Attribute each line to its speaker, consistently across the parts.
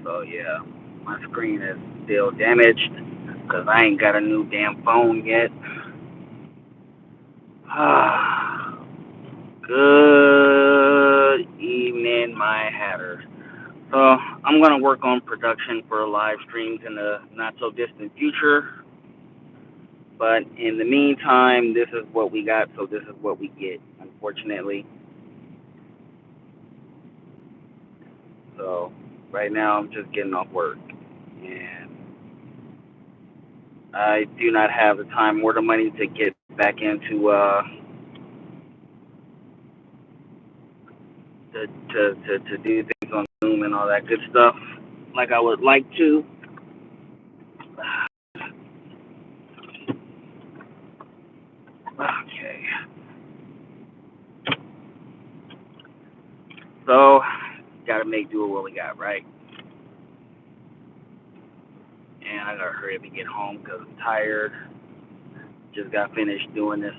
Speaker 1: So yeah, my screen is still damaged because I ain't got a new damn phone yet. Good evening, my hatters. So I'm gonna work on production for live streams in the not so distant future. But in the meantime, this is what we got, so this is what we get, unfortunately. So right now I'm just getting off work, and I do not have the time or the money to get back into to do things on Zoom and all that good stuff like I would like to. Okay, so gotta make do with what we got, right? And I gotta hurry up and get home because I'm tired. Just got finished doing this.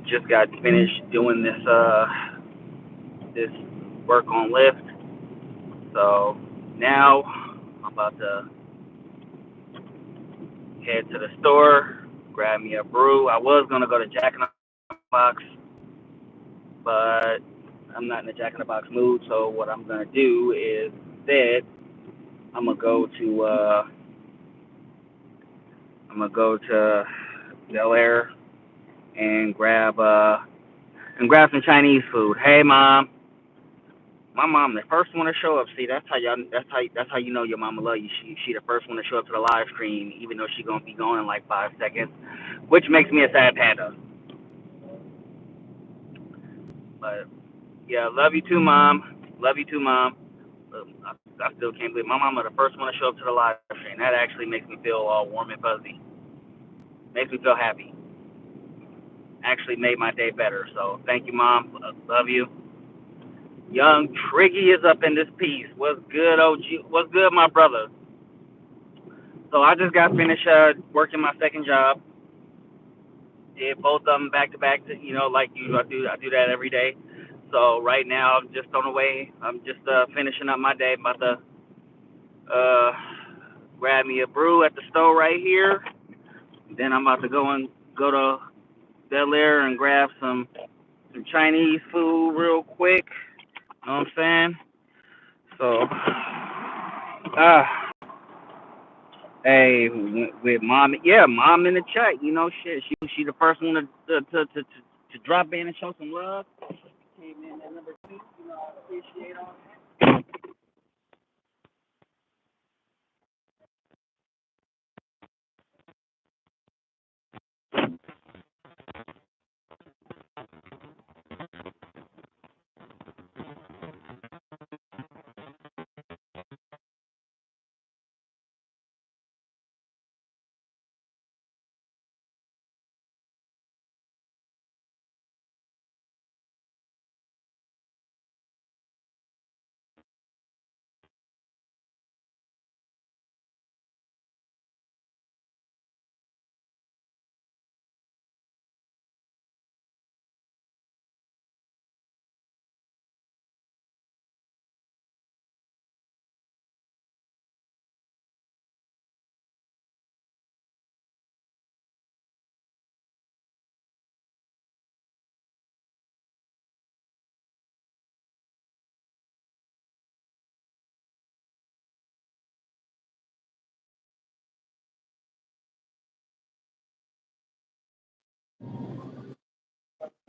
Speaker 1: Just got finished doing this work on Lyft. So now I'm about to head to the store, grab me a brew. I was gonna go to Jack in the Box, but I'm not in the Jack in the Box mood. So what I'm gonna do is instead I'm gonna go to I'm gonna go to Bel Air and grab some Chinese food. Hey mom, my mom the first one to show up. See, that's how you know your mama love you. She the first one to show up to the live stream, even though she gonna be going in like 5 seconds, which makes me a sad panda. But yeah, love you too, mom. Love you too, mom. I still can't believe my mama the first one to show up to the live stream. That actually makes me feel all warm and fuzzy. Makes me feel happy. Actually made my day better. So thank you, mom. Love you. Young Triggy is up in this piece. What's good, OG? What's good, my brother? So I just got finished working my second job. Did both of them back to back. Like you, I do that every day. So right now I'm just on the way. I'm just finishing up my day. About to uh, grab me a brew at the store right here. Then I'm about to go to Bel Air and grab some Chinese food real quick. You know what I'm saying? So, hey, with mom, yeah, mom in the chat. Shit, she the first one to drop in and show some love. Came in at number 2. I appreciate all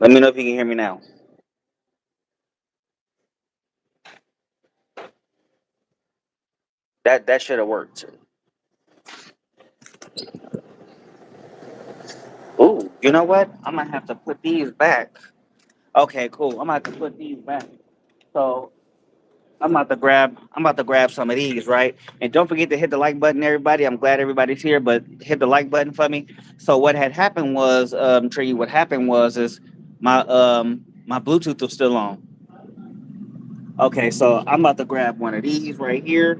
Speaker 1: Let me know if you can hear me now. That should have worked. Ooh, you know what? I'm gonna have to put these back. Okay, cool. I'm gonna have to put these back. So I'm about to grab some of these, right? And don't forget to hit the like button, everybody. I'm glad everybody's here, but hit the like button for me. So what had happened was, Tree, what happened was is my Bluetooth was still on. Okay, so I'm about to grab one of these right here.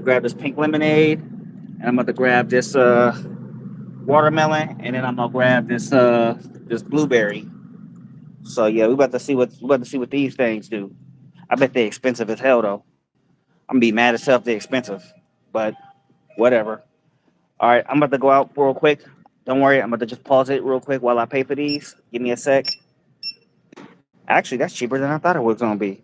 Speaker 1: Grab this pink lemonade, and I'm about to grab this watermelon, and then I'm gonna grab this blueberry. So yeah, we about to see what these things do. I bet they expensive as hell though. I'm gonna be mad as hell if they expensive, but whatever. All right, I'm about to go out real quick. Don't worry, I'm about to just pause it real quick while I pay for these. Give me a sec. Actually, that's cheaper than I thought it was gonna be.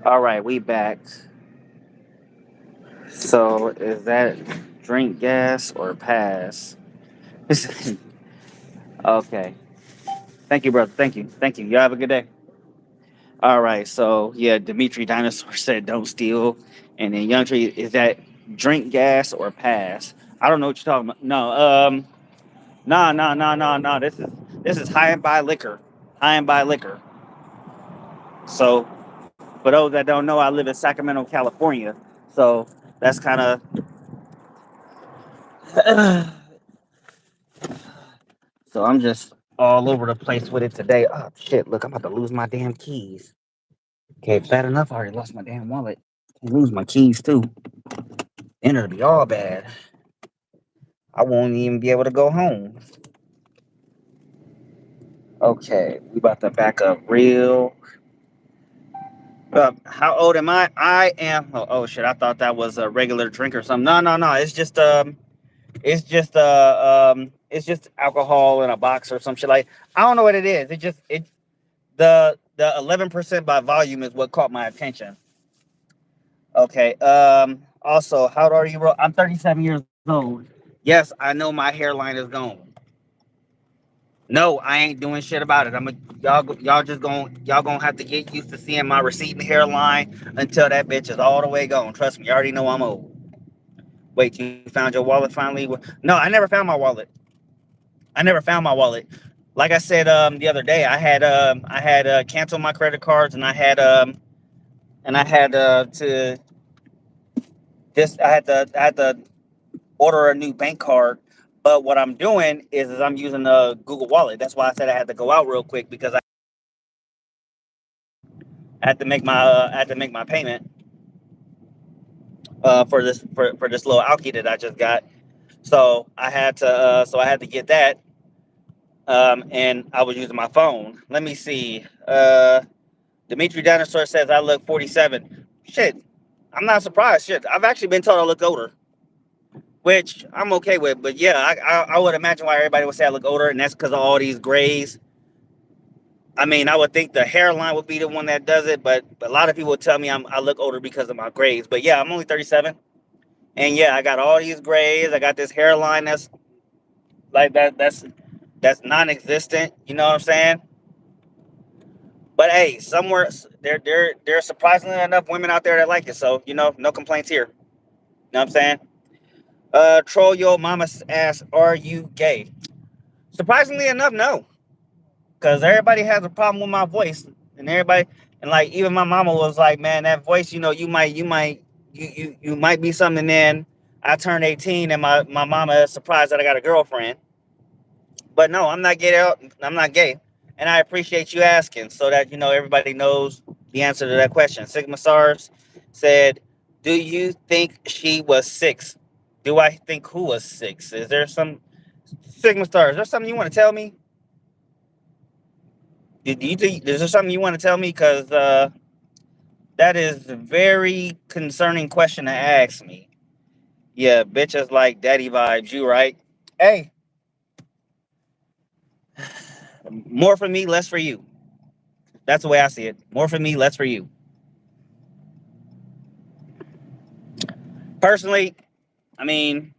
Speaker 1: All right, we back. So is that drink gas or pass? Okay. Thank you, brother. Thank you. Thank you. You have a good day. All right. So yeah, Dimitri Dinosaur said don't steal, and then Young Tree, is that drink gas or pass? I don't know what you're talking about. No. Nah. Nah. Nah. Nah. Nah. This is high and buy liquor. High and buy liquor. So for those that don't know, I live in Sacramento, California. So that's kind of so I'm just all over the place with it today. Oh shit! Look, I'm about to lose my damn keys. Okay, bad enough. I already lost my damn wallet. I lose my keys too. Then it'll be all bad. I won't even be able to go home. Okay, we about to back up real. How old am I? I am. Oh shit! I thought that was a regular drink or something. No, no, no. It's just alcohol in a box or some shit. Like I don't know what it is. The 11% by volume is what caught my attention. Okay. Also, how old are you, bro? I'm 37 years old. Yes, I know my hairline is gone. No, I ain't doing shit about it. Y'all gonna have to get used to seeing my receding hairline until that bitch is all the way gone. Trust me, you already know I'm old. Wait, you found your wallet finally? No, I never found my wallet. I never found my wallet. Like I said the other day, I had canceled my credit cards and I had to just I had to order a new bank card. But what I'm doing is I'm using a Google Wallet. That's why I said I had to go out real quick because I had to make my payment for this little alky that I just got. So I had to get that. And I was using my phone. Let me see. Dimitri Dinosaur says I look 47. Shit, I'm not surprised. Shit, I've actually been told I look older, which I'm okay with. But yeah, I would imagine why everybody would say I look older, and that's because of all these grays. I mean, I would think the hairline would be the one that does it, but a lot of people would tell me I look older because of my grays. But yeah, I'm only 37, and yeah, I got all these grays. I got this hairline that's like that. That's non-existent. You know what I'm saying? But hey, somewhere there's surprisingly enough women out there that like it. So no complaints here. You know what I'm saying? Troll your mama ass. Are you gay? Surprisingly enough, no. Because everybody has a problem with my voice, and everybody, and like even my mama was like, man, that voice, you might be something. Then I turned 18, and my mama is surprised that I got a girlfriend. But no, I'm not gay. I'm not gay, and I appreciate you asking, so that everybody knows the answer to that question. Sigma Stars said, "Do you think she was six? Do I think who was six? Is there some Sigma Stars? Is there something you want to tell me? Do you think is there something you want to tell me? Because that is a very concerning question to ask me. Yeah, bitches like daddy vibes. You right? Hey, more for me, less for you. That's the way I see it. More for me, less for you. Personally, I mean,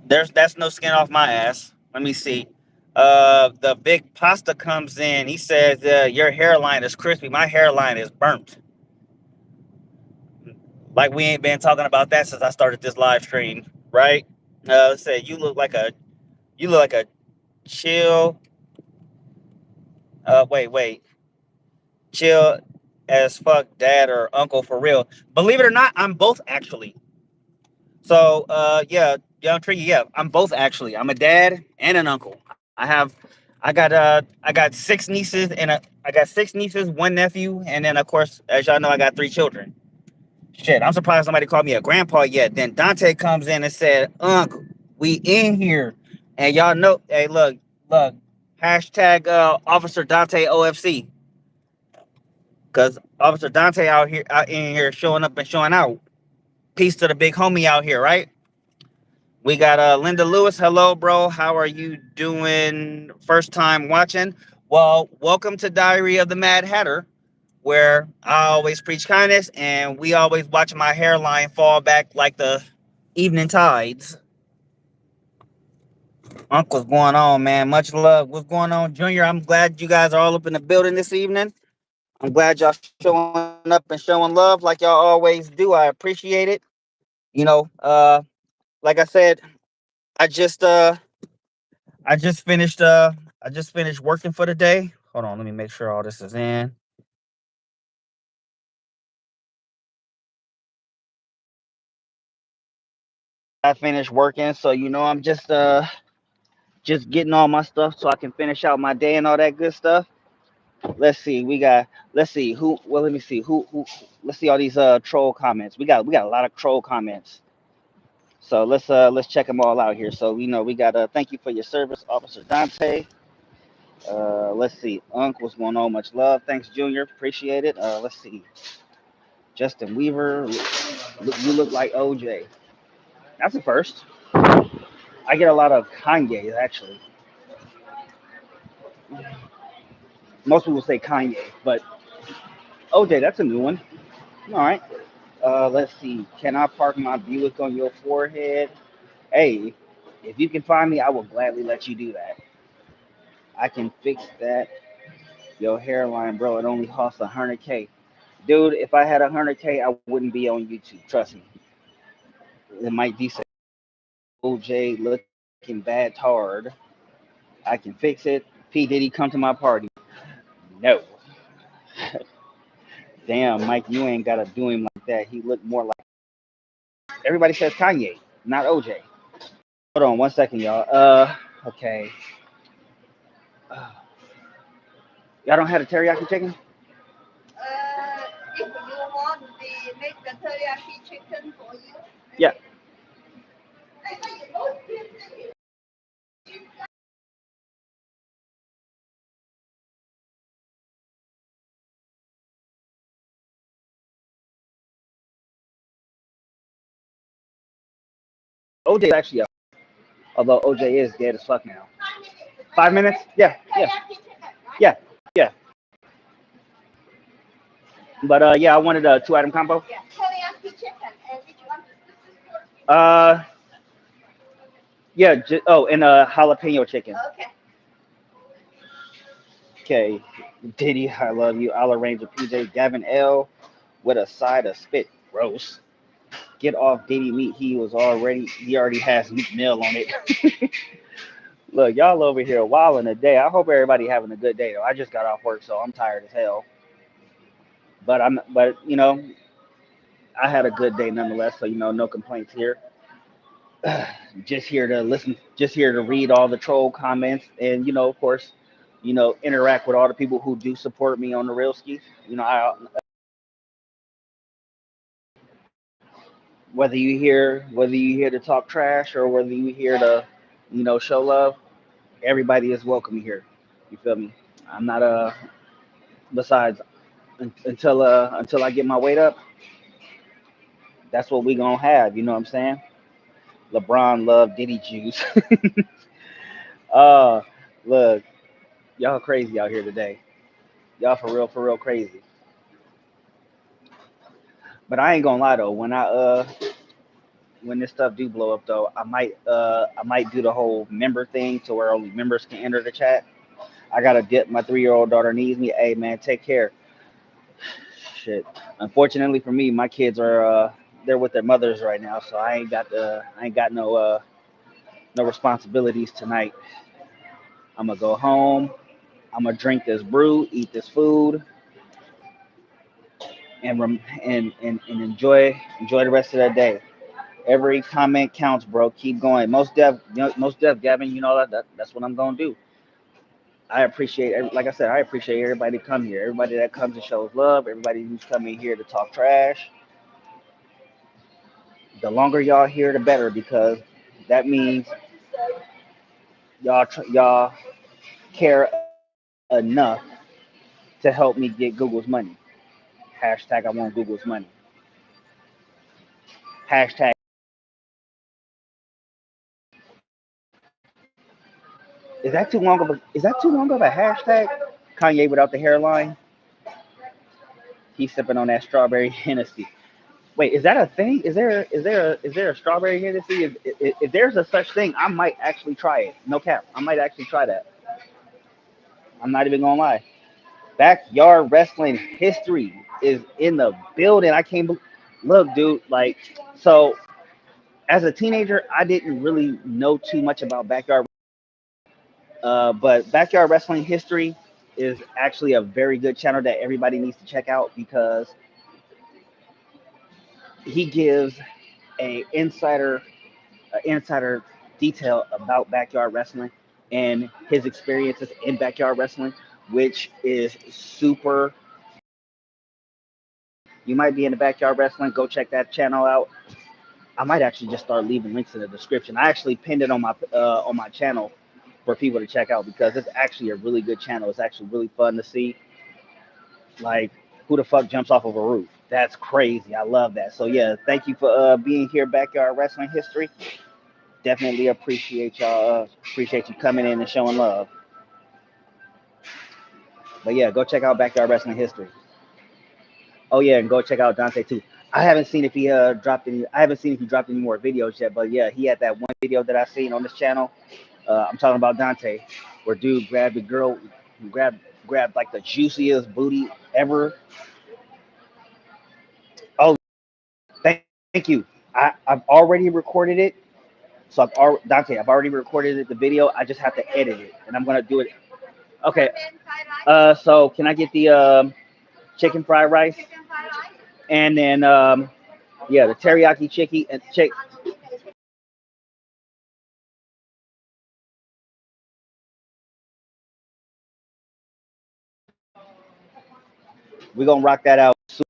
Speaker 1: that's no skin off my ass. Let me see. The big pasta comes in. He says your hairline is crispy. My hairline is burnt. Like we ain't been talking about that since I started this live stream, right? Let's say you look like a chill. Wait, chill as fuck dad or uncle for real. Believe it or not, I'm both actually. So yeah, Young Trigger, yeah, I'm both actually. I'm a dad and an uncle. I got 6 nieces I got 6 nieces, one nephew, and then of course, as y'all know, I got 3 children. Shit, I'm surprised somebody called me a grandpa yet. Then Dante comes in and said, "Uncle, we in here," and y'all know, hey, look, hashtag Officer Dante OFC, because Officer Dante out in here showing up and showing out. Peace to the big homie out here, right? We got Linda Lewis. Hello, bro. How are you doing? First time watching. Well, welcome to Diary of the Mad Hatter, where I always preach kindness and we always watch my hairline fall back like the evening tides. Uncle, what's going on, man? Much love. What's going on, Junior? I'm glad you guys are all up in the building this evening. I'm glad y'all showing up and showing love like y'all always do. I appreciate it. You know, like I said, I just uh I just finished working for the day. Hold on, let me make sure all this is in. I finished working, so I'm just getting all my stuff so I can finish out my day and all that good stuff. Let's see, let's see who well let me see who let's see all these troll comments. We got a lot of troll comments. So let's check them all out here. So we got thank you for your service, Officer Dante. Let's see, Unc, what's going on? Much love. Thanks, Junior. Appreciate it. Let's see. Justin Weaver, you look like OJ. That's the first. I get a lot of Kanye actually. Most people say Kanye, but OJ, that's a new one. All right. Let's see. Can I park my Buick on your forehead? Hey, if you can find me, I will gladly let you do that. I can fix that. Your hairline, bro. It only costs 100K. Dude, if I had 100K, I wouldn't be on YouTube. Trust me. It might be OJ looking bad hard. I can fix it. P Diddy, come to my party. No. Damn, Mike, you ain't gotta do him like that. He looked more like everybody says Kanye, not OJ. Hold on 1 second, y'all. Okay. Uh, y'all don't have a teriyaki chicken? If you want, we make the teriyaki chicken for you. Yeah. OJ is actually up, although OJ is dead as fuck now. 5 minutes? Yeah, yeah, yeah, yeah. But yeah, I wanted a 2 item combo. Uh, yeah. Oh, and a jalapeno chicken. Okay. Diddy, I love you. I'll arrange a PJ Gavin L with a side of spit roast. Get off Diddy meat. He already has meat meal on it. Look, y'all over here wilding a day. I hope everybody having a good day though. I just got off work, so I'm tired as hell. But I had a good day nonetheless. So no complaints here. Just here to listen, just here to read all the troll comments, and of course, interact with all the people who do support me on the real ski. I whether you here to talk trash or whether you here to show love, everybody is welcome here. You feel me? I'm not besides until I get my weight up, that's what we gonna have. You know what I'm saying? LeBron love Diddy juice. uh Look, y'all crazy out here today. Y'all for real crazy. But I ain't gonna lie though, when this stuff do blow up though, I might do the whole member thing to where only members can enter the chat. I gotta dip. My 3-year-old daughter needs me. Hey man, take care. Shit. Unfortunately for me, my kids are they're with their mothers right now, so I ain't got no responsibilities tonight. I'm gonna go home. I'm gonna drink this brew, eat this food, and enjoy the rest of that day. Every comment counts, bro. Keep going. Most deaf, Gavin. You know that's what I'm gonna do. I appreciate, like I said, I appreciate everybody that come here. Everybody that comes and shows love. Everybody who's coming here to talk trash. The longer y'all here, the better, because that means y'all care enough to help me get Google's money. Hashtag I want Google's money. Hashtag is that too long of a hashtag? Kanye without the hairline. He's sipping on that strawberry Hennessy. Wait, is that a thing? Is there a strawberry Hennessy? If there's a such thing, I might actually try it. No cap, I might actually try that. I'm not even gonna lie. Backyard wrestling history is in the building. I can't look, dude. Like, so as a teenager, I didn't really know too much about backyard, but backyard wrestling history is actually a very good channel that everybody needs to check out because he gives a insider detail about backyard wrestling and his experiences in backyard wrestling, which is super. You might be in the backyard wrestling. Go check that channel out. I might actually just start leaving links in the description. I actually pinned it on my channel for people to check out because it's actually a really good channel. It's actually really fun to see. Like, who the fuck jumps off of a roof? That's crazy. I love that. So yeah, thank you for being here, backyard wrestling history. Definitely appreciate y'all. Appreciate you coming in and showing love. But yeah, go check out backyard wrestling history. Oh yeah, and go check out Dante too. I haven't seen if he dropped any. I haven't seen if he dropped any more videos yet. But yeah, he had that one video that I seen on this channel. I'm talking about Dante, where dude grabbed the girl, grabbed grabbed like the juiciest booty ever. Oh, thank you. I've already recorded it. So Dante, I've already recorded it, the video. I just have to edit it, and I'm gonna do it. Okay. So can I get the chicken fried rice, and then yeah, the teriyaki chicken and chick. We're gonna rock that out. As soon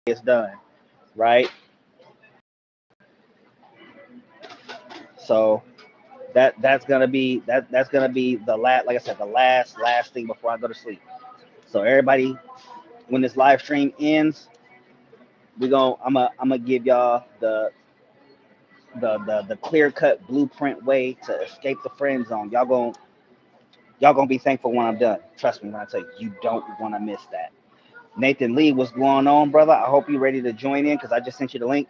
Speaker 1: as it's done, right? So that's gonna be the last, like I said, the last thing before I go to sleep. So everybody, when this live stream ends, I'm gonna give y'all the clear cut blueprint way to escape the friend zone. Y'all gonna be thankful when I'm done. Trust me when I tell you, you don't want to miss that. Nathan Lee, what's going on, brother? I hope you're ready to join in because I just sent you the link.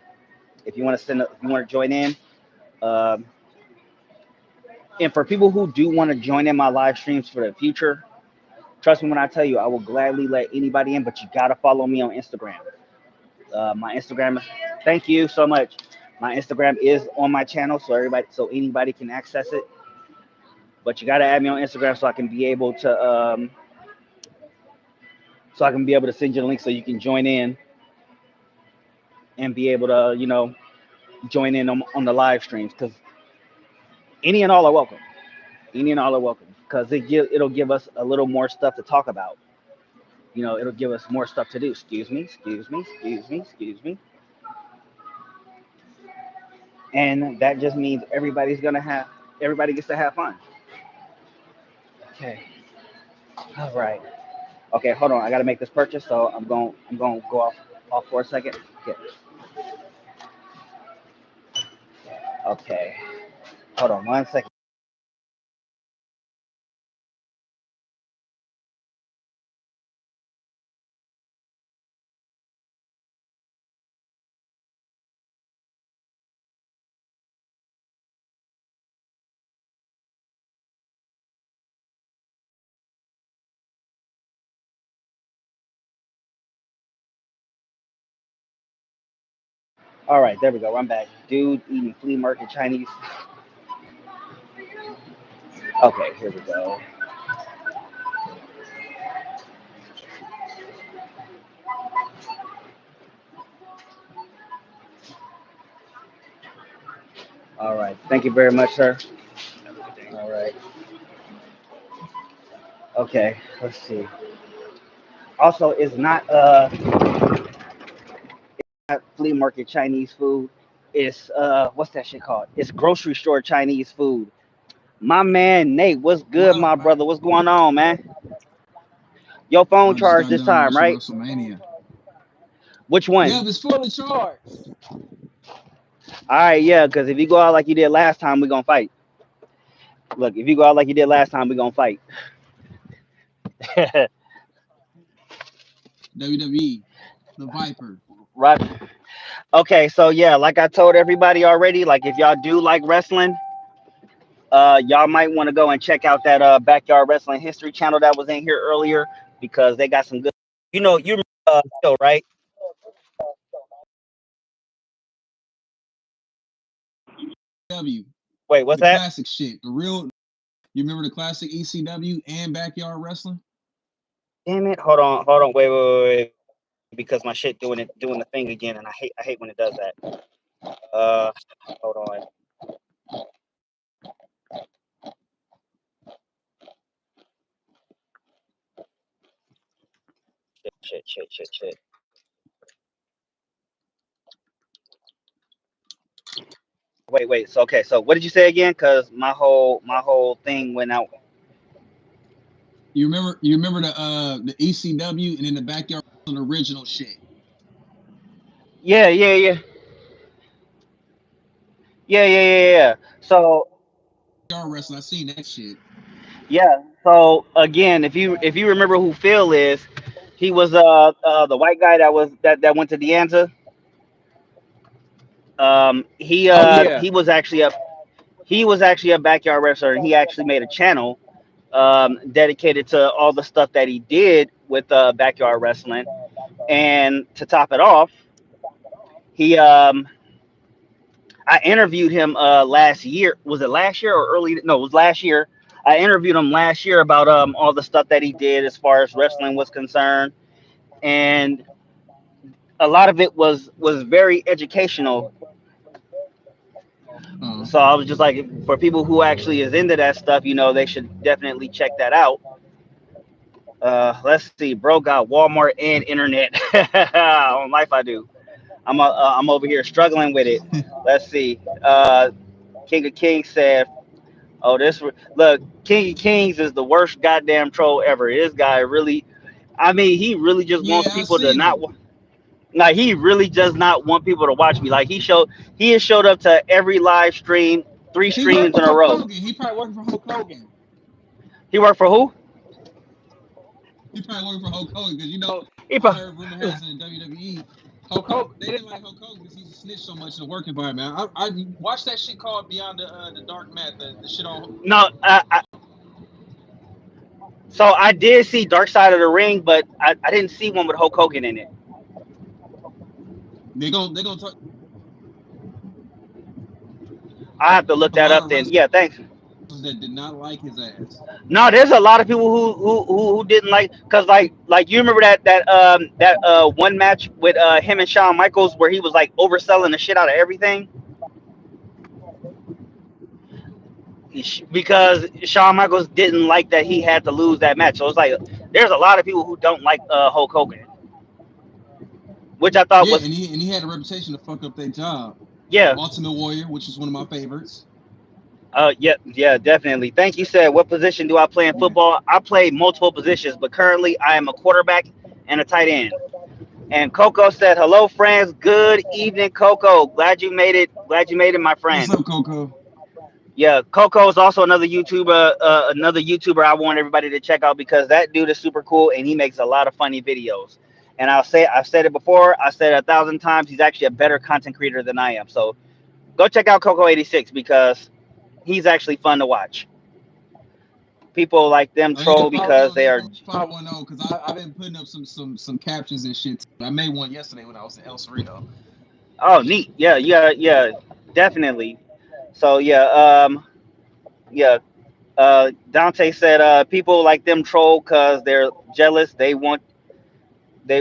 Speaker 1: If you want to if you want to join in, um, and for people who do want to join in my live streams for the future, trust me when I tell you, I will gladly let anybody in. But you gotta follow me on Instagram. My Instagram. Thank you so much. My Instagram is on my channel, so anybody can access it. But you gotta add me on Instagram so I can be able to send you the link so you can join in and be able to join in on the live streams because any and all are welcome. Any and all are welcome because it'll give us a little more stuff to talk about. It'll give us more stuff to do. Excuse me, excuse me, excuse me, excuse me. And that just means everybody gets to have fun. Okay. All right. Okay, hold on. I gotta make this purchase, so I'm going to go off for a second. Okay. Okay. Hold on 1 second. All right, there we go. I'm back. Dude eating flea market Chinese. Okay, here we go. All right. Thank you very much, sir.
Speaker 2: Have a good day.
Speaker 1: All right. Okay. Let's see. Also, it's not flea market Chinese food. It's what's that shit called? It's grocery store Chinese food. My man Nate, what's
Speaker 3: What
Speaker 1: good,
Speaker 3: up,
Speaker 1: my
Speaker 3: man?
Speaker 1: brother? What's going on, man? Your phone
Speaker 3: I just
Speaker 1: charged
Speaker 3: got
Speaker 1: this
Speaker 3: done
Speaker 1: time,
Speaker 3: watching
Speaker 1: right?
Speaker 3: WrestleMania.
Speaker 1: Which
Speaker 3: Yep,
Speaker 1: one?
Speaker 3: it's fully charged.
Speaker 1: All right, yeah, because if you go out like you did last time, we're gonna fight. Look, if you go out like you did last time, we're gonna fight.
Speaker 3: WWE, the Viper.
Speaker 1: Right. Okay, so yeah, like I told everybody already, like if y'all do like wrestling, y'all might want to go and check out that backyard wrestling history channel that was in here earlier because they got some good. You remember Phil, right?
Speaker 3: W,
Speaker 1: Wait, what's
Speaker 3: the
Speaker 1: that?
Speaker 3: classic shit. The real, you remember the classic ECW and backyard wrestling?
Speaker 1: Damn it! Hold on, wait, because my shit doing the thing again, and I hate when it does that. Uh, hold on. Shit. Wait. So okay, so what did you say again? Cause my whole thing went out.
Speaker 3: You remember the ECW and then the backyard wrestling original shit.
Speaker 1: Yeah. Yeah. So
Speaker 3: Backyard wrestling, I seen that shit.
Speaker 1: yeah. So again, if you remember who Phil is, he was the white guy that went to Deanza. He
Speaker 3: Oh
Speaker 1: uh
Speaker 3: yeah.
Speaker 1: he was actually a he was actually a backyard wrestler, and he actually made a channel dedicated to all the stuff that he did with backyard wrestling. And to top it off, he I interviewed him last year. Was it last year or early? No, it was last year. I interviewed him last year about all the stuff that he did as far as wrestling was concerned, and a lot of it was very educational.
Speaker 3: Uh,
Speaker 1: So I was just like, for people who actually is into that stuff, they should definitely check that out. Let's see, bro got Walmart and internet on life. I do. I'm over here struggling with it. Let's see. King of Kings said, "Oh, look, King of Kings is the worst goddamn troll ever. This guy really, I mean, he really just
Speaker 3: yeah,
Speaker 1: wants
Speaker 3: I
Speaker 1: people to
Speaker 3: seen
Speaker 1: not.
Speaker 3: him.
Speaker 1: Like he really does not want people to watch me. Like he has showed up to every live stream, three
Speaker 3: He worked
Speaker 1: streams
Speaker 3: for
Speaker 1: in a
Speaker 3: Hulk
Speaker 1: row.
Speaker 3: Hogan. He probably working for Hulk Hogan.
Speaker 1: He worked for who?
Speaker 3: He probably working for Hulk Hogan because
Speaker 1: He
Speaker 3: I
Speaker 1: pro-
Speaker 3: heard rumor has in the WWE. Hulk Hogan, they didn't like Hulk Hogan because he's a snitch so much in the work environment. I watched that shit called Beyond the Dark Mat, the shit on.
Speaker 1: no. So I did see Dark Side of the Ring, but I didn't see one with Hulk Hogan in it.
Speaker 3: They gonna talk
Speaker 1: I have to look
Speaker 3: a
Speaker 1: that
Speaker 3: lot
Speaker 1: up
Speaker 3: of
Speaker 1: then.
Speaker 3: wrestlers
Speaker 1: Yeah, thanks.
Speaker 3: that did not like his ass.
Speaker 1: No, there's a lot of people who didn't like, cause like you remember that one match with him and Shawn Michaels where he was like overselling the shit out of everything because Shawn Michaels didn't like that he had to lose that match. So it's like there's a lot of people who don't like Hulk Hogan, which I thought
Speaker 3: Yeah,
Speaker 1: was
Speaker 3: and he had a reputation to fuck up their job.
Speaker 1: yeah.
Speaker 3: Ultimate Warrior, which is one of my favorites.
Speaker 1: Yeah, definitely. Thank you. Said, what position do I play in
Speaker 3: Yeah.
Speaker 1: football? I play multiple positions, but currently I am a quarterback and a tight end. And Coco said, "Hello, friends. Good evening, Coco. Glad you made it. Glad you made it, my
Speaker 3: What's
Speaker 1: friend."
Speaker 3: up, Coco?
Speaker 1: Yeah, Coco is also another YouTuber. Another YouTuber I want everybody to check out because that dude is super cool and he makes a lot of funny videos. And I've said it before. I said it 1,000 times. He's actually a better content creator than I am. So go check out Coco 86 because he's actually fun to watch. People like them
Speaker 3: Oh yeah,
Speaker 1: troll
Speaker 3: follow me
Speaker 1: because
Speaker 3: on
Speaker 1: they
Speaker 3: that
Speaker 1: are.
Speaker 3: for 510 because I've been putting up some captions and shit. Too. I made one yesterday when I was in El Cerrito.
Speaker 1: Oh, neat. Yeah. Definitely. So yeah. Dante said people like them troll because they're jealous. They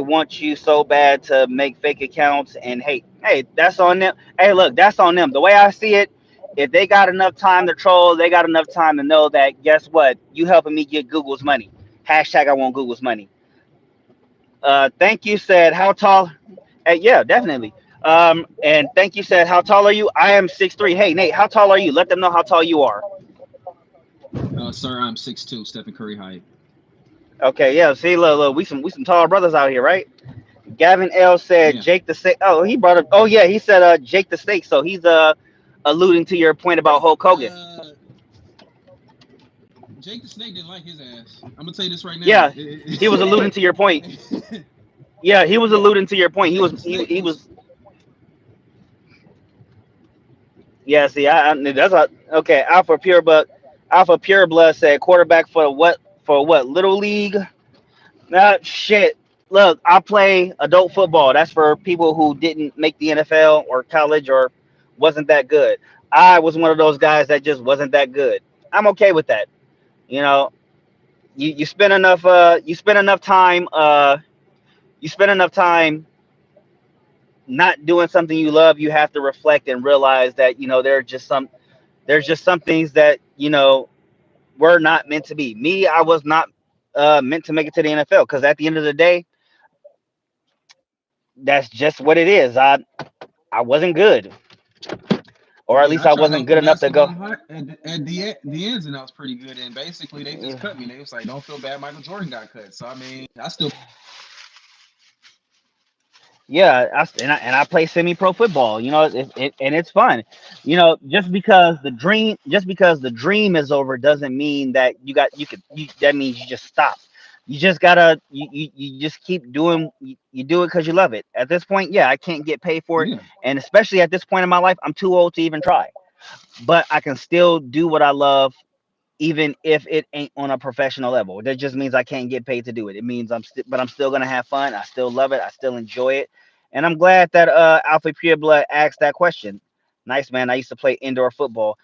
Speaker 1: want you so bad to make fake accounts and hate. Hey, that's on them. Hey, look, that's on them. The way I see it if they got enough time to troll, they got enough time to know that guess what? You helping me get Google's money. Hashtag I want Google's money. Thank you said how tall? Yeah, definitely. And thank you said how tall are you? I am 6'3". Hey Nate, how tall are you? Let them know how tall you are.
Speaker 3: Sir, I'm 6'2", Stephen Curry height.
Speaker 1: Okay, yeah. See, look, we some tall brothers out here, right? Gavin L said
Speaker 3: Yeah.
Speaker 1: Jake the Snake. Oh, he brought up. Oh yeah, he said Jake the Snake. So he's alluding to your point about Hulk Hogan.
Speaker 3: Jake the Snake didn't like his ass. I'm gonna tell you this right now.
Speaker 1: Yeah, he was alluding to your point. Yeah, he was alluding to your point. He
Speaker 3: Jake
Speaker 1: was
Speaker 3: the
Speaker 1: he
Speaker 3: Snake
Speaker 1: he
Speaker 3: was.
Speaker 1: was. Yeah, see, that's a okay. Alpha Pure Blood said quarterback for what, for what, little league. Nah, shit. Look, I play adult football. That's for people who didn't make the NFL or college or wasn't that good. I was one of those guys that just wasn't that good. I'm okay with that. You know, you spend enough you spend enough time not doing something you love. You have to reflect and realize that there's just some things that were not meant to be. Me, I was not meant to make it to the NFL because at the end of the day, that's just what it is. I wasn't good, or at
Speaker 3: Yeah,
Speaker 1: least
Speaker 3: I
Speaker 1: I
Speaker 3: tried
Speaker 1: wasn't
Speaker 3: out
Speaker 1: good
Speaker 3: for
Speaker 1: enough to
Speaker 3: basketball
Speaker 1: go.
Speaker 3: in at the ends, and I was pretty good. And basically, they just cut me. They was like, "Don't feel bad, Michael Jordan got cut." So I mean, I still.
Speaker 1: Yeah, and I play semi-pro football. And it's fun. Just because the dream is over doesn't mean that that means you just stop. You just gotta you just keep doing you do it because you love it. At this point, yeah, I can't get paid for it,
Speaker 3: Yeah,
Speaker 1: and especially at this point in my life, I'm too old to even try. But I can still do what I love even if it ain't on a professional level. That just means I can't get paid to do it. It means but I'm still gonna have fun. I still love it. I still enjoy it, and I'm glad that Alpha Pure Blood asked that question. Nice man. I used to play indoor football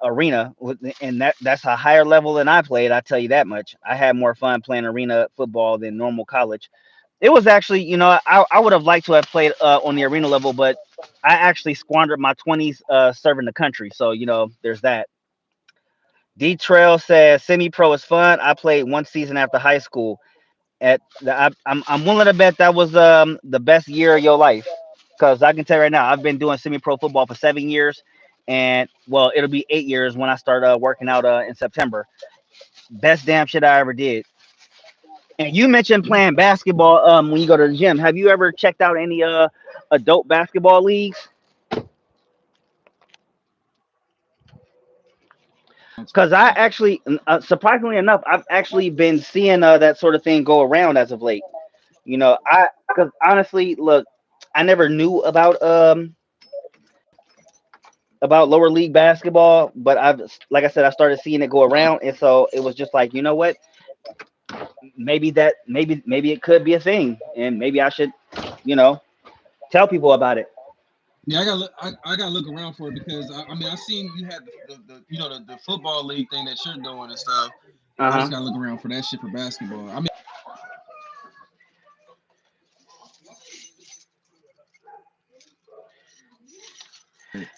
Speaker 1: arena, and that's a higher level than I played. I tell you that much. I had more fun playing arena football than normal college. It was actually, I would have liked to have played on the arena level, but I actually squandered my 20s serving the country. So there's that. D Trail says semi pro is fun. I played one season after high school. I'm willing to bet that was the best year of your life, because I can tell you right now I've been doing semi pro football for 7 years, and well it'll be 8 years when I start working out in September. Best damn shit I ever did. And you mentioned
Speaker 3: yeah.
Speaker 1: playing basketball when you go to the gym. Have you ever checked out any adult basketball leagues?
Speaker 3: That's
Speaker 1: Because I
Speaker 3: crazy.
Speaker 1: actually, surprisingly enough, I've actually been seeing that sort of thing go around as of late. I because honestly, look, I never knew about lower league basketball, but like I said, I started seeing it go around, and so it was just like, you know what? Maybe it could be a thing, and maybe I should, you know, tell people about it.
Speaker 3: Yeah, I gotta look around for it because I mean I seen you had the football league thing that you're doing and stuff.
Speaker 1: Uh
Speaker 3: I just
Speaker 1: huh.
Speaker 3: gotta look around for that shit for basketball. I mean,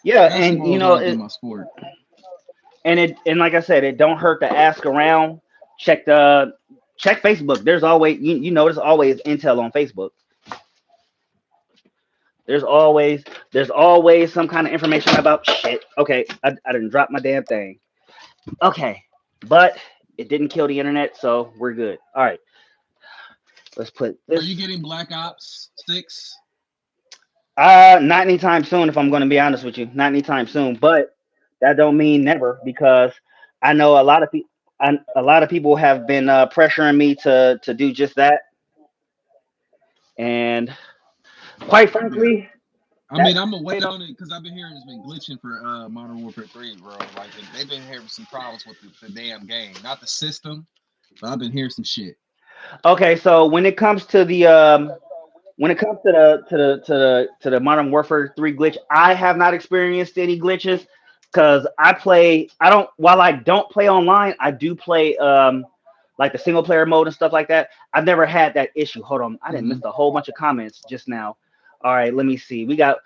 Speaker 1: Yeah, and
Speaker 3: basketball has always been my sport.
Speaker 1: and like I said, it don't hurt to ask around. Check the check Facebook. There's always there's always intel on Facebook. There's always some kind of information about shit. Okay, I didn't drop my damn thing. Okay, but it didn't kill the internet, so we're good. All right, let's put
Speaker 3: Are
Speaker 1: this.
Speaker 3: you getting Black Ops 6?
Speaker 1: Not anytime soon. If I'm going to be honest with you, not anytime soon. But that don't mean never, because I know a lot of people. A lot of people have been pressuring me to do just that, and quite
Speaker 3: Yeah.
Speaker 1: frankly,
Speaker 3: I
Speaker 1: that
Speaker 3: mean, I'm gonna wait on it because I've been hearing it's been glitching for Modern Warfare 3, bro. Like they've been having some problems with the damn game, not the system, but I've been hearing some shit.
Speaker 1: okay. So when it comes to the Modern Warfare 3 glitch, I have not experienced any glitches because I don't while I don't play online, I do play like the single player mode and stuff like that. I've never had that issue. Hold on, I didn't miss
Speaker 3: Hmm.
Speaker 1: a whole bunch of comments just now. All right, let me see. We got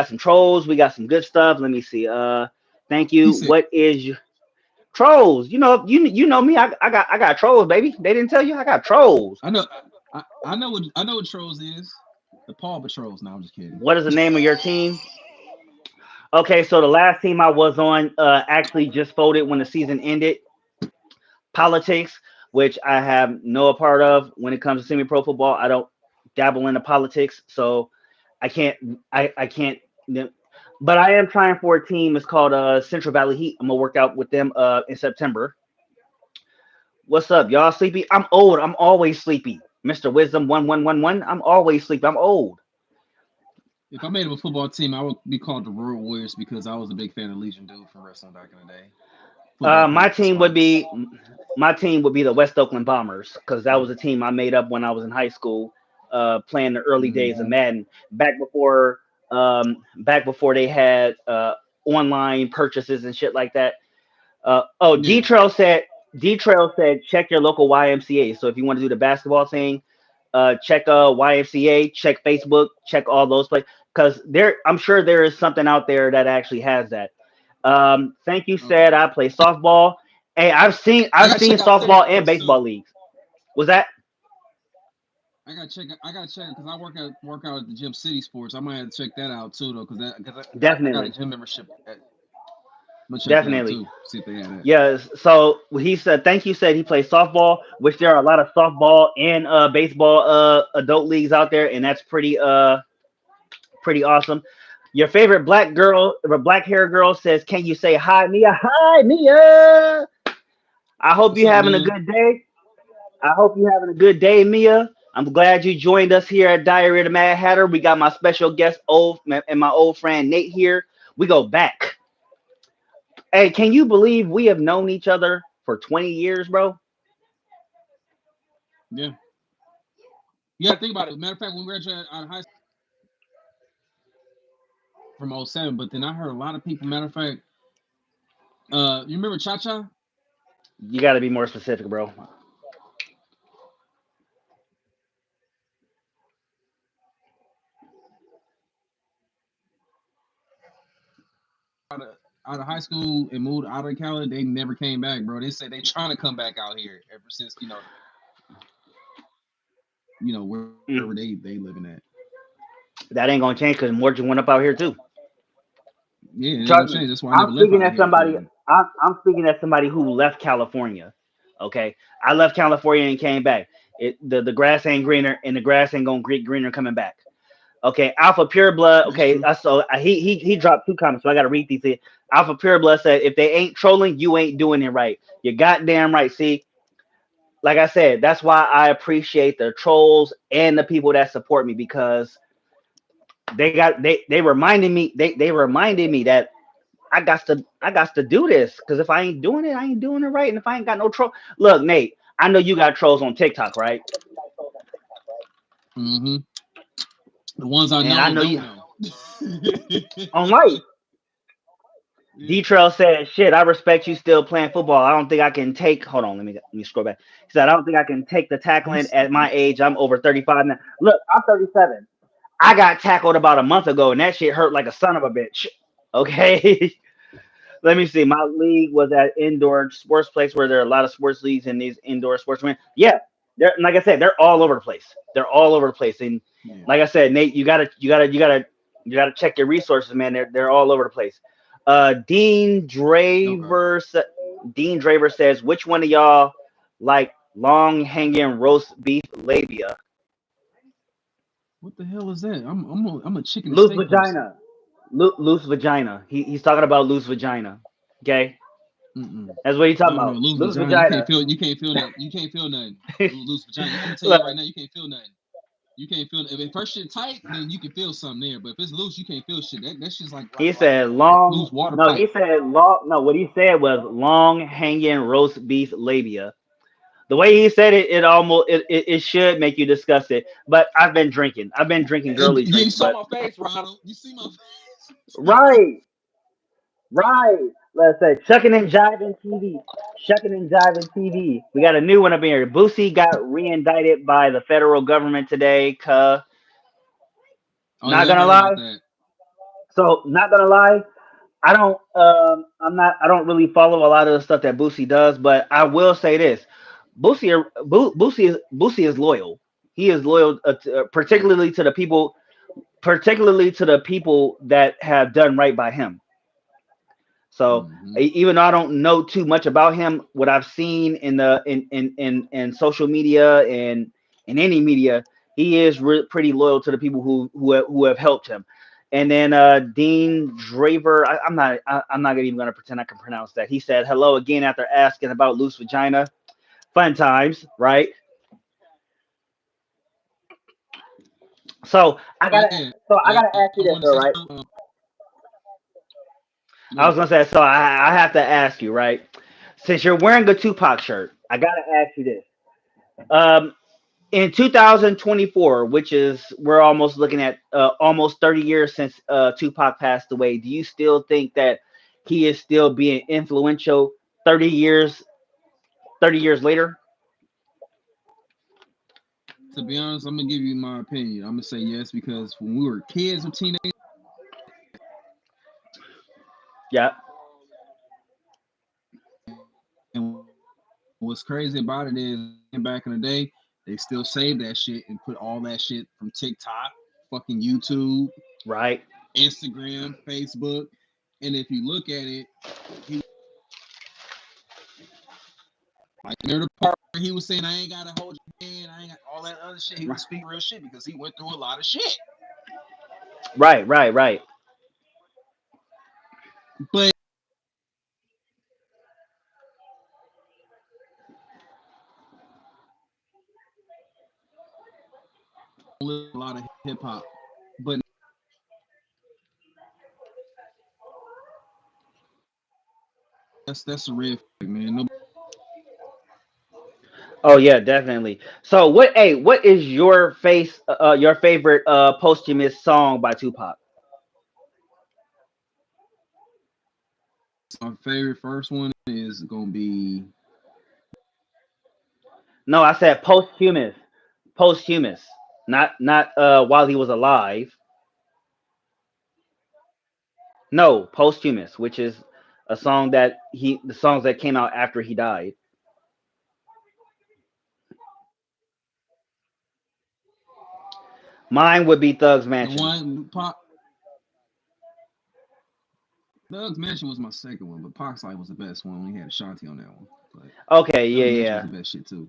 Speaker 1: some trolls, we got some good stuff. Let me see. Thank
Speaker 3: He
Speaker 1: you.
Speaker 3: said,
Speaker 1: What is your trolls? You know me. I got trolls, baby. They didn't tell you I got trolls.
Speaker 3: I know, I know what trolls is. The Paw Patrols. No, I'm just kidding.
Speaker 1: What is the name of your team? Okay, so the last team I was on actually just folded when the season ended. Politics, which I have no part of when it comes to semi-pro football. I don't dabble into politics, so I can't. I can't. But I am trying for a team. It's called Central Valley Heat. I'm gonna work out with them in September. What's up, y'all? Sleepy? I'm old. I'm always sleepy. Mr. Wisdom 1111. I'm always sleepy. I'm old.
Speaker 3: If I made up a football team, I would be called the Road Warriors because I was a big fan of Legion Dude from wrestling back in the day. Football
Speaker 1: My
Speaker 3: player for
Speaker 1: team would
Speaker 3: Sparks.
Speaker 1: be my team would be the West Oakland Bombers because that was a team I made up when I was in high school, playing the early days of
Speaker 3: Hmm.
Speaker 1: Madden, back before they had online purchases and shit like that. Oh,
Speaker 3: Yeah.
Speaker 1: D Trail said check your local YMCA. So if you want to do the basketball thing, check YMCA, check Facebook, check all those places because there I'm sure there is something out there that actually has that. Thank you said
Speaker 3: Okay.
Speaker 1: I play softball. Hey,
Speaker 3: I
Speaker 1: I've
Speaker 3: gotta
Speaker 1: seen
Speaker 3: check out city
Speaker 1: softball and
Speaker 3: sports
Speaker 1: baseball
Speaker 3: too.
Speaker 1: leagues. Was that
Speaker 3: I gotta check because work out at the gym City Sports. I might have to check that out too though because I got a
Speaker 1: definitely
Speaker 3: gym membership. I'm gonna check that out
Speaker 1: definitely
Speaker 3: too. See if they had that.
Speaker 1: yes. So he said thank you said he plays softball, which there are a lot of softball and baseball adult leagues out there, and that's pretty awesome. Your favorite black girl, or black hair girl says, "Can you say hi, Mia? Hi, Mia. I hope
Speaker 3: What's
Speaker 1: you're
Speaker 3: up,
Speaker 1: having a
Speaker 3: Mia?
Speaker 1: good day. I hope you're having a good day, Mia. I'm glad you joined us here at Diary of the Mad Hatter. We got my special guest, old and my old friend Nate here. We go back. Hey, can you believe we have known each other for 20 years, bro?
Speaker 3: Yeah. You gotta think about it. Matter of fact, when we graduated out of high school from '07, but then I heard a lot of people. Matter of fact, you remember Cha Cha?
Speaker 1: You got to be more specific, bro.
Speaker 3: Out of, out of high school and moved out of Cali, they never came back, bro. They say they trying to come back out here ever since wherever
Speaker 1: Mm,
Speaker 3: they living at.
Speaker 1: that ain't gonna change because Morgan went up out here too.
Speaker 3: Yeah, it ain't gonna
Speaker 1: Trust me.
Speaker 3: change. That's why I
Speaker 1: I'm
Speaker 3: never left
Speaker 1: speaking
Speaker 3: out of
Speaker 1: as
Speaker 3: here.
Speaker 1: somebody.
Speaker 3: Cause
Speaker 1: I'm speaking as somebody who left California. Okay, I left California and came back. The grass ain't greener, and the grass ain't gonna get greener coming back. Okay, Alpha Pure Blood.
Speaker 3: that's
Speaker 1: Okay,
Speaker 3: true.
Speaker 1: I saw he dropped two comments, so I gotta read these here. Alpha Pure Blood said, "If they ain't trolling, you ain't doing it right. You're goddamn right." See, like I said, that's why I appreciate the trolls and the people that support me because they reminded me they reminded me that I got to do this because if I ain't doing it, I ain't doing it right. And if I ain't got no troll, look, Nate, I know you got trolls on TikTok, right?
Speaker 3: Hmm. The ones I
Speaker 1: And I
Speaker 3: know
Speaker 1: know
Speaker 3: don't
Speaker 1: you
Speaker 3: know.
Speaker 1: on life.
Speaker 3: Yeah.
Speaker 1: D Trail said, "Shit, I respect you still playing football. I don't think I can take. Hold on, let me scroll back. He said, I don't think I can take the tackling
Speaker 3: He's
Speaker 1: at my age. I'm over 35 now. Look, I'm 37. I got tackled about a month ago, and that shit hurt like a son of a bitch. Okay." Let me see. My league was at indoor sports place where there are a lot of sports leagues and these indoor sports. Yeah, they're like I said, they're all over the place. They're all over the place. And
Speaker 3: yeah.
Speaker 1: like I said, Nate, you gotta check your resources, man. They're all over the place. Dean
Speaker 3: Okay.
Speaker 1: Draver Dean Draver says, which one of y'all like long hanging roast beef labia?
Speaker 3: What the hell is that? I'm a chicken and
Speaker 1: Loose
Speaker 3: steak person.
Speaker 1: vagina. Loose vagina. He's talking about loose vagina. Okay,
Speaker 3: Mm-mm.
Speaker 1: that's what he's talking
Speaker 3: Oh no,
Speaker 1: about.
Speaker 3: lose
Speaker 1: Loose
Speaker 3: vagina. You can't
Speaker 1: vagina.
Speaker 3: feel. You can't feel nothing. You can't feel nothing. Lose vagina. I'm gonna tell you
Speaker 1: Look,
Speaker 3: right now. You can't feel nothing. You can't feel. If first shit tight, then you can feel something there. But if it's loose, you can't feel shit. That's just like
Speaker 1: he
Speaker 3: like
Speaker 1: said
Speaker 3: a
Speaker 1: long.
Speaker 3: loose water
Speaker 1: No,
Speaker 3: pipe.
Speaker 1: he said long. No, what he said was long hanging roast beef labia. The way he said it, it should make you discuss it. But I've been drinking. I've been drinking girly
Speaker 3: You
Speaker 1: drinks.
Speaker 3: saw
Speaker 1: But
Speaker 3: my face, Ronald. You see my face.
Speaker 1: right, right. Let's say shucking and jiving TV. Shucking and jiving TV. We got a new one up in here. Boosie got re-indicted by the federal government today.
Speaker 3: Oh
Speaker 1: Not
Speaker 3: yeah, I
Speaker 1: gonna
Speaker 3: heard about
Speaker 1: lie.
Speaker 3: that.
Speaker 1: So not gonna lie. I don't. I'm not. I don't really follow a lot of the stuff that Boosie does, but I will say this: Boosie is loyal. He is loyal, particularly to the people, particularly to the people that have done right by him. So
Speaker 3: Hmm.
Speaker 1: even though I don't know too much about him, what I've seen in the in social media and in any media, he is pretty loyal to the people who have helped him. And then Dean Draver, I'm not even gonna pretend I can pronounce that. He said hello again after asking about loose vagina. Fun times, right? So I
Speaker 3: Oh
Speaker 1: gotta
Speaker 3: yeah,
Speaker 1: so I
Speaker 3: I
Speaker 1: gotta ask you
Speaker 3: want
Speaker 1: this,
Speaker 3: to say
Speaker 1: though, right?
Speaker 3: something.
Speaker 1: I
Speaker 3: Go
Speaker 1: was gonna say, so I have to ask you, right? Since you're wearing a Tupac shirt, I gotta ask you this. Um, in 2024, which is we're almost looking at almost 30 years since Tupac passed away, do you still think that he is still being influential 30 years 30 years later?
Speaker 3: to be honest, I'm gonna give you my opinion. I'm gonna say yes because when we were kids or teenagers,
Speaker 1: Yeah,
Speaker 3: and what's crazy about it is back in the day, they still saved that shit and put all that shit from TikTok, fucking YouTube,
Speaker 1: right,
Speaker 3: Instagram, Facebook, and if you look at it, he like near the part where he was saying, "I ain't gotta hold your hand, I ain't got all that other shit." He was speaking real shit because he went through a lot of shit.
Speaker 1: right.
Speaker 3: But a lot of hip hop. But that's a red flag, man. No,
Speaker 1: Oh yeah, definitely. So what? Hey, what is your favorite posthumous song by Tupac?
Speaker 3: my favorite first one is gonna be
Speaker 1: No, I said posthumous. Posthumous. Not while he was alive. No, posthumous, which is a song that he the songs that came out after he died. Mine would be Thug's
Speaker 3: the
Speaker 1: Mansion.
Speaker 3: one Pop. Doug's Mansion was my second one, but Pox Life was the best one. We had Ashanti on that one, but
Speaker 1: Okay,
Speaker 3: Doug's Mansion was
Speaker 1: yeah.
Speaker 3: the best shit too.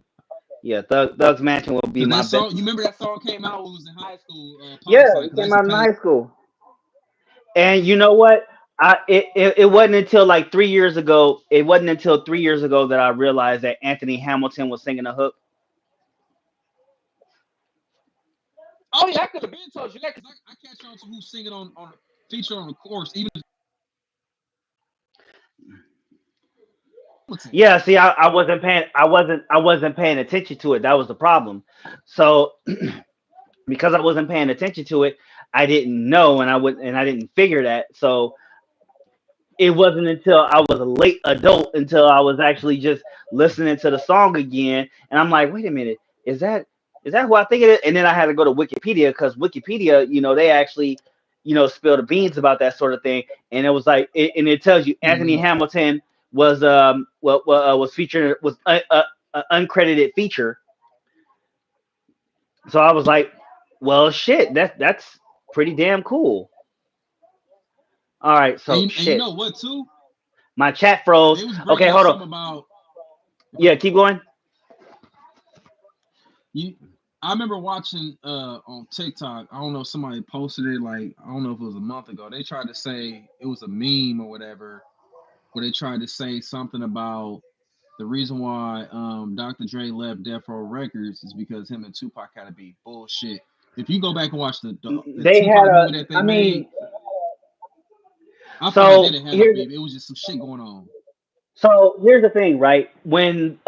Speaker 1: Yeah, Thug's Mansion will be
Speaker 3: Cause
Speaker 1: my
Speaker 3: that
Speaker 1: best.
Speaker 3: song, you remember that song came out when we was in high school,
Speaker 1: Yeah,
Speaker 3: Pox Life,
Speaker 1: it
Speaker 3: because I
Speaker 1: came
Speaker 3: used to
Speaker 1: out in
Speaker 3: play.
Speaker 1: high school. And you know what? It wasn't until like 3 years ago. It wasn't until 3 years ago that I realized that Anthony Hamilton was singing the hook.
Speaker 3: Oh yeah, I could have been told you that because I catch on to who's singing on the feature on the chorus, even Hamilton.
Speaker 1: Yeah, see, I wasn't paying attention to it. That was the problem. So because I wasn't paying attention to it, I didn't know, and I didn't figure that. So it wasn't until I was a late adult until I was actually just listening to the song again, and I'm like, wait a minute, is that is that who I think it is? And then I had to go to Wikipedia because Wikipedia, they actually, spill the beans about that sort of thing, and it was like, and it tells you Anthony
Speaker 3: Mm-hmm.
Speaker 1: Hamilton was featured was uncredited feature. So I was like, well, shit, that's pretty damn cool. All right, so
Speaker 3: And you
Speaker 1: shit,
Speaker 3: know what too?
Speaker 1: my chat froze.
Speaker 3: They was
Speaker 1: Okay,
Speaker 3: bringing up
Speaker 1: hold on.
Speaker 3: something about
Speaker 1: Yeah, keep going.
Speaker 3: you. I remember watching on TikTok. I don't know if somebody posted it like I don't know if it was a month ago. They tried to say it was a meme or whatever, where they tried to say something about the reason why Dr. Dre left Death Row Records is because him and Tupac had to be bullshit. If you go back and watch the
Speaker 1: They had
Speaker 3: Tupac
Speaker 1: a.
Speaker 3: movie that they
Speaker 1: I
Speaker 3: made,
Speaker 1: mean,
Speaker 3: I feel like they
Speaker 1: so
Speaker 3: didn't have no
Speaker 1: here's
Speaker 3: beef. It was just some shit going on.
Speaker 1: here's the thing, right? When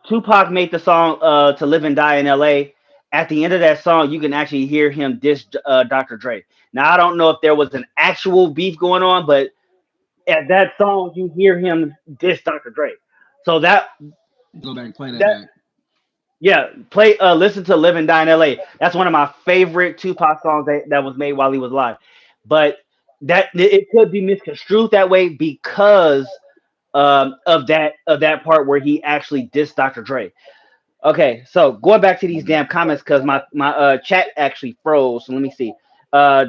Speaker 1: Tupac made the song "To Live and Die in L.A." At the end of that song, you can actually hear him diss Dr. Dre. Now, I don't know if there was an actual beef going on, but at that song, you hear him diss Dr. Dre. So
Speaker 3: Go back and play that
Speaker 1: that
Speaker 3: back.
Speaker 1: yeah, listen to "Live and Die in L.A." That's one of my favorite Tupac songs that was made while he was alive. But
Speaker 2: that it could be misconstrued that way because of that part where he actually dissed Dr. Dre. Okay, so going back to these
Speaker 3: Mhm.
Speaker 2: damn comments because my chat actually froze. So let me see.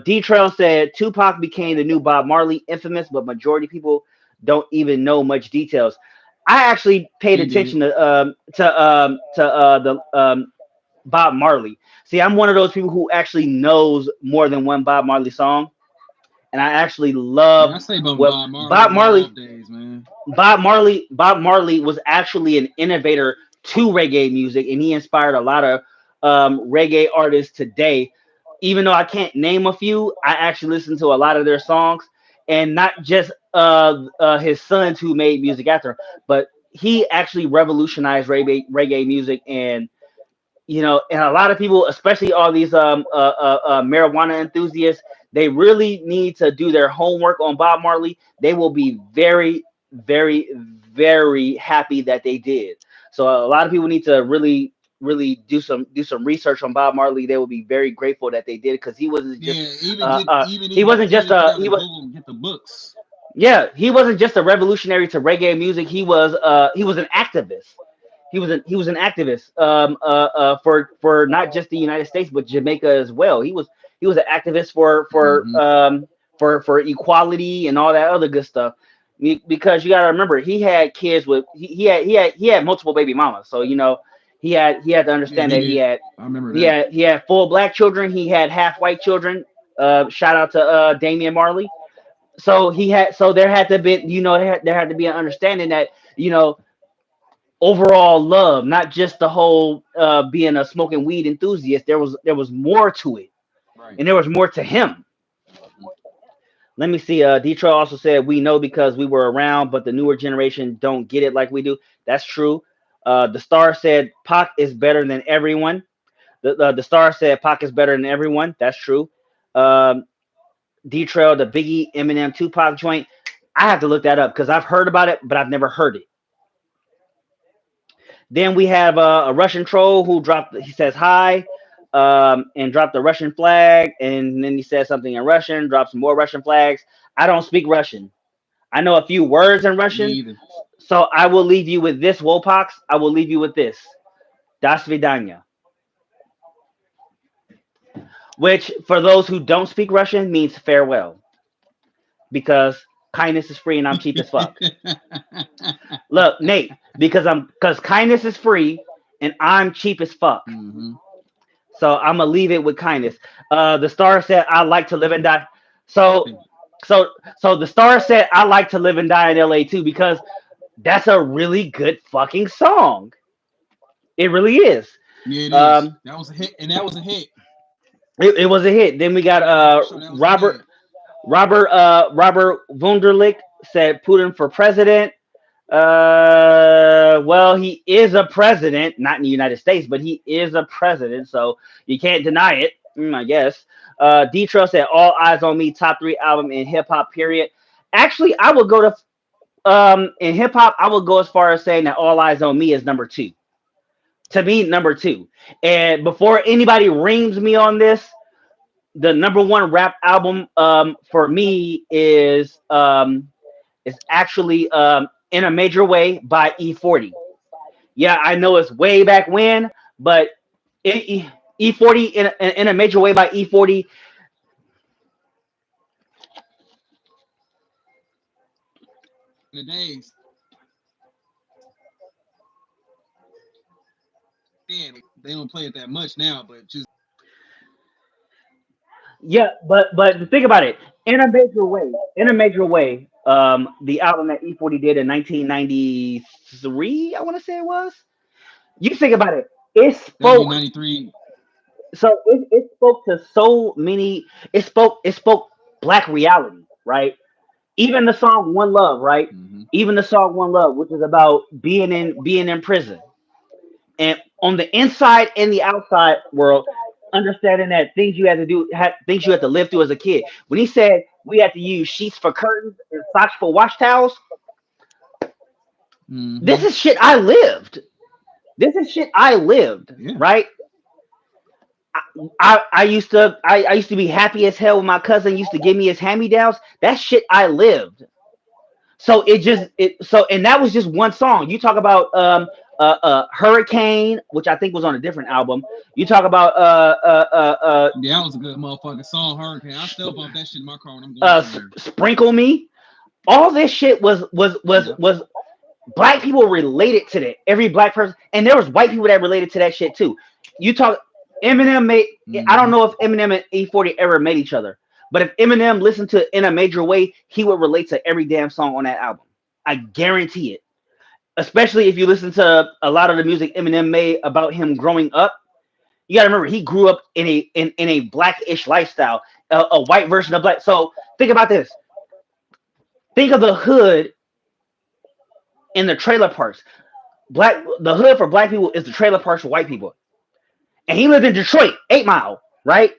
Speaker 2: D Trail said Tupac became the new Bob Marley, infamous, but majority people don't even know much details. I actually paid
Speaker 3: He did.
Speaker 2: attention to the Bob Marley. See, I'm one of those people who actually knows more than one Bob Marley song, and I actually
Speaker 3: Man, I
Speaker 2: love
Speaker 3: say about
Speaker 2: what
Speaker 3: Bob Marley
Speaker 2: Bob Marley
Speaker 3: live days, man.
Speaker 2: Bob Marley was actually an innovator to reggae music, and he inspired a lot of reggae artists today. Even though I can't name a few, I actually listen to a lot of their songs, and not just his sons who made music after him, but he actually revolutionized reggae music. And and a lot of people, especially all these marijuana enthusiasts, they really need to do their homework on Bob Marley. They will be very, very, very happy that they did. So a lot of people need to really, really do some research on Bob Marley. They will be very grateful that they did because he wasn't just
Speaker 3: Yeah,
Speaker 2: he wasn't just
Speaker 3: even get on
Speaker 2: he
Speaker 3: the
Speaker 2: was
Speaker 3: Google and get the books.
Speaker 2: yeah, he wasn't just a revolutionary to reggae music. He was an activist. He was an activist for not just the United States but Jamaica as well. He was an activist
Speaker 3: Hmm.
Speaker 2: for equality and all that other good stuff. Because you got to remember he had kids with he had multiple baby mamas. So he had to
Speaker 3: Yeah,
Speaker 2: understand
Speaker 3: he
Speaker 2: that he
Speaker 3: did.
Speaker 2: had
Speaker 3: I remember
Speaker 2: he
Speaker 3: that.
Speaker 2: had he had full black children. He had half white children. Shout out to Damian Marley. So there had to be there had to be an understanding that overall love, not just the whole being a smoking weed enthusiast. There was more to it,
Speaker 3: Right.
Speaker 2: and there was more to him.
Speaker 3: Hmm.
Speaker 2: Let me see. Detroit also said we know because we were around, but the newer generation don't get it like we do. That's true. The Star said Pac is better than everyone. The Star said Pac is better than everyone. That's true. Um, Detrail, the Biggie, Eminem, Tupac joint. I have to look that up because I've heard about it, but I've never heard it. Then we have a Russian troll who dropped. He says hi, and dropped the Russian flag, and then he says something in Russian. Drops some more Russian flags. I don't speak Russian. I know a few words in
Speaker 3: Me
Speaker 2: Russian,
Speaker 3: either.
Speaker 2: so I will leave you with this, Wopox. I will leave you with this, Das Vidanya, which for those who don't speak Russian means farewell, because kindness is free and I'm cheap as fuck. Look, Nate, because kindness is free and I'm cheap as fuck.
Speaker 3: Hmm.
Speaker 2: So I'm gonna leave it with kindness. The star said, "I like to live and die." So, so the star said, "I like to live and die in LA too," because that's a really good fucking song. It really is.
Speaker 3: Yeah, it is.
Speaker 2: Um,
Speaker 3: That was a hit, and that was a hit.
Speaker 2: it was a hit. Then we got
Speaker 3: Yeah, for sure, that was a hit.
Speaker 2: Robert Wunderlich said Putin for president. Well, he is a president, not in the United States, but he is a president, so you can't deny it. I guess. Detro said, "All Eyes on Me, top three album in hip hop. Period." Actually, I would go to in hip hop. I would go as far as saying that All Eyes on Me is number two. To me, number two. And before anybody rings me on this, the number one rap album for me is actually in a major way by E40. Yeah, I know it's way back when, but E40 in a major way by E40.
Speaker 3: In the days, then they don't play it that much now, but just
Speaker 2: Yeah, but think about it in a major way. In a major way, the album that E40 did in 1993, I want to say it was. You think about it. It
Speaker 3: that'd be
Speaker 2: spoke.
Speaker 3: '93.
Speaker 2: So it spoke to so many. It spoke black reality, right? Even the song "One Love," right?
Speaker 3: Hmm.
Speaker 2: Even the song "One Love," which is about being in prison, and on the inside and the outside world, understanding that things you had to live through as a kid. When he said we had to use sheets for curtains and socks for wash towels, this
Speaker 3: Hmm.
Speaker 2: is shit I lived. This is shit I lived,
Speaker 3: Yeah.
Speaker 2: right? I used to be happy as hell when my cousin used to give me his hand me downs. That shit I lived. So and that was just one song. You talk about Hurricane, which I think was on a different album. You talk about
Speaker 3: Yeah, that was a good motherfucking song, Hurricane. I still bump that shit in my car when I'm going somewhere.
Speaker 2: Sprinkle Me. All this shit
Speaker 3: Yep.
Speaker 2: was black people related to that. Every black person, and there was white people that related to that shit too. You talk Eminem made. I don't
Speaker 3: Mm-hmm.
Speaker 2: know if Eminem and E40 ever met each other, but if Eminem listened to it in a major way, he would relate to every damn song on that album. I guarantee it. Especially if you listen to a lot of the music Eminem made about him growing up. You got to remember he grew up in a blackish lifestyle, a white version of black. So think about this. Think of the hood in the trailer parks. The hood for black people is the trailer parks for white people. And he lived in Detroit, 8 Mile, right?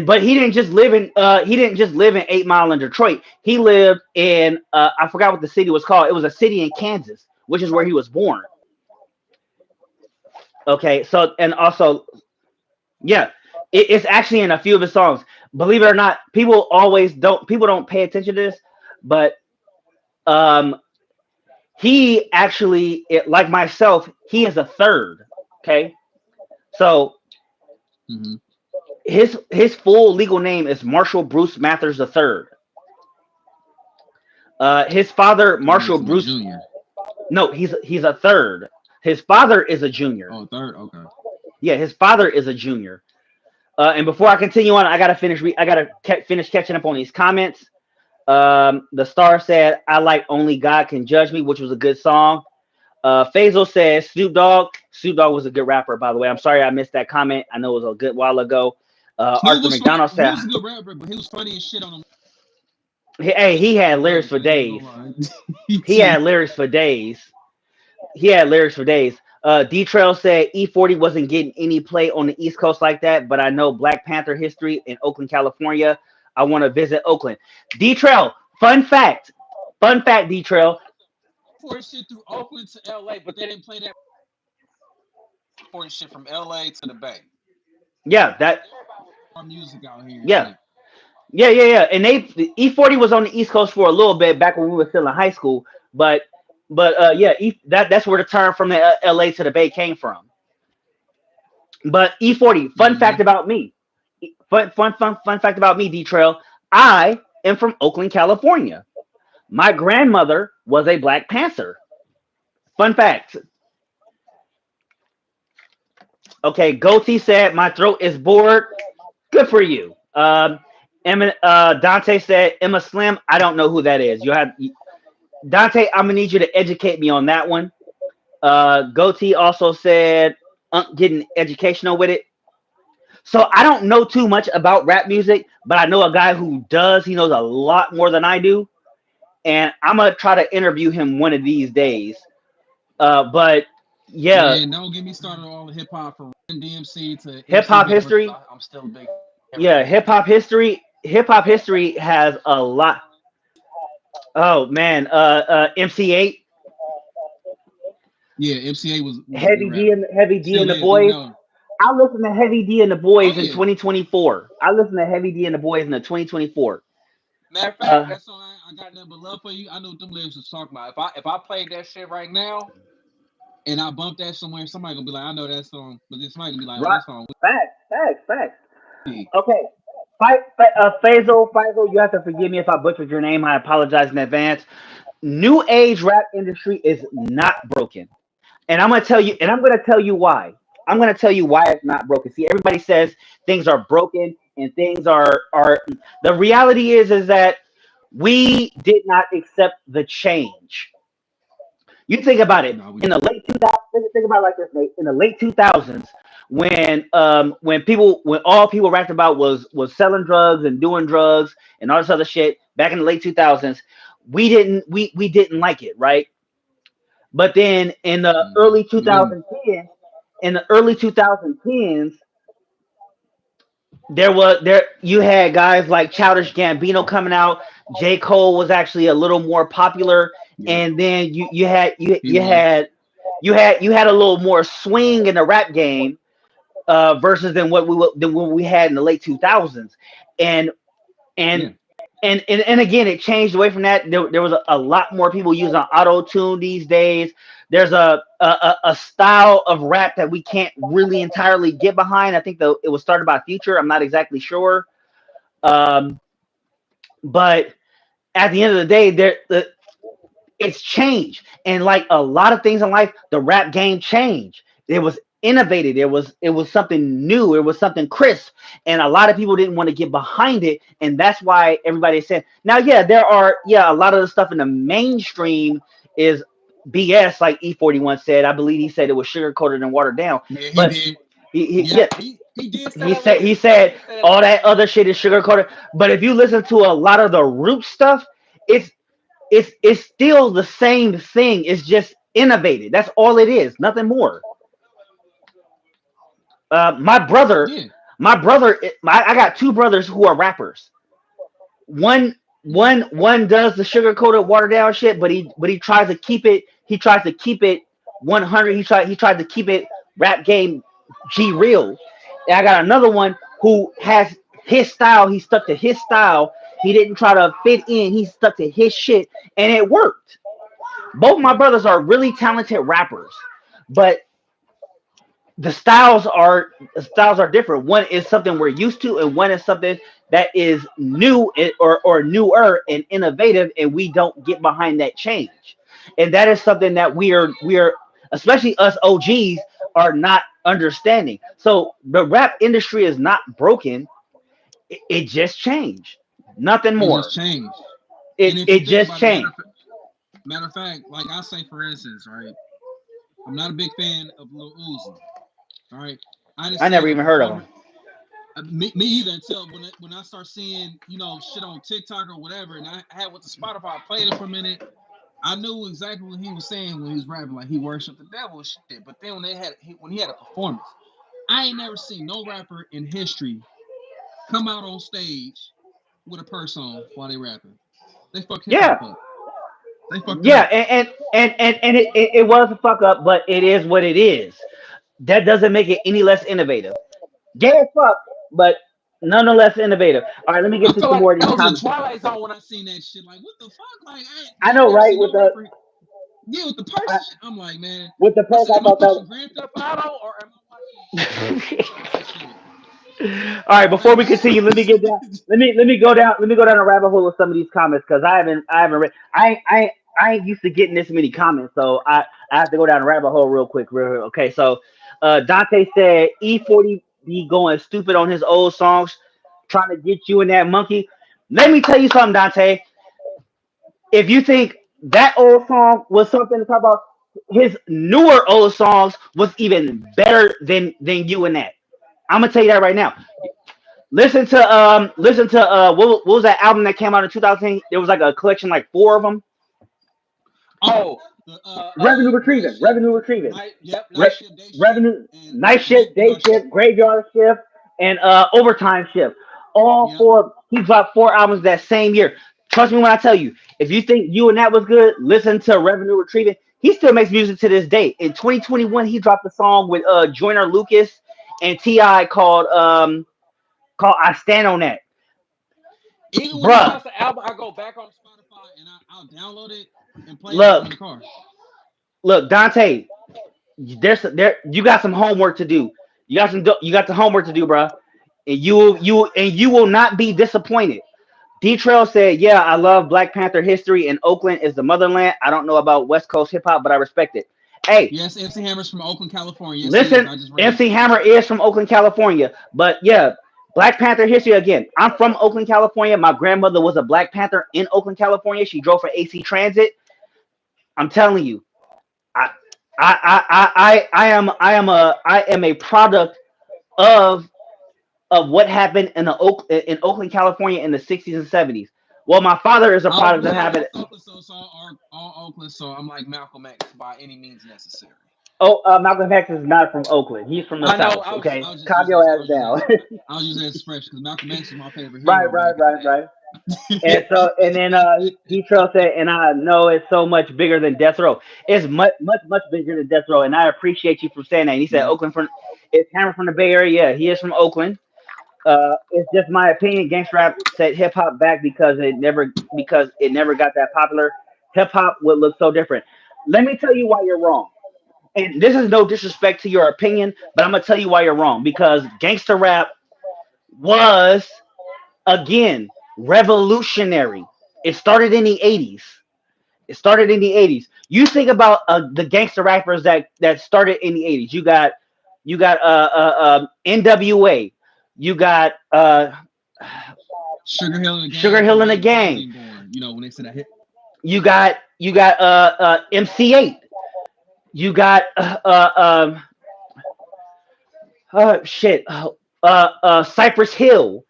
Speaker 2: But he didn't just live in 8 Mile in Detroit. He lived in I forgot what the city was called. It was a city in Kansas, which is where he was born. Okay, so and also yeah, it's actually in a few of his songs. Believe it or not, people don't pay attention to this, but um he actually like myself, he is a third. Okay, so
Speaker 3: Mm-hmm.
Speaker 2: his full legal name is Marshall Bruce Mathers the third. His father
Speaker 3: That
Speaker 2: Marshall
Speaker 3: makes him a
Speaker 2: Bruce.
Speaker 3: junior.
Speaker 2: No, he's a third. His father is a junior.
Speaker 3: Oh, third. Okay.
Speaker 2: Yeah, his father is a junior. And before I continue on, I gotta finish. I gotta finish catching up on these comments. The star said, "I like Only God Can Judge Me," which was a good song. Faisal says, "Snoop Dogg." Snoop Dogg was a good rapper, by the way. I'm sorry I missed that comment. I know it was a good while ago.
Speaker 3: Snoop
Speaker 2: Arthur
Speaker 3: was funny.
Speaker 2: McDonald
Speaker 3: He
Speaker 2: said,
Speaker 3: was a good rapper, but he was funny as shit on
Speaker 2: "Hey, he had
Speaker 3: the
Speaker 2: lyrics
Speaker 3: lyrics.
Speaker 2: for
Speaker 3: I ain't
Speaker 2: days.
Speaker 3: gonna lie.
Speaker 2: He had lyrics for days. He had lyrics for days." D Trail said E40 wasn't getting any play on the East Coast like that, but I know Black Panther history in Oakland, California. I want to visit Oakland. D Trail, fun fact, D Trail.
Speaker 3: For shit through Oakland to LA, but they didn't play that for shit from LA to the Bay.
Speaker 2: Yeah, that
Speaker 3: Our music out here and
Speaker 2: yeah.
Speaker 3: shit.
Speaker 2: Yeah. And E40 was on the East Coast for a little bit back when we were still in high school, but yeah, that's where the term from the LA to the Bay came from. But E40, fun
Speaker 3: Mm-hmm.
Speaker 2: fact about me. Fun fact about me, D Trail. I am from Oakland, California. My grandmother was a Black Panther. Fun fact. Okay, Goatee said my throat is bored. Good for you. Dante said Emma Slim. I don't know who that is. You have Dante. I'm gonna need you to educate me on that one. Goatee also said getting educational with it. So I don't know too much about rap music, but I know a guy who does. He knows a lot more than I do, and I'm gonna try to interview him one of these days. But yeah,
Speaker 3: Man, don't get me started on all the hip hop from DMC to
Speaker 2: hip
Speaker 3: MC
Speaker 2: hop
Speaker 3: Benz because
Speaker 2: history.
Speaker 3: I'm still a big
Speaker 2: Yeah, hip hop history. Hip hop history has a lot. Oh man, MC8,
Speaker 3: yeah. MCA was a good rapper.
Speaker 2: Heavy D and
Speaker 3: Still
Speaker 2: the
Speaker 3: is, even
Speaker 2: Boys.
Speaker 3: though.
Speaker 2: I listened to Heavy D and the
Speaker 3: Oh
Speaker 2: Boys in
Speaker 3: yeah.
Speaker 2: 2024. I listened to Heavy D and the Boys in the 2024.
Speaker 3: Matter of fact,
Speaker 2: Uh,
Speaker 3: that song I got nothing but love for you. I know what them lyrics was talking about. If I played that shit right now and I bump that somewhere, somebody gonna be like, I know that song, but then somebody gonna be like, oh,
Speaker 2: right.
Speaker 3: that song.
Speaker 2: Facts.
Speaker 3: Weak.
Speaker 2: Okay. Faisal, you have to forgive me if I butchered your name. I apologize in advance. New age rap industry is not broken. And I'm gonna tell you why. I'm gonna tell you why it's not broken. See, everybody says things are broken and things are the reality is that we did not accept the change. You think about it
Speaker 3: No, we
Speaker 2: in the late 2000s. Think about it like this, Nate. In the late 2000s, when all people rapped about was selling drugs and doing drugs and all this other shit back in the late 2000s, we didn't like it, right? But then
Speaker 3: we didn't.
Speaker 2: in the early 2010s, there you had guys like Childish Gambino coming out. J. Cole was actually a little more popular,
Speaker 3: Yep,
Speaker 2: and then
Speaker 3: he was.
Speaker 2: you had a little more swing in the rap game. versus than what we had in the late 2000s, and and
Speaker 3: Yeah.
Speaker 2: and again, it changed away from that. There was a lot more people using auto tune these days. There's a style of rap that we can't really entirely get behind. I think it was started by Future. I'm not exactly sure, um, but at the end of the day, it's changed, and like a lot of things in life, the rap game changed. It was innovative. It was something new. It was something crisp, and a lot of people didn't want to get behind it, and that's why everybody said. Now, yeah, there are, yeah, a lot of the stuff in the mainstream is BS, like E41 said. I believe he said it was sugar coated and watered down,
Speaker 3: Yeah, he
Speaker 2: but
Speaker 3: did.
Speaker 2: yeah,
Speaker 3: Yep, he did say
Speaker 2: he
Speaker 3: that
Speaker 2: said
Speaker 3: one.
Speaker 2: he
Speaker 3: Yep,
Speaker 2: said
Speaker 3: he said it.
Speaker 2: all that other shit is sugar coated. But if you listen to a lot of the root stuff, it's it's still the same thing. It's just innovated. That's all it is. Nothing more. My brother,
Speaker 3: Yeah,
Speaker 2: I got two brothers who are rappers. One
Speaker 3: yeah.
Speaker 2: one does the sugar coated watered down shit, but he tries to keep it. He tries to keep it 100. He tried to keep it rap game G real. And I got another one who has his style. He stuck to his style. He didn't try to fit in. He stuck to his shit, and it worked. Both my brothers are really talented rappers, but the styles are different. One is something we're used to, and one is something that is new, or newer and innovative, and we don't get behind that change. And that is something that we are, especially us OGs, are not understanding. So the rap industry is not broken. It just changed. Nothing
Speaker 3: It just
Speaker 2: more.
Speaker 3: changed.
Speaker 2: It
Speaker 3: And if
Speaker 2: it
Speaker 3: you think
Speaker 2: just
Speaker 3: about it,
Speaker 2: changed.
Speaker 3: matter of fact, like I say, for instance, right? I'm not a big fan of Lil Uzi. All right, I didn't
Speaker 2: I
Speaker 3: see
Speaker 2: never
Speaker 3: the
Speaker 2: even heard of him.
Speaker 3: performance. Me either until when I start seeing shit on TikTok or whatever, and I had went to Spotify, I played it for a minute. I knew exactly what he was saying when he was rapping, like he worshipped the devil and shit. But then when he had a performance, I ain't never seen no rapper in history come out on stage with a purse on while they rapping. They fucked hip
Speaker 2: Yeah,
Speaker 3: hop up. They fucked it
Speaker 2: yeah,
Speaker 3: up.
Speaker 2: and it was a fuck up, but it is what it is. That doesn't make it any less innovative. Gay as fuck, but nonetheless innovative. All right, let me
Speaker 3: I
Speaker 2: get to
Speaker 3: feel
Speaker 2: some
Speaker 3: like
Speaker 2: more of
Speaker 3: I
Speaker 2: these
Speaker 3: was in
Speaker 2: comments.
Speaker 3: Twilight Zone when I seen that shit. Like, what the fuck? Like,
Speaker 2: I
Speaker 3: I ain't
Speaker 2: know,
Speaker 3: never
Speaker 2: right?
Speaker 3: seen no rapper. Yeah, with the purse and shit. I'm like, man.
Speaker 2: With the
Speaker 3: I
Speaker 2: perk,
Speaker 3: said,
Speaker 2: I
Speaker 3: am I
Speaker 2: thought
Speaker 3: watching
Speaker 2: that.
Speaker 3: Grand Theft Auto or am I watching some shit?
Speaker 2: All right, before
Speaker 3: Like,
Speaker 2: we continue, let me get down. Let me go down. Let me go down a rabbit hole with some of these comments because I haven't read. I ain't used to getting this many comments, so I have to go down a rabbit hole real quick. Okay, so Dante said E40 be going stupid on his old songs, trying to get you in that monkey. Let me tell you something, Dante. If you think that old song was something to talk about, his newer old songs was even better than you in that. I'm gonna tell you that right now. Listen to what was that album that came out in 2000? There was like a collection, like four of them.
Speaker 3: oh, the
Speaker 2: Revenue
Speaker 3: night
Speaker 2: retrieving,
Speaker 3: shift,
Speaker 2: revenue retrieving,
Speaker 3: night shift, day shift,
Speaker 2: revenue,
Speaker 3: and
Speaker 2: night shift, day
Speaker 3: graveyard shift.
Speaker 2: shift, graveyard shift, and overtime shift. All
Speaker 3: Yep.
Speaker 2: four. He dropped four albums that same year. Trust me when I tell you. If you think you and that was good, listen to Revenue Retrieving. He still makes music to this day. In 2021, he dropped a song with Joyner Lucas and Ti called "I Stand on That."
Speaker 3: Even when he
Speaker 2: Bruh,
Speaker 3: drops the album, I go back on Spotify and I'll download it and play it when I'm in
Speaker 2: look,
Speaker 3: the car.
Speaker 2: look, Dante. You got some homework to do. You got the homework to do, bruh. And you will not be disappointed. D Trail said, "Yeah, I love Black Panther history, and Oakland is the motherland. I don't know about West Coast hip hop, but I respect it." Hey,
Speaker 3: Yes, MC Hammer's from Oakland, California. Yes, he is.
Speaker 2: listen,
Speaker 3: I just read it.
Speaker 2: MC Hammer is from Oakland, California, but yeah, Black Panther history again. I'm from Oakland, California. My grandmother was a Black Panther in Oakland, California. She drove for AC Transit. I'm telling you, I I am a product of what happened in Oakland, California in the 60s and 70s. Well, my father is a
Speaker 3: I was
Speaker 2: product
Speaker 3: gonna
Speaker 2: that
Speaker 3: say I'm
Speaker 2: happened.
Speaker 3: West Oakland, so all Oakland, so I'm like Malcolm X by any means necessary.
Speaker 2: Oh, Malcolm X is not from Oakland. He's from the
Speaker 3: I know.
Speaker 2: South.
Speaker 3: I was just
Speaker 2: Okay,
Speaker 3: I was just
Speaker 2: calm
Speaker 3: using
Speaker 2: your
Speaker 3: this. I
Speaker 2: ass
Speaker 3: was using
Speaker 2: down.
Speaker 3: this. I was using that expression because Malcolm X was my favorite
Speaker 2: Right,
Speaker 3: hero
Speaker 2: right,
Speaker 3: back in
Speaker 2: right, right.
Speaker 3: the
Speaker 2: And so, and then
Speaker 3: day.
Speaker 2: he Trail said, and I know it's so much bigger than Death Row. It's much, much, much bigger than Death Row, and I appreciate you for saying that. And he said
Speaker 3: Yep.
Speaker 2: Oakland from. It's Hammer from the Bay Area. Yeah, he is from Oakland. It's just my opinion. Gangsta rap set hip hop back because it never got that popular. Hip hop would look so different. Let me tell you why you're wrong. And this is no disrespect to your opinion, but I'm gonna tell you why you're wrong. Because gangster rap was again revolutionary. It started in the 80s. It started in the 80s. You think about the gangster rappers that started in the 80s. You got NWA. You got
Speaker 3: Sugar Hill and the
Speaker 2: Sugar
Speaker 3: Gang
Speaker 2: Hill
Speaker 3: from
Speaker 2: and the
Speaker 3: Baby Boy
Speaker 2: Gang.
Speaker 3: being born. You know, when they said that hit.
Speaker 2: You got MC8. You got shit Cypress Hill,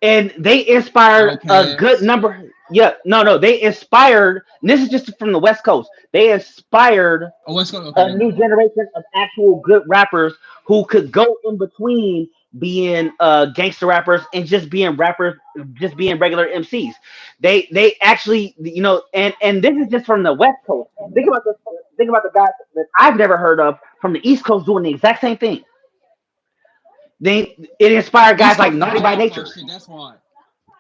Speaker 2: and they inspired a good
Speaker 3: Outcast.
Speaker 2: number. Yeah, no, they inspired. This is just from the West Coast. They inspired
Speaker 3: Oh, let's go. Okay,
Speaker 2: a
Speaker 3: there you
Speaker 2: new
Speaker 3: go.
Speaker 2: generation of actual good rappers who could go in between being gangster rappers and just being regular MCs. They actually, and this is just from the West Coast. Think about this. Think about the guys that I've never heard of from the East Coast doing the exact same thing. It inspired guys
Speaker 3: East
Speaker 2: like
Speaker 3: Coast is
Speaker 2: Naughty
Speaker 3: biting
Speaker 2: by
Speaker 3: off our
Speaker 2: Nature.
Speaker 3: shit. That's why.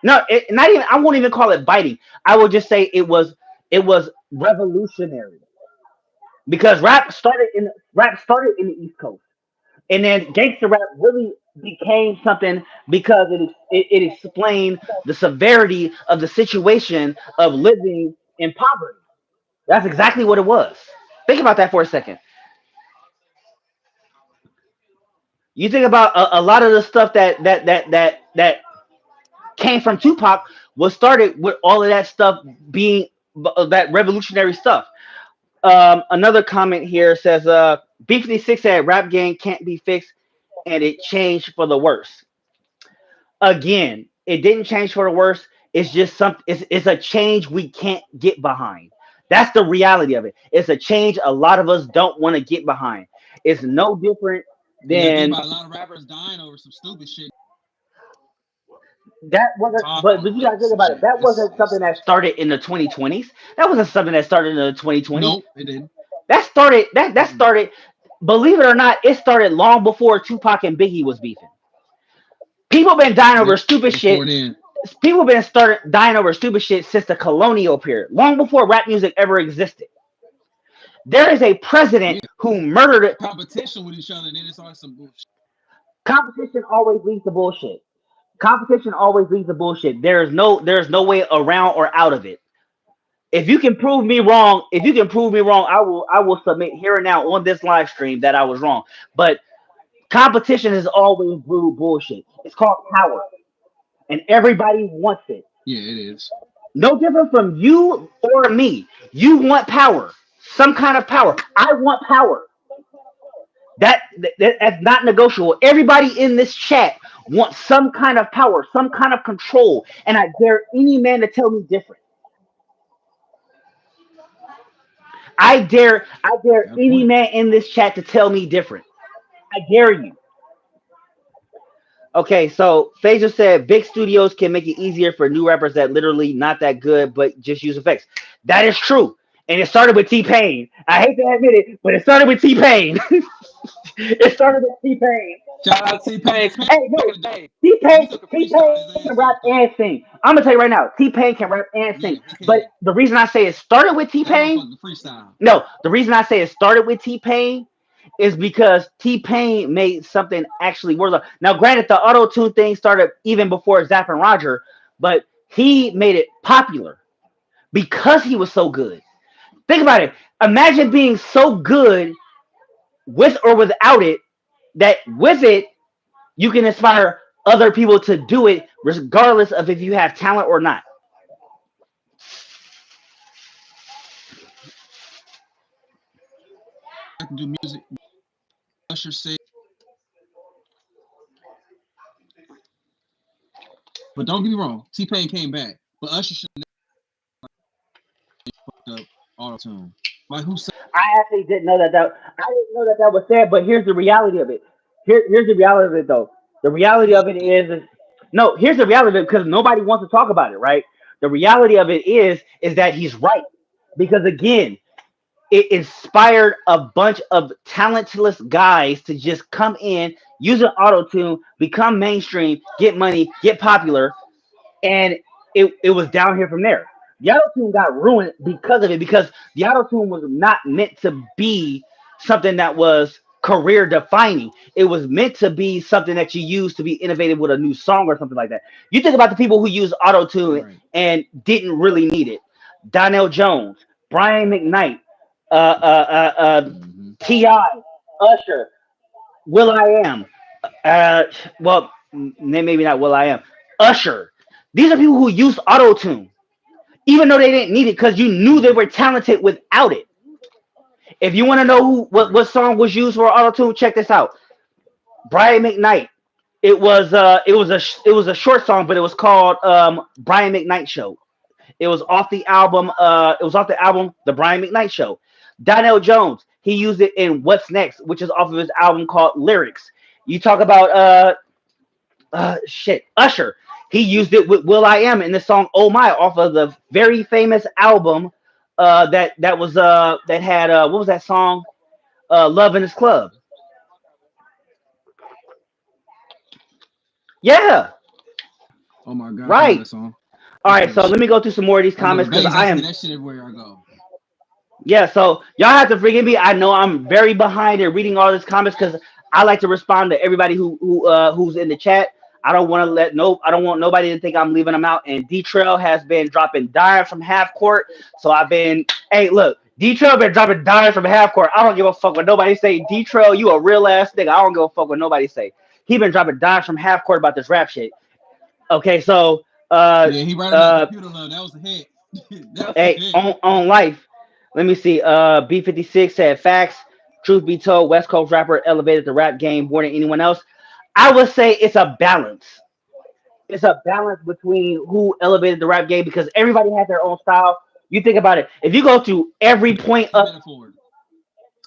Speaker 2: No, not even. I won't even call it biting. I would just say it was revolutionary because rap started in the East Coast, and then gangster rap really became something because it explained the severity of the situation of living in poverty. That's exactly what it was. Think about that for a second. You think about a lot of the stuff that came from Tupac was started with all of that stuff being that revolutionary stuff. Another comment here says, B56 said rap game can't be fixed and it changed for the worse. Again, it didn't change for the worse. It's just something. It's a change we can't get behind. That's the reality of it. It's a change a lot of us don't want to get behind. It's no different
Speaker 3: You got to think
Speaker 2: than
Speaker 3: about a lot of rappers dying over some stupid shit.
Speaker 2: that wasn't.
Speaker 3: Off
Speaker 2: But you gotta
Speaker 3: politics
Speaker 2: think
Speaker 3: and
Speaker 2: about it.
Speaker 3: shit.
Speaker 2: That wasn't something that started in the 2020s. That wasn't something that started in the 2020s.
Speaker 3: Nope, it didn't.
Speaker 2: That
Speaker 3: Mm-mm.
Speaker 2: started. Believe it or not, it started long before Tupac and Biggie was beefing. People been dying over
Speaker 3: Yep.
Speaker 2: stupid shit.
Speaker 3: Before then,
Speaker 2: People been started dying over stupid shit since the colonial period, long before rap music ever existed. There is a president
Speaker 3: yeah,
Speaker 2: who murdered it.
Speaker 3: competition with each other, and then it's always some bullshit.
Speaker 2: Competition always leads to bullshit. Competition always leads to bullshit. There is no way around or out of it. If you can prove me wrong, I will submit here and now on this live stream that I was wrong. But competition has always brewed bullshit. It's called power, and everybody wants it.
Speaker 3: Yeah, it is.
Speaker 2: No different from you or me. You want power, some kind of power. I want power. That's not negotiable. Everybody in this chat wants some kind of power, some kind of control, and I dare any man to tell me different. I dare
Speaker 3: Got a
Speaker 2: any
Speaker 3: point.
Speaker 2: man in this chat to tell me different. I dare you. Okay, so Phaser said big studios can make it easier for new rappers that literally not that good, but just use effects. That is true. And it started with T Pain. I hate to admit it, but it started with T Pain. It started with T Pain.
Speaker 3: Shout out to T Pain. T
Speaker 2: Hey,
Speaker 3: Pain
Speaker 2: no,
Speaker 3: the day.
Speaker 2: T
Speaker 3: He
Speaker 2: Pain,
Speaker 3: took a
Speaker 2: T
Speaker 3: freestyle
Speaker 2: Pain
Speaker 3: his
Speaker 2: can
Speaker 3: ass
Speaker 2: rap
Speaker 3: off though.
Speaker 2: and sing. I'm gonna tell you right now, T Pain can rap and
Speaker 3: Yeah,
Speaker 2: sing.
Speaker 3: he
Speaker 2: But
Speaker 3: can.
Speaker 2: the reason I say it started with T
Speaker 3: That
Speaker 2: Pain,
Speaker 3: motherfucker freestyle.
Speaker 2: no, the reason I say it started with T Pain is because T Pain made something actually worth it. Now, granted, the auto tune thing started even before Zapp and Roger, but he made it popular because he was so good. Think about it. Imagine being so good with or without it that with it you can inspire other people to do it regardless of if you have talent or not.
Speaker 3: I can do music. Usher said, but don't get me wrong. T Pain came back, but Usher should have fucked up auto tune. Like who said?
Speaker 2: I actually didn't know that. I didn't know that was said, but here's the reality of it. Here's the reality of it, though. The reality of it is no. Here's the reality of it because nobody wants to talk about it, right? The reality of it is that he's right because again, it inspired a bunch of talentless guys to just come in, use an auto tune, become mainstream, get money, get popular, and it was down here from there. The auto tune got ruined because of it, because the auto tune was not meant to be something that was career defining. It was meant to be something that you use to be innovative with a new song or something like that. You think about the people who use auto tune
Speaker 3: Right.
Speaker 2: and didn't really need it: Donnell Jones, Brian McKnight, uh, uh, uh, uh,
Speaker 3: Hmm.
Speaker 2: Ti, Usher, Will I Am. Uh, well, maybe not Will I Am. Usher. These are people who used auto tune, even though they didn't need it, because you knew they were talented without it. If you want to know who
Speaker 3: Right.
Speaker 2: what song was used for auto tune, check this out. Brian McKnight. It was a short song, but it was called Brian McKnight Show. It was off the album. The Brian McKnight Show. Donnell Jones. He used it in What's Next, which is off of his album called Lyrics. You talk about shit, Usher. He used it with Will I Am in the song "Oh My" off of the very famous album that had what was that song? "Love in His Club."
Speaker 3: Oh
Speaker 2: Yeah,
Speaker 3: my God, I know that song. That's
Speaker 2: right.
Speaker 3: that shit.
Speaker 2: All right, so let me go through some more of
Speaker 3: I
Speaker 2: these
Speaker 3: go to
Speaker 2: comments because
Speaker 3: Vegas. I
Speaker 2: I
Speaker 3: see
Speaker 2: am.
Speaker 3: that shit everywhere I go.
Speaker 2: Yeah, so y'all have to forgive me. I know I'm very behind in reading all these comments because I like to respond to everybody who's in the chat. I don't want nobody to think I'm leaving them out. And D Trail has been dropping dimes from half court. So I've been, hey, look, D Trail been dropping dimes from half court. I don't give a fuck what nobody say. D Trail, you a real ass nigga. I don't give a fuck what nobody say. He been dropping dimes from half court about this rap shit. Okay, so
Speaker 3: Yeah, he right on that
Speaker 2: uh
Speaker 3: computer love. That was a hit. That was a
Speaker 2: hey,
Speaker 3: hit.
Speaker 2: on life. Let me see. B56 said facts. Truth be told, West Coast rapper elevated the rap game more than anyone else. I would say it's a balance. It's a balance between who elevated the rap game because everybody has their own style. You think about it. If you go to every
Speaker 3: That's a
Speaker 2: point of
Speaker 3: metaphor.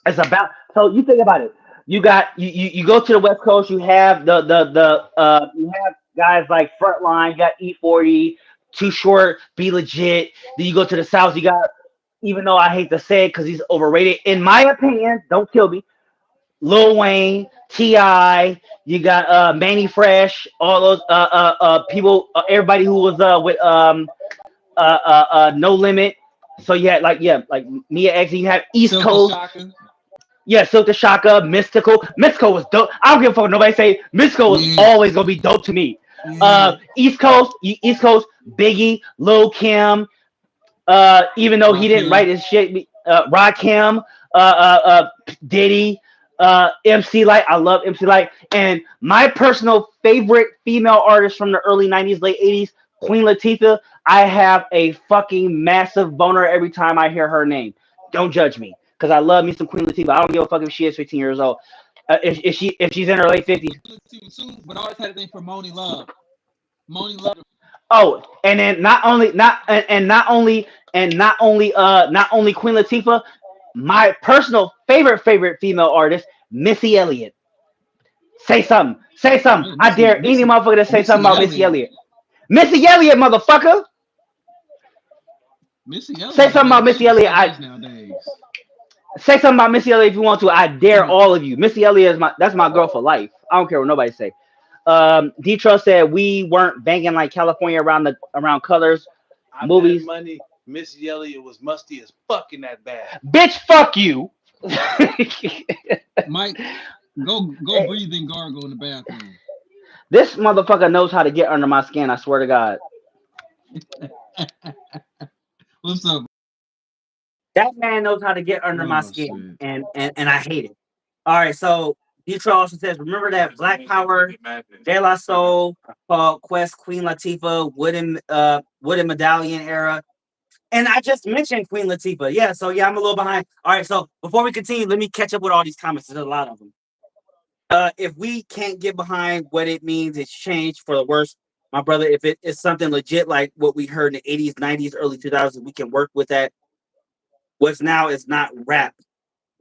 Speaker 2: it's about so you think about it. You go to the West Coast. You have you have guys like Frontline. You got E40, Too Short, Be Legit. Then you go to the South. You got, even though I hate to say it because he's overrated, in my opinion. Don't kill me. Lil Wayne, Ti. You got Manny Fresh. All those people. Everybody who was with No Limit. So you had like Mia X. You have East
Speaker 3: Silk the
Speaker 2: Coast.
Speaker 3: Shocker.
Speaker 2: Yeah, Silk the Shaka, Mystical. Mystical was dope. I don't give a fuck what nobody say. Mystical was
Speaker 3: Yeah,
Speaker 2: always gonna be dope to me.
Speaker 3: yeah.
Speaker 2: East Coast, Biggie, Lil Kim. Even though he didn't write
Speaker 3: Rakim.
Speaker 2: his shit, Rakim, Diddy, MC Light. I love MC Light. And my personal favorite female artist from the early '90s, late '80s, Queen Latifah. I have a fucking massive boner every time I hear her name. Don't judge me, because I love me some Queen Latifah. I don't give a fuck if she is 15 years old. If she's in her late 50s.
Speaker 3: Too, but I always had a thing for Moni Love. Moni Love.
Speaker 2: Oh, and then not only Queen Latifah, my personal favorite female artist, Missy Elliott. Say something. Say something.
Speaker 3: Hey,
Speaker 2: I dare any motherfucker to say something
Speaker 3: Missy
Speaker 2: about Missy
Speaker 3: Elliott.
Speaker 2: Elliott. Missy Elliott, motherfucker.
Speaker 3: Missy
Speaker 2: Say
Speaker 3: Elliott
Speaker 2: something
Speaker 3: got
Speaker 2: about
Speaker 3: she
Speaker 2: Missy
Speaker 3: can
Speaker 2: Elliott.
Speaker 3: slap
Speaker 2: I
Speaker 3: bitch nowadays.
Speaker 2: say something about Missy Elliott if you want to. I
Speaker 3: She
Speaker 2: dare
Speaker 3: can.
Speaker 2: all of you. Missy Elliott is my girl for life. I don't care what nobody say. D Trust said we weren't banging like California around colors,
Speaker 4: I bet
Speaker 2: movies.
Speaker 4: money Missy Elliott was musty as fuck in that bag.
Speaker 2: Bitch, fuck you.
Speaker 3: Mike, go breathe and gargle in the bathroom.
Speaker 2: This motherfucker knows how to get under my skin. I swear to God.
Speaker 3: What's up?
Speaker 1: That man knows how to get under my
Speaker 3: Oh
Speaker 1: skin,
Speaker 3: shit.
Speaker 1: and I hate it. All right, so Detroit also says, remember that Black Power, De La Soul, called Quest, Queen Latifah, Wooden Medallion era. And I just mentioned Queen Latifah. Yeah, so yeah, I'm a little behind. All right, so before we continue, let me catch up with all these comments. There's a lot of them. If we can't get behind what it means, it's changed for the worse. My brother, if it is something legit like what we heard in the 80s, 90s, early 2000s, we can work with that. What's now is not rap.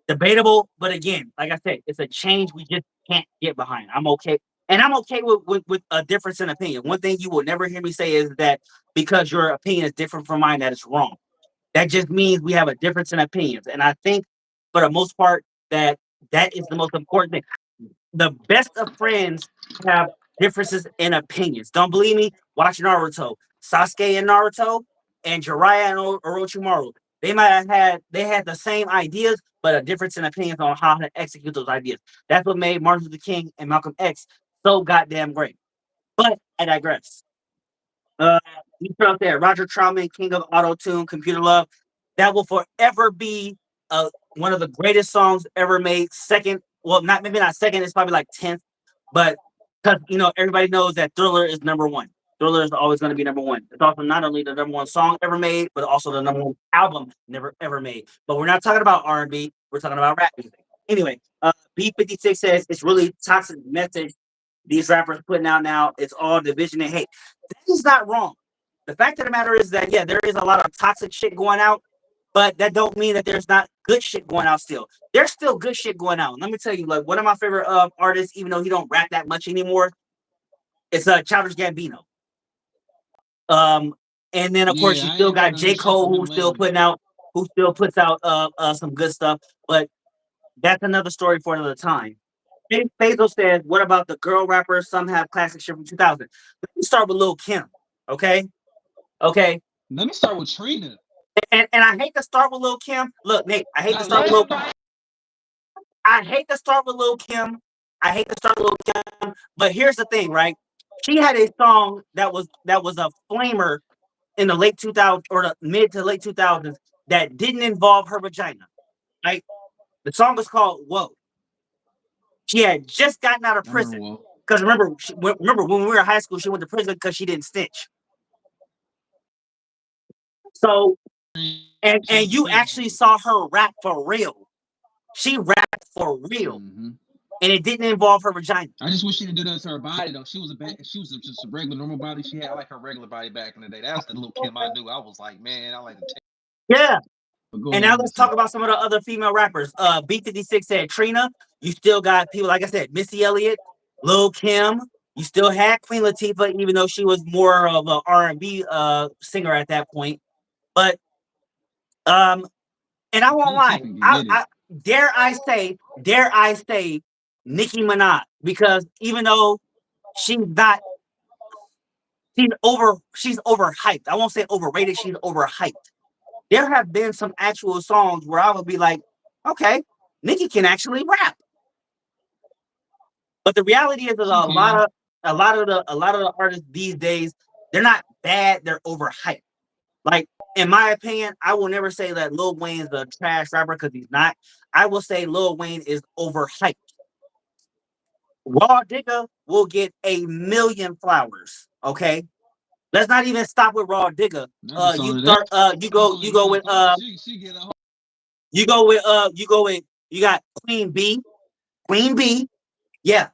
Speaker 1: Debatable, but again, like I said, it's a change we just can't get behind. I'm okay. And I'm okay with a difference in opinion. One thing you will never hear me say is that because your opinion is different from mine, that it's wrong.
Speaker 2: That just means we have a difference in opinions. And I think for the most part that that is the most important thing. The best of friends have differences in opinions. Don't believe me? Watch Naruto. Sasuke and Naruto and Jiraiya and Orochimaru. They had the same ideas, but a difference in opinions on how to execute those ideas. That's what made Martin Luther King and Malcolm X so goddamn great. But I digress. Uh, you put out there, Roger Troutman, King of Autotune, Computer Love. That will forever be one of the greatest songs ever made. Second, well, not maybe not second. It's probably like 10th, but because everybody knows that Thriller is number one. Thriller is always going to be number one. It's also not only the number one song ever made, but also the number one album never ever made. But we're not talking about R&B. We're talking about rap music. Anyway, B56 says it's really toxic message these rappers putting out now. It's all division and hate. That is not wrong. The fact of the matter is that yeah, there is a lot of toxic shit going out, but that don't mean that there's not good shit going out still. There's still good shit going out. Let me tell you, like one of my favorite artists, even though he don't rap that much anymore, it's Childish Gambino. Um, and then of course
Speaker 3: Yeah,
Speaker 2: you
Speaker 3: I
Speaker 2: still
Speaker 3: ain't
Speaker 2: got
Speaker 3: heard a new
Speaker 2: J.
Speaker 3: shit
Speaker 2: Cole
Speaker 3: from him lately.
Speaker 2: who still puts out some good stuff, but that's another story for another time. Faisal says, "What about the girl rappers? Some have classic shit from 2000." Let me start with Lil Kim, okay? Okay,
Speaker 3: Let me start with Trina.
Speaker 2: and I hate to start with Lil Kim. Look, Nate, I hate to
Speaker 3: I
Speaker 2: start with
Speaker 3: love
Speaker 2: Lil.
Speaker 3: it.
Speaker 2: I hate to start with Lil Kim. I hate to start with Lil Kim, but here's the thing, right? She had a song that was a flamer in the late 2000s or the mid to late 2000s that didn't involve her vagina. Right? The song was called "Whoa." She had just gotten out of
Speaker 3: I remember
Speaker 2: prison.
Speaker 3: well.
Speaker 2: Because remember when we were in high school, she went to prison because she didn't snitch. So
Speaker 3: She went
Speaker 2: and
Speaker 3: to
Speaker 2: you
Speaker 3: prison
Speaker 2: actually
Speaker 3: for it.
Speaker 2: saw her rap for real. She rapped for real,
Speaker 3: Mm-hmm.
Speaker 2: and it didn't involve her vagina.
Speaker 3: I just wish she didn't do that to her body though. She was just a regular normal body. She had like her regular body back in the day. That's the little Kim I knew. I was like, man, I like to take.
Speaker 2: Yeah.
Speaker 3: But go
Speaker 2: And
Speaker 3: ahead,
Speaker 2: now
Speaker 3: I'm
Speaker 2: let's
Speaker 3: listening.
Speaker 2: talk about some of the other female rappers. B56 said Trina. You still got people like I said, Missy Elliott, Lil Kim. You still had Queen Latifah, even though she was more of an R&B singer at that point. But um, and I won't
Speaker 3: Queen
Speaker 2: lie,
Speaker 3: Latifah can get it.
Speaker 2: I dare I say, Nicki Minaj, because even though she's not, she's overhyped. I won't say overrated. She's overhyped. There have been some actual songs where I would be like, okay, Nicki can actually rap. But the reality is that
Speaker 3: She can.
Speaker 2: a lot of the artists these days, they're not bad, they're overhyped. Like in my opinion, I will never say that Lil Wayne's a trash rapper because he's not. I will say Lil Wayne is overhyped. Raw Digger will get a million flowers. Okay, let's not even stop with Raw Digger.
Speaker 3: Not just
Speaker 2: You
Speaker 3: only that.
Speaker 2: start.
Speaker 3: Just only a million flowers. She get a whole.
Speaker 2: You got Queen B. Queen B. Yeah,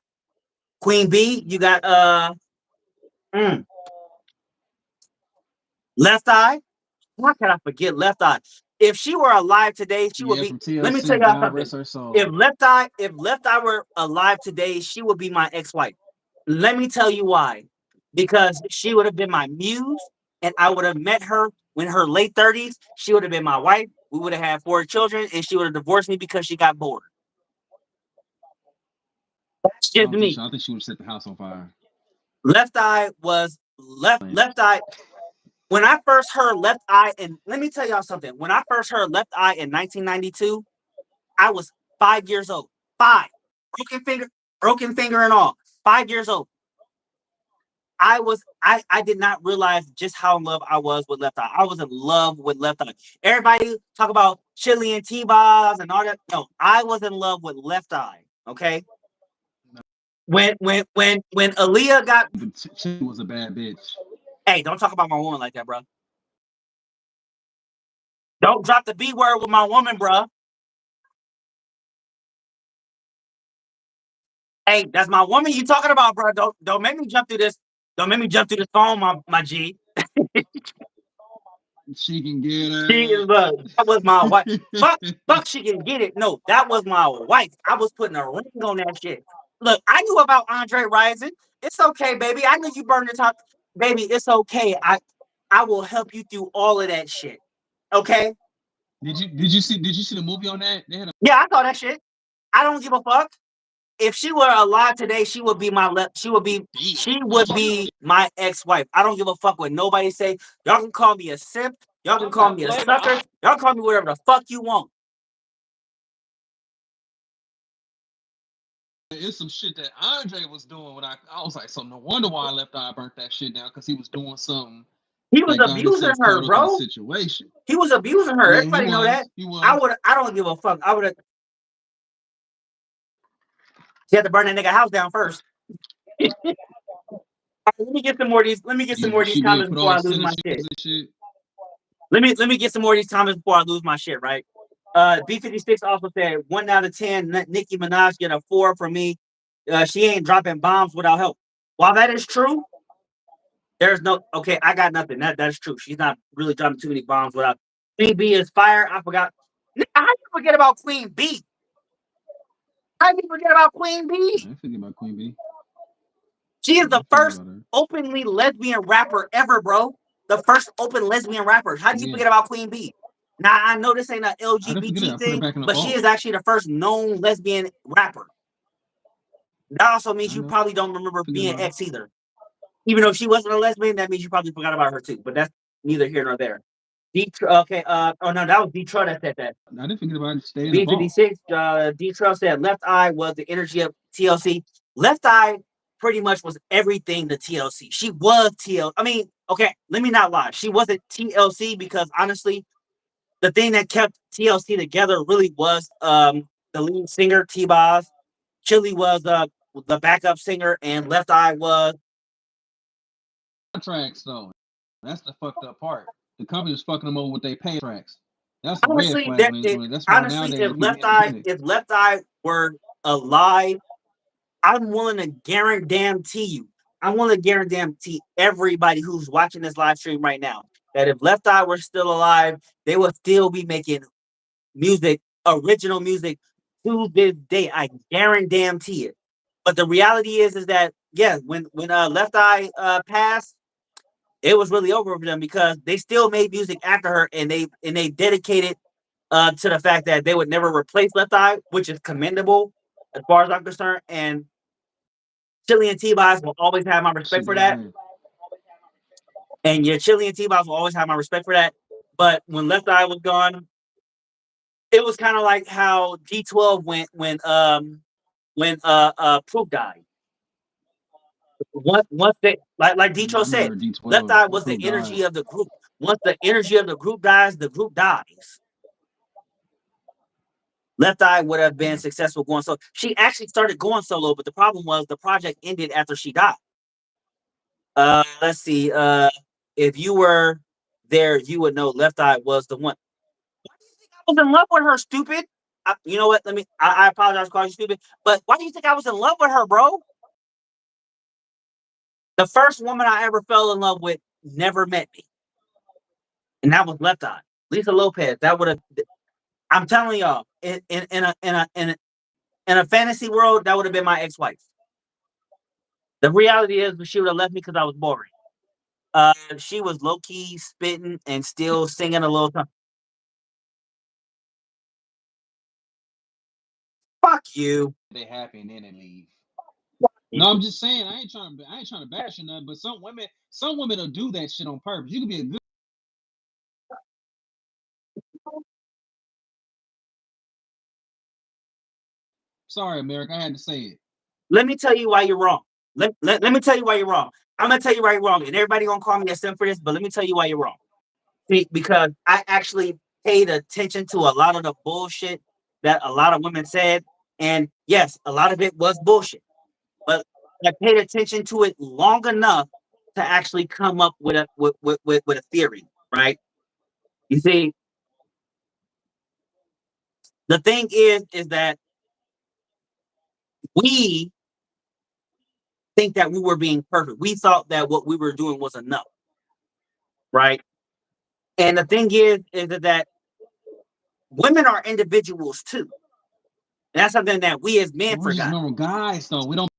Speaker 2: Queen B. You got mm, Left Eye. How can I forget Left Eye? If she were alive today, she would
Speaker 3: Yeah,
Speaker 2: be.
Speaker 3: from
Speaker 2: Let me tell
Speaker 3: TLC.
Speaker 2: y'all
Speaker 3: God
Speaker 2: something.
Speaker 3: rest her soul.
Speaker 2: If Left Eye were alive today, she would be my ex-wife. Let me tell you why. Because she would have been my muse, and I would have met her in her late 30s. She would have been my wife. We would have had 4 children, and she would have divorced me because she got bored. That's
Speaker 3: I
Speaker 2: just
Speaker 3: don't think
Speaker 2: me.
Speaker 3: so. I think she would have set the house on fire.
Speaker 2: Left Eye was Left Eye. When I first heard Left Eye, and let me tell y'all something. When I first heard Left Eye in 1992, I was 5 years old. Five. Broken finger, broken finger and all. 5 years old. I did not realize just how in love I was with Left Eye. I was in love with Left Eye. Everybody talk about chili and T-Bobs and all that. No, I was in love with Left Eye. Okay. When Aaliyah got,
Speaker 3: But she was a bad bitch.
Speaker 2: hey, don't talk about my woman like that, bro. Don't drop the B word with my woman, bro. Hey, that's my woman you talking about, bro. Don't make me jump through this. Don't make me jump through this phone, my G.
Speaker 3: She can get
Speaker 2: She is that was my wife. Fuck, she can get it. No, that was my wife. I was putting a ring on that shit. Look, I knew about Andre Rising. It's okay, baby. I knew you burned the top. Baby, it's okay. I will help you through all of that shit.
Speaker 5: Okay.
Speaker 3: Did you see the movie on that? They had a
Speaker 5: Yeah, I saw that shit. I don't give a fuck. If she were alive today, she would be she would be my ex-wife. I don't give a fuck what nobody say. Y'all can call me a simp. Y'all can call me a sucker. Y'all call me whatever the fuck you want.
Speaker 3: it's some shit that Andre was doing when I was like, so no wonder why Left Eye burnt that shit down because he was doing something
Speaker 5: He was
Speaker 3: that got
Speaker 5: abusing
Speaker 3: himself
Speaker 5: her,
Speaker 3: caught up in the
Speaker 5: bro.
Speaker 3: situation.
Speaker 5: He was abusing her.
Speaker 3: Yeah,
Speaker 5: Everybody know that.
Speaker 3: he was.
Speaker 5: I don't give a fuck. I would have. She had to burn that nigga house down first. Let me get some more of these. Let me get some
Speaker 3: Yeah,
Speaker 5: more of these
Speaker 3: she did
Speaker 5: comments
Speaker 3: put all
Speaker 5: before
Speaker 3: the
Speaker 5: I lose
Speaker 3: center
Speaker 5: my
Speaker 3: shoes
Speaker 5: shit.
Speaker 3: and shit.
Speaker 5: Let me get some more of these comments before I lose my shit. Right. B56 also said 1 out of 10. Nicki Minaj get a 4 from me. She ain't dropping bombs without help. While that is true, there's no okay. I got nothing. That's true. She's not really dropping too many bombs without. Queen B is fire. I forgot. How you forget about Queen B? How you forget about Queen
Speaker 3: I
Speaker 5: B?
Speaker 3: ain't forget about Queen B.
Speaker 5: She is
Speaker 3: I
Speaker 5: the
Speaker 3: ain't forget
Speaker 5: first
Speaker 3: about her.
Speaker 5: openly lesbian rapper ever, bro. The first open lesbian rapper. How do you
Speaker 3: Yeah,
Speaker 5: forget about Queen B? Now I know this ain't an
Speaker 3: I didn't forget it.
Speaker 5: LGBT
Speaker 3: I put her
Speaker 5: thing,
Speaker 3: back in the
Speaker 5: but she
Speaker 3: vault.
Speaker 5: is actually the first known lesbian rapper. That also means
Speaker 3: I
Speaker 5: you
Speaker 3: know.
Speaker 5: probably don't remember
Speaker 3: Forget
Speaker 5: being
Speaker 3: about her.
Speaker 5: X either. Even though she wasn't a lesbian, that means you probably forgot about her too. But that's neither here nor there. Okay. Oh no, that was Detroit that said that.
Speaker 3: I didn't forget about it. Stay in the vault.
Speaker 5: B56. Detroit said Left Eye was the energy of TLC. Left Eye pretty much was everything to TLC. She was TLC. I mean, okay, let me not lie. She wasn't TLC because honestly, the thing that kept TLC together really was the lead singer T Boz. Chili was the backup singer, and Left Eye was
Speaker 3: Contracts though. That's the fucked up part. The company was fucking them over with their pay tracks. That's a red
Speaker 5: honestly
Speaker 3: flag
Speaker 5: that
Speaker 3: when
Speaker 5: it,
Speaker 3: that's why
Speaker 5: honestly
Speaker 3: nowadays when people independent.
Speaker 5: If Left Eye were alive, I'm willing to guarantee you. I'm willing to guarantee everybody who's watching this live stream right now that if Left Eye were still alive, they would still be making music, original music to this day. I guarantee it. But the reality is that yeah, when Left Eye passed, it was really over for them because they still made music after her, and they dedicated to the fact that they would never replace Left Eye, which is commendable as far as I'm concerned. And Chili and T-Boz will always have my respect
Speaker 3: Shit
Speaker 5: for
Speaker 3: gotta
Speaker 5: that.
Speaker 3: win.
Speaker 5: And yeah, Chili and T-Boz will always have my respect for that. But when Left Eye was gone, it was kind of like how D12 went when Proof died. Once they like
Speaker 3: Yeah, I
Speaker 5: D12 said,
Speaker 3: remember
Speaker 5: Left
Speaker 3: D12
Speaker 5: Eye
Speaker 3: when
Speaker 5: was the
Speaker 3: Proof died.
Speaker 5: energy of the group. Once the energy of the group dies, the group dies. Left Eye would have been
Speaker 3: Yeah.
Speaker 5: successful going solo. She actually started going solo, but the problem was the project ended after she died. Let's see. If you were there, you would know Left Eye was the one. Why do you think I was in love with her, stupid? You know what? I apologize for calling you stupid, but why do you think I was in love with her, bro? The first woman I ever fell in love with never met me, and that was Left Eye. Lisa Lopez. That would have. I'm telling y'all, in a fantasy world, that would have been my ex-wife. The reality is, she would have left me because I was boring. She was low key spitting and still singing a little something. Fuck you.
Speaker 3: They happy and then they leave. No, I'm just saying I ain't trying to bash or nothing, but some women will do that shit on purpose. You can be a good sorry, America, I had to say it.
Speaker 5: Let me tell you why you're wrong. Let me tell you why you're wrong. I'm gonna tell you why you're wrong, and everybody gonna call me a simp for this, but let me tell you why you're wrong. See, because I actually paid attention to a lot of the bullshit that a lot of women said, and yes, a lot of it was bullshit. But I paid attention to it long enough to actually come up with with a theory, right? You see, the thing is that we think that we were being perfect. We thought that what we were doing was enough, right? And the thing is that women are individuals too. And that's something that we as men
Speaker 3: We're just
Speaker 5: forgot.
Speaker 3: normal guys though. We don't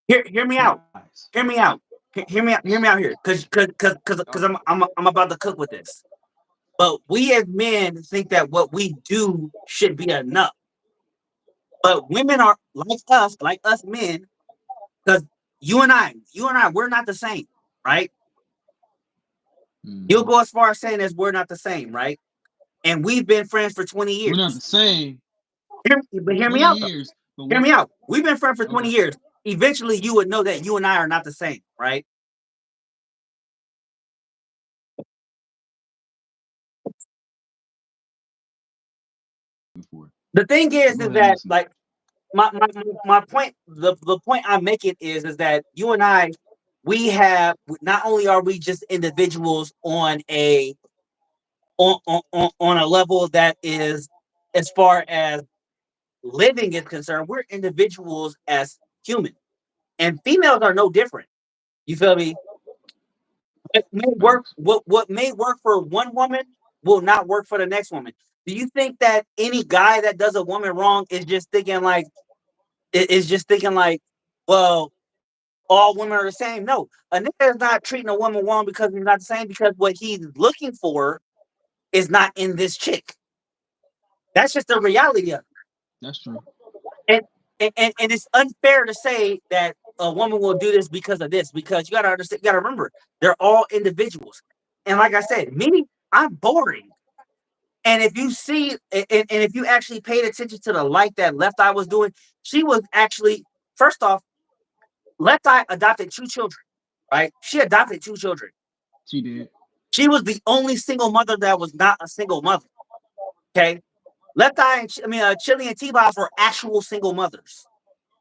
Speaker 5: Hear me out.
Speaker 3: guys.
Speaker 5: Hear me out. Hear me out. Hear me out here, because I'm about to cook with this. But we as men think that what we do should be enough. But women are like us men, because you and I, we're not the same, right? You'll
Speaker 3: Mm-hmm.
Speaker 5: go as far as saying as we're not the same, right? And we've been friends for 20
Speaker 3: We're not the
Speaker 5: years.
Speaker 3: same
Speaker 5: But
Speaker 3: for
Speaker 5: hear me
Speaker 3: 20
Speaker 5: out though.
Speaker 3: years, but
Speaker 5: Hear
Speaker 3: we
Speaker 5: me out. We've been friends for 20
Speaker 3: okay.
Speaker 5: years. Eventually you would know that you and I are not the same, right?
Speaker 3: Before.
Speaker 5: The thing
Speaker 3: But
Speaker 5: is
Speaker 3: go ahead, I'm
Speaker 5: that
Speaker 3: listening.
Speaker 5: like my point, the point I'm making is that you and I, we have, not only are we just individuals on a level that is, as far as living is concerned, we're individuals as human, and females are no different. You feel me?
Speaker 3: Facts.
Speaker 5: What may work for one woman will not work for the next woman. Do you think that any guy that does a woman wrong is just thinking like, well, all women are the same? No, a nigga is not treating a woman wrong because he's not the same, because what he's looking for is not in this chick. That's just the reality of it.
Speaker 3: That's true.
Speaker 5: And and it's unfair to say that a woman will do this because of this, because you gotta understand, you gotta remember, they're all individuals. And like I said, me, I'm boring. And if you see, and if you actually paid attention to the light that Left Eye was doing, she was actually, first off, Left Eye adopted two children, right? She adopted two children.
Speaker 3: She did.
Speaker 5: She was the only single mother that was not a single mother. Okay. Left Eye and Chili and T-Boz were actual single mothers.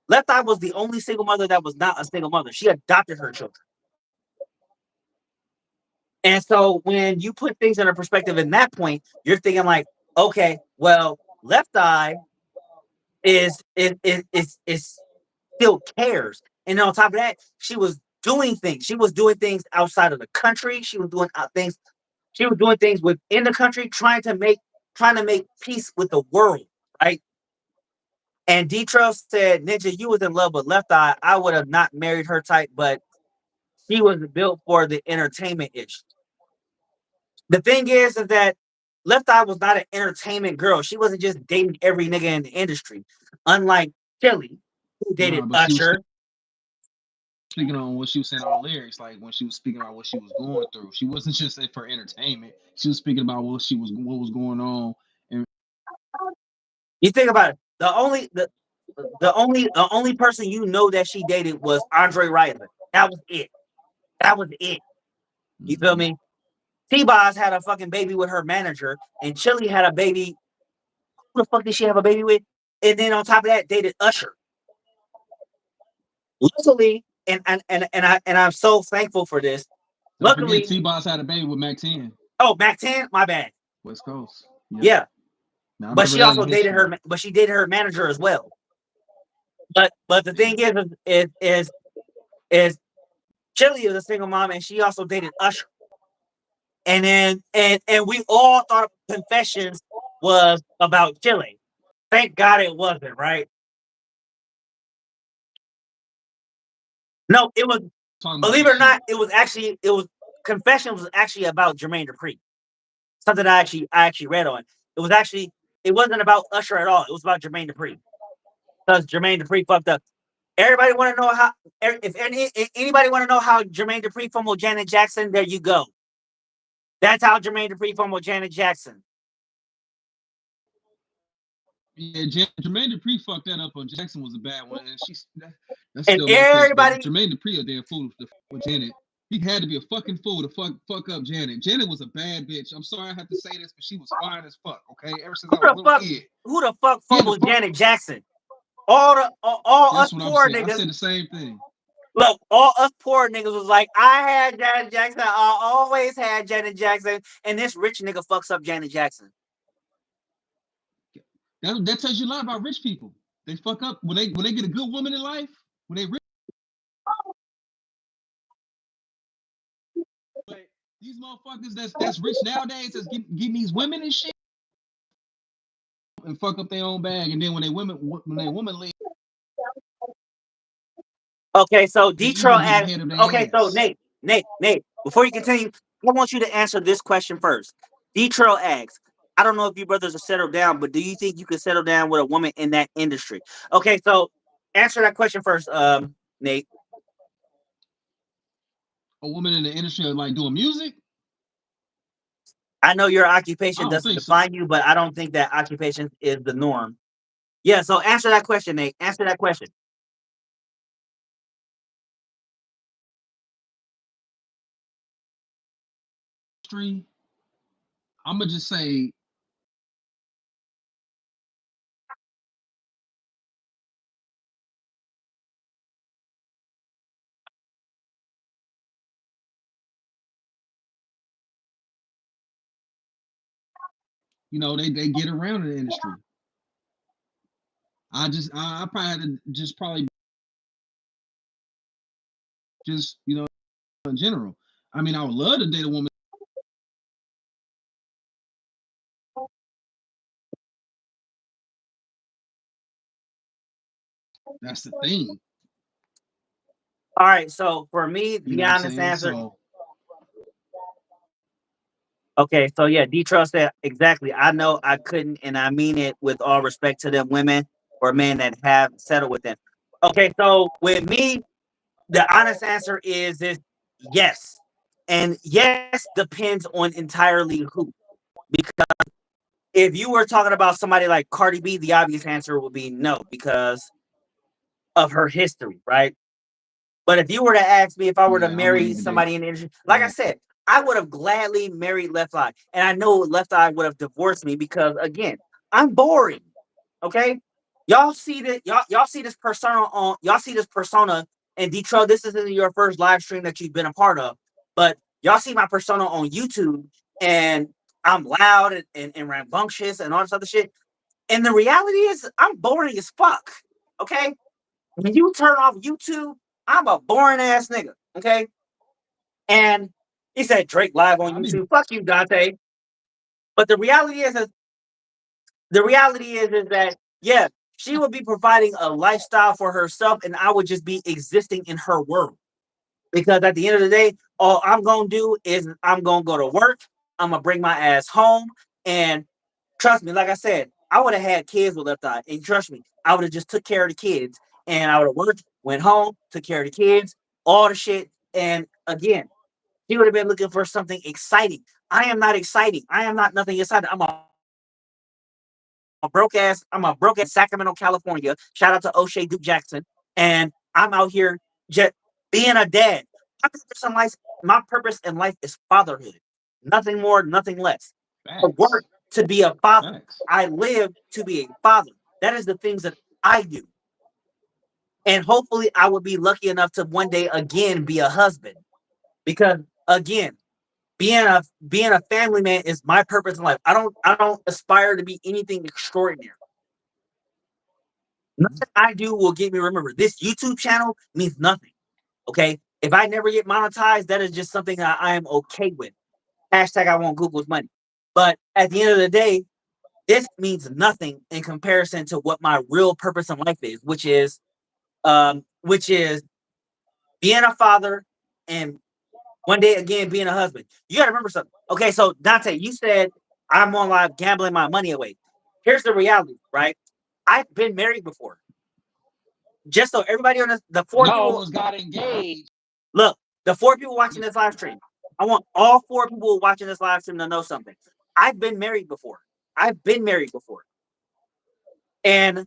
Speaker 5: Left Eye was the only single mother that was not a single mother. She adopted her children. And so when you put things in a perspective in that point, you're thinking like, okay, well, Left Eye is still cares. And on top of that, she was doing things. She was doing things outside of the country. She was doing things. She was doing things within the country, trying to make peace with the world, right? And D Trail said, Ninja, you was in love with Left Eye. I would have not married her type, but she was built for the entertainment issue. The thing is that Left Eye was not an entertainment girl. She wasn't just dating every nigga in the industry. Unlike Kelly, who dated
Speaker 3: Nah, but she was
Speaker 5: Usher.
Speaker 3: speaking on what she was saying on lyrics, like when she was speaking about what she was going through. She wasn't just for entertainment. She was speaking about what was going on. And
Speaker 5: You think about it. The only person you know that she dated was Andre Ryder. That was it. That was it. You feel
Speaker 3: mm-hmm.
Speaker 5: me? T-Boz had a fucking baby with her manager, and Chili had a baby. Who the fuck did she have a baby with? And then on top of that, dated Usher. Luckily, and I'm so thankful for this.
Speaker 3: Don't forget
Speaker 5: Luckily,
Speaker 3: T-Boss had a baby with Mac 10,
Speaker 5: oh, Mac 10, my bad.
Speaker 3: West Coast. Yep.
Speaker 5: Yeah.
Speaker 3: Now I
Speaker 5: But
Speaker 3: remember
Speaker 5: she
Speaker 3: that in
Speaker 5: also dated her,
Speaker 3: history.
Speaker 5: but she dated her manager as well. But the
Speaker 3: Yeah.
Speaker 5: thing is Chili is a single mom, and she also dated Usher. And then and we all thought Confessions was about Chili. Thank God it wasn't, right? No, it was.
Speaker 3: Talking about
Speaker 5: Believe it
Speaker 3: this
Speaker 5: or not,
Speaker 3: shit.
Speaker 5: it was Confessions was actually about Jermaine Dupri. Something I actually read on. It wasn't about Usher at all. It was about Jermaine Dupri, because Jermaine Dupri fucked up. Everybody want to know how. If anybody want to know how Jermaine Dupri fumbled Janet Jackson, there you go. That's how Jermaine Dupri fumbled Janet Jackson.
Speaker 3: Yeah, Jermaine Dupri fucked that up on Jackson was a bad one, and that's
Speaker 5: And
Speaker 3: still my case. But
Speaker 5: everybody,
Speaker 3: Jermaine Dupri a damn fool to fuck with Janet. He had to be a fucking fool to fuck up Janet. Janet was a bad bitch. I'm sorry I have to say this, but she was fine as fuck. Okay, ever since
Speaker 5: who
Speaker 3: I was a
Speaker 5: the
Speaker 3: little
Speaker 5: fuck,
Speaker 3: kid,
Speaker 5: who the fuck
Speaker 3: he had to
Speaker 5: fumbled
Speaker 3: fuck.
Speaker 5: Janet Jackson? All us
Speaker 3: That's what I'm
Speaker 5: poor
Speaker 3: saying. I
Speaker 5: niggas.
Speaker 3: said the same thing.
Speaker 5: Look, all us poor niggas was like, I had Janet Jackson. I always had Janet Jackson, and this rich nigga fucks up Janet Jackson.
Speaker 3: That tells you a lot about rich people. They fuck up when they get a good woman in life. When they rich, but these motherfuckers that's rich nowadays that's getting these women and shit and fuck up their own bag. And then when they woman leave,
Speaker 5: Okay, so
Speaker 3: they ego
Speaker 5: Detro
Speaker 3: get
Speaker 5: asked.
Speaker 3: ahead of their
Speaker 5: Okay, so
Speaker 3: ass.
Speaker 5: Nate, before you continue, I want you to answer this question first. D-Trail asks, I don't know if you brothers are settled down, but do you think you could settle down with a woman in that industry? Okay, so answer that question first, Nate.
Speaker 3: A woman in the industry of like doing music?
Speaker 5: I know your
Speaker 3: I
Speaker 5: occupation
Speaker 3: don't
Speaker 5: doesn't
Speaker 3: think so.
Speaker 5: define you, but I don't think that occupation is the norm. Yeah, so answer that question, Nate. Answer that question.
Speaker 3: Industry, I'm gonna just say, they get around in the industry. I probably had to just probably just in general. I mean, I would love to date a woman. That's the thing.
Speaker 5: All right, so for me,
Speaker 3: You
Speaker 5: the
Speaker 3: know what I'm
Speaker 5: honest
Speaker 3: saying?
Speaker 5: answer.
Speaker 3: So
Speaker 5: Okay, so yeah, D-Trust said exactly. I know I couldn't, and I mean it with all respect to them women or men that have settled with them. Okay, so with me, the honest answer is yes. And yes depends on entirely who. Because if you were talking about somebody like Cardi B, the obvious answer would be no, because of her history, right? But if you were to ask me if I were to
Speaker 3: yeah, I wouldn't
Speaker 5: marry
Speaker 3: even date
Speaker 5: somebody in the industry, like I
Speaker 3: that.
Speaker 5: said, I would have gladly married Left Eye. And I know Left Eye would have divorced me because again, I'm boring. Okay. Y'all see this persona on y'all see this persona and Detroit. This isn't your first live stream that you've been a part of, but y'all see my persona on YouTube and I'm loud and rambunctious and all this other shit. And the reality is I'm boring as fuck. Okay. When you turn off YouTube, I'm a boring ass nigga. Okay. And he said Drake live on
Speaker 3: I be
Speaker 5: YouTube. Fuck you, Dante. But the reality is that yeah, she would be providing a lifestyle for herself, and I would just be existing in her world. Because at the end of the day, all I'm gonna do is I'm gonna go to work. I'm gonna bring my ass home, and trust me, like I said, I would have had kids with Left Eye, and trust me, I would have just took care of the kids, and I would have worked, went home, took care of the kids, all the shit, and again, he would have been looking for something exciting. I am not exciting. I am not nothing exciting. I'm a broke ass Sacramento, California. Shout out to O'Shea Duke Jackson. And I'm out here just being a dad. My purpose in life is fatherhood. Nothing more, nothing less. I
Speaker 3: facts.
Speaker 5: work to be a father.
Speaker 3: Facts.
Speaker 5: I live to be a father. That is the things that I do. And hopefully I will be lucky enough to one day again be a husband. Because again, being a family man is my purpose in life. I don't aspire to be anything extraordinary. Nothing I do will get me remembered. This YouTube channel means nothing. Okay. If I never get monetized, that is just something that I am okay with. Hashtag I want Google's money. But at the end of the day, this means nothing in comparison to what my real purpose in life is, which is being a father and one day again being a husband. You gotta remember something. Okay, so Dante, you said I'm on live gambling my money away. Here's the reality, right? I've been married before. Just so everybody on the four
Speaker 3: Y'all
Speaker 5: people
Speaker 3: almost got engaged.
Speaker 5: look, the four people watching this live stream. I want all four people watching this live stream to know something. I've been married before. I've been married before. And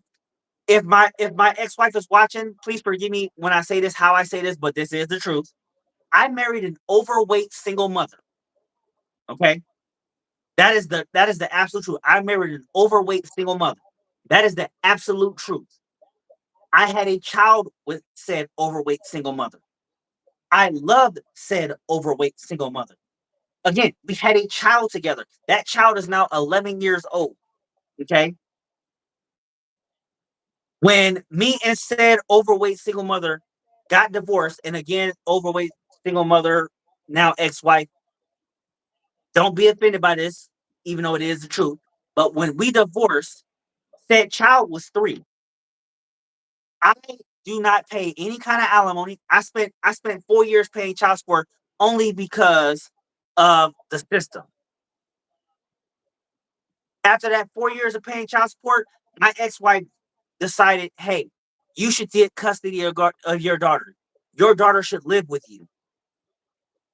Speaker 5: if my ex-wife is watching, please forgive me when I say this, how I say this, but this is the truth. I married an overweight single mother. Okay. That is the absolute truth. I married an overweight single mother. That is the absolute truth. I had a child with said overweight single mother. I loved said overweight single mother. Again, we had a child together. That child is now 11 years old. Okay. When me and said overweight single mother got divorced, and again, overweight single mother, now ex wife, don't be offended by this, even though it is the truth. But when we divorced, said child was 3. I do not pay any kind of alimony. I spent 4 years paying child support only because of the system. After that 4 years of paying child support, my ex-wife decided, hey, you should get custody of your daughter. Your daughter should live with you.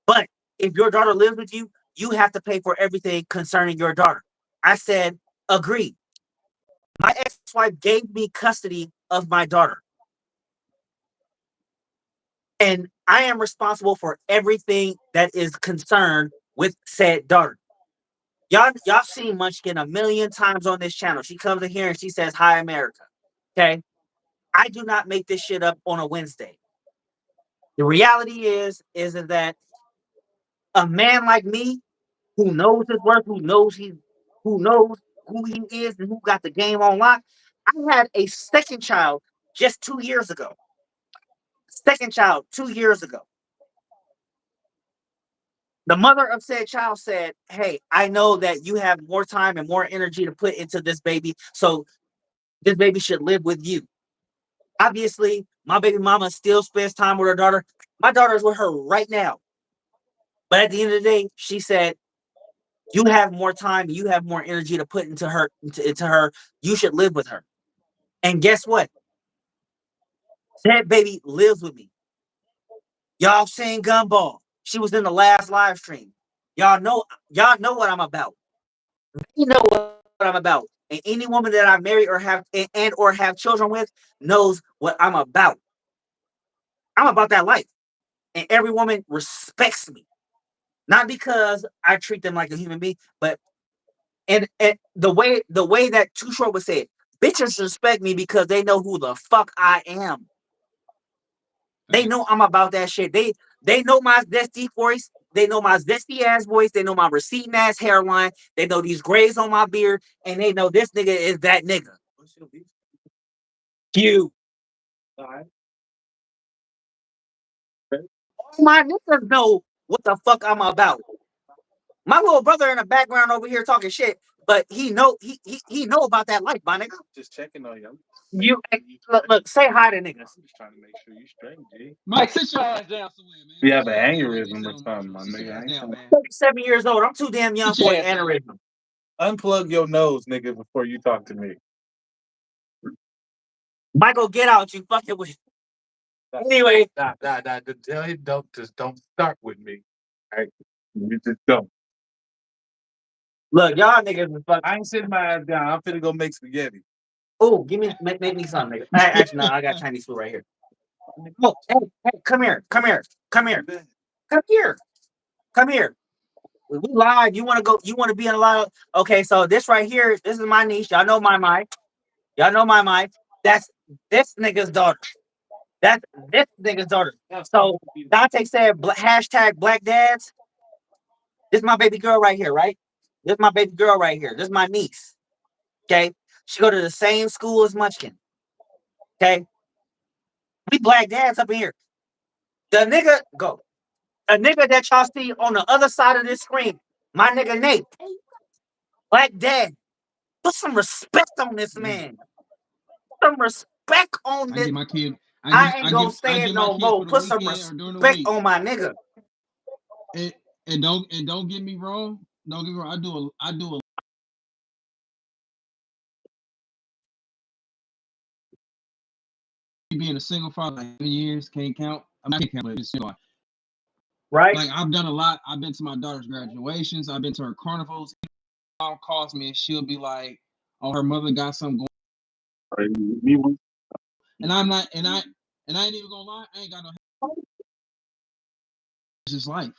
Speaker 5: But if your daughter lives with you, you have to pay for everything concerning your daughter. I said, agreed. My ex-wife gave me custody of my daughter. And I am responsible for everything that is concerned with said daughter. Y'all seen Munchkin a million times on this channel. She comes in here and she says, "Hi, America." Okay. I do not make this shit up on a Wednesday. The reality is that a man like me who knows his worth, who knows who he is and who got the game on lock. I had a second child just 2 years ago. Second child 2 years ago. The mother of said child said, "Hey, I know that you have more time and more energy to put into this baby, so this baby should live with you." Obviously, my baby mama still spends time with her daughter. My daughter's with her right now. But at the end of the day, she said, "You have more time, you have more energy to put into her, into her. You should live with her." And guess what? That baby lives with me. Y'all seen Gumball. She was in the last live stream. Y'all know what I'm about. You know what I'm about. And any woman that I marry or have and or have children with knows what I'm about. I'm about that life. And every woman respects me. Not because I treat them like a human being, but and the way that Too Short would say it, bitches respect me because they know who the fuck I am. They know I'm about that shit. They know my zesty voice. They know my zesty ass voice. They know my receding ass hairline. They know these grays on my beard, and they know this nigga is that nigga. You. All my niggas know what the fuck I'm about. My little brother in the background over here talking shit, but he know about that life, my nigga.
Speaker 4: Just checking on you.
Speaker 5: You look, say hi to niggas.
Speaker 4: I'm just trying to make sure you straight, G.
Speaker 3: Mike, sit your ass down somewhere, man.
Speaker 4: You have an
Speaker 3: Sit your ass down like they
Speaker 4: aneurysm
Speaker 3: said
Speaker 4: or
Speaker 3: on
Speaker 4: something,
Speaker 3: Metro.
Speaker 4: my
Speaker 3: Sit your ass
Speaker 4: nigga.
Speaker 3: down, man.
Speaker 5: 7 years old. I'm too damn young
Speaker 3: Sit
Speaker 5: for
Speaker 3: your
Speaker 5: an
Speaker 3: ass down.
Speaker 5: aneurysm.
Speaker 4: Unplug your nose, nigga, before you talk to me.
Speaker 5: Michael, get out. You fucking with. Anyway,
Speaker 4: Nah. Tell him don't start with me. All right? You just don't.
Speaker 5: look, y'all niggas is fuck.
Speaker 4: I ain't sitting my ass down. I'm finna go make spaghetti.
Speaker 5: Oh, make me some, nigga. Actually, no, I got Chinese food right here. Oh, hey, come here, come here, come here, come here, come here. We live. You want to go? You want to be in a live? Okay, so this right here, this is my niece. Y'all know my mic. Y'all know my mic. That's this nigga's daughter. That's this nigga's daughter. So Dante said hashtag Black Dads. This is my baby girl right here, right? This is my baby girl right here. This is my niece. Okay, she go to the same school as Munchkin. Okay, we Black Dads up in here. The nigga go. A nigga that y'all see on the other side of this screen, my nigga Nate, Black Dad. Put some respect on this man. Put some respect on
Speaker 3: I
Speaker 5: this.
Speaker 3: get my kid.
Speaker 5: I ain't gonna say
Speaker 3: I
Speaker 5: it
Speaker 3: get my
Speaker 5: no
Speaker 3: kids
Speaker 5: more.
Speaker 3: for the
Speaker 5: Put some
Speaker 3: weekend or during the
Speaker 5: respect
Speaker 3: week.
Speaker 5: on my nigga.
Speaker 3: And don't get me wrong. Don't get me wrong. I do a being a single father like 7 years can't count. I can't count, but it's single.
Speaker 5: Right?
Speaker 3: Like I've done a lot. I've been to my daughter's graduations. I've been to her carnivals. Mom calls me and she'll be like, "Oh, her mother got something going." And I'm not. And I ain't even gonna lie. I ain't got no. It's just life.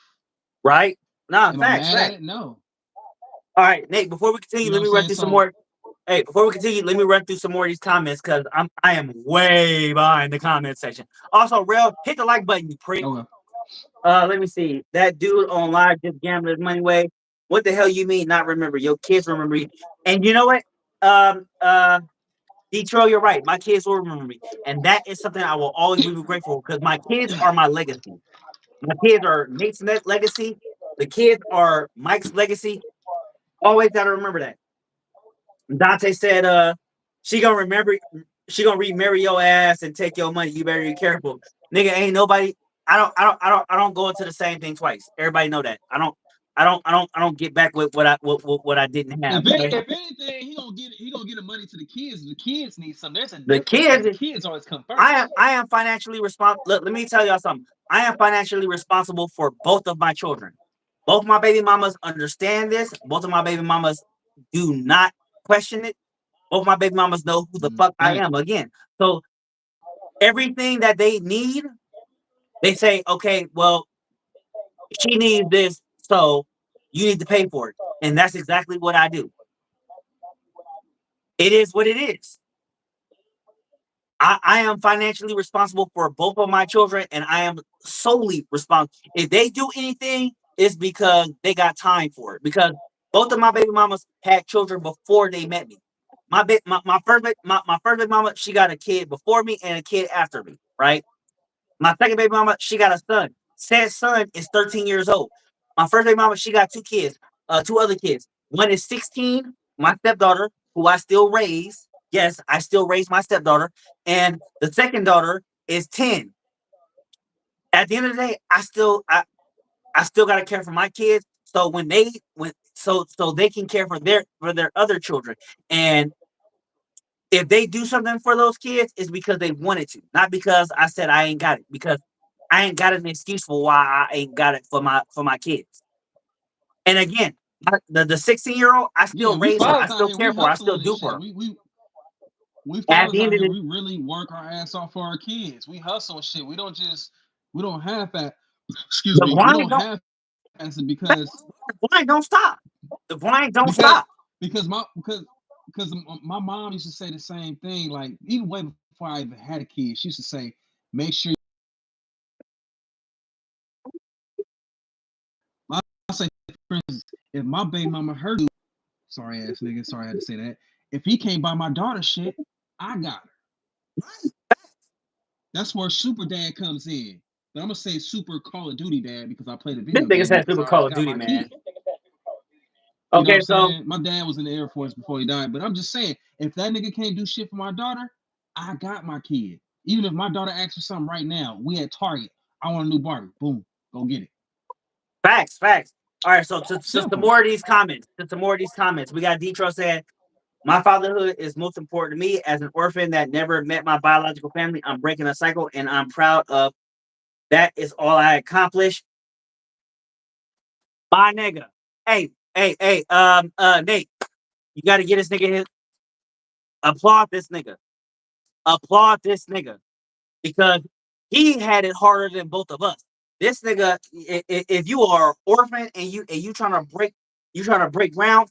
Speaker 5: Right? Nah,
Speaker 3: Am I
Speaker 5: facts,
Speaker 3: mad at
Speaker 5: facts.
Speaker 3: it? No.
Speaker 5: All right, Nate, before we continue,
Speaker 3: You know
Speaker 5: let
Speaker 3: what
Speaker 5: me
Speaker 3: I'm
Speaker 5: run
Speaker 3: saying?
Speaker 5: through some
Speaker 3: So
Speaker 5: more. Hey, before we continue, let me run through some more of these comments because I am way behind the comment section. Also, Rel, hit the like button, you prick.
Speaker 3: okay.
Speaker 5: Let me see. That dude on live just gambling his money away. What the hell you mean not remember? Your kids remember you. And you know what? Detroit, you're right. My kids will remember me. And that is something I will always be grateful because my kids are my legacy. My kids are Nate's legacy. The kids are Mike's legacy. Always gotta remember that. Dante said, she gonna remember, she gonna remarry your ass and take your money. You better be careful. Nigga, ain't nobody. I don't go into the same thing twice. Everybody know that. I don't get back with what I didn't have. Okay?
Speaker 3: If anything, he gonna get the money to the kids. The kids need something. There's a
Speaker 5: The
Speaker 3: difference because
Speaker 5: kids,
Speaker 3: the kids always come first.
Speaker 5: I am financially responsible. Let me tell y'all something. I am financially responsible for both of my children. Both my baby mamas understand this. Both of my baby mamas do not question it. Both my baby mamas know who the fuck I
Speaker 3: Fact.
Speaker 5: am. Again, so everything that they need, they say, okay, well, she needs this, so you need to pay for it, and that's exactly what I do. It is what it is. I am financially responsible for both of my children, and I am solely responsible. If they do anything, it's because they got time for it. Because both of my baby mamas had children before they met me. My first baby mama, she got a kid before me and a kid after me, right? My second baby mama, she got a son. Said son is 13 years old. My first baby mama, she got two kids, two other kids. One is 16, my stepdaughter, who I still raise. Yes, I still raise my stepdaughter. And the second daughter is 10. At the end of the day, I still gotta care for my kids. So so they can care for their other children. And if they do something for those kids, it's because they wanted to, not because I said I ain't got it. Because I ain't got an excuse for why I ain't got it for my kids. And again, the 16-year-old, I
Speaker 3: Yeah,
Speaker 5: still
Speaker 3: we
Speaker 5: raise her. I
Speaker 3: fathers out
Speaker 5: still
Speaker 3: here. We
Speaker 5: care for her. I still
Speaker 3: hustling and
Speaker 5: do for
Speaker 3: shit.
Speaker 5: her.
Speaker 3: We
Speaker 5: At
Speaker 3: fathers
Speaker 5: the end
Speaker 3: out
Speaker 5: of
Speaker 3: here.
Speaker 5: the
Speaker 3: We really work our ass off for our kids. We hustle and shit. We don't have that. Excuse
Speaker 5: the
Speaker 3: me. We
Speaker 5: grind
Speaker 3: don't
Speaker 5: don't
Speaker 3: have as it
Speaker 5: the grind don't stop. The grind don't
Speaker 3: because
Speaker 5: stop.
Speaker 3: because my because my mom used to say the same thing. Like even way before I even had a kid, she used to say, "Make sure." I say, for instance, if my baby mama heard, sorry ass nigga, sorry I had to say that. If he can't buy my daughter shit, I got her. That's where Super Dad comes in. But I'm gonna say Super Call of Duty Dad because I played a
Speaker 5: This
Speaker 3: video
Speaker 5: nigga
Speaker 3: game
Speaker 5: said
Speaker 3: because
Speaker 5: Super
Speaker 3: I already
Speaker 5: Call of
Speaker 3: got
Speaker 5: Duty,
Speaker 3: my
Speaker 5: man.
Speaker 3: kid. You know what
Speaker 5: Okay,
Speaker 3: I'm
Speaker 5: so
Speaker 3: saying? My dad was in the Air Force before he died. But I'm just saying, if that nigga can't do shit for my daughter, I got my kid. Even if my daughter asks for something right now, we at Target. I want a new Barbie. Boom, go get it.
Speaker 5: facts. All right, so to some
Speaker 3: Simple.
Speaker 5: more of these comments, we got Detro saying, my fatherhood is most important to me. As an orphan that never met my biological family, I'm breaking a cycle and I'm proud of that. Is all I accomplished. My nigga. Nate, you gotta get this nigga his applaud this nigga. Applaud this nigga. Because he had it harder than both of us. This nigga, if you are an orphan and you trying to break ground,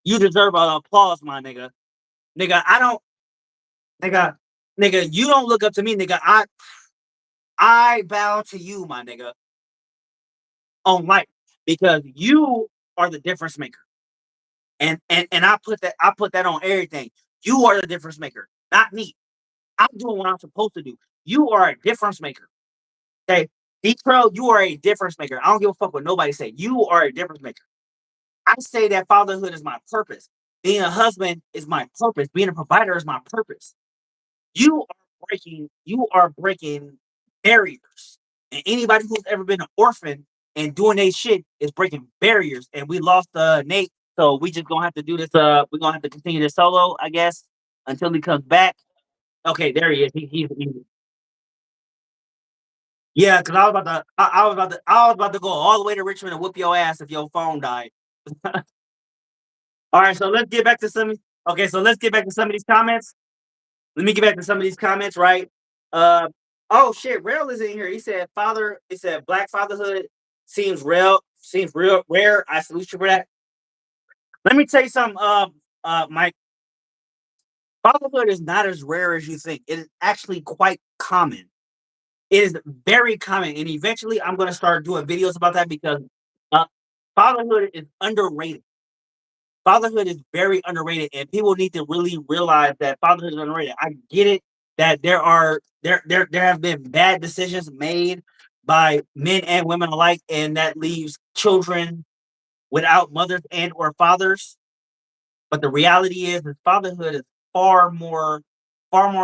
Speaker 5: you deserve an applause, my nigga. Nigga, I don't nigga, you don't look up to me, nigga. I bow to you, my nigga, on life. Because you are the difference maker. And I put that on everything. You are the difference maker, not me. I'm doing what I'm supposed to do. You are a difference maker. Okay. Detroit, you are a difference maker. I don't give a fuck what nobody say. You are a difference maker. I say that fatherhood is my purpose. Being a husband is my purpose. Being a provider is my purpose. You are breaking barriers. And anybody who's ever been an orphan and doing their shit is breaking barriers. And we lost Nate, so we just gonna have to do this. We're gonna have to continue this solo, I guess, until he comes back. Okay, there he is. Yeah, because I was about to go all the way to Richmond and whoop your ass if your phone died. All right, so let's get back to some. Okay, so let's get back to some of these comments. Let me get back to some of these comments, right? Uh oh shit, Rail is in here. He said black fatherhood seems real rare. I salute you for that. Let me tell you something, Mike. Fatherhood is not as rare as you think. It is actually quite common. It is very common, and eventually I'm gonna start doing videos about that because uh, fatherhood is underrated. Fatherhood is very underrated, and people need to really realize that fatherhood is underrated. I get it that there have been bad decisions made by men and women alike, and that leaves children without mothers and or fathers. But the reality is fatherhood is far more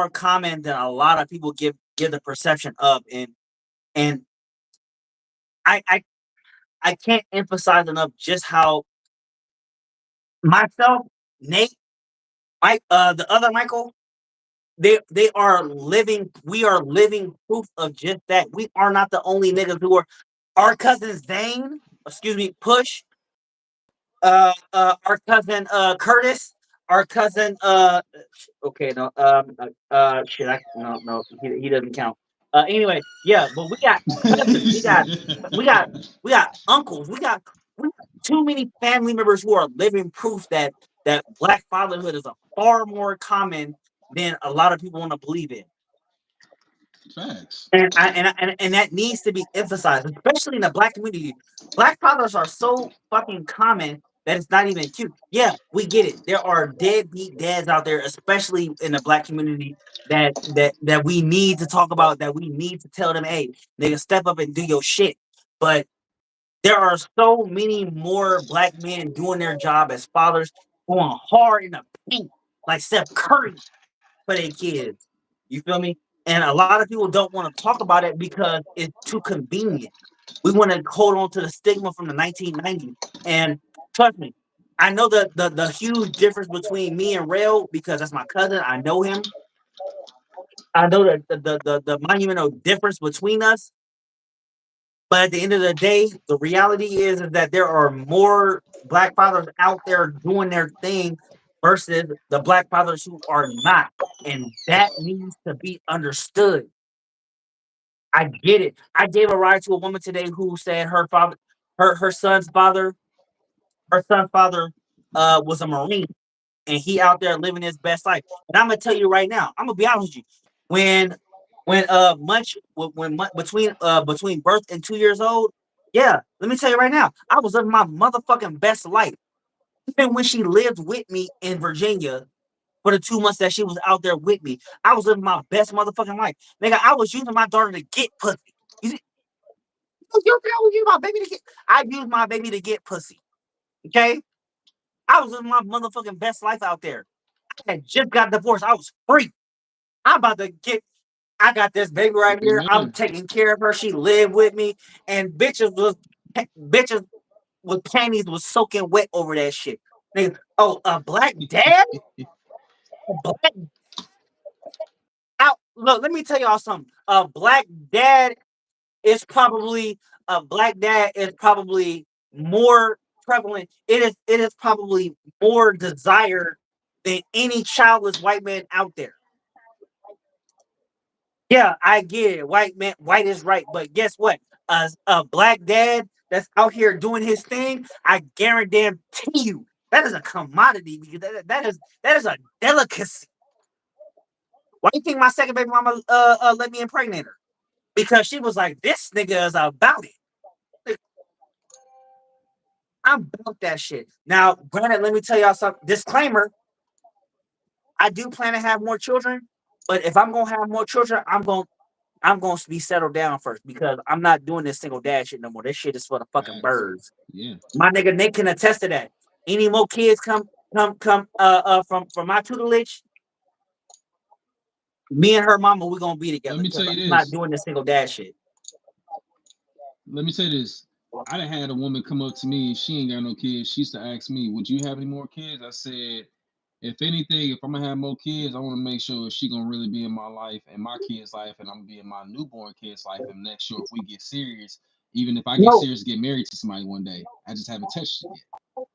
Speaker 5: common than a lot of people give the perception of. And I I can't emphasize enough just how myself, Nate, Mike, the other Michael, they are living. We are living proof of just that. We are not the only niggas who are. Our cousin Zane, excuse me, Push, our cousin Curtis, our cousin okay, no, shit, no, he doesn't count. Anyway, yeah, but we got cousins, we got, we got uncles, we got too many family members who are living proof that black fatherhood is a far more common than a lot of people want to believe in.
Speaker 3: Facts.
Speaker 5: And that needs to be emphasized, especially in the black community. Black fathers are so fucking common that it's not even cute. Yeah, we get it. There are deadbeat dads out there, especially in the black community, that we need to talk about, that we need to tell them, hey, nigga, step up and do your shit. But there are so many more black men doing their job as fathers, going hard in the paint, like Steph Curry for their kids. You feel me? And a lot of people don't want to talk about it because it's too convenient. We want to hold on to the stigma from the 1990s. And trust me, I know the huge difference between me and Rail because that's my cousin. I know him. I know that the monumental difference between us. But at the end of the day, the reality is that there are more black fathers out there doing their thing versus the black fathers who are not. And that needs to be understood. I get it. I gave a ride to a woman today who said her son's father, her son's father was a Marine and he out there living his best life. And I'm gonna tell you right now, I'm gonna be honest with you. When between birth and 2 years old, yeah, let me tell you right now, I was living my motherfucking best life. Even when she lived with me in Virginia for the 2 months that she was out there with me, I was living my best motherfucking life. Nigga, I was using my daughter to get pussy. You see, I was using my baby to get. I used my baby to get pussy. Okay, I was living my motherfucking best life out there. I had just got divorced. I was free. I'm about to get. I got this baby right here. I'm
Speaker 3: Amen.
Speaker 5: taking care of her. She lived with me, and bitches with panties was soaking wet over that shit. Nigga, oh, a black dad, a black out. Look, let me tell y'all something. A black dad is probably more prevalent. It is probably more desired than any childless white man out there. Yeah, I get it. White man, white is right. But guess what? A black dad that's out here doing his thing, I guarantee you that is a commodity because that is a delicacy. Why do you think my second baby mama let me impregnate her? Because she was like, this nigga is about it. I'm about that shit. Now, granted, let me tell y'all something. Disclaimer: I do plan to have more children, but if I'm gonna have more children, I'm gonna be settled down first because I'm not doing this single dad shit no more. This shit is for the fucking
Speaker 3: Facts.
Speaker 5: birds.
Speaker 3: Yeah.
Speaker 5: My nigga Nick can attest to that. Any more kids come from my tutelage, me and her mama, we're gonna be
Speaker 3: Let
Speaker 5: together
Speaker 3: me
Speaker 5: because
Speaker 3: tell you
Speaker 5: I'm not
Speaker 3: this.
Speaker 5: doing this single dad shit.
Speaker 3: Let me say this. I done had a woman come up to me and she ain't got no kids. She used to ask me, "Would you have any more kids?" I said, "If anything, if I'm gonna have more kids, I want to make sure she gonna really be in my life and my kid's life, and I'm gonna be in my newborn kid's life. And make sure if we get serious, even if I get
Speaker 5: No,
Speaker 3: serious, get married to somebody one day. I just haven't touched it yet."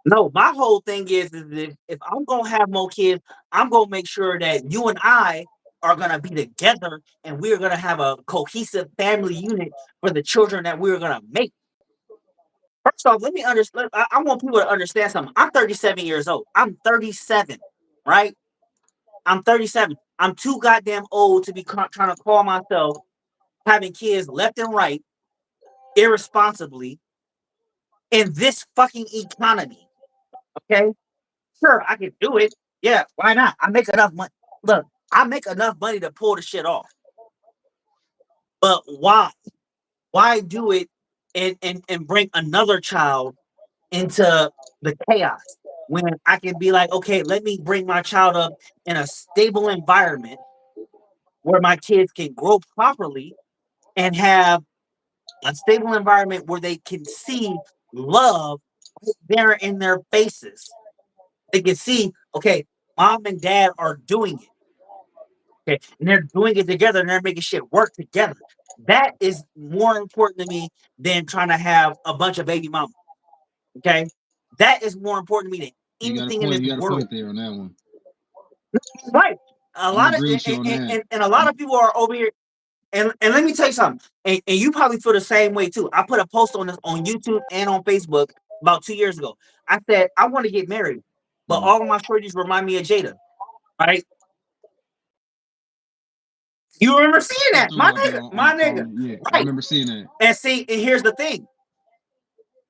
Speaker 5: no, my whole thing is if I'm gonna have more kids, I'm gonna make sure that you and I are gonna be together and we're gonna have a cohesive family unit for the children that we're gonna make. First off, let me understand. I want people to understand something. I'm 37 years old. I'm 37, right? I'm 37. I'm too goddamn old to be trying to call myself having kids left and right irresponsibly in this fucking economy. Okay, sure, I can do it. Yeah, why not? I make enough money. Look, I make enough money to pull the shit off. But why? Why do it and bring another child into the chaos when I can be like, okay, let me bring my child up in a stable environment where my kids can grow properly and have a stable environment where they can see love right there in their faces. They can see, okay, mom and dad are doing it. Okay, and they're doing it together and they're making shit work together. That is more important to me than trying to have a bunch of baby mamas. Okay, that is more important to me than
Speaker 3: You got a
Speaker 5: anything in
Speaker 3: point.
Speaker 5: this
Speaker 3: You got a
Speaker 5: world.
Speaker 3: point there on that one.
Speaker 5: Right. A
Speaker 3: I'm gonna
Speaker 5: lot of
Speaker 3: agree with you on that.
Speaker 5: and a lot of people are over here. And let me tell you something, and you probably feel the same way too. I put a post on this on YouTube and on Facebook about 2 years ago. I said I want to get married, but
Speaker 3: Mhm.
Speaker 5: all of my shorties remind me of Jada. Right? You remember seeing
Speaker 3: Come
Speaker 5: that,
Speaker 3: through
Speaker 5: my
Speaker 3: like that
Speaker 5: nigga, my nigga.
Speaker 3: on yeah. I
Speaker 5: Right?
Speaker 3: remember seeing that.
Speaker 5: And see, and here's the thing: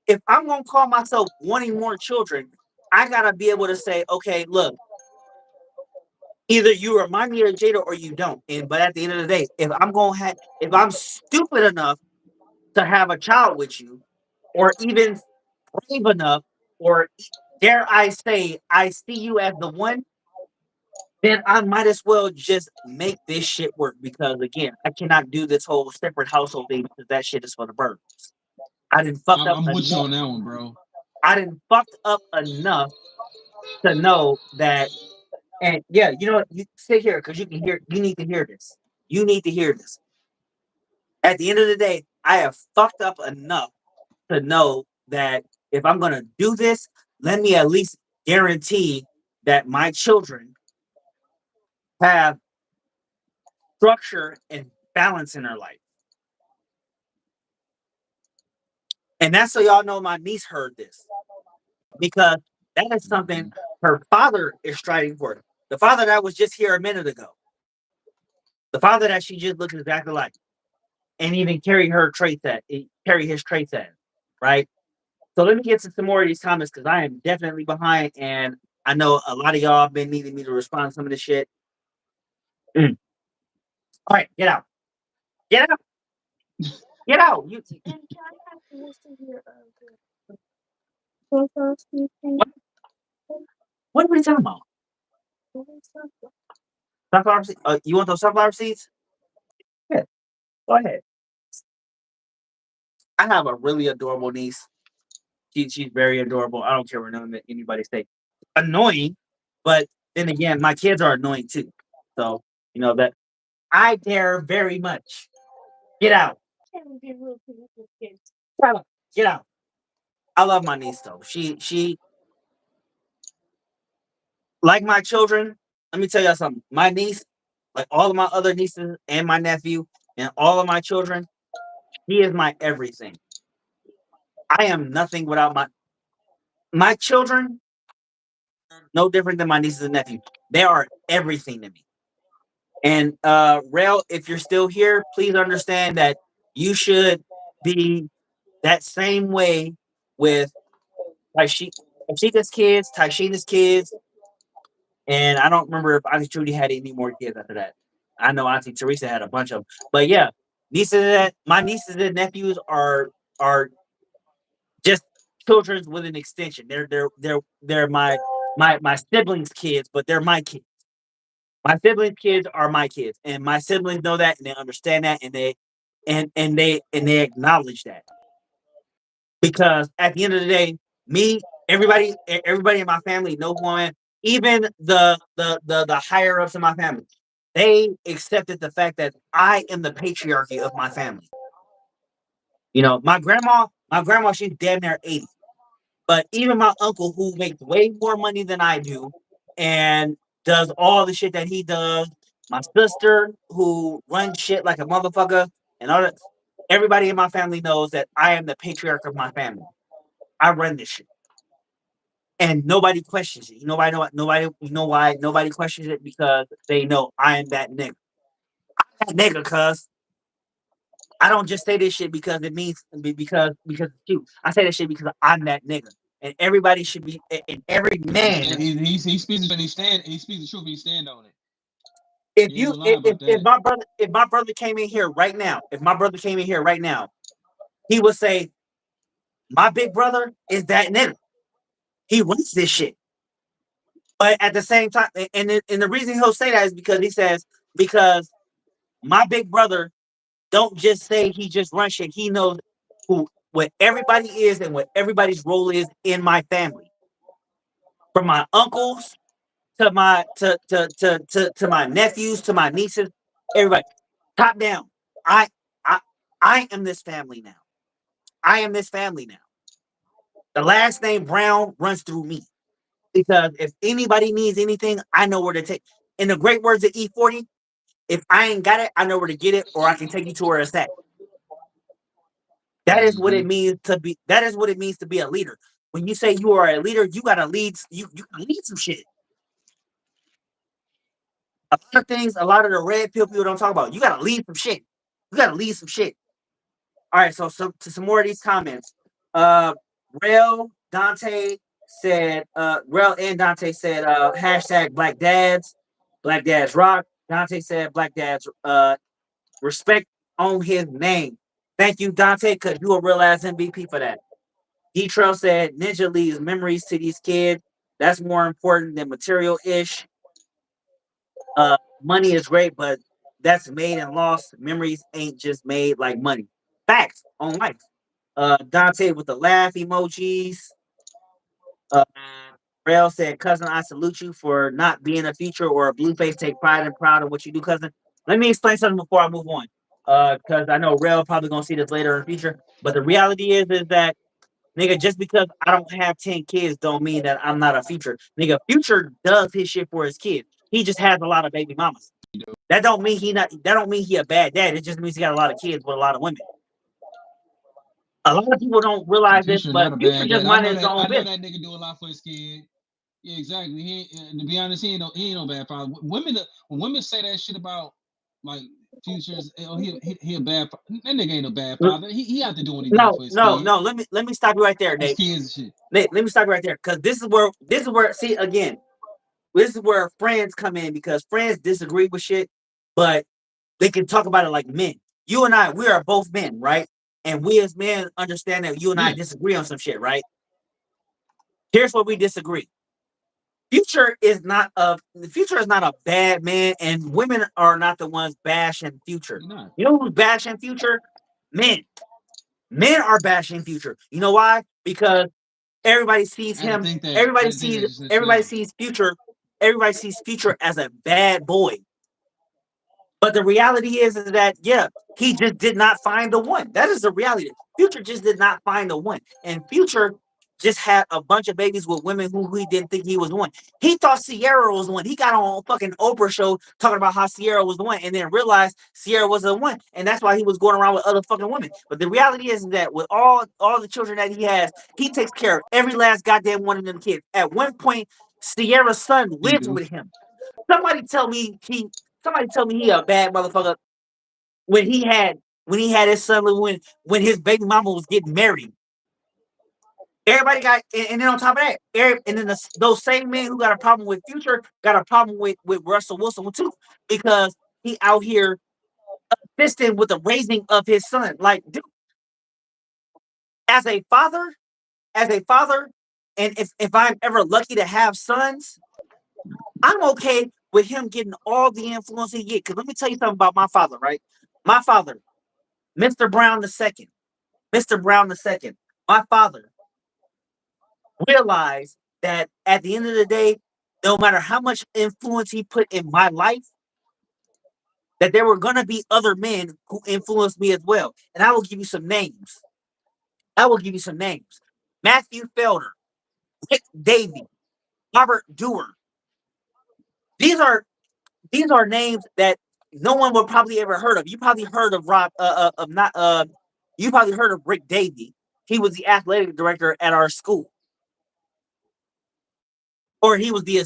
Speaker 5: if I'm gonna call myself wanting more children, I gotta be able to say, okay, look, either you remind me of Jada or you don't. And but at the end of the day, if I'm stupid enough to have a child with you, or even brave enough, or dare I say, I see you as the one, then I might as well just make this shit work. Because again, I cannot do this whole separate household thing because that shit is for the birds. I didn't fucked up
Speaker 3: I'm with you
Speaker 5: enough.
Speaker 3: on that one, bro.
Speaker 5: I didn't fucked up enough to know that. And yeah, you know what? You sit here because you can hear. You need to hear this. You need to hear this. At the end of the day, I have fucked up enough to know that if I'm gonna do this, let me at least guarantee that my children have structure and balance in their life. And that's so y'all know my niece heard this because that is something
Speaker 3: Mhm.
Speaker 5: her father is striving for. The father that was just here a minute ago, the father that she just looked exactly like, and even carry her traits at, carry his traits at, right? So let me get to some more of these comments because I am definitely behind, and I know a lot of y'all have been needing me to respond to some of this shit. Mm. All right, get out, get out, get out. What, what are we talking about? Sunflower seeds? You want those sunflower seeds? Yeah, go ahead. I have a really adorable niece. She's very adorable. I don't care what anybody say. Annoying, but then again, my kids are annoying too. So you know that I dare very much. Get out. Shut up. Get out. I love my niece though. She like my children. Let me tell y'all something. My niece, like all of my other nieces and my nephew and all of my children, he is my everything. I am nothing without my children. No different than my nieces and nephews. They are everything to me. And Rail, if you're still here, please understand that you should be that same way with Taishika's kids, Taishina's kids, and I don't remember if Auntie Trudy had any more kids after that. I know Auntie Teresa had a bunch of them, but yeah, my nieces and nephews are just children with an extension. They're my siblings' kids, but they're my kids. My siblings' kids are my kids, and my siblings know that, and they understand that, and they acknowledge that. Because at the end of the day, everybody in my family know who I am. Even the higher ups in my family, they accepted the fact that I am the patriarchy of my family. You know, my grandma, she's damn near 80. But even my uncle, who makes way more money than I do, and does all the shit that he does, my sister, who runs shit like a motherfucker, and all that, everybody in my family knows that I am the patriarch of my family. I run this shit, and nobody questions it. You know why nobody questions it? Because they know I am that nigga. That nigga, cuz I don't just say this shit because it means because it's cute. I say this shit because I'm that nigga, and everybody should be, and every man.
Speaker 3: He speaks and he speaks the truth and he stand on it.
Speaker 5: If
Speaker 3: He ain't
Speaker 5: you
Speaker 3: gonna lie about
Speaker 5: if
Speaker 3: that.
Speaker 5: my brother came in here right now, if my brother came in here right now, he would say my big brother is that nigga. He runs this shit. But at the same time, and the reason he'll say that is because he says because my big brother don't just say he just runs shit. He knows who what everybody is and what everybody's role is in my family. From my uncles to my nephews to my nieces, everybody. Top down. I I I am this family now. I am this family now. The last name Brown runs through me. Because if anybody needs anything, I know where to take. In the great words of E40, if I ain't got it, I know where to get it, or I can take you to where it's at. That is what
Speaker 3: Mm-hmm.
Speaker 5: it means to be. That is what it means to be a leader. When you say you are a leader, you gotta lead. You gotta lead some shit. A lot of things, a lot of the red pill people don't talk about. You gotta lead some shit. You gotta lead some shit. All right, so to some more of these comments. Uh Rel Dante said, Rel and Dante said, hashtag Black Dads rock. Dante said Black Dads respect on his name. Thank you, Dante, because you a real ass MVP for that. D Trail said Ninja leaves memories to these kids. That's more important than material ish. Money is great, but that's made and lost. Memories ain't just made like money. Facts on life. Dante with the laugh emojis. Uh, Rail said, "Cousin, I salute you for not being a feature or a blue face. Take pride and proud of what you do, cousin." Let me explain something before I move on. Because I know Rail probably gonna see this later in the future. But the reality is that nigga, just because I don't have 10 kids don't mean that I'm not a future. Nigga, Future does his shit for his kids. He just has a lot of baby mamas. That don't mean he a bad dad. It just means he got a lot of kids with a lot of women. A lot of people don't realize this,
Speaker 3: Future
Speaker 5: but
Speaker 3: not a
Speaker 5: Future
Speaker 3: bad
Speaker 5: just
Speaker 3: dad. I know
Speaker 5: minding his
Speaker 3: that.
Speaker 5: own
Speaker 3: I know
Speaker 5: business.
Speaker 3: that nigga do a lot for his kid. Yeah, exactly. To be honest, he ain't no bad father. Women, when women say that shit about like futures, oh he a bad. That nigga ain't no bad father. He have to do what he doing
Speaker 5: No,
Speaker 3: for his
Speaker 5: no,
Speaker 3: kid,
Speaker 5: no. Let me stop you right there,
Speaker 3: his
Speaker 5: Nate.
Speaker 3: kids and shit.
Speaker 5: Let me stop you right there because this is where see again. This is where friends come in because friends disagree with shit, but they can talk about it like men. You and I, we are both men, right? And we as men understand that you and I
Speaker 3: Yeah,
Speaker 5: disagree on some shit, right? Here's where we disagree. Future is not a bad man, and women are not the ones bashing Future.
Speaker 3: he not.
Speaker 5: You know who's bashing Future? Men. Men are bashing Future. You know why? Because everybody sees
Speaker 3: I had to
Speaker 5: him.
Speaker 3: think that. I
Speaker 5: Everybody
Speaker 3: had to think
Speaker 5: sees.
Speaker 3: that just
Speaker 5: Everybody
Speaker 3: now.
Speaker 5: sees Future. Everybody sees Future as a bad boy. But the reality is that yeah, he just did not find the one. That is the reality. Future just did not find the one, and Future just had a bunch of babies with women who he didn't think he was the one. He thought Sierra was the one. He got on a fucking Oprah show talking about how Sierra was the one, and then realized Sierra was the one, and that's why he was going around with other fucking women. But the reality is that with all the children that he has, he takes care of every last goddamn one of them kids. At one point, Sierra's son
Speaker 3: He
Speaker 5: lives
Speaker 3: do.
Speaker 5: with him. Somebody tell me he somebody tell me he a bad motherfucker when he had his son when his baby mama was getting married. Everybody got and then on top of that, and then those same men who got a problem with Future got a problem with Russell Wilson too because he out here assisting with the raising of his son. Like, dude, as a father, as a father, and if I'm ever lucky to have sons, I'm okay with him getting all the influence he get. Because let me tell you something about my father, right? My father, Mr. Brown the second, Mr. Brown the second, my father realized that at the end of the day, no matter how much influence he put in my life, that there were gonna be other men who influenced me as well. And I will give you some names. I will give you some names. Matthew Felder, Rick Davey, Robert Dewar. These are these are names that no one would probably ever heard of. You probably heard of Rob of not you probably heard of Rick Davey. He was the athletic director at our school. Or he was the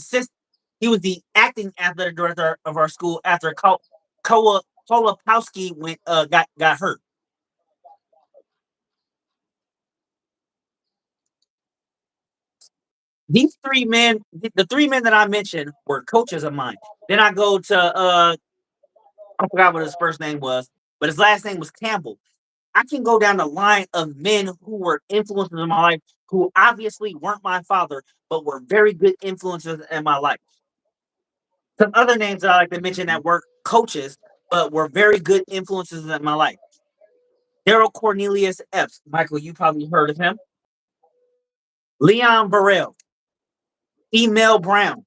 Speaker 5: acting athletic director of our school after Kolakowski went got hurt. These three men, the three men that I mentioned were coaches of mine. Then I go to I forgot what his first name was, but his last name was Campbell. I can go down the line of men who were influences in my life who obviously weren't my father, but were very good influences in my life. Some other names that I like to mention
Speaker 3: Mm-hmm.
Speaker 5: that were coaches. but were very good influences in my life. Daryl Cornelius Epps. Michael, you probably heard of him. Leon Burrell, Emel Brown,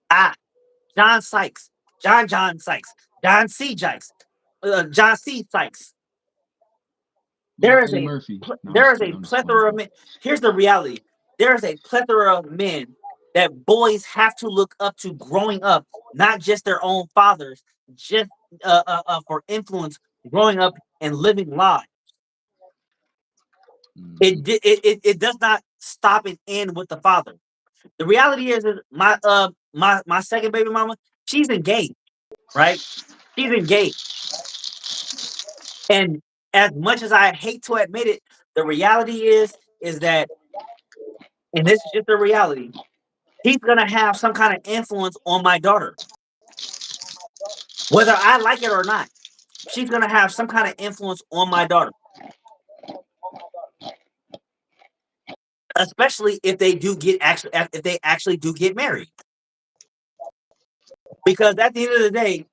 Speaker 5: ah, John Sykes, John Sykes, John C. Sykes, John C. Sykes. There is
Speaker 3: Eddie
Speaker 5: a
Speaker 3: Murphy. No, I'm
Speaker 5: there
Speaker 3: just
Speaker 5: is a
Speaker 3: playing. I'm just playing.
Speaker 5: plethora of men. Here's the reality. There is a plethora of men that boys have to look up to growing up, not just their own fathers, just for influence growing up and living lives.
Speaker 3: Mm-hmm.
Speaker 5: It does not stop and end with the father. The reality is my second baby mama, she's engaged, right? She's engaged. And as much as I hate to admit it, the reality is that, and this is just the reality, he's gonna have some kind of influence on my daughter. Whether I like it or not, she's gonna have some kind of influence on my daughter. Especially if they do get actually if they actually do get married. Because at the end of the day,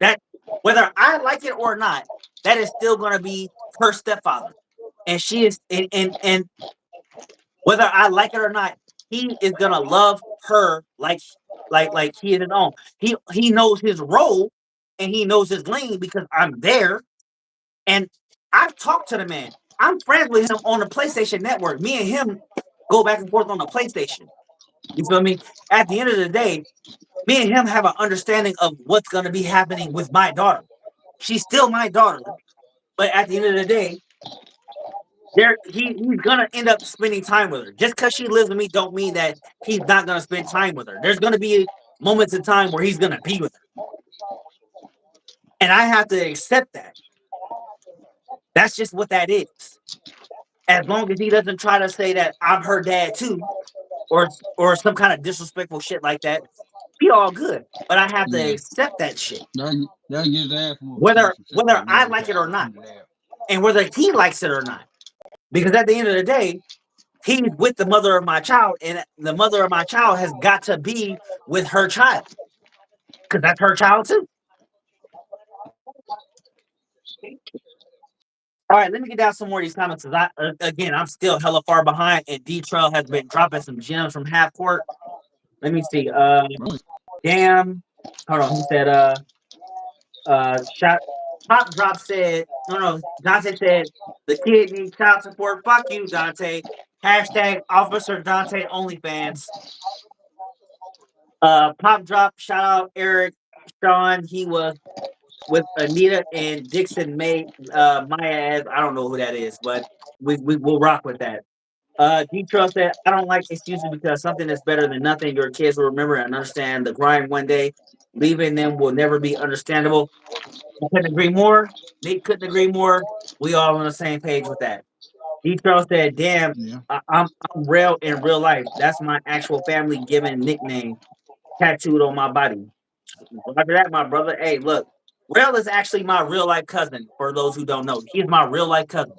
Speaker 5: that whether I like it or not, that is still gonna be her stepfather. And she is and whether I like it or not, he is gonna love her like he is his own. He knows his role and he knows his lane because I'm there. And I've talked to the man. I'm friends with him on the PlayStation Network. Me and him go back and forth on the PlayStation. You feel me? At the end of the day, me and him have an understanding of what's gonna be happening with my daughter. She's still my daughter, but at the end of the day, he's gonna end up spending time with her. Just because she lives with me, don't mean that he's not gonna spend time with her. There's gonna be moments in time where he's gonna be with her, and I have to accept that. That's just what that is. As long as he doesn't try to say that I'm her dad too, or some kind of disrespectful shit like that, be all good. But I have to
Speaker 3: Yeah,
Speaker 5: accept that shit,
Speaker 3: that gives the ass whooped too.
Speaker 5: whether
Speaker 3: Some shit
Speaker 5: whether
Speaker 3: like
Speaker 5: I
Speaker 3: that.
Speaker 5: like it
Speaker 3: Okay,
Speaker 5: or not,
Speaker 3: I'm the dad.
Speaker 5: and whether he likes it or not. Because at the end of the day, he's with the mother of my child, and the mother of my child has got to be with her child because that's her child too. All right, let me get down some more of these comments because again, I'm still hella far behind, and D Trail has been dropping some gems from half court. Let me see.
Speaker 3: Really?
Speaker 5: Damn. Hold on. He said, shot. Pop drop said, no. Dante said the kid needs child support. Fuck you, Dante. Hashtag Officer Dante OnlyFans. Pop drop. Shout out Eric Sean. He was with Anita and Dixon May. Maya as I don't know who that is, but we will rock with that. D Trust said, I don't like excuses because something that's better than nothing. Your kids will remember and understand the grind one day. Leaving them will never be understandable. I couldn't agree more. Nick couldn't agree more. We all on the same page with that. D Trust said, damn,
Speaker 3: Yeah.
Speaker 5: I'm real in real life. That's my actual family given nickname tattooed on my body. After that, my brother. Hey, look, Rail is actually my real life cousin. For those who don't know, he's my real life cousin.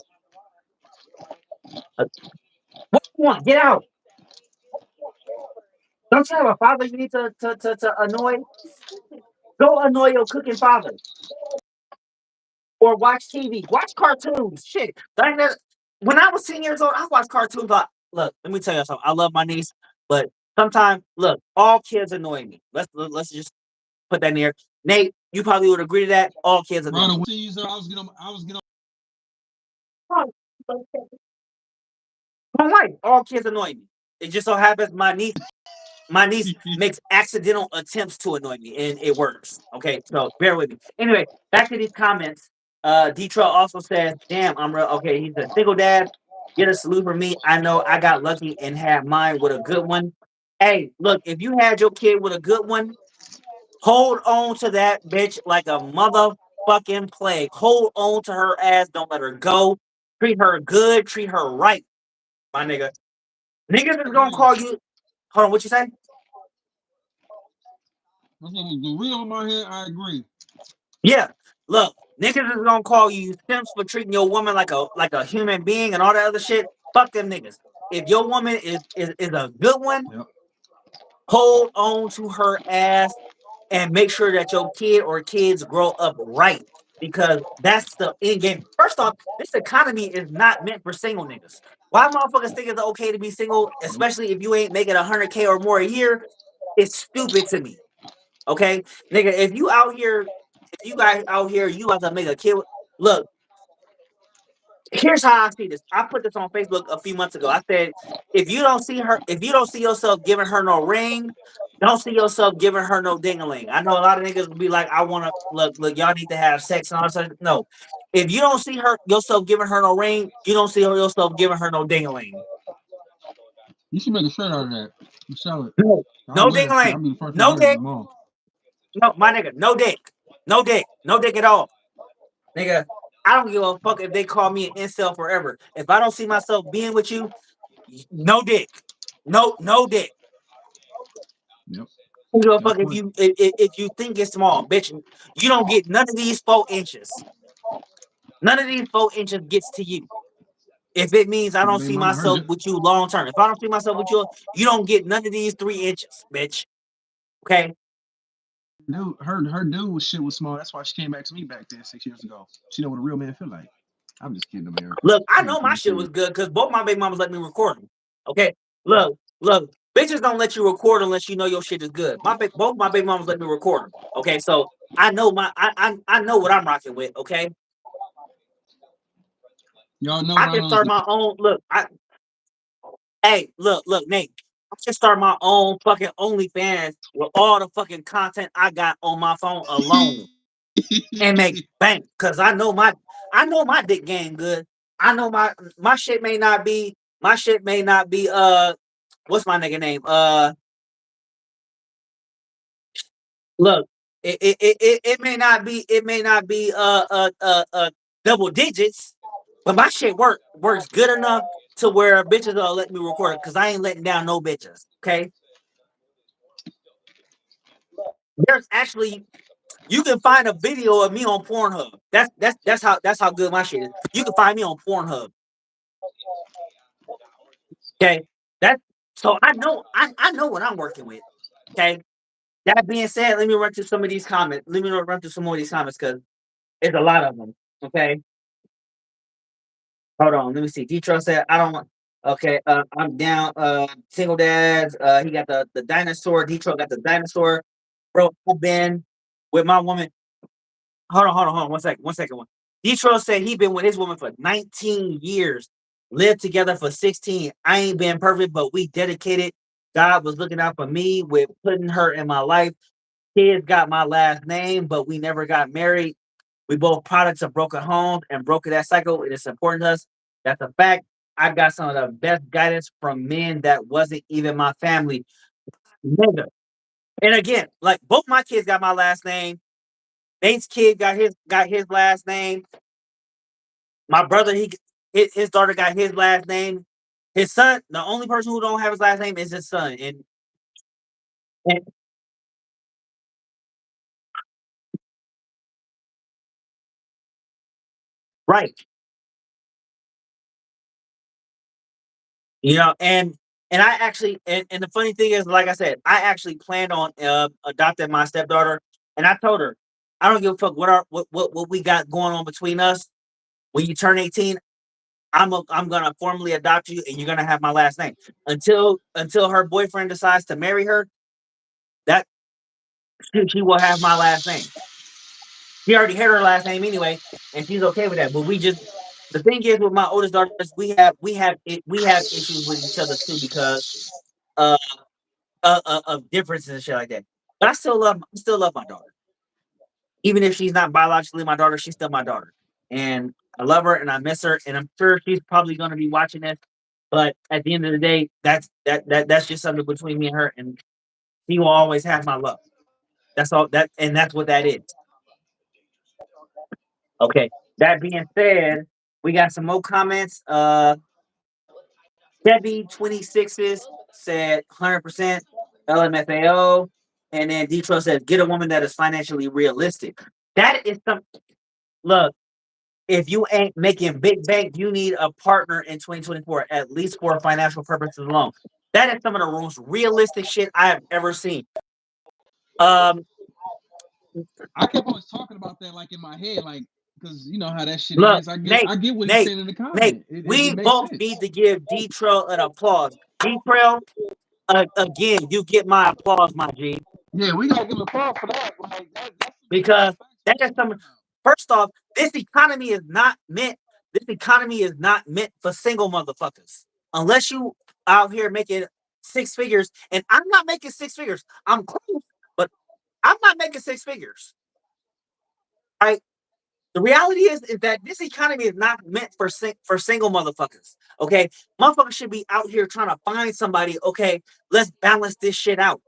Speaker 5: What do you want? Get out! Don't you have a father you need to annoy? Go annoy your cooking father or watch TV. Watch cartoons. Shit. When I was 10 years old, I watched cartoons. Like, look, let me tell you something. I love my niece, but sometimes, look, all kids annoy me. Let's just put that in there. Nate, you probably would agree to that. All kids annoy
Speaker 3: Brother,
Speaker 5: me.
Speaker 3: see you, sir. I was getting
Speaker 5: My life, all kids annoy me. It just so happens my niece makes accidental attempts to annoy me and it works. Okay, so bear with me. Anyway, back to these comments. Detroit also says, damn, I'm real. Okay, he's a single dad. Get a salute from me. I know I got lucky and had mine with a good one. Hey, look, if you had your kid with a good one, hold on to that bitch like a motherfucking plague. Hold on to her ass. Don't let her go. Treat her good. Treat her right, my nigga. Niggas is gonna
Speaker 3: agree.
Speaker 5: call you. Hold on, what you say?
Speaker 3: I said, with the real in my head, I agree.
Speaker 5: Yeah. Look, niggas is gonna call you simps for treating your woman like a human being and all that other shit. Fuck them niggas. If your woman is a good one,
Speaker 3: Yep.
Speaker 5: hold on to her ass and make sure that your kid or kids grow up right because that's the end game. First off, this economy is not meant for single niggas. Why motherfuckers think it's okay to be single, especially if you ain't making 100K or more a year? It's stupid to me. Okay, nigga, if you out here, if you guys out here, you have to make a kid. Look, here's how I see this. I put this on Facebook a few months ago. I said, if you don't see her, if you don't see yourself giving her no ring, don't see yourself giving her no ding-a-ling. I know a lot of niggas will be like, I want to look, y'all need to have sex and all that. No, if you don't see her yourself giving her no ring, you don't see yourself giving her no ding-a-ling.
Speaker 3: You should make a shirt out of that and sell it.
Speaker 5: No,
Speaker 3: I'll
Speaker 5: no
Speaker 3: wear it. I'll
Speaker 5: ding-a-ling,
Speaker 3: be the first one to
Speaker 5: no
Speaker 3: wear it in
Speaker 5: dick,
Speaker 3: the mall.
Speaker 5: no, my nigga, no dick at all, nigga. I don't give a fuck if they call me an incel forever. If I don't see myself being with you, no dick. No dick.
Speaker 3: Yep.
Speaker 5: I don't give a
Speaker 3: Got a
Speaker 5: fuck if
Speaker 3: point.
Speaker 5: if you think it's small, bitch. You don't get none of these 4 inches. None of these 4 inches gets to you. If it means I
Speaker 3: My
Speaker 5: don't
Speaker 3: baby
Speaker 5: see
Speaker 3: mama heard
Speaker 5: myself
Speaker 3: you.
Speaker 5: with you long term. If I don't see myself with you, you don't get none of these 3 inches, bitch. Okay.
Speaker 3: Dude, her dude shit was small. That's why she came back to me back then 6 years ago. She know what a real man feel like. I'm just kidding, America.
Speaker 5: Look, I
Speaker 3: She ain't
Speaker 5: know my
Speaker 3: finna
Speaker 5: shit
Speaker 3: see
Speaker 5: was
Speaker 3: it.
Speaker 5: good because both my baby mamas let me record them. Okay. Look. Bitches don't let you record unless you know your shit is good. Both my baby mamas let me record them. Okay, so I know I know what I'm rocking with. Okay,
Speaker 3: Y'all know
Speaker 5: I
Speaker 3: what I
Speaker 5: can
Speaker 3: know is
Speaker 5: start my own. Hey, look, Nate. I can start my own fucking OnlyFans with all the fucking content I got on my phone alone and make bank. Cause I know my dick game good. I know my shit may not be what's my nigga name? Look, it may not be double digits, but my shit works good enough to where bitches will let me record it because I ain't letting down no bitches. Okay, there's actually you can find a video of me on Pornhub. That's how good my shit is. You can find me on Pornhub. Okay, that so I know what I'm working with. Okay, that being said, let me run through some of these comments. Let me run through some more of these comments because it's a lot of them. Okay. Hold on, let me see. D said, I don't want okay, I'm down. Single dads, he got the dinosaur. D got the dinosaur. Bro, I've been with my woman. Hold on. 1 second. D said he been with his woman for 19 years, lived together for 16. I ain't been perfect, but we dedicated. God was looking out for me with putting her in my life. Kids got my last name, but we never got married. We both products of broken homes and broken that cycle. It is important to us. That's a fact. I got some of the best guidance from men that wasn't even my family. Nigga. And again, like both my kids got my last name. Nate's kid got his last name. My brother, his daughter got his last name. His son, the only person who don't have his last name is his son. And right. You know, and I actually and the funny thing is, like I said, I actually planned on adopting my stepdaughter, and I told her, I don't give a fuck what we got going on between us. When you turn 18, I'm gonna formally adopt you, and you're gonna have my last name until her boyfriend decides to marry her. That she will have my last name. She already had her last name anyway, and she's okay with that. But we just the thing is with my oldest daughters, we have issues with each other too because uh of differences and shit like that. But I still love my daughter, even if she's not biologically my daughter. She's still my daughter, and I love her and I miss her, and I'm sure she's probably going to be watching this. But at the end of the day, that's just something between me and her, and she will always have my love. That's all that, and that's what that is. Okay. That being said, we got some more comments. Debbie 26s said 100% LMFAO. And then Detro said, get a woman that is financially realistic. That is some look. If you ain't making big bank, you need a partner in 2024, at least for financial purposes alone. That is some of the most realistic shit I have ever seen. Um,
Speaker 3: I kept always talking about that like in my head, like because you know how that shit
Speaker 5: Look,
Speaker 3: is. I
Speaker 5: Nate,
Speaker 3: get what he's
Speaker 5: Nate,
Speaker 3: saying in the
Speaker 5: Nate,
Speaker 3: comment. It
Speaker 5: we
Speaker 3: makes
Speaker 5: both need
Speaker 3: sense.
Speaker 5: to give D Trail an applause. D Trail, again, you get my applause, my G,
Speaker 3: Yeah, we gotta give him a applause for that. Like that's some
Speaker 5: because
Speaker 3: facts what
Speaker 5: that
Speaker 3: he's
Speaker 5: is some.
Speaker 3: talking about.
Speaker 5: First off, this economy is not meant. This economy is not meant for single motherfuckers. Unless you out here making six figures, and I'm not making six figures. I'm close, but I'm not making six figures. Right? The reality is that this economy is not meant for single motherfuckers. Okay, motherfuckers should be out here trying to find somebody. Okay, let's balance this shit out.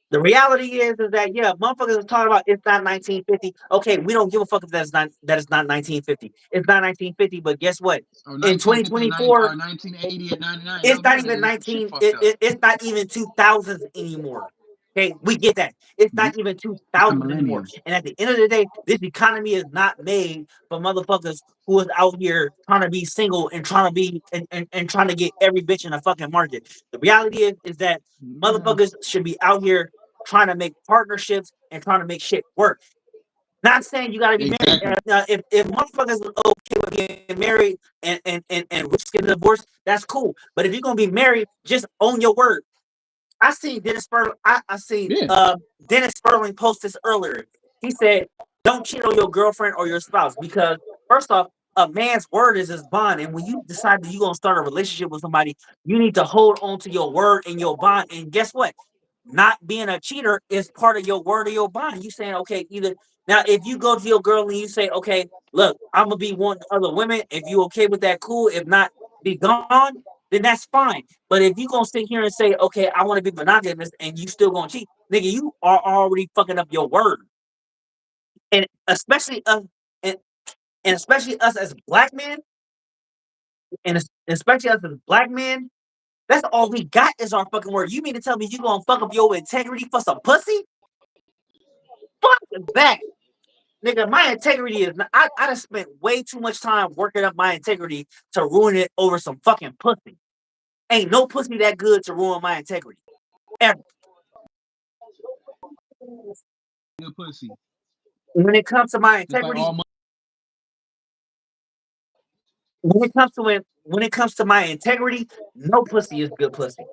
Speaker 5: The reality is that yeah, motherfuckers are talking about it's not 1950. Okay, we don't give a fuck if that is not 1950. It's not 1950, but guess what?
Speaker 3: Or
Speaker 5: In
Speaker 3: 1950
Speaker 5: 2024,
Speaker 3: or 1980 or 99. It
Speaker 5: it's
Speaker 3: don't
Speaker 5: not
Speaker 3: matter.
Speaker 5: even
Speaker 3: It's some shit
Speaker 5: 19.
Speaker 3: fucked up.
Speaker 5: It's not even 2000s anymore. Okay, we get that. It's
Speaker 3: Mhm.
Speaker 5: not even
Speaker 3: It's the
Speaker 5: 2000s anymore.
Speaker 3: millennium.
Speaker 5: And at the end of the day, this economy is not made for motherfuckers who is out here trying to be single and trying to be and trying to get every bitch in the fucking market. The reality is that
Speaker 3: Yeah,
Speaker 5: motherfuckers should be out here trying to make partnerships and trying to make shit work. Not saying you got to be married.
Speaker 3: exactly.
Speaker 5: If motherfuckers are okay with getting married and risking a divorce, that's cool. But if you're gonna be married, just own your word. I seen Dennis Sperling. I seen
Speaker 3: Yeah.
Speaker 5: Dennis Sperling post this earlier. He said, "Don't cheat on your girlfriend or your spouse because first off, a man's word is his bond, and when you decide that you're gonna start a relationship with somebody, you need to hold on to your word and your bond. And guess what? Not being a cheater is part of your word or your bond. You saying okay, either now if you go to your girl and you say, okay, look, I'm gonna be wanting other women. If you okay with that, cool. If not, be gone. Then that's fine. But if you gonna sit here and say, okay, I want to be monogamous, and you still gonna cheat, nigga, you are already fucking up your word. And especially us, and, and especially us as black men, and especially us as black men, that's all we got is our fucking word. You mean to tell me you gonna fuck up your integrity for some pussy? Fuck that. Nigga, my integrity is not, I done spent way too much time working up my integrity to ruin it over some fucking pussy. Ain't no pussy that good to ruin my integrity. Ever.
Speaker 3: Good pussy.
Speaker 5: When it comes to my
Speaker 3: Just like
Speaker 5: integrity,
Speaker 3: all
Speaker 5: when it comes to my integrity, no pussy is good pussy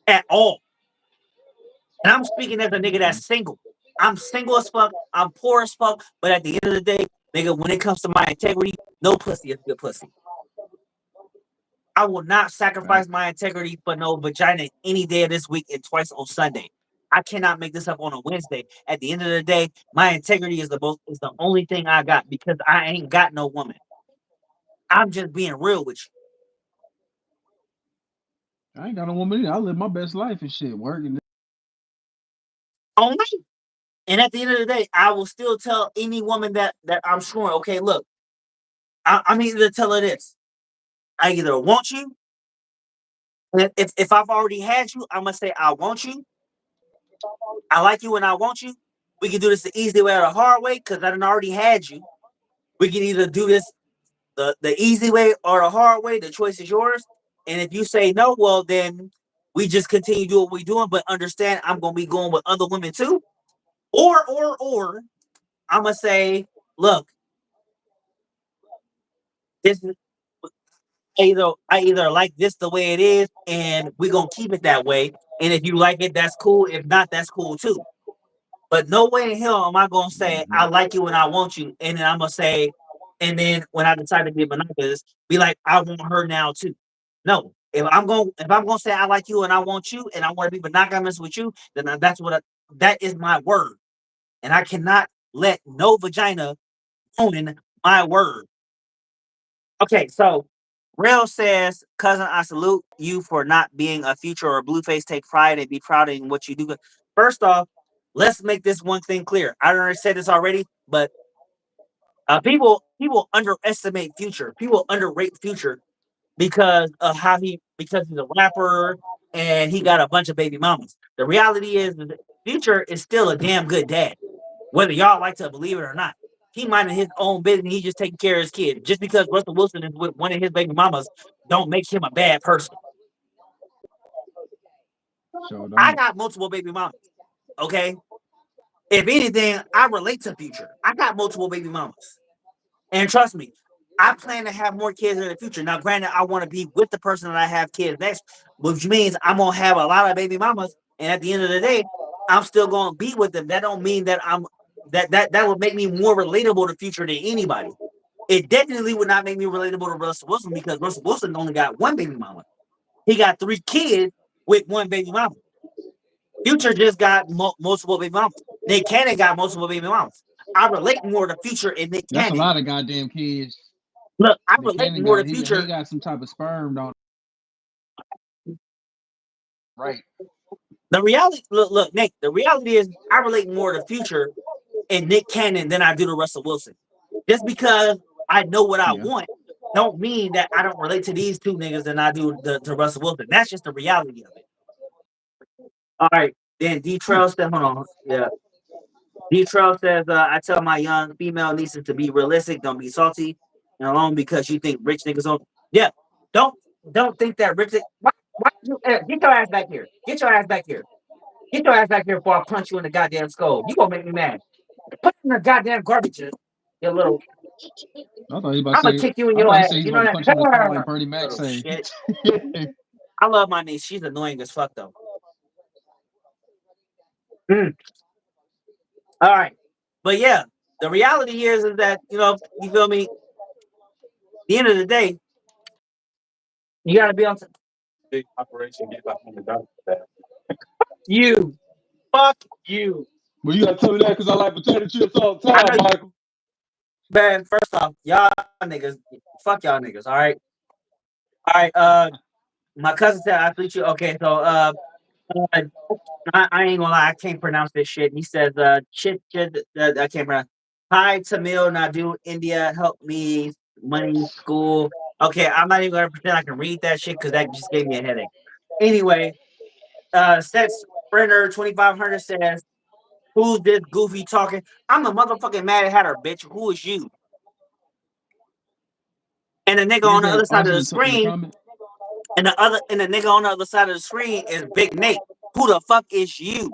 Speaker 5: at all. And I'm speaking as a nigga that's single. I'm single as fuck. I'm poor as fuck. But at the end of the day, nigga, when it comes to my integrity, no pussy is good pussy. I will not
Speaker 3: right.
Speaker 5: sacrifice my integrity for no vagina any day of this week and twice on Sunday. I cannot make this up on a Wednesday. At the end of the day, my integrity is the only thing I got because I ain't got no woman. I'm just being real with you.
Speaker 3: I ain't got no woman. I live my best life and shit. Working.
Speaker 5: On me. And at the end of the day, I will still tell any woman that I'm sure, okay, look, I'm either tell her this. I either want you, and if I've already had you, I'm gonna say I want you, I like you and I want you. We can do this the easy way or the hard way, because I done already had you. We can either do this the easy way or the hard way. The choice is yours. And if you say no, well then we just continue doing what we're doing, but understand I'm gonna be going with other women too. Or I'm gonna say, look, this is I either like this the way it is, and we're gonna keep it that way. And if you like it, that's cool. If not, that's cool too. But no way in hell am I gonna say I like you and I want you, and then I'm gonna say, and then when I decide to be monogamous, be like I want her now too. No, if I'm gonna say I like you and I want you, and I want to be monogamous with you, then that is my word, and I cannot let no vagina ruin my word. Okay, so Rail says, cousin, I salute you for not being a future or a blueface. Take pride and be proud in what you do. First off, let's make this one thing clear. I already said this already, but people underestimate Future. People underrate Future because he's a rapper and he got a bunch of baby mamas. The reality is that Future is still a damn good dad, whether y'all like to believe it or not. He minding his own business. He just taking care of his kid. Just because Russell Wilson is with one of his baby mamas, don't make him a bad person.
Speaker 3: So
Speaker 5: I
Speaker 3: don't.
Speaker 5: got multiple baby mamas. Okay, If anything, I relate to Future. I got multiple baby mamas. And trust me, I plan to have more kids in the future. Now, granted, I want to be with the person that I have kids next, which means I'm gonna have a lot of baby mamas. And at the end of the day, I'm still gonna be with them. That don't mean that that would make me more relatable to Future than anybody. It definitely would not make me relatable to Russell Wilson because Russell Wilson only got one baby mama. He got 3 kids with one baby mama. Future just got multiple baby mamas. Nick Cannon got multiple baby mamas. I relate more to Future and Nick
Speaker 3: That's a
Speaker 5: Cannon.
Speaker 3: lot of goddamn kids.
Speaker 5: Look, I
Speaker 3: Nick
Speaker 5: relate
Speaker 3: Cannon
Speaker 5: more
Speaker 3: got
Speaker 5: to
Speaker 3: he
Speaker 5: Future.
Speaker 3: got some type of sperm, don't right?
Speaker 5: The reality, look, Nick. The reality is, I relate more to Future and Nick Cannon than I do to Russell Wilson. Just because I know what I
Speaker 3: Yeah.
Speaker 5: want, don't mean that I don't relate to these two niggas than I do to Russell Wilson. That's just the reality of it. All right, then D
Speaker 3: Hmm.
Speaker 5: Trail said, hold on, yeah. D Trail says, I tell my young female nieces to be realistic, don't be salty, and alone because you think rich niggas don't. Yeah, don't don't think that rich. Why you, get your ass back here? Get your ass back here. Get your ass back here before I punch you in the goddamn skull. You gonna make me mad. Put in the goddamn garbage. You little.
Speaker 3: I thought he about to
Speaker 5: I'm gonna
Speaker 3: say.
Speaker 5: kick you in
Speaker 3: I
Speaker 5: your
Speaker 3: thought he
Speaker 5: ass.
Speaker 3: said he's
Speaker 5: You know
Speaker 3: about to
Speaker 5: that.
Speaker 3: punch him in the skull like Bernie Mac
Speaker 5: Little
Speaker 3: say.
Speaker 5: shit. I love my niece. She's annoying as fuck though. Mm. All right, but yeah, the reality here is that you feel me. At the end of the day, you gotta be on.
Speaker 4: Big operation get behind the dog.
Speaker 5: You. Fuck you.
Speaker 3: Well, you gotta tell me that because I like potato chips all the
Speaker 5: I
Speaker 3: time,
Speaker 5: know you,
Speaker 3: Michael.
Speaker 5: man. First off, y'all niggas, fuck y'all niggas. All right. My cousin said I treat you. Okay, so uh, I ain't gonna lie, I can't pronounce this shit. He says I can't pronounce. Hi, Tamil Nadu, India. Help me, money, school. Okay, I'm not even gonna pretend I can read that shit because that just gave me a headache. Anyway, Set Sprinter 2500 says, "Who's this goofy talking? I'm a motherfucking Mad Hatter, bitch. Who is you?" And the nigga
Speaker 3: Who is
Speaker 5: on the
Speaker 3: that
Speaker 5: other side of
Speaker 3: answer
Speaker 5: the
Speaker 3: in the
Speaker 5: screen,
Speaker 3: comment?
Speaker 5: and the nigga on the other side of the screen is Big Nate. Who the fuck is you?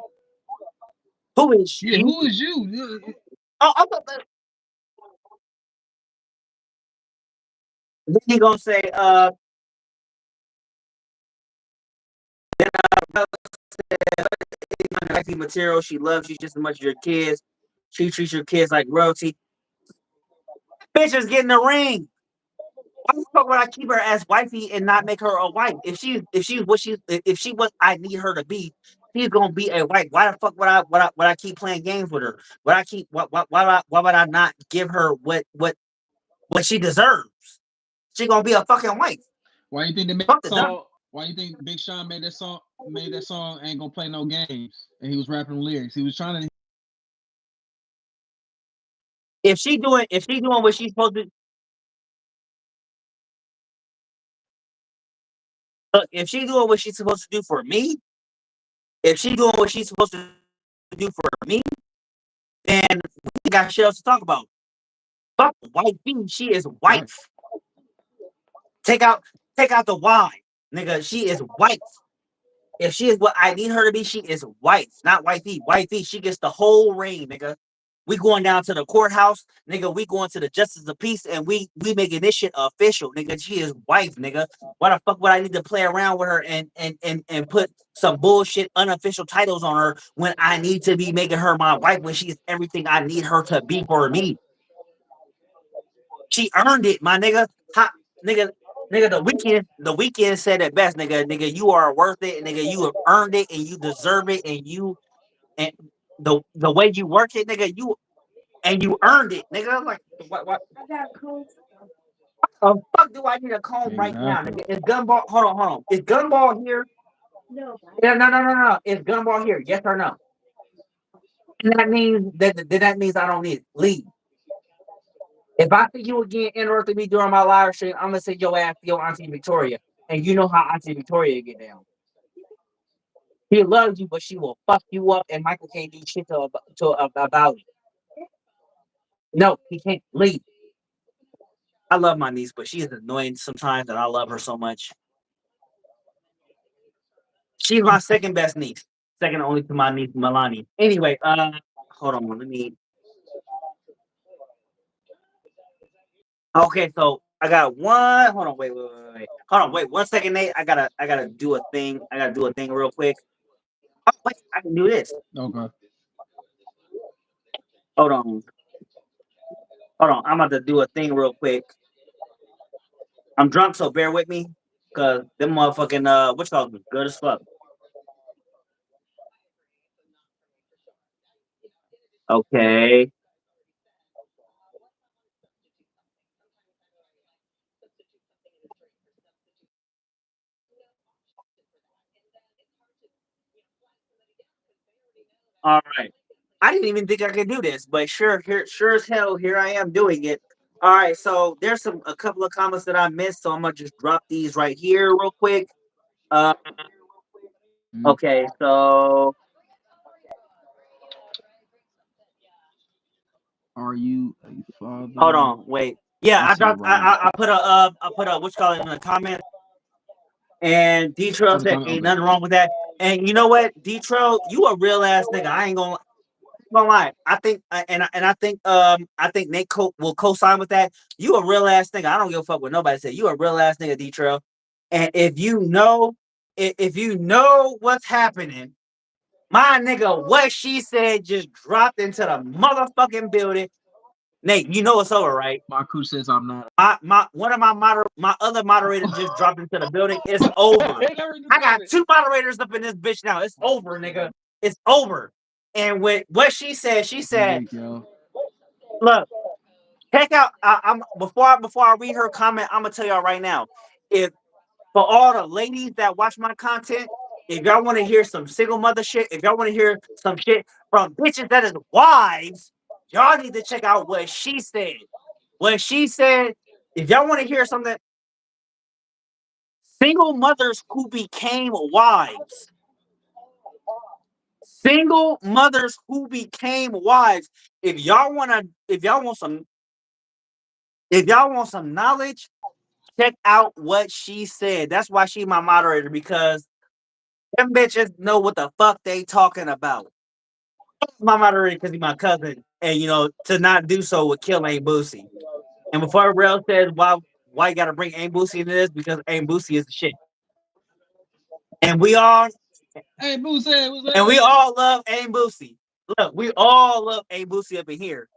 Speaker 5: Who is
Speaker 3: Yeah,
Speaker 5: you?
Speaker 3: who is you?
Speaker 5: Oh, then he gonna say, wifey material. She loves you just as much as your kids. She treats your kids like royalty. Bitch is getting the ring. Why the fuck would I keep her as wifey and not make her a wife? If she what I need her to be, she's gonna be a wife. Why the fuck would I keep playing games with her? Would I keep why would I not give her what she deserves? She gonna be a fucking wife.
Speaker 3: Why you think they made
Speaker 5: Fuck
Speaker 3: that
Speaker 5: the dumb.
Speaker 3: song? Why you think Big Sean made that song? Made that song ain't gonna play no games, and he was rapping lyrics. He was trying to.
Speaker 5: If she doing what she's supposed to look, if she doing what she's supposed to do for me, if she doing what she's supposed to do for me, then we got shit else to talk about. Fuck wife being she is
Speaker 3: Right.
Speaker 5: wife. Take out take out the why. Nigga, she is wife. If she is what I need her to be, she is wife, not wifey. Wifey, she gets the whole reign, nigga. We going down to the courthouse, nigga. We going to the justice of peace, and we making this shit official, nigga. She is wife, nigga. Why the fuck would I need to play around with her and put some bullshit unofficial titles on her when I need to be making her my wife when she is everything I need her to be for me? She earned it, my nigga. Nigga, nigga, the weekend said it best, nigga. Nigga, you are worth it, nigga. You have earned it and you deserve it, and the way you work it, nigga, you earned it, nigga. Like what the fuck do I need a comb right now,
Speaker 3: Exactly.
Speaker 5: nigga? Is Gunball hold on. Is Gunball here? Yeah, no. Is Gunball here? Yes or no? And that means I don't need it. Leave. If I see you again interrupting me during my live stream, I'm gonna send your ass to your Auntie Victoria. And you know how Auntie Victoria get down. She loves you, but she will fuck you up, and Michael can't do shit about it. No, he can't leave. I love my niece, but she is annoying sometimes, and I love her so much. She's my second best niece, second only to my niece Milani. Anyway, hold on, let me. Okay, so I got one. Hold on, wait. Hold on, wait 1 second, Nate. I gotta do a thing. I gotta do a thing real quick. Oh, wait, I can do this.
Speaker 3: Okay.
Speaker 5: Hold on, hold on. I'm about to do a thing real quick. I'm drunk, so bear with me, cause them motherfucking what's called good as fuck. Okay. All right. I didn't even think I could do this, but sure as hell, here I am doing it. All right, so there's a couple of comments that I missed, so I'm gonna just drop these right here real quick. Uh,
Speaker 3: Mhm.
Speaker 5: okay, so
Speaker 3: Are you a
Speaker 5: hold
Speaker 3: father?
Speaker 5: on, wait. Yeah,
Speaker 3: I
Speaker 5: I
Speaker 3: see it
Speaker 5: dropped.
Speaker 3: right here.
Speaker 5: I put a what's called in the comment, and D Trail
Speaker 3: Oh, the
Speaker 5: said
Speaker 3: comment.
Speaker 5: ain't
Speaker 3: Okay.
Speaker 5: nothing wrong with that. And you know what, D Trail, you a real ass nigga. I ain't gonna lie. I think, I think Nate will co-sign with that. You a real ass nigga. I don't give a fuck what nobody said. You a real ass nigga, D Trail. And if you know what's happening, my nigga, what she said just dropped into the motherfucking building. Nate, you know it's over, right?
Speaker 3: My crew says I'm not.
Speaker 5: My one of my other moderators just dropped into the building. It's over.
Speaker 3: Hey, I read the
Speaker 5: I got
Speaker 3: comment.
Speaker 5: 2 moderators up in this bitch now. It's
Speaker 3: Oh,
Speaker 5: over, nigga.
Speaker 3: shit.
Speaker 5: It's over. And with what she
Speaker 3: I'm
Speaker 5: said,
Speaker 3: weak, yo.
Speaker 5: look, check out. I'm before I read her comment, I'm gonna tell y'all right now. If for all the ladies that watch my content, if y'all want to hear some single mother shit, if y'all want to hear some shit from bitches that is wives, y'all need to check out what she said. What she said, if y'all want to hear something, single mothers who became wives. Single mothers who became wives. If y'all want some knowledge, check out what she said. That's why she my moderator, because them bitches know what the fuck they talking about. My moderator because he's my cousin, and to not do so would kill Aim Boosie. And before Rail says why you gotta bring Aim Boosie into this, because Aim Boosie is the shit. And we all
Speaker 3: Hey, Boosie, what's
Speaker 5: and we
Speaker 3: happening?
Speaker 5: all love Aim Boosie. Look, we all love Aim Boosie up in here.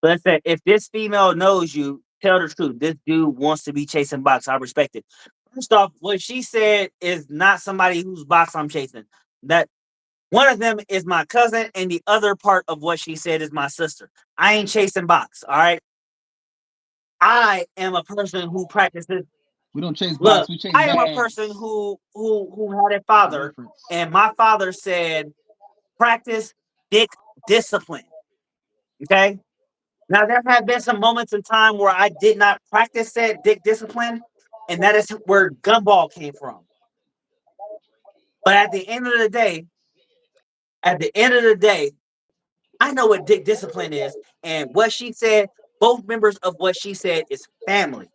Speaker 5: Let's say if this female knows you, tell the truth. This dude wants to be chasing box. I respect it. First off, what she said is not somebody whose box I'm chasing. That one of them is my cousin, and the other part of what she said is my sister. I ain't chasing box. All right. I am a person who practices.
Speaker 3: We don't chase box.
Speaker 5: Look,
Speaker 3: We chase
Speaker 5: I am a person
Speaker 3: bags.
Speaker 5: who had a
Speaker 3: That's the
Speaker 5: father,
Speaker 3: difference.
Speaker 5: and my father said practice dick discipline. Okay. Now there have been some moments in time where I did not practice said dick discipline, and that is where gumball came from. But at the end of the day, I know what dick discipline is, and what she said. Both members of what she said is family.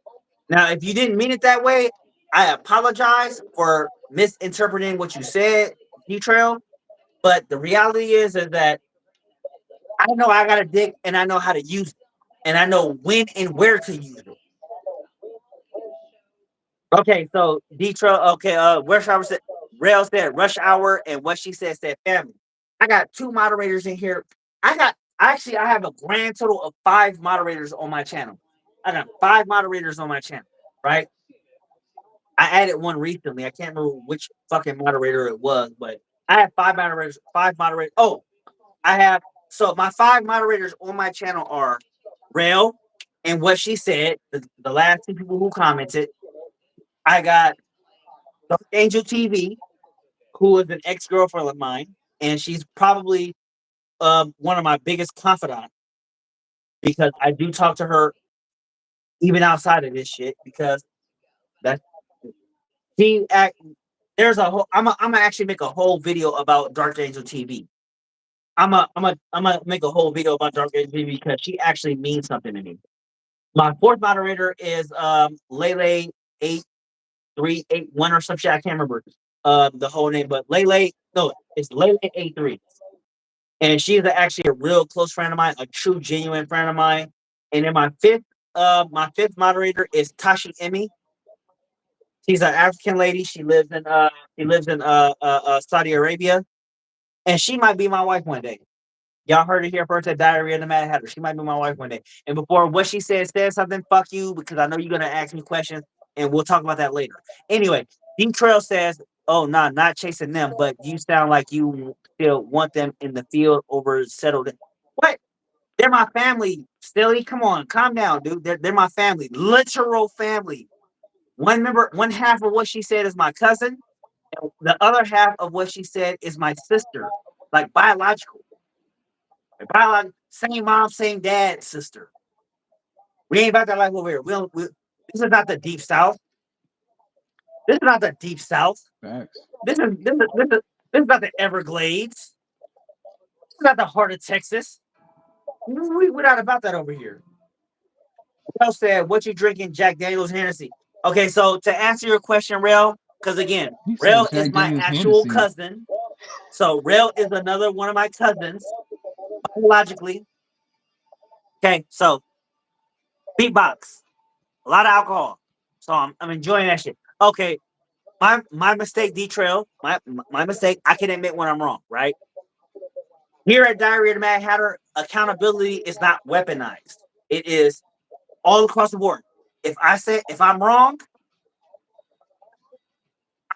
Speaker 5: Now, if you didn't mean it that way, I apologize for misinterpreting what you said, D-Trail. But the reality is that I know I got a dick and I know how to use it. And I know when and where to use it. Okay, so D-Trail, okay, Rail said rush hour, and what she said family. I got 2 moderators in here. I have a grand total of 5 moderators on my channel. I got 5 moderators on my channel, right? I added one recently. I can't remember which fucking moderator it was, but I have 5 moderators. 5 moderators. Oh, I have so my 5 moderators on my channel are Rail and what she said. The last 2 people who commented. I got Dark Angel TV, who is an ex girlfriend of mine, and she's probably one of my biggest confidants because I do talk to her even outside of this shit because that she act. There's a whole. I'm gonna actually make a whole video about Dark Angel TV. I'm a make a whole video about Dark Angel TV because she actually means something to me. My fourth moderator is Lele 8381 or some shit. I can't remember. the whole name, but Lele, no, it's Lele A3. And she's actually a real close friend of mine, a true genuine friend of mine. And then my fifth moderator is Tashi Emi. She's an African lady. She lives in Saudi Arabia, and she might be my wife one day. Y'all heard it here first at Diary of the Mad Hatter. She might be my wife one day. And before what she said something, fuck you, because I know you're gonna ask me questions, and we'll talk about that later. Anyway, D Trail says, "Oh, nah, not chasing them, but you sound like you still want them in the field over settled." What? They're my family, Stilly. Come on, calm down, dude. They're my family, literal family. One half of what she said is my cousin. And the other half of what she said is my sister, like biological. Same mom, same dad, sister. We ain't about that life over here. This is not the deep south. This is not the deep south.
Speaker 3: Facts.
Speaker 5: This is not the Everglades. This is not the heart of Texas. We're not about that over here. Rail said, "What you drinking, Jack Daniels Hennessy?" Okay, so to answer your question, Rail, because again,
Speaker 3: He said
Speaker 5: Rail is
Speaker 3: Jack
Speaker 5: my
Speaker 3: Daniels
Speaker 5: actual
Speaker 3: Hennessy.
Speaker 5: cousin. So Rail is another one of my cousins, biologically. Okay, so beatbox, a lot of alcohol. So I'm enjoying that shit. Okay, my mistake, D Trail, my mistake. I can admit when I'm wrong, right? Here at Diary of the Mad Hatter, accountability is not weaponized. It is all across the board. If I'm wrong,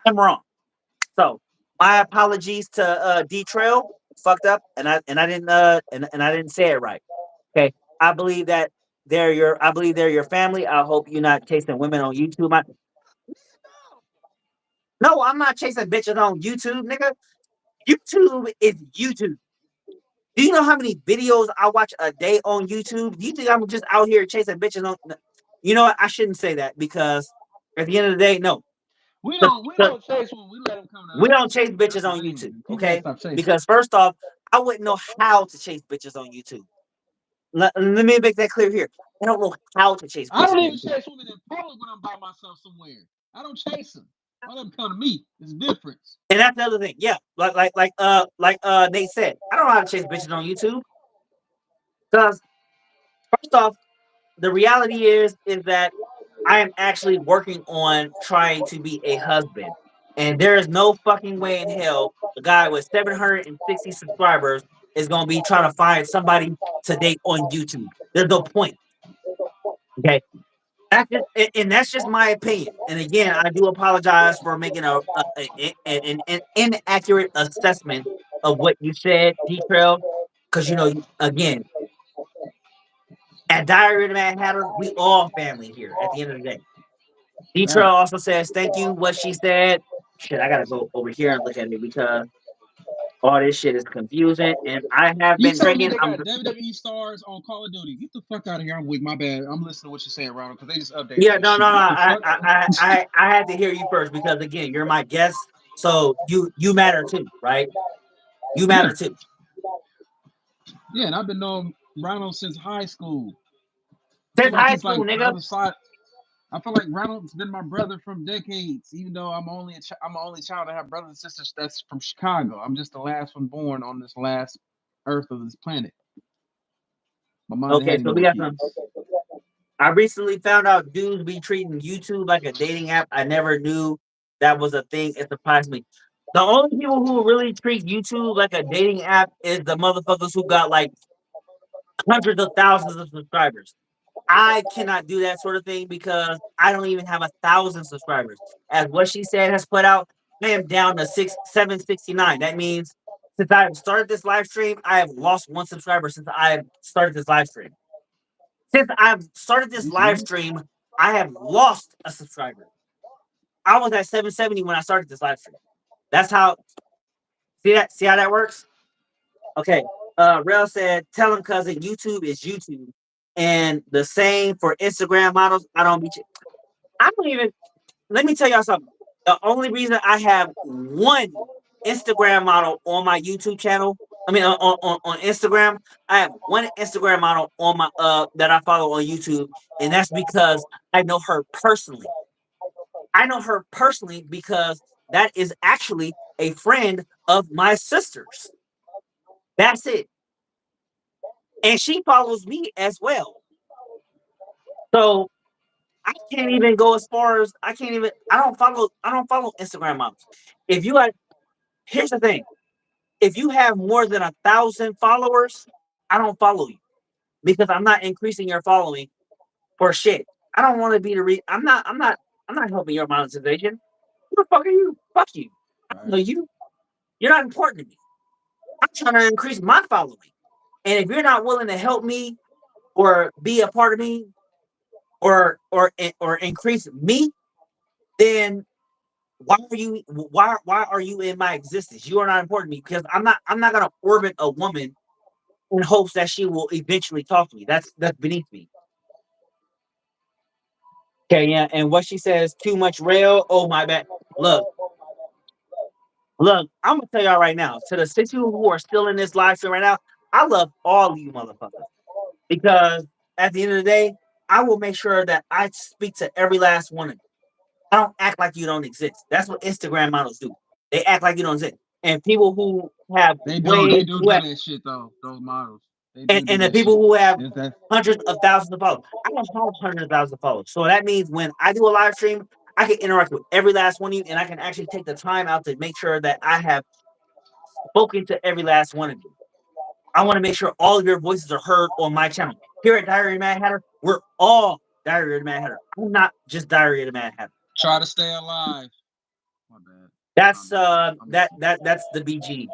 Speaker 5: I'm wrong. So my apologies to D Trail, fucked up, and I didn't say it right. Okay, I believe that I believe they're your family. I hope you're not chasing women on YouTube. No, I'm not chasing bitches on YouTube, nigga. YouTube is YouTube. Do you know how many videos I watch a day on YouTube? Do you think I'm just out here chasing bitches on? You know what? I shouldn't say that because at the end of the day, no.
Speaker 3: We
Speaker 5: The
Speaker 3: don't chase when we let them come to
Speaker 5: We
Speaker 3: us.
Speaker 5: don't chase
Speaker 3: That's
Speaker 5: bitches
Speaker 3: the
Speaker 5: on YouTube,
Speaker 3: thing. People gotta
Speaker 5: okay?
Speaker 3: stop chasing.
Speaker 5: Because first off, I wouldn't know how to chase bitches on YouTube. Let me make that clear here. I don't know how to chase
Speaker 3: I
Speaker 5: bitches
Speaker 3: don't
Speaker 5: on
Speaker 3: even
Speaker 5: YouTube.
Speaker 3: chase women in public when I'm by myself somewhere. I don't chase them. Let them come to me. There's a difference.
Speaker 5: And that's the other thing. Yeah, Nate said, I don't know how to chase bitches on YouTube. Because first off, the reality is that I am actually working on trying to be a husband. And there is no fucking way in hell a guy with 760 subscribers is gonna be trying to find somebody to date on YouTube. There's no point. Okay. And that's just my opinion. And again, I do apologize for making an inaccurate assessment of what you said, detail. Because again, at Diary of the Mad Hatter, we all family here at the end of the day. Deetra
Speaker 3: Facts.
Speaker 5: also says, "Thank you." What she said. Shit, I gotta go over here and look at it because all this shit is confusing, and I have
Speaker 3: You
Speaker 5: been
Speaker 3: telling me
Speaker 5: drinking.
Speaker 3: they got WWE stars on Call of Duty? Get the fuck out of here. I'm weak. My bad. I'm listening to what you're saying, Ronald, because they just updated
Speaker 5: Yeah,
Speaker 3: that
Speaker 5: no, no,
Speaker 3: shit.
Speaker 5: no.
Speaker 3: What the fuck?
Speaker 5: I had to hear you first because again, you're my guest, so you matter too, right? You
Speaker 3: Yeah.
Speaker 5: matter too.
Speaker 3: Yeah, and I've been knowing Ronald since high school. I feel
Speaker 5: Since
Speaker 3: like
Speaker 5: high
Speaker 3: he's like
Speaker 5: school, nigga.
Speaker 3: another side. I feel like Ronald's been my brother from decades, even though I'm the only child. I have brothers and sisters that's from Chicago. I'm just the last one born on this last earth of this planet. My mom
Speaker 5: Okay,
Speaker 3: had
Speaker 5: so we
Speaker 3: no
Speaker 5: got some.
Speaker 3: kids.
Speaker 5: I recently found out dudes be treating YouTube like a dating app. I never knew that was a thing. It surprised me. The only people who really treat YouTube like a dating app is the motherfuckers who got like hundreds of thousands of subscribers. I cannot do that sort of thing because I don't even have 1,000 subscribers. As what she said has put out, I am down to 769. That means since I have started this live stream, I have lost one subscriber since I have started this live stream. Since I've started
Speaker 3: Are
Speaker 5: this
Speaker 3: you
Speaker 5: live
Speaker 3: serious?
Speaker 5: stream, I have lost a subscriber. I was at 770 when I started this live stream. That's how see how that works? Okay. Rel said, tell him cousin, YouTube is YouTube. And the same for Instagram models. I don't even let me tell y'all something. The only reason I have one Instagram model on my YouTube channel, I mean on Instagram, I have one Instagram model on my that I follow on YouTube, and that's because I know her personally. I know her personally because that is actually a friend of my sister's. That's it. And she follows me as well. So I can't even go as far as I don't follow Instagram models. If you had Here's the thing. If you have more than 1,000 followers, I don't follow you because I'm not increasing your following for shit. I don't want to be the I'm not helping your monetization. Who the fuck are you? Fuck you. I don't know
Speaker 3: Right.
Speaker 5: you. You're not important to me. I'm trying to increase my following. And if you're not willing to help me or be a part of me or increase me, then why are you in my existence? You are not important to me because I'm not gonna orbit a woman in hopes that she will eventually talk to me. That's beneath me. Okay, yeah. And what she says, too much rail. Oh my bad. Look, look, I'm gonna tell y'all right now, to the 6 people who are still in this live stream right now, I love all you motherfuckers. Because at the end of the day, I will make sure that I speak to every last one of you. I don't act like you don't exist. That's what Instagram models do. They act like you don't exist. And people who have
Speaker 3: They do do that shit though. Those models, they do do
Speaker 5: and the
Speaker 3: that
Speaker 5: people
Speaker 3: shit.
Speaker 5: who have
Speaker 3: Is that
Speaker 5: hundreds of thousands of followers. I don't have hundreds of thousands of followers. So that means when I do a live stream, I can interact with every last one of you and I can actually take the time out to make sure that I have spoken to every last one of you. I want to make sure all of your voices are heard on my channel. Here at Diary of the Mad Hatter, we're all Diary of the Mad Hatter. I'm not just Diary of the Mad Hatter.
Speaker 3: try to stay alive? My bad.
Speaker 5: That's
Speaker 3: I'm messing with you.
Speaker 5: that's the BGs.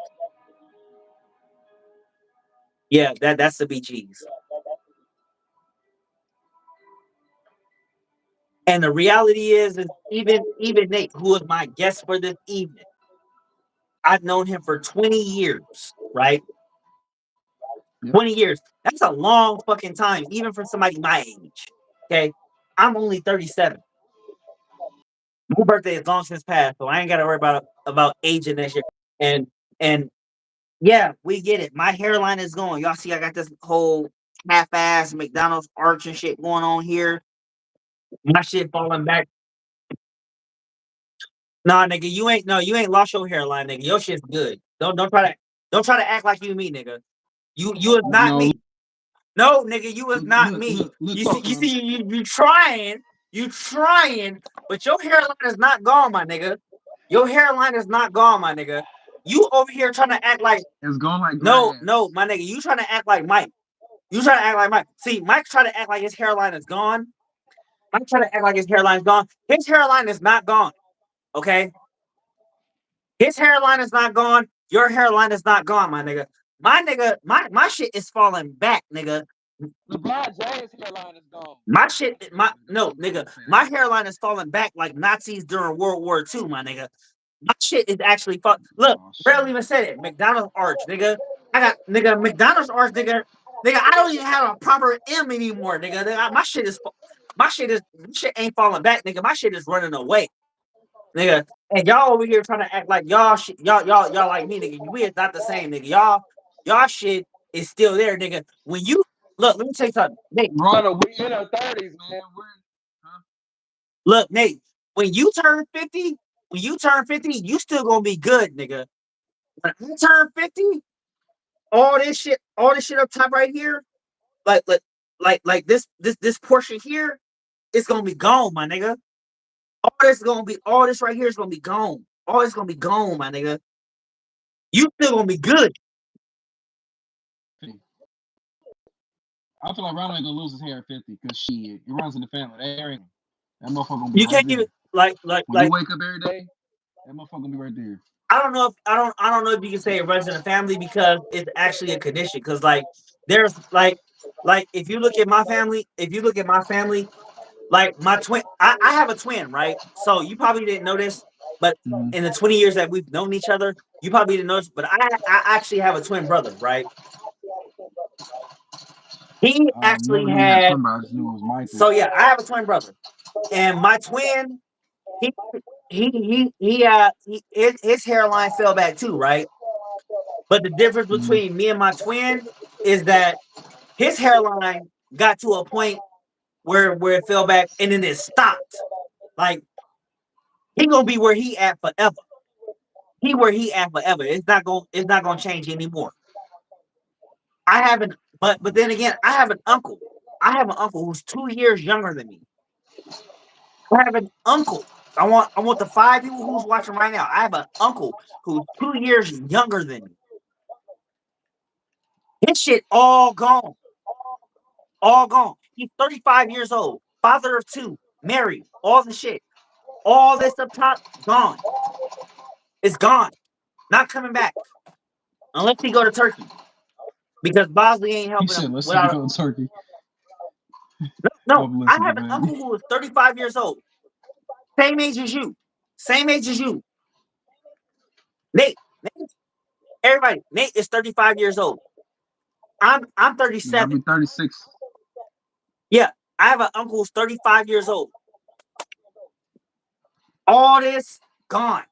Speaker 5: Yeah, that's the BGs. And the reality is even Nate, who is my guest for this evening, I've known him for 20 years, right?
Speaker 3: Yep.
Speaker 5: 20 years. That's a long fucking time, even for somebody my age. Okay. I'm only 37. My birthday is long since passed, so I ain't gotta worry about aging and shit. And and yeah, we get it. My hairline is going. Y'all see I got this whole half-ass McDonald's arch and shit going on here. My shit falling back. Nah, nigga, you ain't lost your hairline, nigga. Your shit's good. Don't try to act like you me, nigga. You is not
Speaker 3: No,
Speaker 5: me. No, nigga, you is not me.
Speaker 3: look, talk to him.
Speaker 5: You trying, but your hairline is not gone, my nigga. Your hairline is not gone, my nigga. You over here trying to act like
Speaker 3: It's going like
Speaker 5: no,
Speaker 3: grass.
Speaker 5: my nigga. You trying to act like Mike. You trying to act like Mike. See, Mike's trying to act like his hairline is gone. Mike's trying to act like his hairline is gone. His hairline is not gone. Okay, his hairline is not gone. Your hairline is not gone, my nigga. My nigga, my shit is falling back, nigga.
Speaker 3: LeBron James' hairline is gone.
Speaker 5: My shit, my no,
Speaker 3: Don't
Speaker 5: nigga.
Speaker 3: say
Speaker 5: My
Speaker 3: that.
Speaker 5: hairline is falling back like Nazis during World War II, my nigga. My shit is actually Look,
Speaker 3: Oh
Speaker 5: barely
Speaker 3: shit.
Speaker 5: even said it. McDonald's arch, nigga. I got nigga McDonald's arch, nigga. Nigga, I don't even have a proper M anymore, nigga. My shit ain't falling back, nigga. My shit is running away, nigga. And y'all over here trying to act like y'all like me, nigga. We is not the same, nigga. Y'all shit is still there, nigga. When you look, let me tell you something, Nate.
Speaker 3: Brother, we in our 30s, man. Huh?
Speaker 5: Look, Nate. When you turn 50, you still gonna be good, nigga. When I turn 50, all this shit up top right here, like like like this portion here, it's gonna be gone, my nigga. All this right here is gonna be gone. All this gonna be gone, my nigga. You still gonna be good.
Speaker 3: I feel like Ronald ain't gonna lose his hair at 50 because shit, it runs in the family. That motherfucker gonna be
Speaker 5: You
Speaker 3: right
Speaker 5: can't even
Speaker 3: there. When you
Speaker 5: like
Speaker 3: wake up every day, that motherfucker gonna be right there.
Speaker 5: I don't know if you can say it runs in the family because it's actually a condition. Because there's if you look at my family, like my twin, I have a twin, right? So you probably didn't notice, but
Speaker 3: Mm-hmm.
Speaker 5: in the 20 years that we've known each other, you probably didn't notice. But I actually have a twin brother, right? He
Speaker 3: Never
Speaker 5: actually
Speaker 3: knew you had a
Speaker 5: had
Speaker 3: twin brother. I just knew it was Michael.
Speaker 5: so yeah, I have a twin brother, and my twin, he his hairline fell back too, right? But the difference
Speaker 3: Mm-hmm.
Speaker 5: between me and my twin is that his hairline got to a point where it fell back and then it stopped. Like he gonna be where he at forever. He where he at forever. It's not gonna change anymore. I have an but then again, I have an uncle. I have an uncle who's 2 years younger than me. I have an uncle. I want the 5 people who's watching right now. I have an uncle who's 2 years younger than me. His shit all gone. All gone. He's 35 years old, father of two, married, all the shit. All this up top, gone. It's gone. Not coming back. Unless he go to Turkey. Because Bosley ain't
Speaker 3: He
Speaker 5: helping
Speaker 3: said,
Speaker 5: him
Speaker 3: "Let's see you
Speaker 5: without.
Speaker 3: go to Turkey."
Speaker 5: No, I
Speaker 3: Publicity,
Speaker 5: have an
Speaker 3: baby.
Speaker 5: uncle who is 35 years old. Same age as you. Same age as you. Nate, everybody, Nate is 35 years old. I'm
Speaker 3: Yeah, I'll
Speaker 5: 37.
Speaker 3: be 36.
Speaker 5: Yeah, I have an uncle who's 35 years old. All this gone.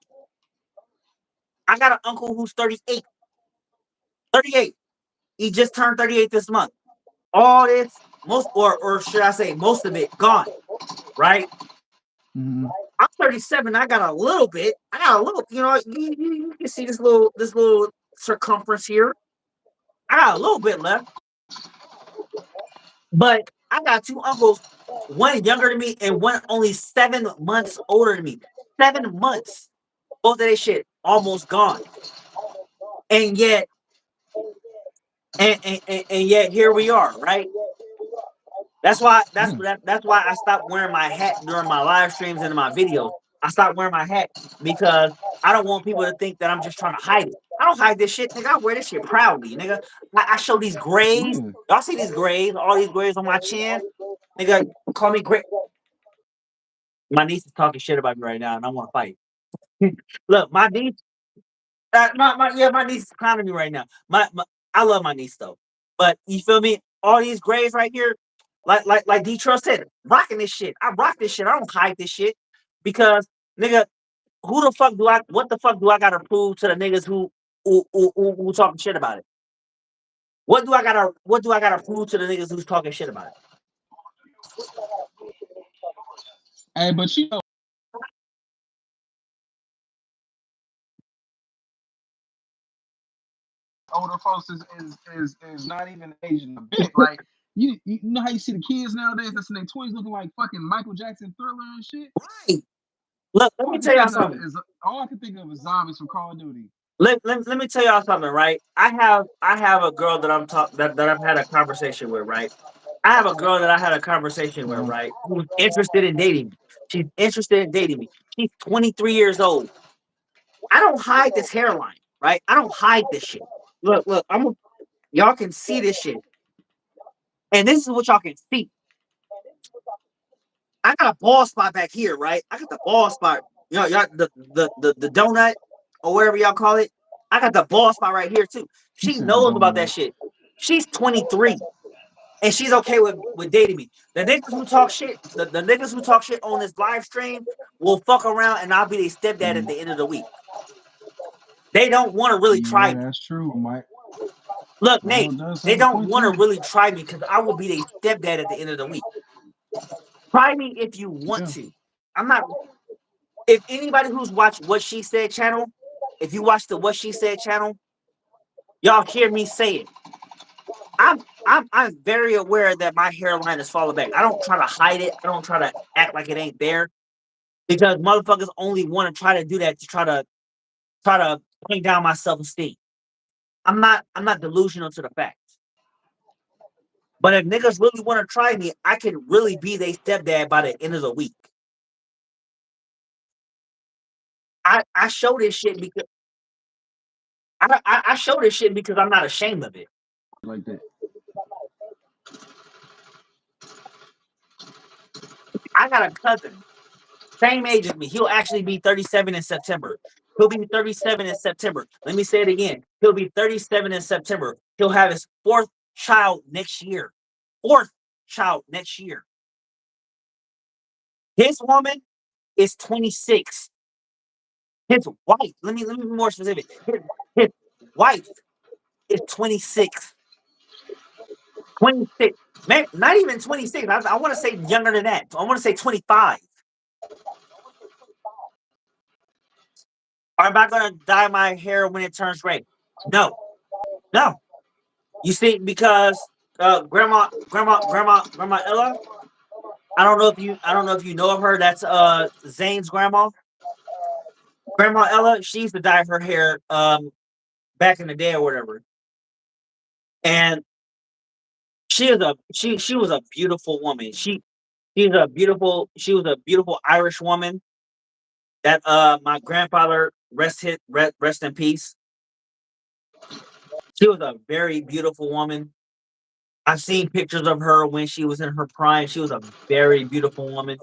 Speaker 5: I got an uncle who's 38. 38. He just turned 38 this month. All this, or should I say most of it gone, right?
Speaker 3: Mm-hmm.
Speaker 5: I'm 37. I got a little bit. I got a little, you can see this little circumference here. I got a little bit left, but I got two uncles, one younger than me and one only 7 months older than me. 7 months. Both of their shit almost gone. And yet, and yet here we are, right? That's why
Speaker 3: Yeah.
Speaker 5: that's why I stopped wearing my hat during my live streams and in my videos. I stopped wearing my hat because I don't want people to think that I'm just trying to hide it. I don't hide this shit, nigga. I wear this shit proudly, nigga. I show these grays.
Speaker 3: Yeah.
Speaker 5: Y'all see these grays, all these grays on my chin, nigga. Call me gray. My niece is talking shit about me right now, and I want to fight. Look, my niece, my niece is clowning me right now. I love my niece though, but you feel me? All these grays right here, like D Trust said, rocking this shit. I rock this shit. I don't hide this shit because nigga, what the fuck do I gotta prove to the niggas who talking shit about it? What do I gotta prove to the niggas who's talking shit about it?
Speaker 3: Hey, but older folks is not even aging a bit. Like you know how you see the kids nowadays that's in their 20s looking like fucking Michael Jackson Thriller and shit.
Speaker 5: Right. Look, let
Speaker 3: All
Speaker 5: me
Speaker 3: I can
Speaker 5: tell y'all
Speaker 3: think of
Speaker 5: something.
Speaker 3: is all I can think of is zombies from Call of Duty.
Speaker 5: Let me tell y'all something, right? I have a girl that that I've had a conversation with, right? I have a girl that I had a conversation with,
Speaker 3: Uh,
Speaker 5: right? Who's interested in dating me. She's interested in dating me. She's 23 years old. I don't hide this hairline, right? I don't hide this shit. Look, y'all can see this shit. And this is what y'all can see. I got a ball spot back here, right? I got the ball spot. Y'all the donut or whatever y'all call it. I got the ball spot right here too.
Speaker 3: he
Speaker 5: She
Speaker 3: said the
Speaker 5: knows about that
Speaker 3: donut.
Speaker 5: shit. She's 23 and she's okay with dating me. The niggas who talk shit, the niggas who talk shit on this live stream will fuck around and I'll be their stepdad at
Speaker 3: Mm,
Speaker 5: the end of the week. They don't want to really try
Speaker 3: yeah,
Speaker 5: me.
Speaker 3: that's true, Mike.
Speaker 5: Look,
Speaker 3: Milo
Speaker 5: Nate,
Speaker 3: does
Speaker 5: they
Speaker 3: have a
Speaker 5: don't
Speaker 3: point
Speaker 5: want to
Speaker 3: too.
Speaker 5: really try me because I will be their stepdad at the end of the week. Try me if you want
Speaker 3: Yeah.
Speaker 5: to. I'm not. If anybody who's watched What She Said channel, if you watch the What She Said channel, y'all hear me say it. I'm very aware that my hairline is falling back. I don't try to hide it. I don't try to act like it ain't there because motherfuckers only want to try to do that to try to bring down my self esteem. I'm not delusional to the facts. But if niggas really want to try me, I can really be their stepdad by the end of the week. I show this shit because I show this shit because I'm not ashamed of it.
Speaker 3: Like that.
Speaker 5: I got a cousin, same age as me. He'll actually be 37 in September. He'll be 37 in September. Let me say it again. He'll be 37 in September. He'll have his fourth child next year. Fourth child next year. His woman is 26. His wife, let me be more specific. His wife is 26. 26. Man, not even 26. I want to say younger than that. I want to say 25. Or am I gonna dye my hair when it turns gray? No, no. You see, because grandma Ella. I don't know if you know of her. That's Zane's grandma. Grandma Ella. She used to dye her hair back in the day or whatever. And she was a beautiful woman. She was a beautiful Irish woman that my grandfather rest in peace. She was a very beautiful woman. I've seen pictures of her when she was in her prime. She was a very beautiful woman.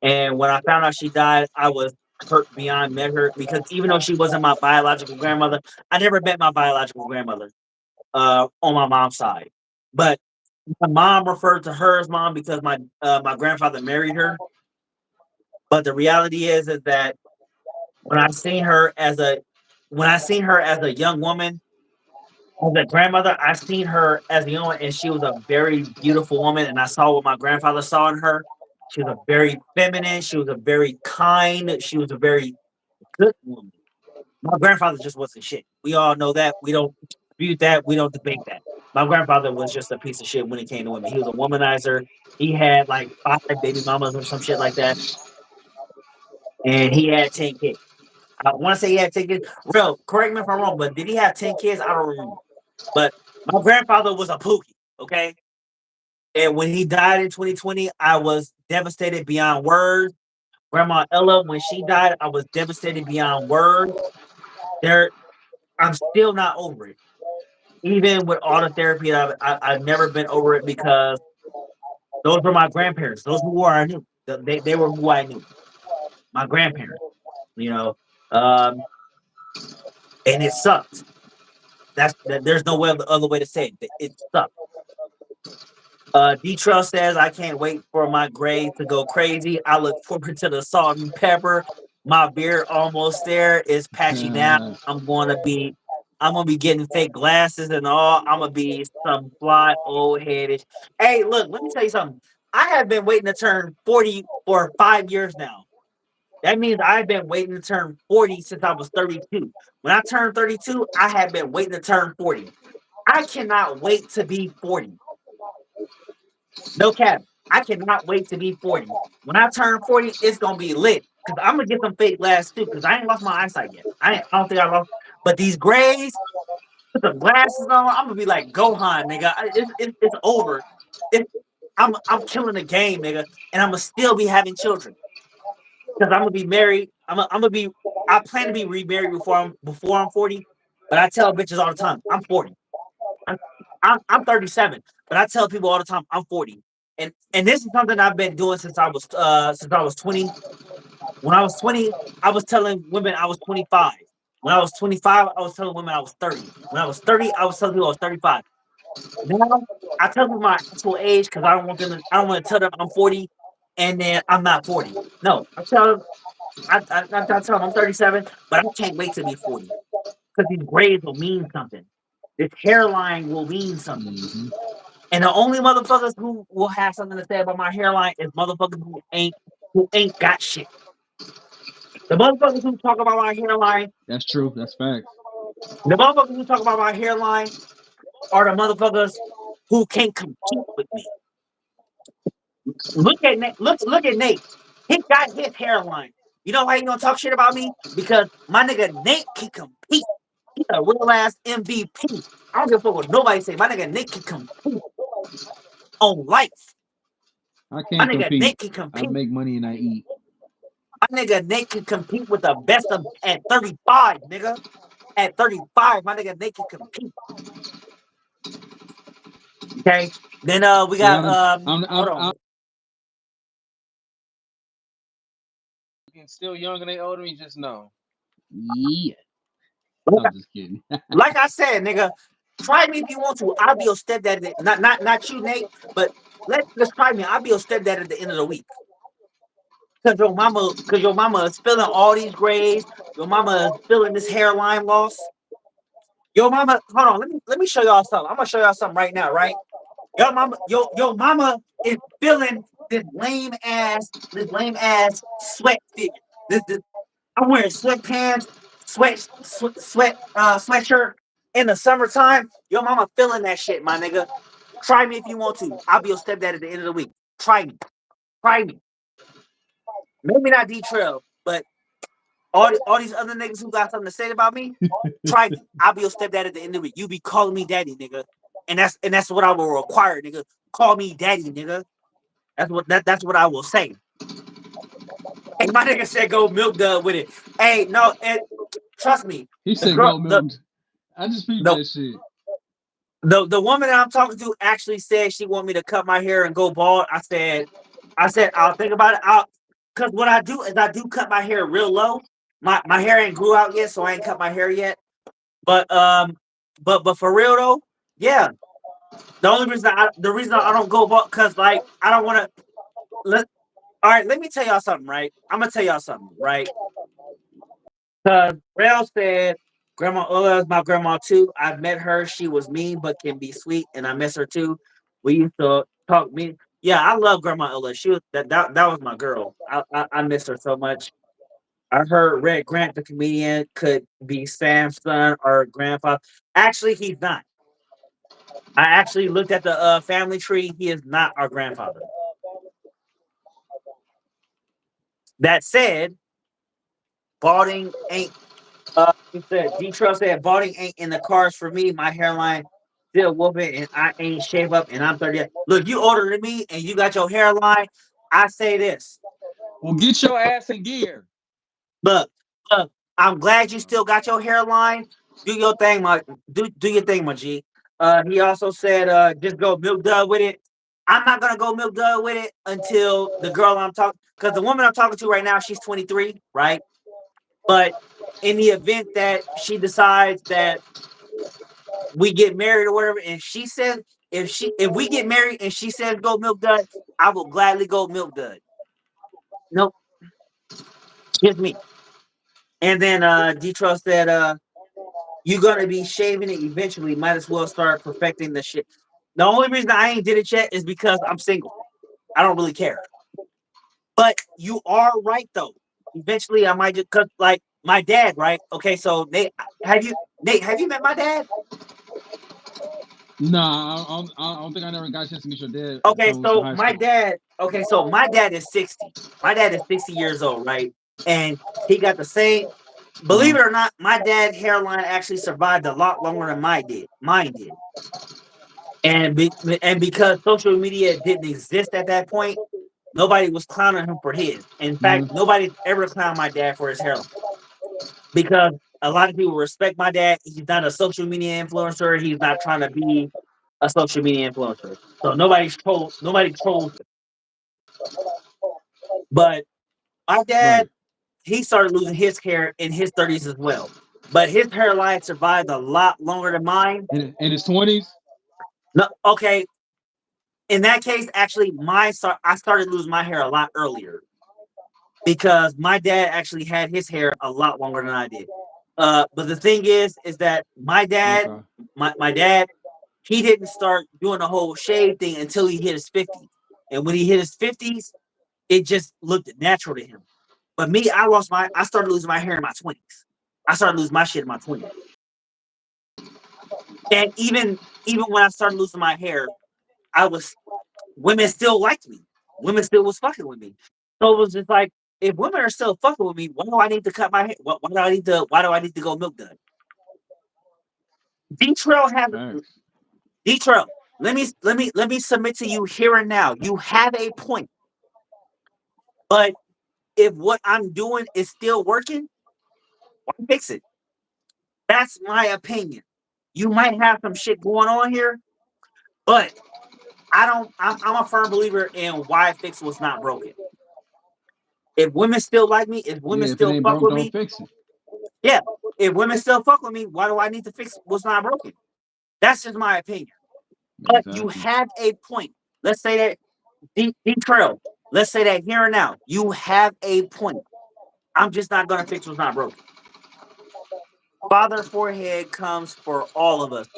Speaker 5: And when I found out she died, I was hurt beyond measure because even though she wasn't my biological grandmother, I never met my biological grandmother on my mom's side. But my mom referred to her as mom because my grandfather married her. But the reality is that when I seen her as a when I seen her as a young woman, as a grandmother, I seen her as a young one, and she was a very beautiful woman. And I saw what my grandfather saw in her. She was a very feminine. She was a very kind. She was a very good woman. My grandfather just wasn't shit. We all know that. We don't dispute that. We don't debate that. My grandfather was just a piece of shit when it came to women. He was a womanizer. He had like 5 baby mamas or some shit like that, and he had 10 kids. I want to say he had 10 kids. Real, correct me if I'm wrong, but did he have 10 kids? I don't remember. But my grandfather was a pookie, okay? And when he died in 2020, I was devastated beyond words. Grandma Ella, when she died, I was devastated beyond words. There, I'm still not over it. Even with all the therapy, I've never been over it because those were my grandparents. Those who I knew. They were who I knew. My grandparents, you know. Um, and it sucked. There's no way other way to say it. It sucked. D Trail says, I can't wait for my grade to go crazy. I look forward to the salt and pepper. My beard almost there. It's patchy now. I'm gonna be getting fake glasses and all. I'm gonna be some fly old headish. Hey, look, let me tell you something. I have been waiting to turn 40 for 5 years now. That means I've been waiting to turn 40 since I was 32. When I turned 32, I have been waiting to turn 40. I cannot wait to be 40. No cap. I cannot wait to be 40. When I turn 40, it's gonna be lit. Cause I'm gonna get some fake glasses too. Cause I ain't lost my eyesight yet. I don't think I lost. But these grays, put some glasses on, I'm gonna be like Gohan, nigga. It's over. It, I'm killing the game, nigga, and I'm gonna still be having children. Cause I'm gonna be married. I'm gonna be. I plan to be remarried before I'm 40. But I tell bitches all the time, I'm 40. I'm, I'm 37, but I tell people all the time I'm 40. And this is something I've been doing since I was 20. When I was 20, I was telling women I was 25. When I was 25, I was telling women I was 30. When I was 30, I was telling people I was 35. Now I tell them my actual age because I don't want to tell them I'm 40 and then I'm not 40. No, I tell them I'm 37, but I can't wait to be 40 because these grades will mean something. This hairline will mean something.
Speaker 3: Mm-hmm.
Speaker 5: And the only motherfuckers who will have something to say about my hairline is motherfuckers who ain't got shit. The motherfuckers who talk about my hairline,
Speaker 3: That's true. That's facts.
Speaker 5: the motherfuckers who talk about my hairline are the motherfuckers who can't compete with me. Look at Nate. Look at Nate. He got his hairline. You know why he gonna talk shit about me? Because my nigga Nate can compete. He's a real ass MVP. I don't give a fuck what nobody say. My nigga Nate can compete on life.
Speaker 3: I
Speaker 5: My
Speaker 3: can't
Speaker 5: nigga
Speaker 3: compete.
Speaker 5: Nate can
Speaker 3: I
Speaker 5: compete.
Speaker 3: make money and I eat.
Speaker 5: My nigga Nate can compete with the best of at 35, nigga. At 35, my nigga Nate can compete. Okay. Then we
Speaker 3: See,
Speaker 5: got hold
Speaker 3: I'm
Speaker 5: on.
Speaker 3: still young and they older me. Just know. Yeah. I'm
Speaker 5: Like
Speaker 3: just kidding.
Speaker 5: like I said, nigga, try me if you want to. I'll be your stepdad. Not you, Nate, but let's try me. I'll be your stepdad at the end of the week. Cause your mama is feeling all these grades. Your mama is feeling this hairline loss. Your mama, hold on, let me show y'all something. I'm gonna show y'all something right now, right? Your mama is feeling this lame ass sweat figure. I'm I'm wearing sweatpants, sweatshirt in the summertime. Your mama feeling that shit, my nigga. Try me if you want to. I'll be your stepdad at the end of the week. Try me. Try me. Maybe not D Trail, but all these other niggas who got something to say about me, try me. I'll be your stepdad at the end of the week. You be calling me daddy, nigga. And that's what I will require, nigga. Call me daddy, nigga. That's what I will say. Hey, my nigga said go milk dud with it. Hey, no, trust me.
Speaker 3: He
Speaker 5: The
Speaker 3: said
Speaker 5: girl,
Speaker 3: go milk. I just peeped
Speaker 5: the
Speaker 3: that shit.
Speaker 5: the woman that I'm talking to actually said she want me to cut my hair and go bald. I said I'll think about it. Cause what I do is I do cut my hair real low. My hair ain't grew out yet, so I ain't cut my hair yet. But but for real though, yeah. The reason I don't go bald, cause like I don't want to. All right, let me tell y'all something, right? I'm gonna tell y'all something, right? Cause Rail said Grandma Ulla is my grandma too. I met her. She was mean but can be sweet, and I miss her too. We used to talk mean. Yeah, I love Grandma Ulla. She was that was my girl. I miss her so much. I heard Red Grant, the comedian, could be Sam's son or grandfather. Actually, he's not. I actually looked at the family tree. He is not our grandfather. That said, balding ain't. He said, D Trust said, balding ain't in the cards for me. My hairline still whooping, and I ain't shave up, and I'm 30. Look, you older than me, and you got your hairline. I say this.
Speaker 3: Well, get your ass in gear.
Speaker 5: Look, look. I'm glad you still got your hairline. Do your thing, do your thing, my G. He also said, just go milk dud with it. I'm not gonna go milk dud with it until the girl I'm talking, because the woman I'm talking to right now, she's 23, right? But in the event that she decides that we get married or whatever, and she says if we get married and she says go milk dud, I will gladly go milk dud. Nope, just me. And then D Trust said, you're gonna be shaving it eventually. Might as well start perfecting the shit. The only reason I ain't did it yet is because I'm single. I don't really care. But you are right though. Eventually I might just, cause like my dad, right? Okay, so Nate, have you met my dad?
Speaker 3: Nah, I don't think I never got a chance to meet your dad
Speaker 5: Okay,
Speaker 3: until we was in
Speaker 5: so
Speaker 3: high
Speaker 5: my
Speaker 3: school.
Speaker 5: dad, okay, so my dad is 60. My dad is 60 years old, right? And he got the same, believe
Speaker 3: Uh-huh.
Speaker 5: it or not, my dad's hairline actually survived a lot longer than mine did. And because social media didn't exist at that point, nobody was clowning him for his. In fact,
Speaker 3: Mm-hmm.
Speaker 5: nobody ever clowned my dad for his hairline because a lot of people respect my dad. He's not a social media influencer. He's not trying to be a social media influencer. So nobody trolls him. But my
Speaker 3: Right.
Speaker 5: dad, he started losing his hair in his 30s as well. But his hairline survived a lot longer than mine.
Speaker 3: In his 20s.
Speaker 5: No, okay. In that case, actually, I started losing my hair a lot earlier because my dad actually had his hair a lot longer than I did. But the thing is that
Speaker 3: Okay.
Speaker 5: my dad, he didn't start doing the whole shave thing until he hit his 50s. And when he hit his 50s, it just looked natural to him. But me, I started losing my hair in my 20s. I started losing my shit in my 20s. And even when I started losing my hair, I was women still liked me. Women still was fucking with me. So it was just like, if women are still fucking with me, why do I need to cut my hair? Why do I need to go milk dud? D Trail has
Speaker 3: Thanks.
Speaker 5: D Trail. Let me submit to you here and now. You have a point. But if what I'm doing is still working, why fix it? That's my opinion. You might have some shit going on here, but I don't. I'm a firm believer in why fix was not broken. If women still like me, if women
Speaker 3: Yeah, if it
Speaker 5: still
Speaker 3: ain't
Speaker 5: fuck
Speaker 3: broke,
Speaker 5: with
Speaker 3: don't
Speaker 5: me,
Speaker 3: fix it.
Speaker 5: yeah. If women still fuck with me, why do I need to fix what's not broken? That's just my opinion. But you
Speaker 3: Exactly.
Speaker 5: have a point. Let's say that D Trail. Let's say that here and now. You have a point. I'm just not gonna fix what's not broken. Father forehead comes for all of us.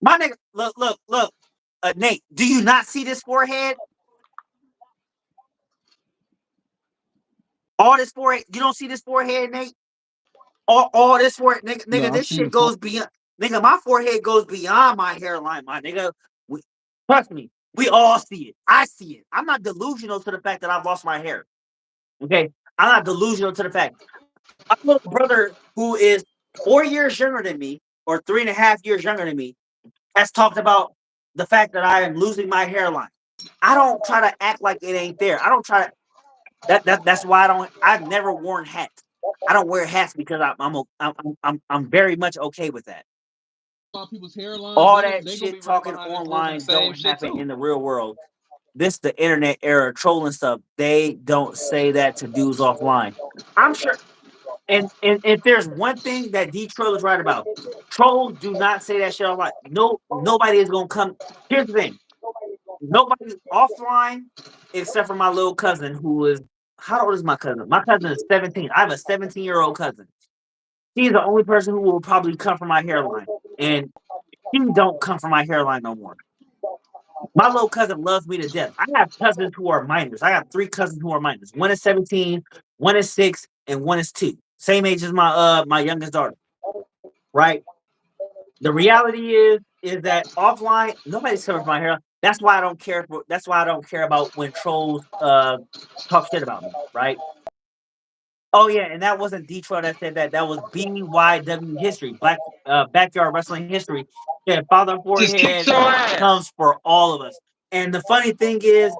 Speaker 5: My nigga, look. Nate, do you not see this forehead? All this forehead, you don't see this forehead, Nate? All this forehead,
Speaker 3: No,
Speaker 5: nigga,
Speaker 3: I
Speaker 5: this
Speaker 3: see the
Speaker 5: shit
Speaker 3: phone.
Speaker 5: goes beyond. Nigga, my forehead goes beyond my hairline, my nigga. We, trust me, we all see it. I see it. I'm not delusional to the fact that I've lost my hair. Okay, I'm not delusional to the fact. My little brother, who is 4 years younger than me, or 3.5 years younger than me, has talked about the fact that I am losing my hairline. I don't try to act like it ain't there. I don't try to. That's why I don't. I've never worn hats. I don't wear hats because I'm very much okay with that.
Speaker 3: About people's hairlines,
Speaker 5: All
Speaker 3: they
Speaker 5: that
Speaker 3: they gonna
Speaker 5: shit
Speaker 3: be right
Speaker 5: talking
Speaker 3: behind it posting the
Speaker 5: online
Speaker 3: same
Speaker 5: don't
Speaker 3: shit
Speaker 5: happen
Speaker 3: too.
Speaker 5: in the real world. This the internet era trolling stuff. They don't say that to dudes offline. I'm sure. And if there's one thing that D Troll is right about, trolls do not say that shit online. No, nobody is gonna come. Here's the thing: nobody offline except for my little cousin who is how old is my cousin? My cousin is 17. I have a 17-year-old cousin. She's the only person who will probably come from my hairline. And she don't come from my hairline no more. My little cousin loves me to death. I have cousins who are minors. I have three cousins who are minors. One is 17, one is 6, and one is 2. Same age as my youngest daughter, right? The reality is that offline, nobody's coming from my hair. That's why I don't care for that's why I don't care about when trolls talk shit about me, right? Oh yeah, and that wasn't Detroit that said that. That was BYW history, Black Backyard Wrestling History. Yeah, Father
Speaker 3: Just kicked
Speaker 5: Forehead
Speaker 3: your ass.
Speaker 5: comes for all of us. And the funny thing is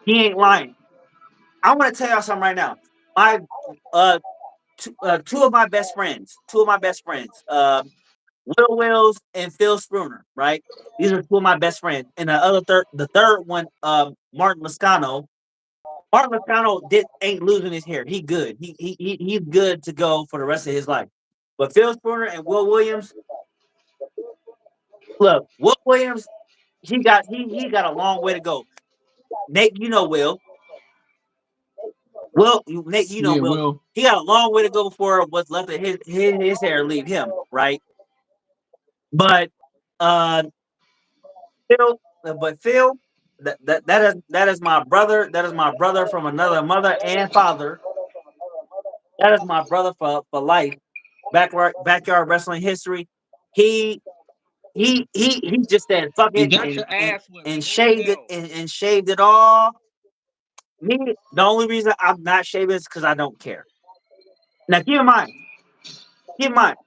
Speaker 5: he ain't lying. I want to tell y'all something right now. My uh, two of my best friends, Will Wills and Phil Spooner, right? These are two of my best friends. And the third one, Martin Lascano. Martin Lascano ain't losing his hair. He good. He's good to go for the rest of his life. But Phil Spooner and Will Williams, look, Will Williams, he got a long way to go. Nate, you know Will. Nate, you know
Speaker 3: Yeah,
Speaker 5: Will.
Speaker 3: Will.
Speaker 5: He got a long way to go before what's left of his hair leave him, right? But uh Phil, Phil, that is my brother. That is my brother from another mother and father. That is my brother for life. Backyard wrestling history. He he just said fuck
Speaker 3: You
Speaker 5: it
Speaker 3: got your ass whipped
Speaker 5: and
Speaker 3: good as
Speaker 5: shaved it
Speaker 3: hell.
Speaker 5: and shaved it all. Me, the only reason I'm not shaving is because I don't care. Now keep in mind,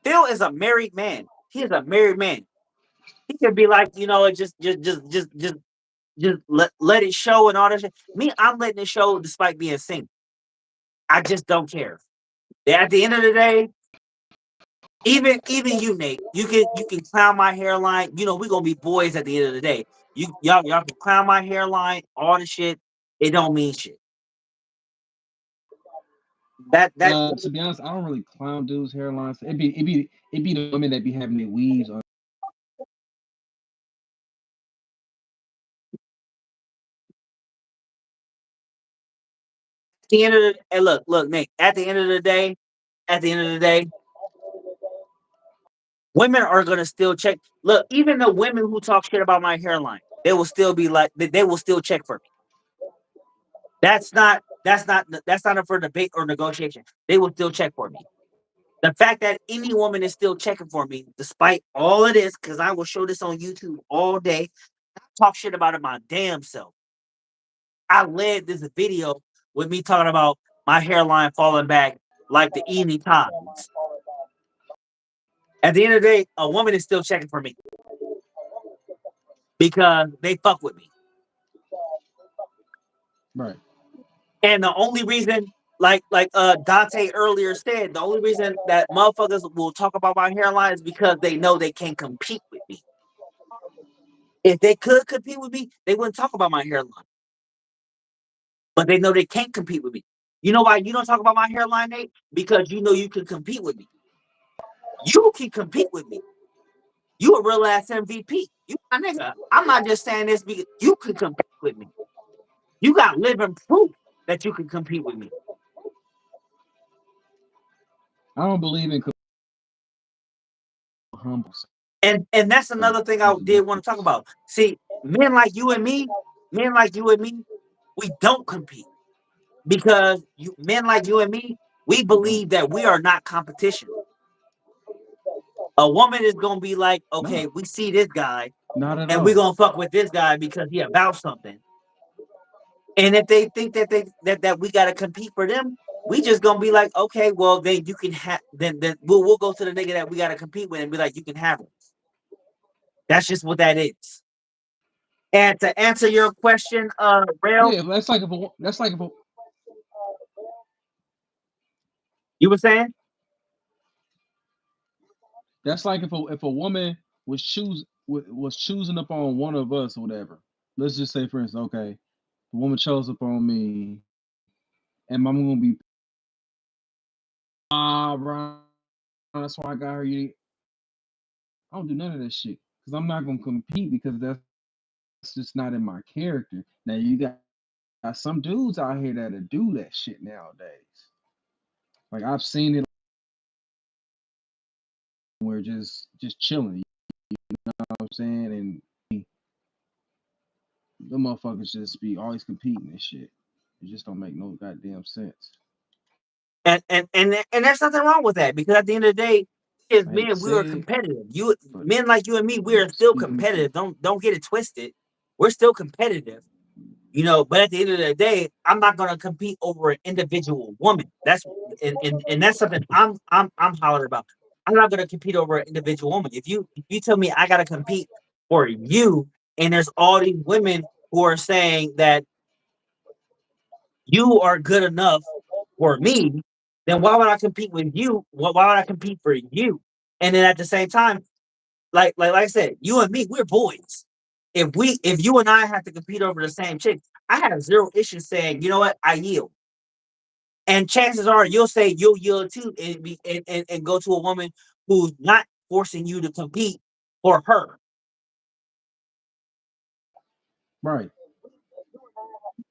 Speaker 5: Phil is a married man. He is a married man. He could be like, just let it show and all that shit. Me, I'm letting it show despite being single. I just don't care. At the end of the day, even you, Nate, you can clown my hairline. You know, we're gonna be boys at the end of the day. Y'all can clown my hairline, all the shit. It don't mean shit. That
Speaker 3: To be honest, I don't really clown dudes' hairlines. It be the women that be having their weaves on.
Speaker 5: at the end of the hey, look, Nate. At the end of the day, women are gonna still check. Look, even the women who talk shit about my hairline, they will still be like they will still check for me. That's not up for debate or negotiation. They will still check for me. The fact that any woman is still checking for me, despite all of this, because I will show this on YouTube all day, talk shit about it my damn self. I led this video with me talking about my hairline falling back like the evening times. At the end of the day, a woman is still checking for me because they fuck with me.
Speaker 3: Right.
Speaker 5: And the only reason, like Dante earlier said, the only reason that motherfuckers will talk about my hairline is because they know they can compete with me. If they could compete with me, they wouldn't talk about my hairline. But they know they can't compete with me. You know why you don't talk about my hairline, Nate? Because you know you can compete with me. You can compete with me. You a real ass MVP. You my nigga. I'm not just saying this because you can compete with me. You got living proof that you can compete with me.
Speaker 3: I don't believe in humble.
Speaker 5: And that's another thing I did want to talk about. See, men like you and me, we don't compete. because men like you and me, we
Speaker 3: No,
Speaker 5: believe that we are not competition. A woman is gonna be like,
Speaker 3: no,
Speaker 5: okay, we see this guy
Speaker 3: not at
Speaker 5: and we're
Speaker 3: all.
Speaker 5: gonna fuck with this guy because he about something. And if they think that that we gotta compete for them, we just gonna be like, okay, well then you can have then we'll go to the nigga that we gotta compete with and be like, you can have him. That's just what that is. And to answer your question, Rail,
Speaker 3: Yeah, that's like if a
Speaker 5: you were saying?
Speaker 3: that's like if a woman was choosing up on one of us or whatever. Let's just say, for instance, okay, the woman chose up on me, and I'm gonna be Ron, that's why I got her. I don't do none of that shit because I'm not gonna compete because that's just not in my character. Now you got some dudes out here that'll do that shit nowadays. Like I've seen it where just chilling. You know what I'm saying? And the motherfuckers just be always competing and shit. It just don't make no goddamn sense.
Speaker 5: And there's nothing wrong with that because at the end of the day, as
Speaker 3: I hate to
Speaker 5: men, we are
Speaker 3: say it,
Speaker 5: competitive. You
Speaker 3: but
Speaker 5: men like you and me, we
Speaker 3: I'm
Speaker 5: are still
Speaker 3: speaking the
Speaker 5: competitive.
Speaker 3: truth.
Speaker 5: Don't get it twisted. We're still competitive. But at the end of the day, I'm not gonna compete over an individual woman. That's and that's something I'm hollering about. I'm not gonna compete over an individual woman. If you tell me I gotta compete for you, and there's all these women who are saying that you are good enough for me, then why would I compete with you? Why would I compete for you? And then at the same time, like I said, you and me, we're boys. If you and I have to compete over the same chick, I have zero issues saying, you know what, I yield. And chances are you'll say you'll yield too and go to a woman who's not forcing you to compete for her.
Speaker 3: Right.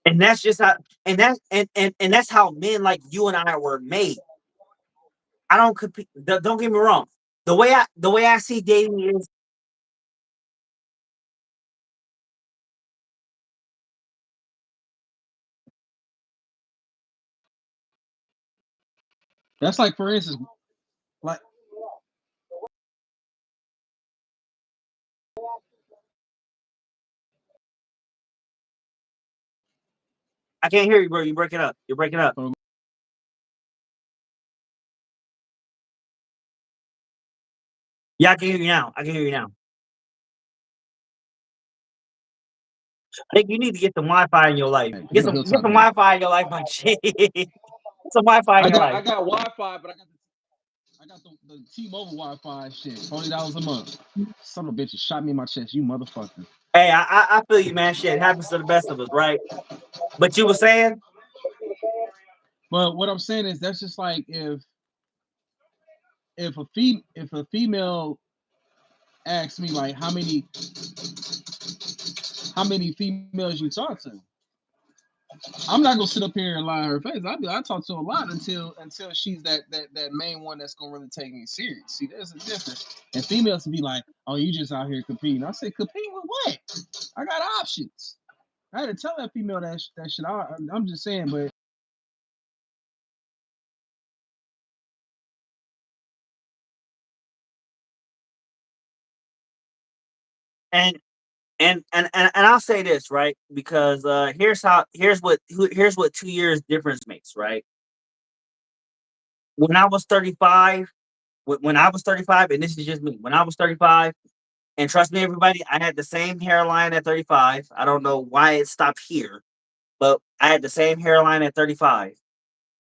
Speaker 5: And that's just how and that's how men like you and I were made. I don't compete. Don't get me wrong. The way I see dating is
Speaker 3: That's like, for instance, like
Speaker 5: I can't hear you, bro. You breaking up. You're breaking up.
Speaker 3: for
Speaker 5: Yeah, I can hear you now. I can hear you now. I think you need to get some Wi-Fi in your life.
Speaker 3: like,
Speaker 5: Get
Speaker 3: you know,
Speaker 5: some
Speaker 3: he'll
Speaker 5: get
Speaker 3: talk
Speaker 5: some
Speaker 3: about.
Speaker 5: Wi-Fi in your life, my shit. Get some Wi-Fi in
Speaker 3: I
Speaker 5: your
Speaker 3: got
Speaker 5: life.
Speaker 3: I got Wi-Fi, but I got the T-Mobile Wi-Fi shit. $40 a month. Son of a bitch shot me in my chest. You motherfucker.
Speaker 5: Hey, I feel you, man. Shit happens to the best of us, right? But you were saying,
Speaker 3: But what I'm saying is that's just like if a female asks me like how many females you talk to, I'm not gonna sit up here and lie in her face. I talk to a lot until she's that main one that's gonna really take me serious. See, there's a difference. And females can be like, "Oh, you just out here competing." I say, "Compete with what? I got options." I had to tell that female that shit. I'm just saying, but
Speaker 5: and and I'll say this, right? Because here's what 2 years difference makes, right? When I was 35, when I was 35, and this is just me, when I was 35, and trust me, everybody, I had the same hairline at 35. I don't know why it stopped here, but I had the same hairline at 35.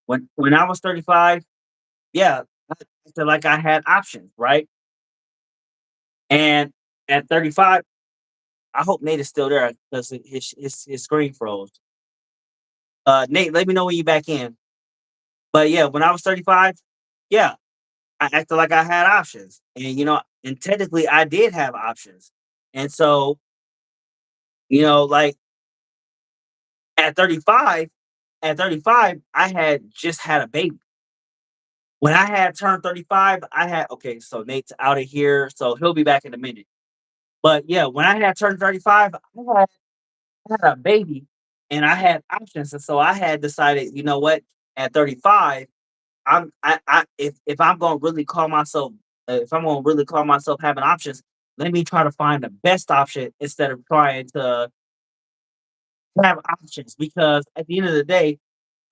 Speaker 5: When I was 35, yeah, I feel like I had options, right? And at 35, I hope Nate is still there because his screen froze. Nate, let me know when you back in. But yeah, when I was 35, yeah, I acted like I had options. And technically I did have options. And so, like at 35, I had just had a baby. When I had turned 35, okay, so Nate's out of here, so he'll be back in a minute. But yeah, when I had turned 35, I had a baby. and I had options, and so I had decided, you know what? At 35, I if I'm gonna really call myself if I'm gonna really call myself having options, let me try to find the best option instead of trying to have options. Because at the end of the day,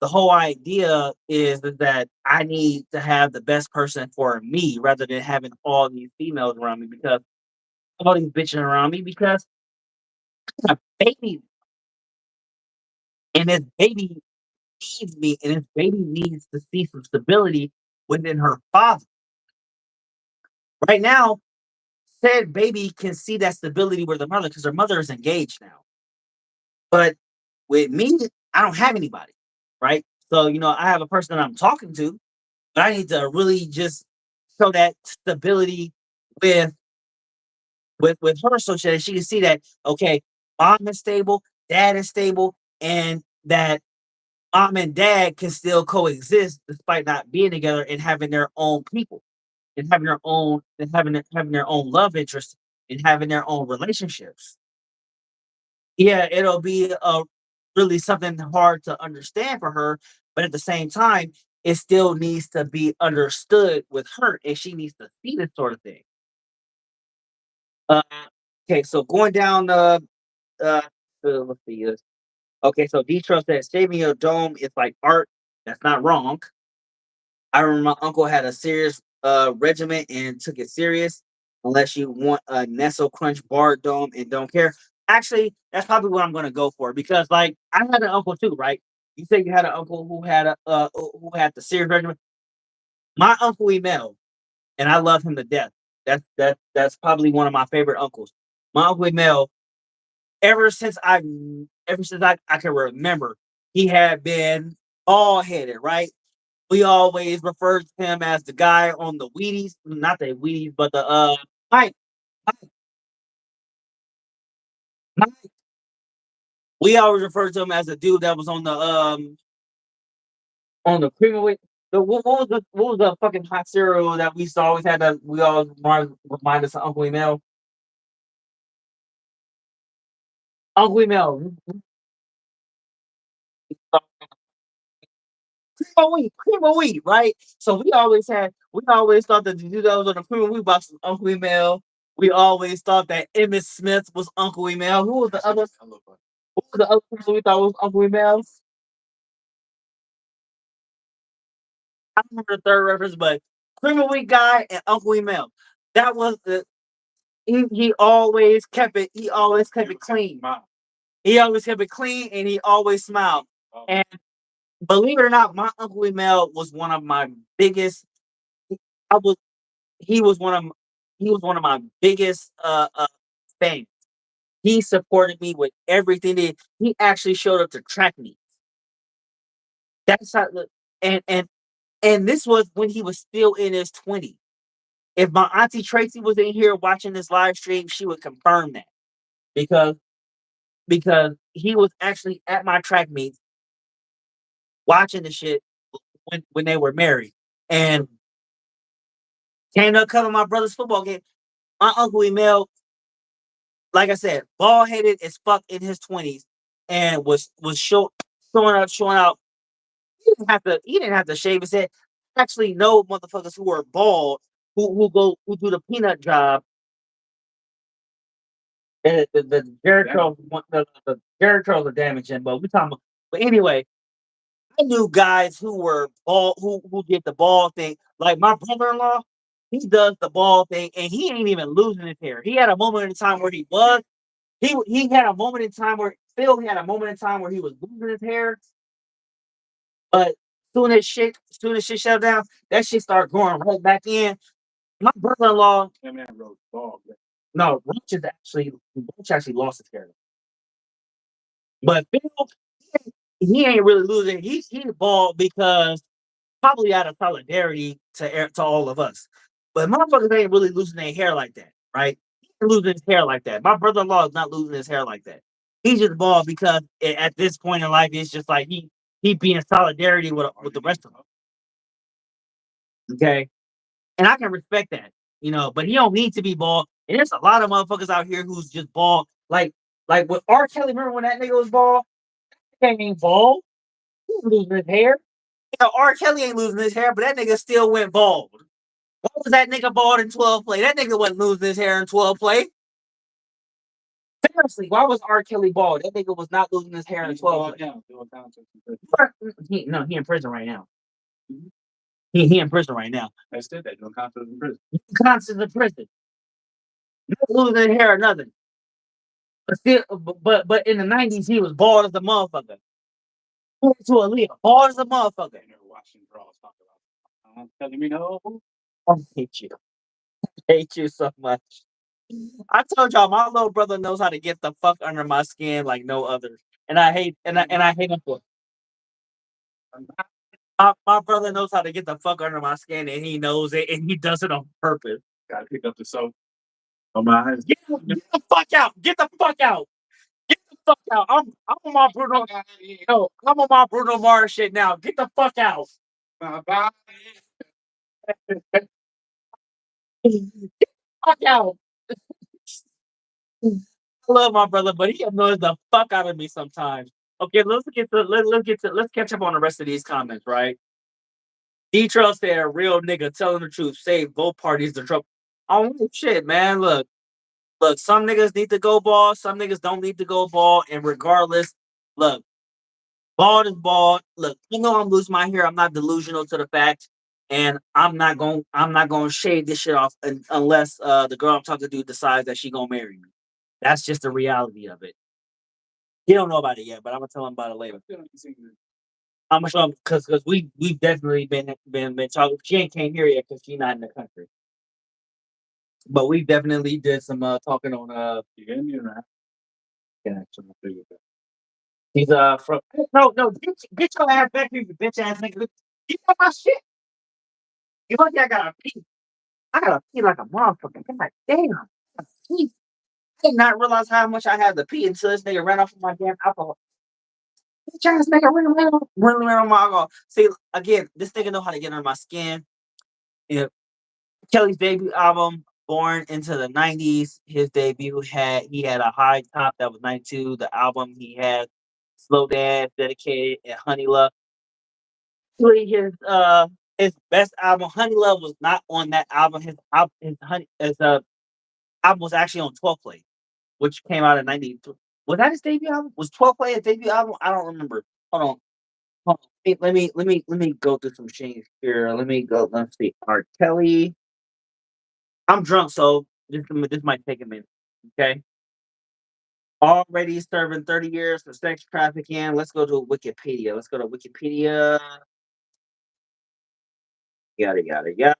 Speaker 5: the whole idea is that I need to have the best person for me rather than having all these females around me because all these bitches around me because I got a baby and this baby needs me and this baby needs to see some stability within her father. Right now, said baby can see that stability with her mother because her mother is engaged now. But with me, I don't have anybody, right? So, I have a person that I'm talking to, but I need to really just show that stability with with her so that she can see that okay, mom is stable, dad is stable, and that mom and dad can still coexist despite not being together and having their own people and having their own love interests and having their own relationships. Yeah, it'll be a really something hard to understand for her, but at the same time, it still needs to be understood with her, and she needs to see this sort of thing. Uh, okay, so going down uh, let's see. Okay, so D Trust said saving your dome is like art. That's not wrong. I remember my uncle had a serious regiment and took it serious. Unless you want a Nestle Crunch bar dome and don't care. Actually, that's probably what I'm gonna go for because like I had an uncle too, right? You say you had an uncle who had a who had the serious regiment. My uncle Emil, and I love him to death. That's probably one of my favorite uncles. My uncle Emil, ever since I can remember, he had been all headed, right? We always referred to him as the guy on the Wheaties, not the Wheaties, but the Mike, Mike, Mike. We always referred to him as the dude that was on the cream of wheat. What was the fucking hot cereal that we used to always had that we always remind us of Uncle Emil? Uncle Emil, cream of wheat, right? So we always thought that the dude that was on the cream of wheat box was Uncle Emil. We always thought that Emmett Smith was Uncle Emil. Who was the other? Who was the other person we thought was Uncle Emil? I don't remember the third reference, but cream of wheat guy and Uncle Emil. That was the he always kept it. He always kept it clean. He always kept it clean, and he always smiled. And believe it or not, my Uncle Emil was one of my biggest. I was he was one of he was one of my biggest fans. He supported me with everything. He actually showed up to track me. That's how. And and and this was when he was still in his 20s. If my auntie Tracy was in here watching this live stream, she would confirm that because he was actually at my track meets watching the shit when they were married and came to cover my brother's football game. My uncle Emil, like I said, bald headed as fuck in his 20s and was showing out. He didn't have to shave his head. I actually know motherfuckers who are bald who do the peanut job. The Jared Charles the Jared Charles are damaging, but we talking about. But anyway, I knew guys who were ball who did the ball thing. Like my brother-in-law, he does the ball thing, and he ain't even losing his hair. He had a moment in time where he was. He had a moment in time where Phil had a moment in time where he was losing his hair, but soon as shit shut down, that shit started growing right back in. My brother-in-law, no, Roach actually lost his hair, but Phil, he ain't really losing. He bald because probably out of solidarity to all of us. But motherfuckers ain't really losing their hair like that, right? He ain't losing his hair like that. My brother-in-law is not losing his hair like that. He's just bald because at this point in life, it's just like he be in solidarity with the rest of them. Okay, and I can respect that, But he don't need to be bald. And there's a lot of motherfuckers out here who's just bald, like with R. Kelly. Remember when that nigga was bald? Kelly ain't bald. He ain't losing his hair. Yeah, R. Kelly ain't losing his hair, but that nigga still went bald. Why was that nigga bald in 12 play? That nigga wasn't losing his hair in 12 play. Seriously, why was R. Kelly bald? That nigga was not losing his hair in 12 play. No, he in prison right now. He in prison right now.
Speaker 4: I said that doing concerts in prison.
Speaker 5: Constantly in prison. Not losing his hair or nothing. But still, but in the 90s, he was bald as a motherfucker. To Aaliyah, bald as a motherfucker.
Speaker 4: I never watched him draw talk about telling me no.
Speaker 5: I hate you. I hate you so much. I told y'all my little brother knows how to get the fuck under my skin like no other. And I hate I hate him for it. My brother knows how to get the fuck under my skin and he knows it and he does it on purpose.
Speaker 4: Gotta pick up the soap on my hands.
Speaker 5: Get the fuck out! Get the fuck out! Get the fuck out! I'm on my Bruno. No, I'm on my Bruno Mars shit now. Get the fuck out!
Speaker 4: Bye-bye.
Speaker 5: Get the fuck out! I love my brother, but he annoys the fuck out of me sometimes. Okay, let's catch up on the rest of these comments, right? D-Trail said, real nigga telling the truth, save both parties the trouble. Oh shit, man. Look, some niggas need to go ball, some niggas don't need to go ball, and regardless, look, bald is bald. Look, you know I'm losing my hair. I'm not delusional to the fact, and I'm not gonna shade this shit off unless the girl I'm talking to decides that she gonna marry me. That's just the reality of it. He don't know about it yet, but I'm gonna tell him about it later. I'm gonna show him because we've definitely been talking. She ain't came here yet because she's not in the country. But we definitely did some talking on
Speaker 4: You get me or not?
Speaker 5: yeah, he's from no get your ass back here, you bitch ass nigga. Get out my shit. You lucky I gotta pee. I gotta pee like a motherfucker. I'm like, damn, I pee. I did not realize how much I had to pee until this nigga ran off of my damn alcohol. Bitch ass nigga running around on my alcohol. See, again, this nigga know how to get under my skin. You know, Kelly's debut album, Born into the 90s. His debut he had a high top that was 92. The album he had Slow Dance, Dedicated, and Honey Love. Actually, his best album, Honey Love, was not on that album. His album was actually on 12 Play, which came out in 93. Was that his debut album? Was 12 Play a debut album? I don't remember. Hold on. Hey, let me go through some change here. Let me go. Let's see. R. Kelly. I'm drunk, so this might take a minute. Okay. Already serving 30 years for sex trafficking. Let's go to Wikipedia. Let's go to Wikipedia. Yada yada yada.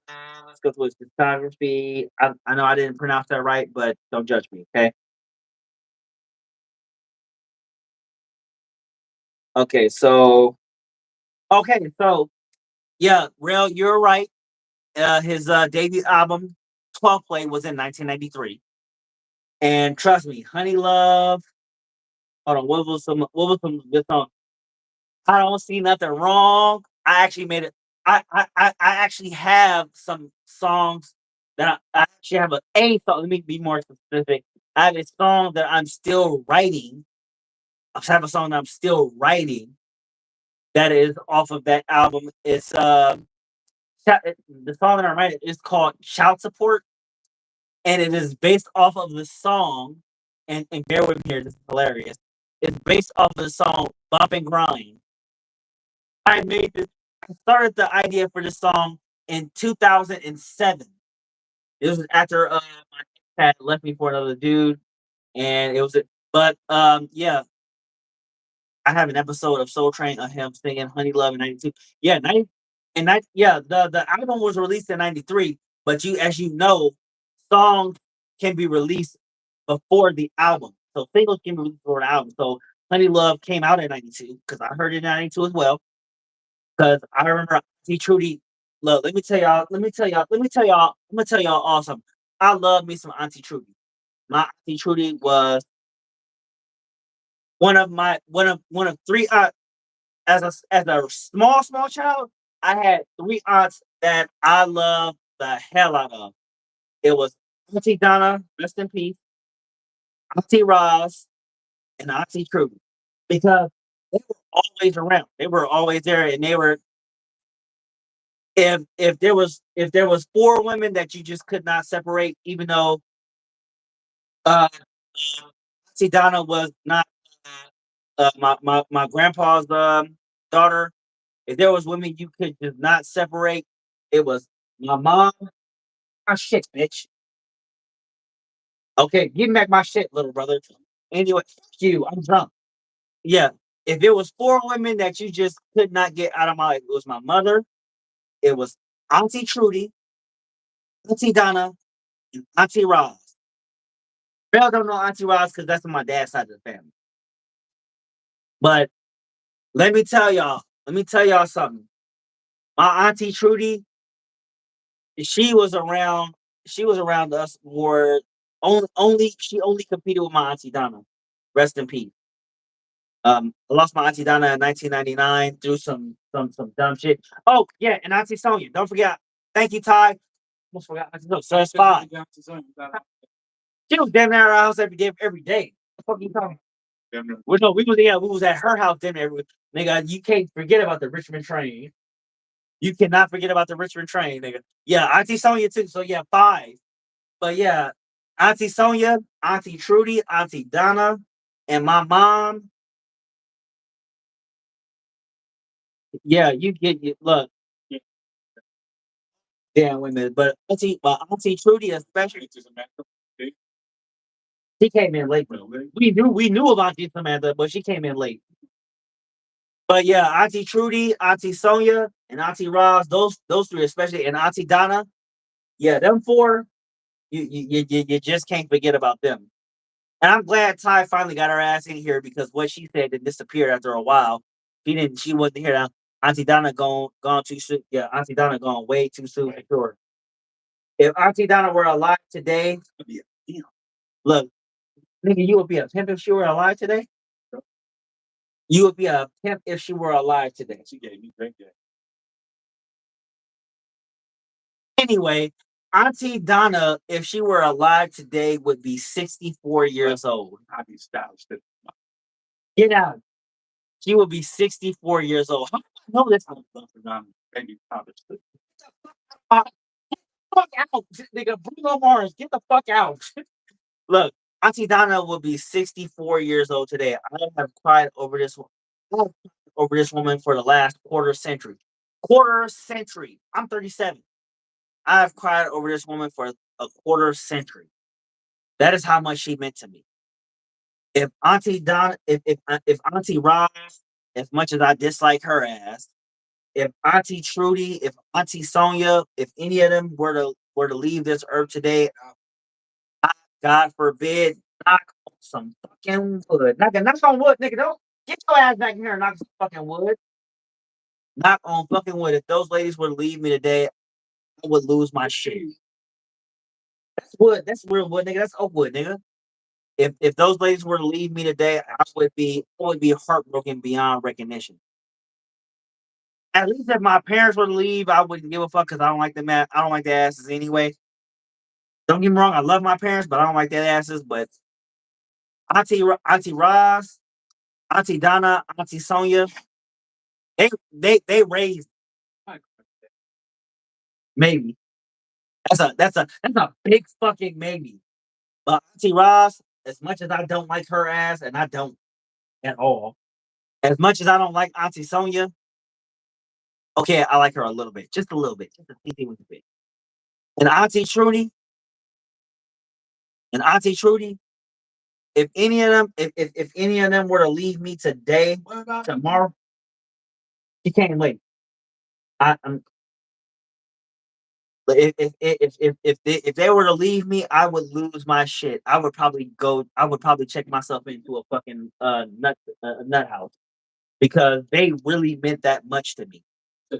Speaker 5: Let's go to his discography. I know I didn't pronounce that right, but don't judge me, okay? Okay, so yeah, Rail, you're right. His debut album, 12 Play, was in 1993. And trust me, Honey Love. Hold on, what was some good song? I don't see nothing wrong. I actually made it. I actually have some songs that I actually have a song. Let me be more specific. I have a song that I'm still writing. I have a song that I'm still writing that is off of that album. It's the song that I'm writing is called Child Support, and it is based off of the song. And bear with me here, this is hilarious. It's based off of the song Bump and Grind. I made this. I started the idea for this song in 2007. It was after my ex had left me for another dude, and it was. But yeah, I have an episode of Soul Train of him singing "Honey Love" in '92. Yeah, 90 and yeah, the album was released in '93, but as you know, songs can be released before the album. So singles can be released before the album. So "Honey Love" came out in '92 because I heard it in '92 as well. Because I remember Auntie Trudy. Look, I'm gonna tell y'all awesome. I love me some Auntie Trudy. My Auntie Trudy was one of three as a small child. I had three aunts that I loved the hell out of. It was Auntie Donna, rest in peace, Auntie Roz, and Auntie Trudy. Because They were always around. They were always there, and they were if there was four women that you just could not separate, even though Auntie Donna was not my grandpa's daughter. If there was women you could just not separate, it was my mom. My shit, bitch. Okay, give me back my shit, little brother. Anyway, fuck you. I'm drunk. Yeah. If it was four women that you just could not get out of my life, it was my mother, it was Auntie Trudy, Auntie Donna, and Auntie Roz. Bell don't know Auntie Roz because that's on my dad's side of the family. But let me tell y'all something. My Auntie Trudy, she was around, she was around us more. Only she only competed with my Auntie Donna. Rest in peace. I lost my Auntie Donna in 1999 through some dumb shit. Oh yeah, and Auntie Sonia. Don't forget. Thank you, Ty. Almost forgot Auntie Sonia. So it's fine. She was damn near at our house every day. Every day. What the fuck you talking? No, we was at her house dinner every nigga. You can't forget about the Richmond train. You cannot forget about the Richmond train, nigga. Yeah, Auntie Sonia too. So yeah, five. But yeah, Auntie Sonia, Auntie Trudy, Auntie Donna, and my mom. Yeah, you get you look. Damn women, but Auntie Trudy especially, she came in late. We knew about Auntie Samantha, but she came in late. But yeah, Auntie Trudy, Auntie Sonia, and Auntie Roz, those three especially, and Auntie Donna. Yeah, them four, you just can't forget about them. And I'm glad Ty finally got her ass in here because what she said had disappeared after a while. She wasn't here now. Auntie Donna gone too soon. Yeah, Auntie Donna gone way too soon for sure. If Auntie Donna were alive today, look, nigga, you would be a pimp if she were alive today. You would be a pimp if she were alive today. She gave me drink that. Anyway, Auntie Donna, if she were alive today, would be 64 years old. I'd be stylish. Get out. She would be 64 years old. How do I know this? Maybe college. Uh, fuck out, nigga. Bruno Mars, get the fuck out. Look, Auntie Donna will be 64 years old today. I have cried over this one. I have cried over this woman for the last quarter century. Quarter century. I'm 37. I have cried over this woman for a quarter century. That is how much she meant to me. If Auntie Donna, if Auntie Roz, as much as I dislike her ass, if Auntie Trudy, if Auntie Sonia, if any of them were to leave this earth today, God forbid, knock on some fucking wood. Knock on wood, nigga. Don't get your ass back in here and knock some fucking wood. Knock on fucking wood. If those ladies were to leave me today, I would lose my shit. That's wood. That's real wood, nigga. That's oak wood, nigga. If those ladies were to leave me today, I would be heartbroken beyond recognition. At least if my parents were to leave, I wouldn't give a fuck because I don't like them. I don't like their asses anyway. Don't get me wrong, I love my parents, but I don't like their asses. But Auntie Roz, Auntie Donna, Auntie Sonia, they raised maybe. That's a big fucking maybe. But Auntie Roz, as much as I don't like her ass, and I don't at all, as much as I don't like Auntie Sonia, okay, I like her a little bit, just a little bit, just a teeny little bit. And Auntie Trudy, if any of them were to leave me today, tomorrow, she can't wait. I'm But if they were to leave me, I would lose my shit. I would probably go. I would probably check myself into a fucking nut house because they really meant that much to me. I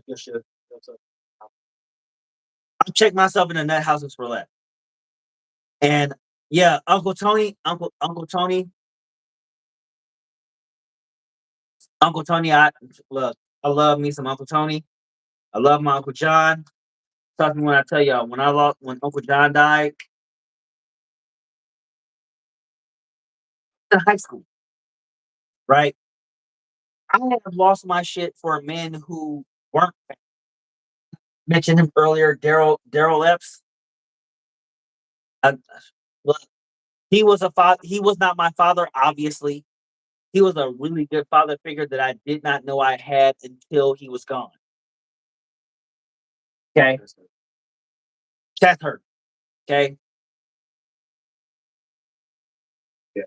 Speaker 5: checked myself in a nut houses for less. And yeah, Uncle Tony. I look. I love me some Uncle Tony. I love my Uncle John. Trust me when I tell y'all when Uncle John died in high school, right? I have lost my shit for men who weren't mentioned him earlier, Daryl Epps. Uh, look, he was a father. He was not my father, obviously. He was a really good father figure that I did not know I had until he was gone. Okay, that's hurt. Okay,
Speaker 4: Yeah.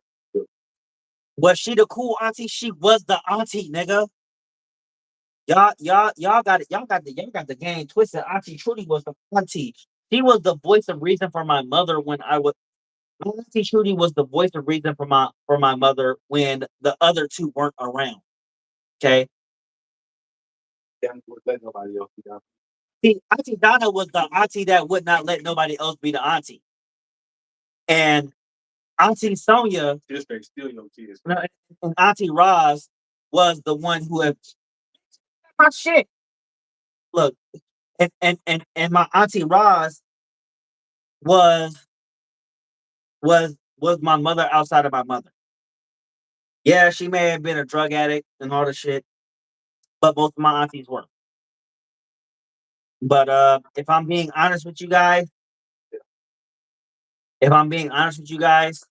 Speaker 5: was she the cool auntie? She was the auntie, nigga. Y'all got it. Y'all got the game twisted. Auntie Trudy was the auntie. She was the voice of reason for my mother when I was. Auntie Trudy was the voice of reason for my mother when the other two weren't around. Okay,
Speaker 4: Yeah, would let nobody else be out.
Speaker 5: see, Auntie Donna was the auntie that would not let nobody else be the auntie, and Auntie Sonia
Speaker 4: Just straight steal your kids.
Speaker 5: no, and Auntie Roz was the one who had my shit. Look, and my Auntie Roz was was my mother outside of my mother. Yeah, she may have been a drug addict and all the shit, but both of my aunties were. But if I'm being honest with you guys, if I'm being honest with you guys,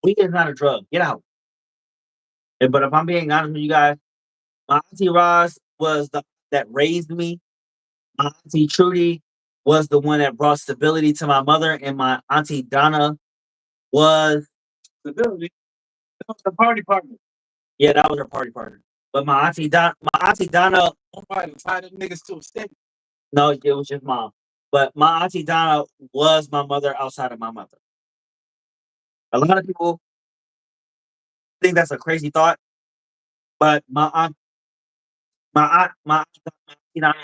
Speaker 5: weed is not a drug. Get out. But if I'm being honest with you guys, my auntie Roz was the that raised me. My auntie Trudy was the one that brought stability to my mother, and my auntie Donna was
Speaker 4: Stability. That was the party partner.
Speaker 5: yeah, that was her party partner. But my auntie Donna,
Speaker 4: Nobody tied them niggas to a stick.
Speaker 5: no, it was just mom. But my auntie Donna was my mother outside of my mother. A lot of people think that's a crazy thought, but my auntie Donna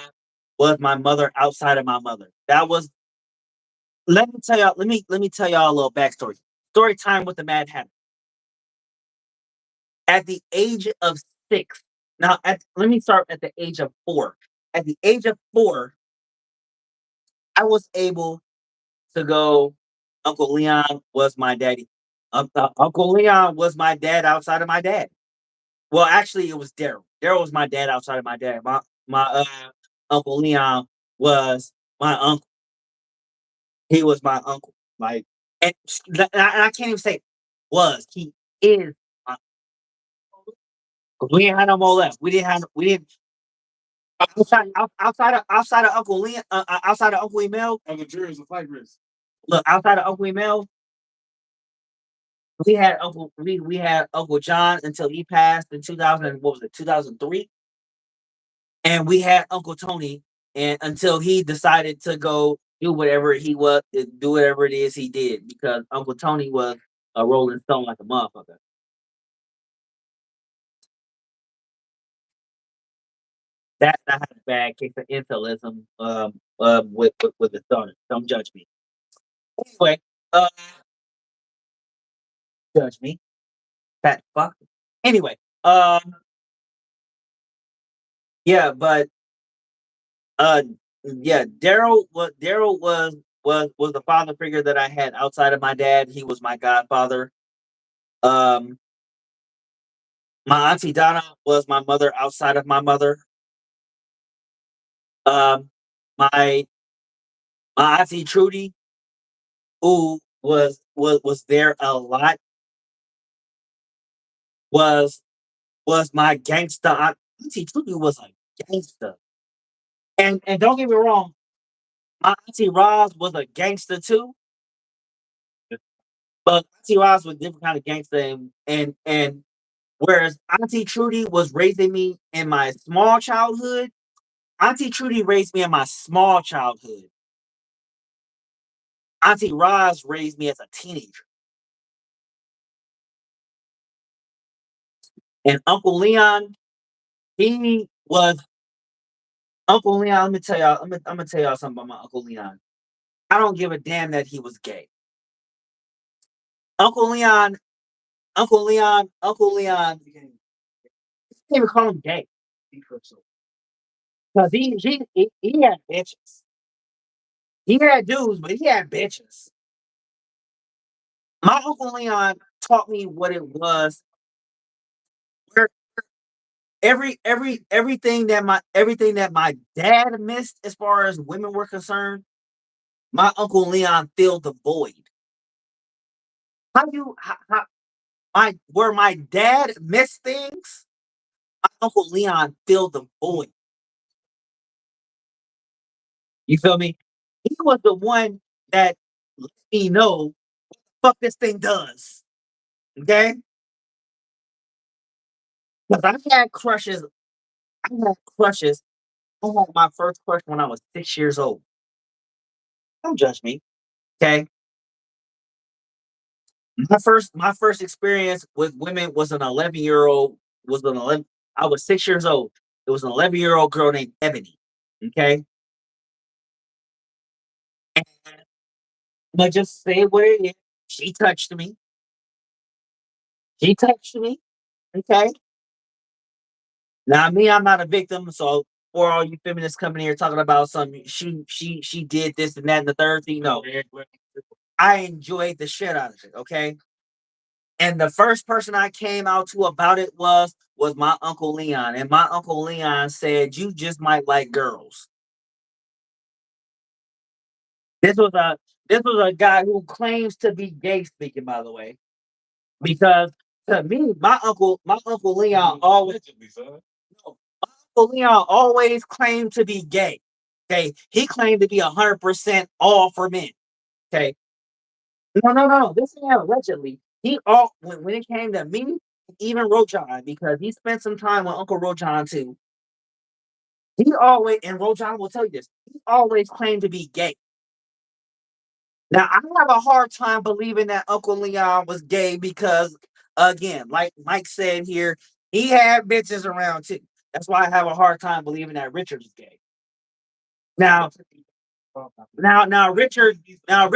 Speaker 5: was my mother outside of my mother. That was let me tell y'all. Let me tell y'all a little backstory. Story time with the Mad Hatter. At the age of 6, now let me start at the age of 4. At the age of 4, I was able to go. Uncle Leon was my daddy. Uncle Leon was my dad outside of my dad. Well, actually, it was Daryl. Daryl was my dad outside of my dad. My Uncle Leon was my uncle. He was my uncle. Like, and I can't even say was. He is. My, we didn't have no more left. We didn't outside of Uncle Leon outside of Uncle Emil.
Speaker 4: And the jury is a flight risk.
Speaker 5: Look, outside of Uncle Emil, we had Uncle John until he passed in 2000. What was it? 2003. And we had Uncle Tony, and until he decided to go do whatever it is he did, because Uncle Tony was a Rolling Stone like a motherfucker. That's not a bad case of intellism. With the son. Don't judge me. Anyway, uh, judge me, fat fuck. Anyway, yeah, but uh, yeah, Daryl was the father figure that I had outside of my dad. He was my godfather. Um, my auntie Donna was my mother outside of my mother. Um, my my auntie Trudy, who was there a lot, was was my gangster aunt. Auntie Trudy was a gangster. And don't get me wrong, my auntie Roz was a gangster too, but Auntie Roz was a different kind of gangster, and whereas Auntie Trudy was raising me in my small childhood, Auntie Trudy raised me in my small childhood. Auntie Roz raised me as a teenager. And he was Uncle Leon. Let me tell y'all. I'm gonna tell y'all something about my Uncle Leon. I don't give a damn that he was gay. Uncle Leon, Uncle Leon. You can't even call him gay because he had bitches. He had dudes, but he had bitches. My Uncle Leon taught me what it was. everything that my dad missed as far as women were concerned, my Uncle Leon filled the void. How my where my dad missed things, my Uncle Leon filled the void. You feel me? He was the one that let me know fuck this thing does. Okay? Because I had crushes. I had crushes. I had my first crush when I was 6 years old. Don't judge me. Okay. My first experience with women was an 11-year-old. Was an 11. I was 6 years old. It was an 11-year-old girl named Ebony. Okay. And I just say what it is. She touched me. She touched me. Okay. Now me, I'm not a victim. So for all you feminists coming here talking about some she did this and that and the third thing. No. I enjoyed the shit out of it. Okay. And the first person I came out to about it was my Uncle Leon. And my Uncle Leon said, "You just might like girls." This was a this was a guy who claims to be gay speaking, by the way. Because to me, my Uncle Leon always no, Uncle Leon always claimed to be gay. Okay. He claimed to be 100% all for men. Okay. No, no, no. This is allegedly. He all when it came to me, even Rojan, because he spent some time with Uncle Rojan too. He always and Rojan will tell you this. He always claimed to be gay. Now I have a hard time believing that Uncle Leon was gay because, again, like Mike said here, he had bitches around too. That's why I have a hard time believing that Richard is gay. Now, now Richard, while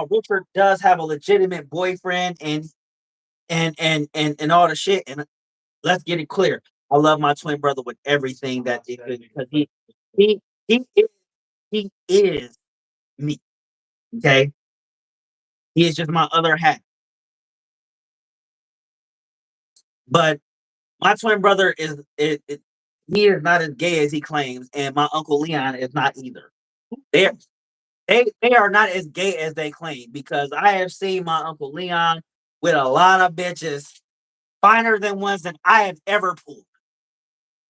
Speaker 5: Richard does have a legitimate boyfriend and all the shit, and let's get it clear. I love my twin brother with everything that he could because he he is, he is me. Okay, he is just my other half. But my twin brother he is not as gay as he claims, and my Uncle Leon is not either. They they are not as gay as they claim because I have seen my Uncle Leon with a lot of bitches finer than ones that I have ever pulled.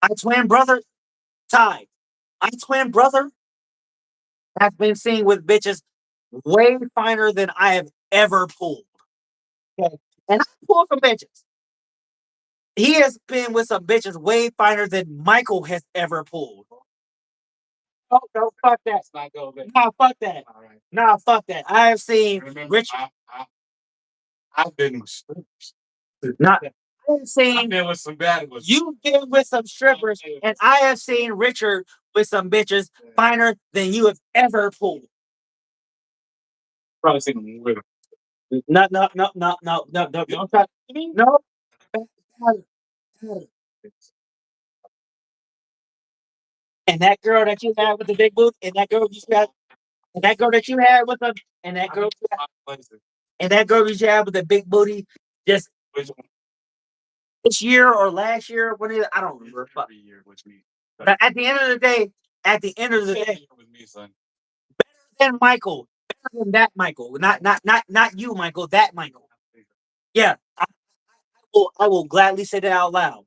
Speaker 5: My twin brother, Ty, my twin brother has been seen with bitches way finer than I have ever pulled. Okay. And I pulled some bitches. He has been with some bitches way finer than Michael has ever pulled. Oh, no, fuck that. Nah, fuck that. Nah, fuck that. I have seen Richard.
Speaker 4: I've been with strippers.
Speaker 5: Not. I have
Speaker 4: I've
Speaker 5: seen
Speaker 4: been with some bad ones.
Speaker 5: you've been with some strippers, and I have seen Richard with some bitches finer than you have ever pulled.
Speaker 4: Probably seen them with
Speaker 5: No, no, no, no, no, no, no, don't try. No. And that girl that you had with the big boot, and that girl that you had with them, and that girl, and that girl that you had with the big booty, just this year or last year, what is it? I don't remember. Fuck. But at the end of the day, at the end of the day,
Speaker 4: with me, son.
Speaker 5: than Michael, better than that Michael, not you, Michael, that Michael. Yeah, I will gladly say that out loud.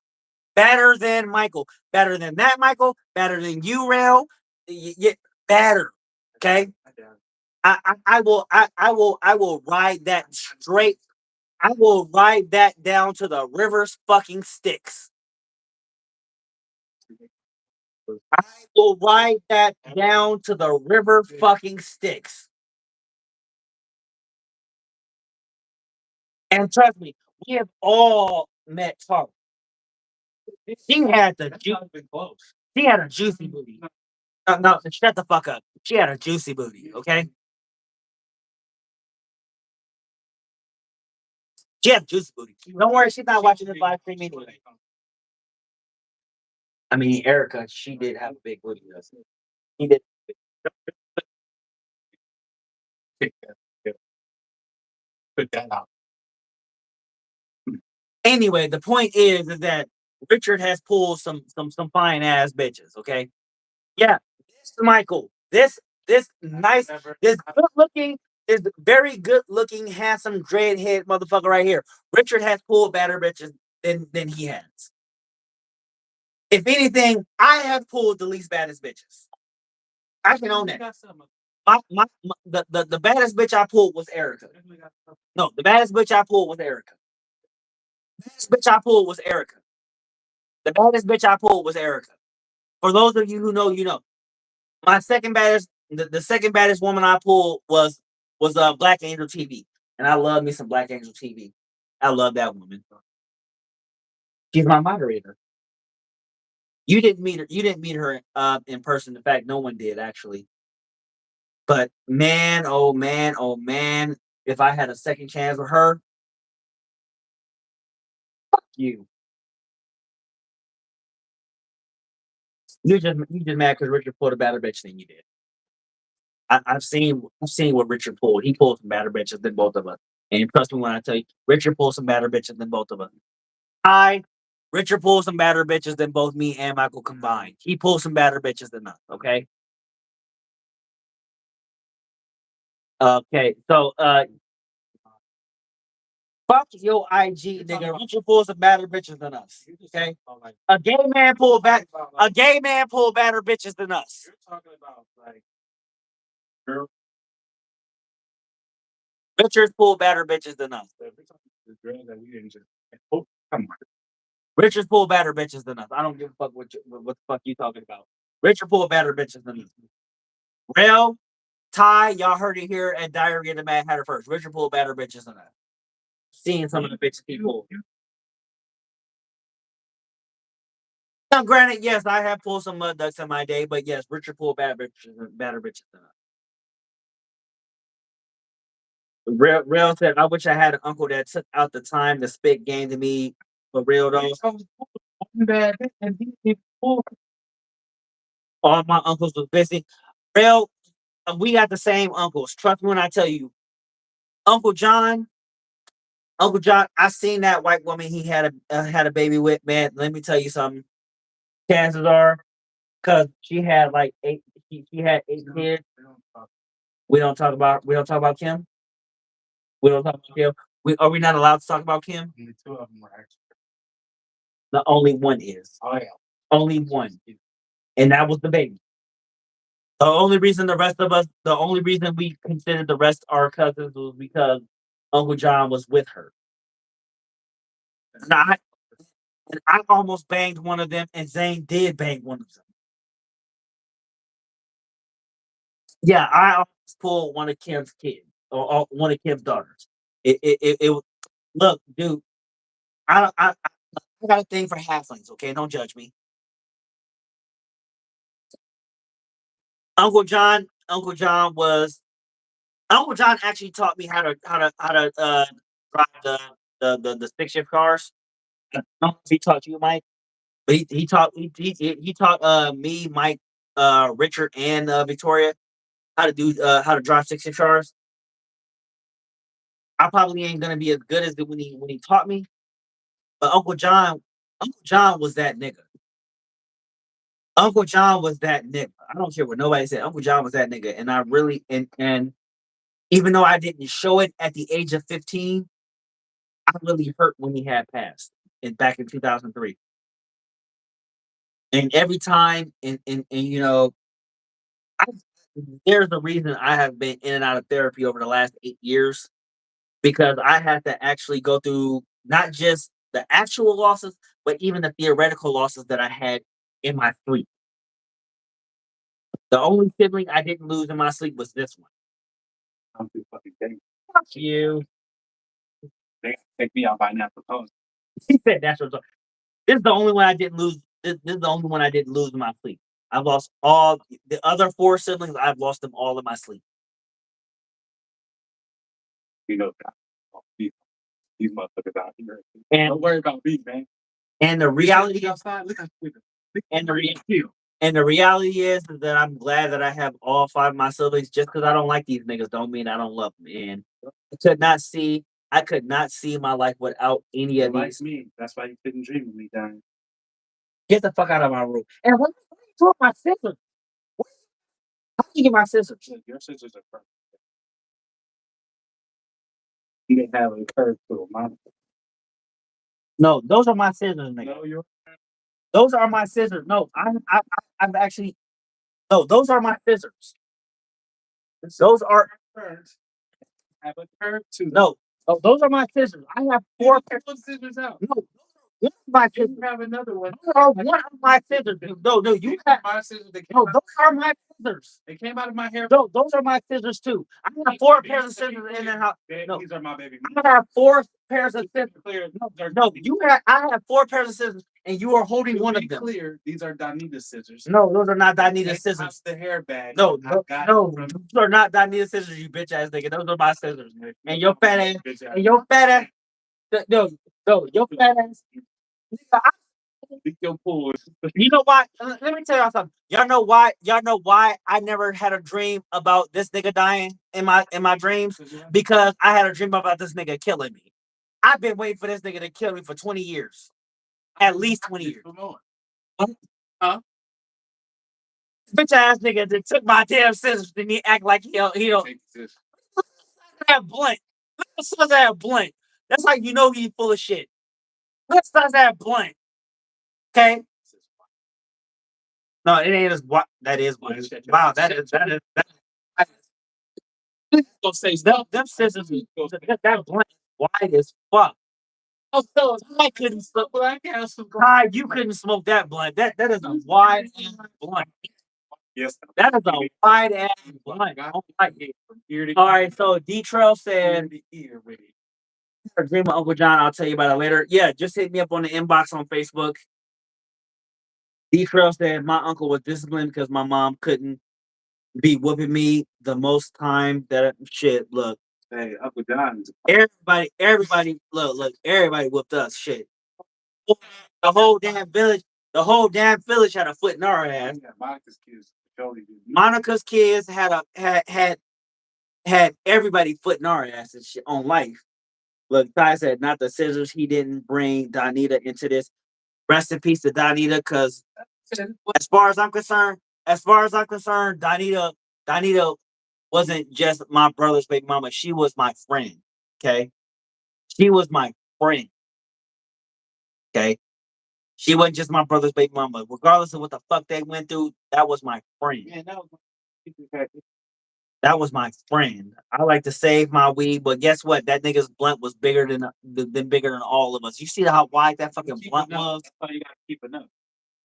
Speaker 5: Better than Michael, better than that Michael, better than you, Rail. Yeah, better. Okay. I will ride that straight. I will ride that down to the river's fucking sticks. I will ride that down to the river fucking sticks. And trust me, we have all met Tara. She had the she had a juicy booty. No, no, shut the fuck up. She had a juicy booty, okay? She had a juicy booty. Don't worry, she's not watching this live stream anyway. I mean, Erica, she did have a big booty. Though. She did.
Speaker 4: Put that out.
Speaker 5: Anyway, the point is that Richard has pulled some fine ass bitches. Okay, yeah, this Michael, this nice, this good looking, this very good looking, handsome, dreadhead motherfucker right here. Richard has pulled better bitches than he has. If anything, I have pulled the least baddest bitches. I can own that. The baddest bitch I pulled was Erica. No, the baddest bitch I pulled was Erica. The baddest bitch I pulled was Erica. The baddest bitch I pulled was Erica. For those of you who know, you know. My second baddest, the second baddest woman I pulled was Black Angel TV, and I love me some Black Angel TV. I love that woman. She's my moderator. You didn't meet her. You didn't meet her in person. In fact, no one did actually. But man, oh man, oh man, if I had a second chance with her, you you just mad because Richard pulled a better bitch than you did. I've seen what Richard pulled. He pulled some better bitches than both of us. And trust me when I tell you, Richard pulled some better bitches than both of us. Richard pulled some better bitches than both me and Michael combined. He pulled some better bitches than us. Okay. Okay. So fuck your IG, nigga. Richard pulled some better bitches than us. Okay. A gay man pulled back. A gay man pulled better bitches than us.
Speaker 4: You're talking about like girl.
Speaker 5: Richard pulled better bitches than us.
Speaker 4: We're talking the girl that we didn't just. Oh, come on.
Speaker 5: Richard pulled better bitches than us. I don't give a fuck what the fuck you talking about. Richard pulled better bitches than us. Rail, Ty, y'all heard it here at Diary of the Mad Hatter first. Richard pulled better bitches than us. Seeing some of the bitches he pulled. Now, granted, yes, I have pulled some mud ducks in my day, but yes, Richard pulled better bitches than us. Rail said, I wish I had an uncle that took out the time to spit game to me. For real though. All my uncles was busy. Rail, we got the same uncles. Trust me when I tell you, Uncle John, Uncle John, I seen that white woman he had a baby with. Man, let me tell you something. Chances are, because she had like eight, she had 8 kids. We don't talk about Kim. We don't talk about Kim. Are we not allowed to talk about Kim?
Speaker 4: Only two of them were actually.
Speaker 5: The only one is.
Speaker 4: Oh yeah.
Speaker 5: Only one, and that was the baby. The only reason we considered the rest our cousins was because Uncle John was with her. Now, I almost banged one of them, and Zane did bang one of them. Yeah, I almost pulled one of Kim's kids or one of Kim's daughters. Look, dude. I got a thing for halflings. Okay, don't judge me. Uncle John. Uncle John actually taught me how to drive the stick shift cars. I don't know if he taught you, Mike, but he taught me, Mike, Richard, and Victoria how to drive stick shift cars. I probably ain't gonna be as good as when he taught me, but Uncle John was that nigga. Uncle John was that nigga. I don't care what nobody said. Uncle John was that nigga, and I really and even though I didn't show it at the age of 15, I really hurt when he had passed back in 2003. And every time, and I, there's a reason I have been in and out of therapy over the last 8 years because I had to actually go through not just the actual losses, but even the theoretical losses that I had in my sleep. The only sibling I didn't lose in my sleep was this one.
Speaker 4: I'm too fucking kidding.
Speaker 5: Fuck you.
Speaker 4: They take me out by natural cause.
Speaker 5: He said natural. This is the only one I didn't lose. This is the only one I didn't lose in my sleep. I've lost all the other 4 siblings. I've lost them all in my sleep.
Speaker 4: You know that. These motherfuckers out here.
Speaker 5: And
Speaker 4: Don't worry about me, man.
Speaker 5: And the reality
Speaker 4: outside. Look at
Speaker 5: and the reality is that I'm glad that I have all 5 of my siblings. Just because I don't like these niggas don't mean I don't love them. And I could not see I could not see my life without any of
Speaker 4: Like
Speaker 5: these.
Speaker 4: me. That's why you couldn't dream of me dying.
Speaker 5: Get the fuck out of my room. And what you doing my scissors? How do you get my scissors?
Speaker 4: Look, your scissors are perfect. You have a curve to them.
Speaker 5: No, those are my scissors, nigga.
Speaker 4: No, you're
Speaker 5: Those are my scissors. No, I'm actually no. Those are my scissors. Those are
Speaker 4: curves. Have a curve to them.
Speaker 5: no. Oh, those are my scissors. I have four pairs
Speaker 4: of scissors out.
Speaker 5: No, those are my
Speaker 4: You
Speaker 5: scissors.
Speaker 4: have another one.
Speaker 5: Those are one of my scissors. No, you have
Speaker 4: my scissors.
Speaker 5: no. Those are my scissors.
Speaker 4: They came out of my hair.
Speaker 5: No, those are my scissors too. I have four pairs of scissors in the house. No,
Speaker 4: These are my baby.
Speaker 5: I have four pairs of scissors. No, I have four pairs of scissors, and you are holding one of them.
Speaker 4: Clear, these are Danita's scissors.
Speaker 5: No, those are not Danita's scissors.
Speaker 4: The hair bag.
Speaker 5: No, those are not Danita's scissors. You bitch ass nigga. Those are my scissors, man. And your fat ass. And your fat ass. No, your fat ass. You know why? Let me tell y'all something. Y'all know why? Y'all know why I never had a dream about this nigga dying in my dreams? Because I had a dream about this nigga killing me. I've been waiting for this nigga to kill me for 20 years. At least 20 years. Huh? Bitch ass nigga that took my damn scissors and he act like he don't have blunt. Let's have blunt. That's how you know he's full of shit. Let's have blunt. Okay? No, it ain't as what that is. Wow, that is. Don't say them scissors. That blunt wide as fuck. Oh, so I couldn't smoke. God, you couldn't smoke that blunt. That is a wide ass blunt.
Speaker 4: Yes,
Speaker 5: that is a wide ass blunt. Oh my God. All right, so D Trail said, "Dream of Uncle John." I'll tell you about it later. Yeah, just hit me up on the inbox on Facebook. D Trail said my uncle was disciplined because my mom couldn't be whooping me the most time that shit. Look,
Speaker 4: hey, Uncle John.
Speaker 5: Everybody, look, everybody whooped us. Shit, the whole damn village had a foot in our ass.
Speaker 4: Yeah, Monica's kids.
Speaker 5: Monica's kids had everybody foot in our ass and shit on life. Look, Ty said not the scissors. He didn't bring Donita into this. Rest in peace to Donita, because as far as I'm concerned, Donita wasn't just my brother's baby mama. She was my friend. Okay. She was my friend. Okay. She wasn't just my brother's baby mama. Regardless of what the fuck they went through, that was my friend.
Speaker 4: Man,
Speaker 5: that was my friend. I like to save my weed, but guess what? That nigga's blunt was bigger than all of us. You see how wide that fucking blunt was?
Speaker 4: That's why you gotta keep it up.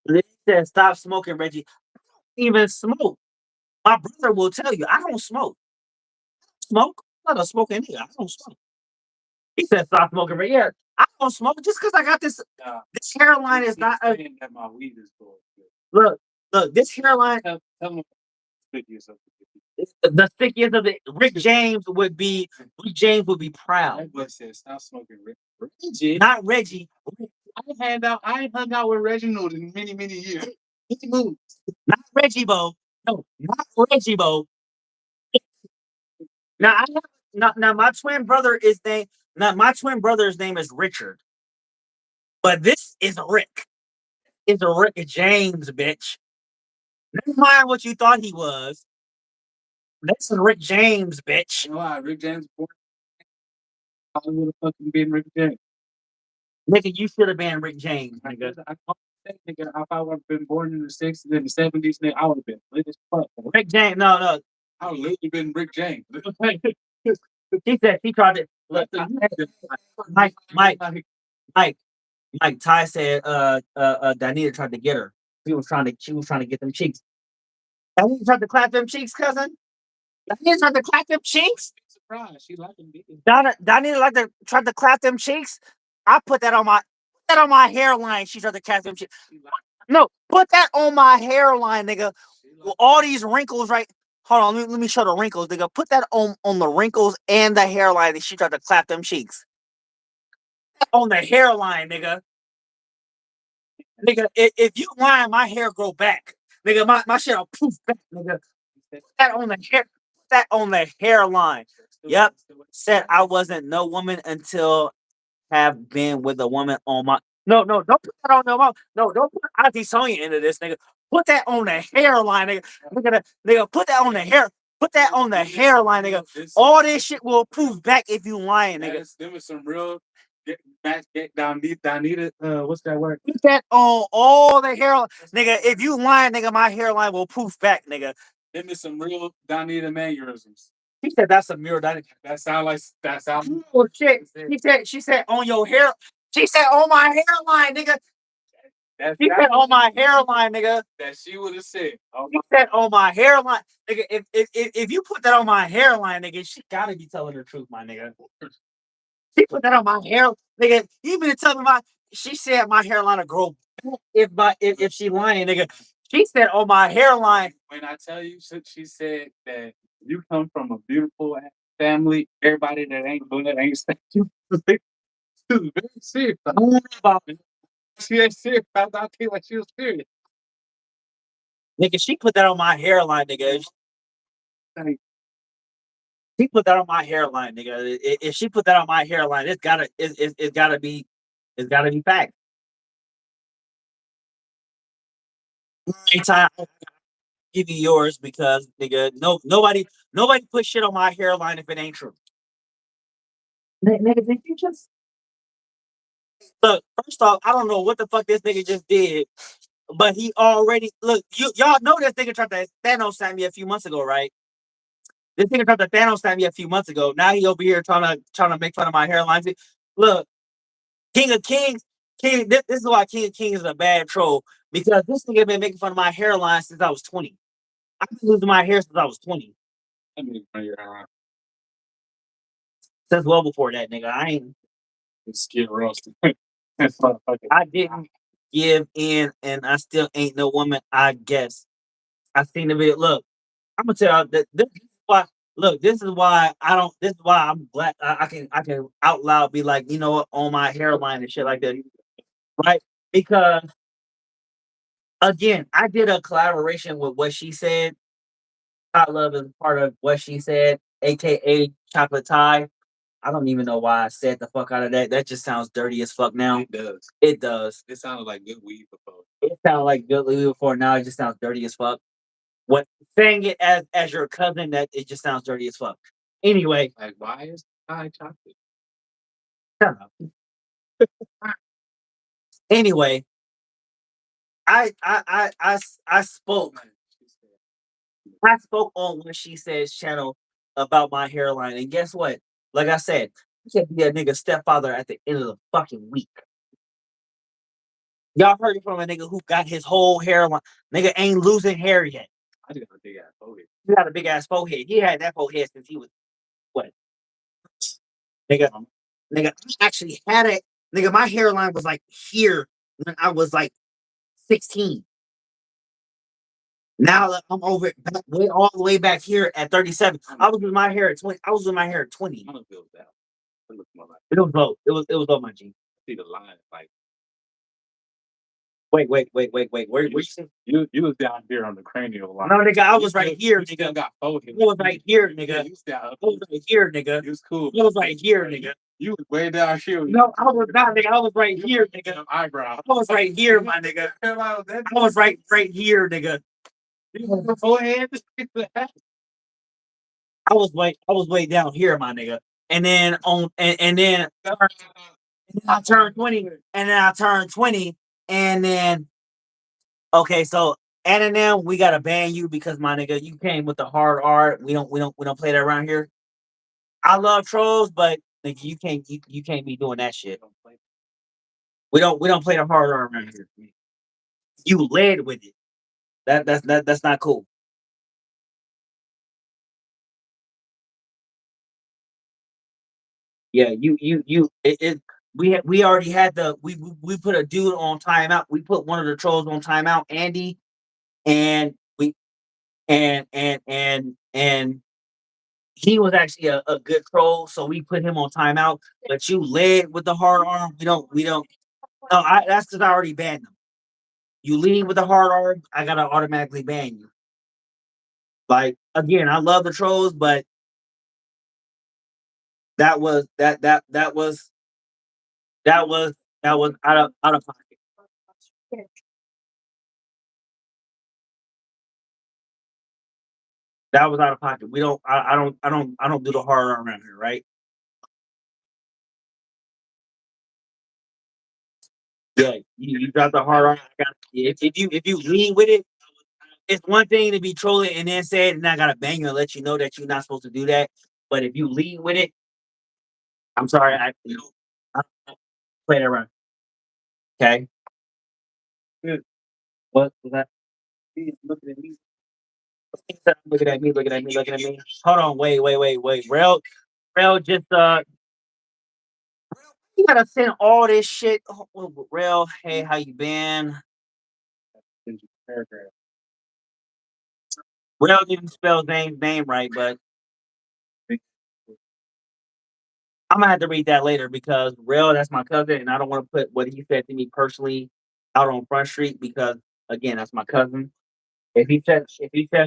Speaker 5: They said, "Stop smoking, Reggie." I don't even smoke. My brother will tell you, I don't smoke. Smoke? I'm not a smoking nigga. I don't smoke. He said, "Stop smoking, Reggie." Yeah, I don't smoke just because I got this. This hairline is not.
Speaker 4: That my weed is
Speaker 5: going. Look. This hairline.
Speaker 4: Tell me
Speaker 5: the stickiest of the Rick James would be proud.
Speaker 4: Said, "Stop smoking, Reggie."
Speaker 5: Not Reggie.
Speaker 4: I hung out with Reginald in many years.
Speaker 5: He moved. Not Reggie Bo. No, not Reggie Bo. Now my twin brother is named. Now my twin brother's name is Richard. But this is Rick. It's a Rick James, bitch. Never mind what you thought he was. This is Rick James, bitch.
Speaker 4: You know why? Rick James. I would have fucking been Rick James.
Speaker 5: Nigga, you should have been Rick James, nigga.
Speaker 4: If I would have been born in the 60s and the 70s, nigga, I would have been lit as fuck.
Speaker 5: Rick James, no.
Speaker 4: I would have literally been Rick James.
Speaker 5: He said he tried to look. Mike. Ty said Danita tried to get her. She was trying to get them cheeks. Danita tried to clap them cheeks, cousin. Danita tried to clap them cheeks.
Speaker 4: Surprise, she liked them.
Speaker 5: Danita tried to clap them cheeks. I put that on my hairline. She tried to clap them cheeks. No, put that on my hairline, nigga. With all these wrinkles, right? Hold on, let me show the wrinkles, nigga. Put that on the wrinkles and the hairline. And she tried to clap them cheeks. On the hairline, nigga. Nigga, if you lying, my hair grow back. Nigga, my shit will poof back, nigga. Put that on the hair. Put that on the hairline. Yep. Said I wasn't no woman until have been with a woman on my. No, no, don't put that on no mom. No, don't put Auntie Sonya into this, nigga. Put that on the hairline, nigga. Nigga, put that on the hair. Put that on the hairline, nigga. All this shit will prove back if you lying, nigga.
Speaker 4: Them is some real get down need what's that word?
Speaker 5: Put that on all the hairline, nigga. If you lying, nigga, my hairline will proof back, nigga.
Speaker 4: Them is some real Donita mannerisms.
Speaker 5: He said that's a mirror.
Speaker 4: That sound like that sound.
Speaker 5: Oh shit. She said on your hair. She said on my hairline, nigga. She said on my hairline, nigga.
Speaker 4: That she would have said.
Speaker 5: She said on my hairline, nigga. If you put that on my hairline, nigga, she gotta be telling the truth, my nigga. She put that on my hair, nigga. You been telling me she said my hairline will grow if she lying, nigga. She said on my hairline.
Speaker 4: When I tell you, she said that you come from a beautiful family. Everybody that ain't blood ain't you. She was very serious. I don't know about it. She ain't serious about that. I feel like she was serious.
Speaker 5: Nigga, she put that on my hairline, nigga. She put that on my hairline, nigga. If she put that on my hairline, it's gotta be fact. Anytime I give you yours because nigga, nobody put shit on my hairline if it ain't true. Nigga, did you just look? First off, I don't know what the fuck this nigga just did, but he already look. Y'all know this nigga tried to Thanos at me a few months ago, right? This nigga tried to Thanos at me a few months ago. Now he over here trying to make fun of my hairline. Look, King of Kings, This is why King of Kings is a bad troll because this nigga been making fun of my hairline since I was 20. I've been losing my hair since I was 20.
Speaker 4: I make fun of your hairline.
Speaker 5: Since well before that, nigga. I ain't.
Speaker 4: Skid roasted.
Speaker 5: I didn't give in, and I still ain't no woman. I guess I seen the video. Look, I'm gonna tell you that this is why. Look, this is why I don't. This is why I'm glad I can out loud be like, you know what, on my hairline and shit like that, right? Because again, I did a collaboration with What She Said. Hot Love is part of What She Said, aka Chocolate Tie. I don't even know why I said the fuck out of that. That just sounds dirty as fuck now.
Speaker 4: It does.
Speaker 5: It does.
Speaker 4: It sounded like good weed before.
Speaker 5: It sounded like good weed before. Now it just sounds dirty as fuck. What saying it as your cousin, that it just sounds dirty as fuck. Anyway,
Speaker 4: like why is high chocolate?
Speaker 5: Shut up. Anyway, I spoke. I spoke on What She Says channel about my hairline, and guess what? Like I said, you can't be a nigga stepfather at the end of the fucking week. Y'all heard it from a nigga who got his whole hairline. Nigga ain't losing hair yet.
Speaker 4: I just got a big ass forehead.
Speaker 5: He got a big ass forehead. He had that forehead since he was what? Nigga, I actually had it. Nigga, my hairline was like here when I was like 16. Now I'm over it all the way back here at 37. I was with my hair at 20. I was with my hair at 20.
Speaker 4: I don't feel that. It looks more like
Speaker 5: It was low. It was low, my G.
Speaker 4: see the line like.
Speaker 5: Wait. Where you see?
Speaker 4: You was down here on the cranial line.
Speaker 5: No, nigga, I was right here,
Speaker 4: you
Speaker 5: nigga.
Speaker 4: still got forehead.
Speaker 5: I was right here, nigga.
Speaker 4: Yeah, you still
Speaker 5: I was right here, nigga.
Speaker 4: You was cool.
Speaker 5: I was right here, nigga.
Speaker 4: You was way down here.
Speaker 5: No, I was not, nigga. I was right here, nigga.
Speaker 4: Eyebrow.
Speaker 5: I was right here, my nigga. I was right here, nigga.
Speaker 4: Forehead.
Speaker 5: I was way down here, my nigga. And then I turned 20, and then okay, so Eminem, we gotta ban you because my nigga, you came with the hard art. We don't play that around here. I love trolls, but nigga, you can't be doing that shit. We don't play the hard art around here. You led with it. That's not cool. Yeah, we already had we put a dude on timeout. We put one of the trolls on timeout, Andy, and we and he was actually a good troll, so we put him on timeout. But you led with the hard arm. We don't. No, that's because I already banned them. You lead with the hard arm, I gotta automatically ban you. Like again, I love the trolls, but that was that was that was out of pocket. That was out of pocket. We don't. I don't do the horror around here, right? Yeah, you got the horror. I got, if you lean with it, it's one thing to be trolling and then say it, and I gotta bang you and let you know that you're not supposed to do that. But if you lean with it, I'm sorry, I play that around. Okay. Good. What was that? He's looking at me. Looking at me. Looking at me. Looking at me. Hold on. Wait. Rail just you gotta send all this shit. Rail, hey, how you been? Paragraph. Rail didn't spell Zane's name right, but I'm gonna have to read that later because Rail, that's my cousin, and I don't want to put what he said to me personally out on Front Street because again, that's my cousin. If he said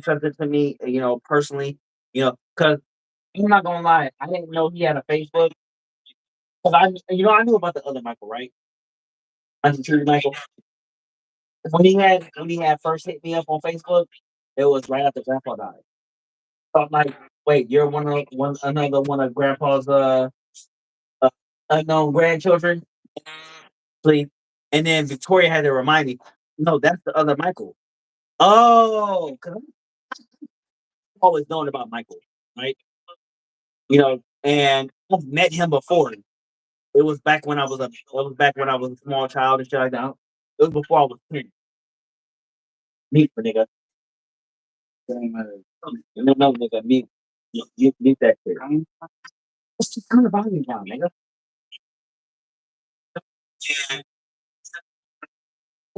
Speaker 5: something to me, personally, because I'm not gonna lie, I didn't know he had a Facebook. Because I knew about the other Michael, right? Untrue Michael. When he had first hit me up on Facebook, it was right after Grandpa died. So I'm like, wait, you're another one of Grandpa's uh unknown grandchildren, please. And then Victoria had to remind me, no, that's the other Michael. Oh, because I've always known about Michael, right? And I've met him before. It was back when I was a small child and shit like that. It was before I was 10. Meet for nigga. No, nigga, meet that kid. It's just kind of volume down, nigga.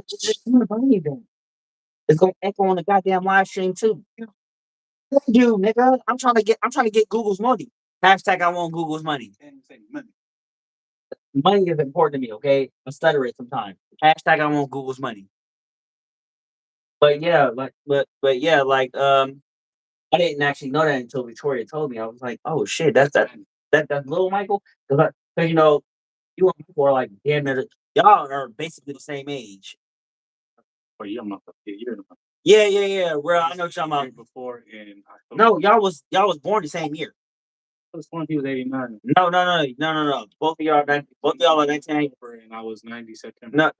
Speaker 5: Just turn the volume down. It's gonna echo on the goddamn live stream too. You nigga, I'm trying to get Google's money. Hashtag I want Google's money. Money is important to me, okay? I stutter it sometimes. Hashtag I want Google's money. But yeah, but yeah, I didn't actually know that until Victoria told me. I was like, oh shit, that's little Michael. Because you and Michael are like damn near y'all are basically the same age. Oh, you're not you're yeah. Well, I know what you're talking about. Before in October. No, y'all was born the same year. I was born. He was 89. No. Both of y'all are 1980. And I was 90 September. No,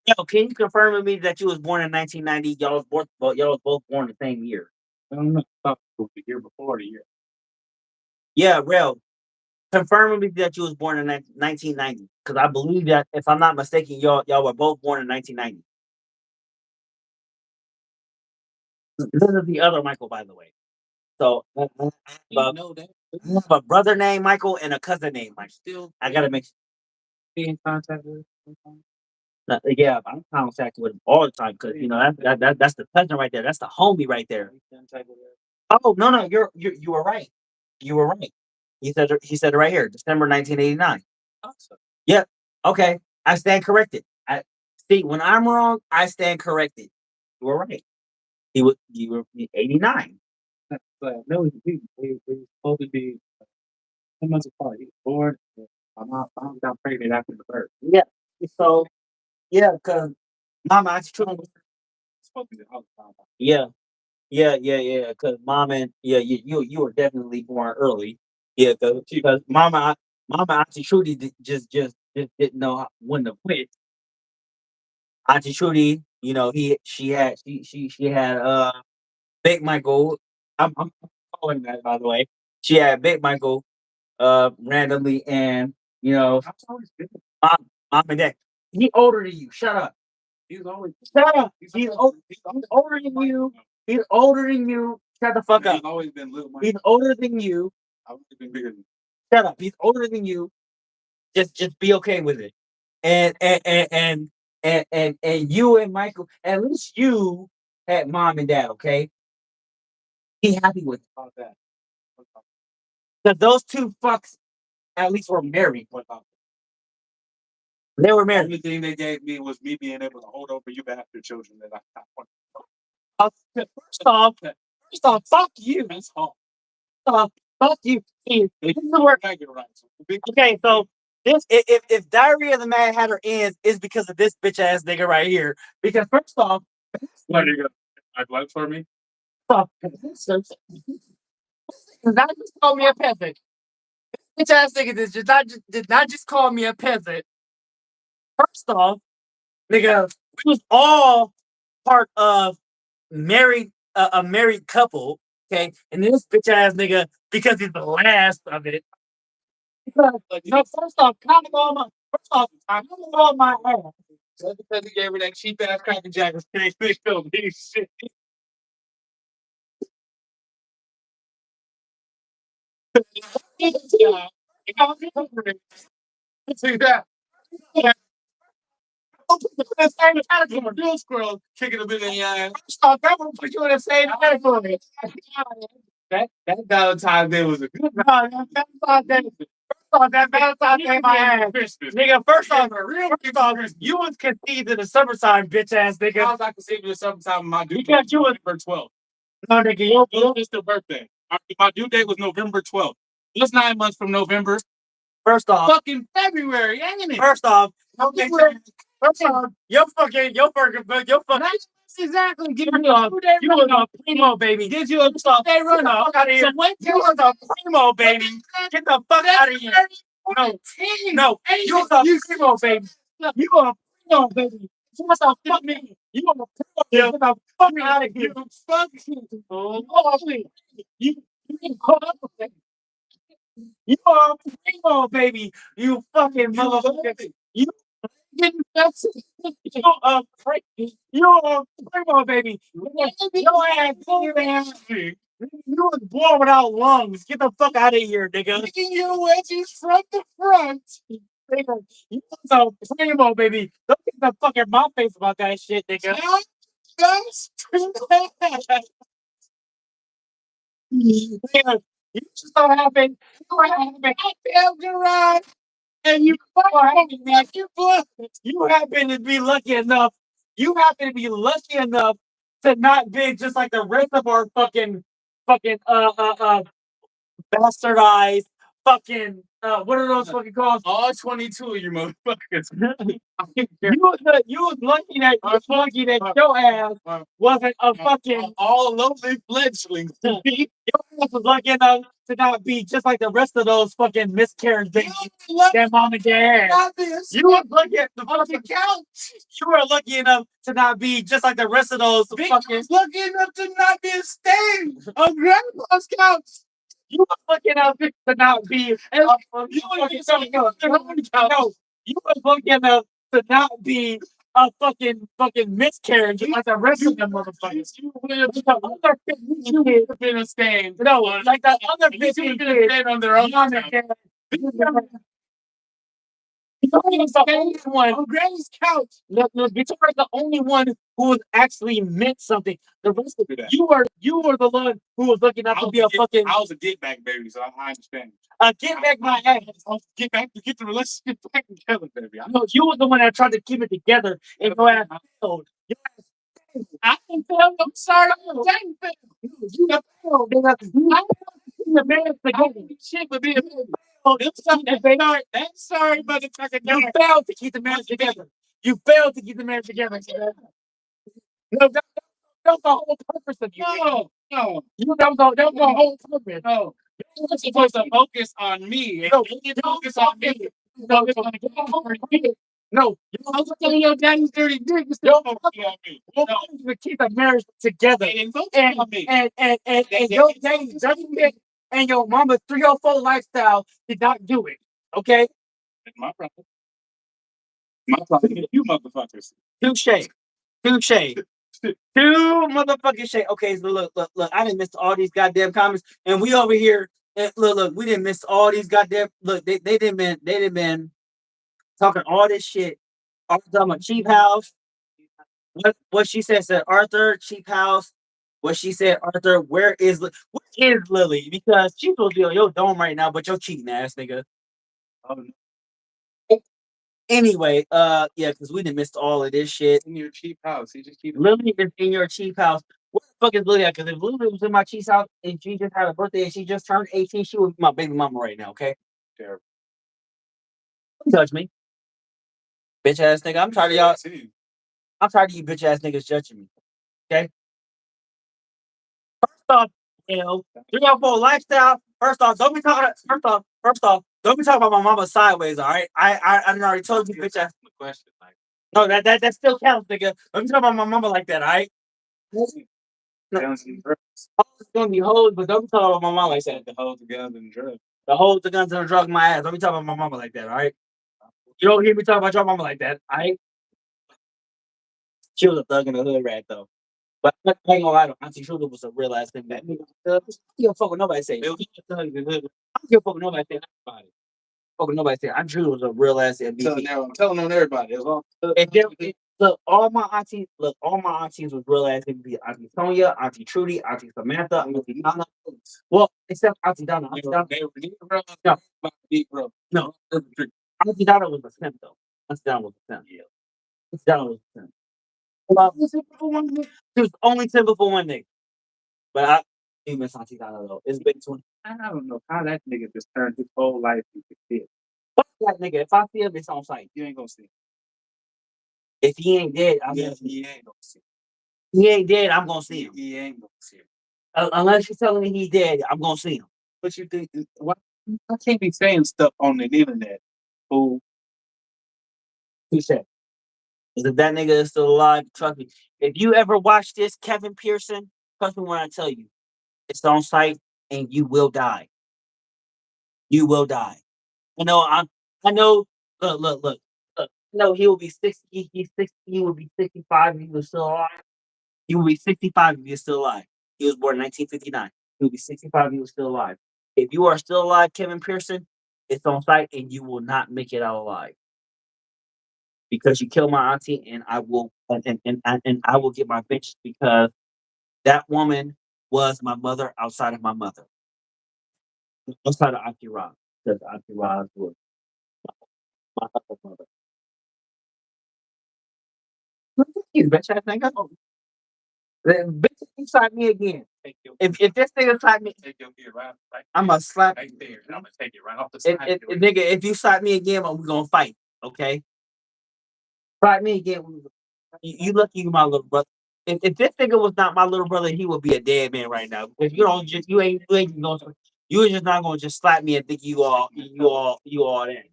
Speaker 5: yo, can you confirm with me that you was born in 1990? Y'all was both born the same year. I don't know. I thought it was the year before the year. Yeah, real. Confirm with me that you was born in 1990, because I believe that if I'm not mistaken, y'all were both born in 1990. This is the other Michael, by the way. So I have a brother named Michael and a cousin named Michael. Still, I gotta make be in contact with. Yeah, I'm in contact with him all the time because that's the cousin right there. That's the homie right there. Oh no, you were right. You were right. He said it right here, December 1989. Awesome. Yep. Okay, I stand corrected. I see when I'm wrong, I stand corrected. You were right. You were 89. But no, we supposed to be 10 months apart. He was born. My mom got pregnant after the birth. Yeah. So yeah, because Mama, I true. Supposed to be the other. Yeah. Yeah. Because mom and you were definitely born early. Yeah, because mama Auntie Trudy just didn't know when to quit. Auntie Trudy, she had Big Michael. I'm calling that by the way. She had Big Michael randomly, and mom, mom and dad. He older than you. Shut up. He's always shut up. He's older than you. He's older than you. Shut the fuck up. He's always been little. He's older than you. I've always been bigger than you. Shut up. He's older than you. Just be okay with it. And you and Michael, at least you had mom and dad, okay? Be happy with about that. Because those two fucks at least were married. What about they were married. The only thing they gave me was me being able to hold over you after children that I wanted. First off, fuck you. That's all. Fuck you. See, this is the word. Okay, so this if Diarrhea of the Mad Hatter ends is because of this bitch ass nigga right here. Because first off,
Speaker 4: What are you gonna vote for me?
Speaker 5: fuck, did not just call me a peasant. Bitch ass nigga did not just call me a peasant. First off, nigga, we was all part of married a married couple, okay? And this bitch ass nigga, because he's the last of it. No, first off, kind of all my first off, I'm all my ass.
Speaker 4: Just because he gave her that cheap ass Cracker Jack, they still need shit. Yeah. See that? The same category. Real squirrel kicking a bit in your ass.
Speaker 5: Stop that one put you in the same category.
Speaker 4: That Valentine's Day was a good
Speaker 5: No, that Valentine's Day. First off, that Valentine's Day my ass.
Speaker 4: Christmas.
Speaker 5: Nigga, first off, you was conceived in the summertime, bitch ass
Speaker 4: How
Speaker 5: nigga.
Speaker 4: was I conceived in the summertime? My due
Speaker 5: Because
Speaker 4: date
Speaker 5: you
Speaker 4: was
Speaker 5: was
Speaker 4: November 12th.
Speaker 5: no nigga,
Speaker 4: It was just a birthday. My due date was November 12th. It's 9 months from November.
Speaker 5: first off,
Speaker 4: Fucking February, ain't it?
Speaker 5: first off, your fucking
Speaker 4: That's exactly. Give me
Speaker 5: you was a primo baby.
Speaker 4: Gives you a
Speaker 5: Hey, run the fuck out of here.
Speaker 4: So what?
Speaker 5: You was a primo baby. Get the fuck out of here. No, you was a primo baby. You a primo baby. What the fuck me? You a primo baby. Get the fuck out of here. You you are a primo baby. You fucking motherfucker. You getting sepsis. You're a primo baby. Your ass, you was born without lungs. Get the fuck out of here, nigga.
Speaker 4: Taking your wedges from the front.
Speaker 5: Nigga, you was a primo baby. Don't get the fuck in my face about that shit, nigga.
Speaker 4: That's
Speaker 5: Nigga, you just so happen. And you happen to be lucky enough. You happen to be lucky enough to not be just like the rest of our fucking bastardized fucking what are those fucking called?
Speaker 4: all 22 of you motherfuckers.
Speaker 5: You was lucky that your ass wasn't a fucking
Speaker 4: all lonely fledglings.
Speaker 5: your ass was lucky enough to not be just like the rest of those fucking miscarriage babies that mom and dad had. You were lucky at the fucking couch. You were lucky enough to not be just like the rest of those fucking
Speaker 4: lucky enough to not be a stain on grandpa's couch.
Speaker 5: You were lucky enough to not be. No, you were lucky enough to not be a fucking miscarriage like the rest of them motherfuckers.
Speaker 4: You would have been a stain.
Speaker 5: No, like the other
Speaker 4: You
Speaker 5: 15
Speaker 4: would have been a
Speaker 5: kids.
Speaker 4: stain on their own.
Speaker 5: Victoria was the only one.
Speaker 4: On Granny's couch.
Speaker 5: Look, Victoria's the only one who was actually meant something. The rest of
Speaker 4: that.
Speaker 5: you were the one who was lucky enough to be a fucking.
Speaker 4: I was a get back baby, so I understand.
Speaker 5: Get back my ass.
Speaker 4: Get back to get the relationship back together, baby.
Speaker 5: No, you were the one that tried to keep it together, and your ass failed.
Speaker 4: I didn't fail. I'm sorry. I didn't fail.
Speaker 5: You failed. I the man together.
Speaker 4: Shit would be a
Speaker 5: I'm sorry, motherfucker. You failed to keep the marriage together. You failed to keep the marriage together. No, that's the whole purpose of you.
Speaker 4: No.
Speaker 5: That was the whole purpose.
Speaker 4: No. You're supposed to focus on me.
Speaker 5: No,
Speaker 4: you focus on me.
Speaker 5: No,
Speaker 4: I was looking at your daddy's dirty dick. You still focusing on me.
Speaker 5: Your focus to keep the marriage together.
Speaker 4: And focus on me.
Speaker 5: And your daddy's dirty dick and your mama's 304 lifestyle did not do it. Okay?
Speaker 4: That's my problem. My problem is you motherfuckers.
Speaker 5: Touche. Two motherfucking shade. Okay, so look. I didn't miss all these goddamn comments, and we over here. Look. We didn't miss all these goddamn. Look, they didn't been talking all this shit. Talking about cheap house. What she said Arthur cheap house. What she said Arthur. Where is Lily? Because she's supposed to be on your dome right now, but you're cheating ass nigga. Anyway, yeah, because we didn't miss all of this shit.
Speaker 4: In your cheap house. You just keep
Speaker 5: Lily is in your cheap house. What Fuck is Lydia? Because if Lydia was in my cheese house and she just had a birthday and she just turned 18, she would be my baby mama right now. Okay,
Speaker 4: Terrible.
Speaker 5: don't judge me, bitch ass nigga. I'm tired of y'all. I'm tired of you bitch ass niggas judging me. Okay. First off, 304 lifestyle. First off, don't be talking. First off, don't be talking about my mama sideways. All right, I already told you, bitch ass.
Speaker 4: Question like
Speaker 5: No, that still counts, nigga. Don't be talking about my mama like that. All right. No,
Speaker 4: guns and drugs.
Speaker 5: it's gonna be hoes, but don't be talking about my mama like that.
Speaker 4: The hoes, the guns and drugs.
Speaker 5: The hoes, the guns, and the drugs, my ass. Don't be talking about my mama like that. All right. You don't hear me talking about your mama like that. All right. She was a thug in the hood rat though. But I ain't gonna lie to Auntie Trudy was a real ass thing. That nigga, you don't fuck with nobody say. It was just a thug in the hood. I don't give a fuck with nobody say about it. Fuck with nobody say. Auntie Trudy was a real ass MVP.
Speaker 4: I'm telling on everybody. It was all
Speaker 5: And then, look, all my aunties was real ass MVP. Auntie Sonia, Auntie Trudy, Auntie Samantha, Auntie Donna. Well, except Auntie Donna. Auntie Donna, no, no. Auntie Donna was a simp though. Auntie Donna was a simp. Yeah. Auntie Donna was a simp. She was only simple for one nigga. But I do miss Auntie Donna though. It's been 20.
Speaker 4: I don't know how that nigga just turned his whole life into shit.
Speaker 5: Fuck that nigga. If I see him, it's on sight.
Speaker 4: You ain't gonna see him.
Speaker 5: If he ain't dead, I'm
Speaker 4: He
Speaker 5: gonna see him.
Speaker 4: ain't gonna see him.
Speaker 5: He ain't dead, I'm gonna see him.
Speaker 4: He ain't gonna see him.
Speaker 5: Unless you're telling me he's dead, I'm gonna see him.
Speaker 4: But you think why I can't be saying stuff on the internet? Who
Speaker 5: Who said? If that nigga is still alive, trust me. If you ever watch this, Kevin Pearson, trust me when I tell you, it's on site and you will die. You will die. I know. I know. Look. No, he will be 60. He's 60. He will be 65 if he was still alive. He will be 65 if he was still alive. He was born in 1959. He will be 65 if he was still alive. If you are still alive, Kevin Pearson, it's on site and you will not make it out alive. Because you killed my auntie, and I will and I will get my vengeance because that woman was my mother outside of my mother, outside of Auntie Roz, because Auntie Roz was my other mother. You bitch ass nigga. Bitch, you slap me again. If this nigga slap me,
Speaker 4: take your gear right
Speaker 5: I'm gonna slap
Speaker 4: right there, and I'm gonna take it right off the
Speaker 5: if,
Speaker 4: side.
Speaker 5: nigga. If you slap me again, we're gonna fight. Okay, slap me again. You lucky you my little brother. If this nigga was not my little brother, he would be a dead man right now. Because you don't just you ain't going to you just not gonna just slap me and think you all that.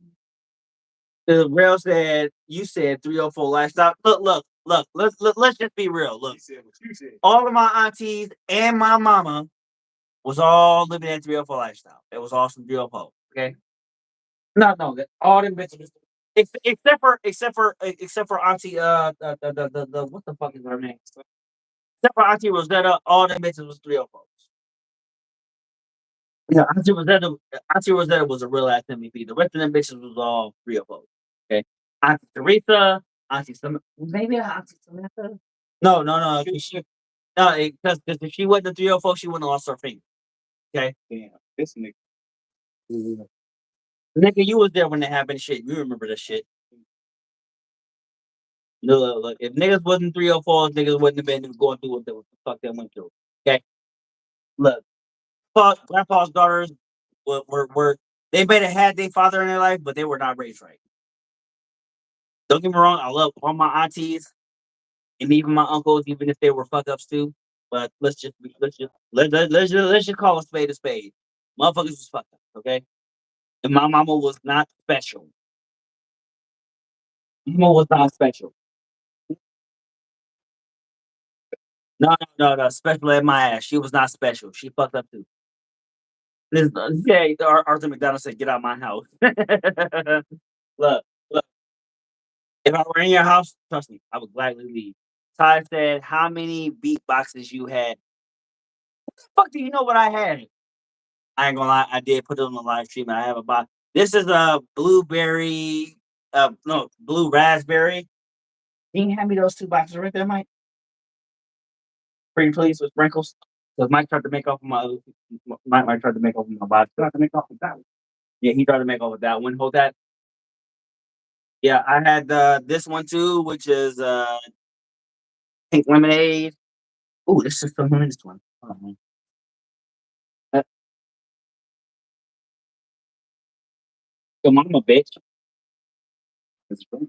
Speaker 5: The rail said you said 304 lifestyle. Look. Let's just be real. Look,
Speaker 4: You said what you said.
Speaker 5: all of my aunties and my mama was all living that 304 lifestyle. It was all some 304. Okay. No, all them bitches. Except for Auntie the what the fuck is her name? Except for Auntie Rosetta, all them bitches was 304s. Yeah, Auntie Rosetta was a real ass MVP. The rest of them bitches was all 304s. Okay. Auntie Teresa, Auntie maybe Auntie Samantha. No. Because if she wasn't a 304, she wouldn't have lost her finger. Okay.
Speaker 4: Damn, this nigga.
Speaker 5: Nigga, you was there when it happened. Shit, you remember this shit. Look. If niggas wasn't 304s, niggas wouldn't have been going through what the fuck they went through. Okay. Look, grandpa's daughters were they may have had their father in their life, but they were not raised right. Don't get me wrong, I love all my aunties and even my uncles, even if they were fuck ups too. But let's just call a spade a spade. Motherfuckers was fucked up, okay? And my mama was not special. Mama was not special. No. Special at my ass. She was not special. She fucked up too. Yeah, Arthur McDonald said, "Get out of my house." Look. If I were in your house, trust me, I would gladly leave. Ty said, "How many beatboxes you had?" Fuck, do you know what I had? I ain't gonna lie, I did put it on the live stream. I have a box. This is a blueberry, no, blue raspberry. Can you hand me those two boxes right there, Mike? Pretty please with sprinkles. Because Mike tried to make off of Mike tried to make off of my box. Tried to make off with that one. Yeah, he tried to make off with that one. Hold that. Yeah, I had this one too, which is pink lemonade. Oh, this is the latest one. Uh, Your mama, bitch. That's right.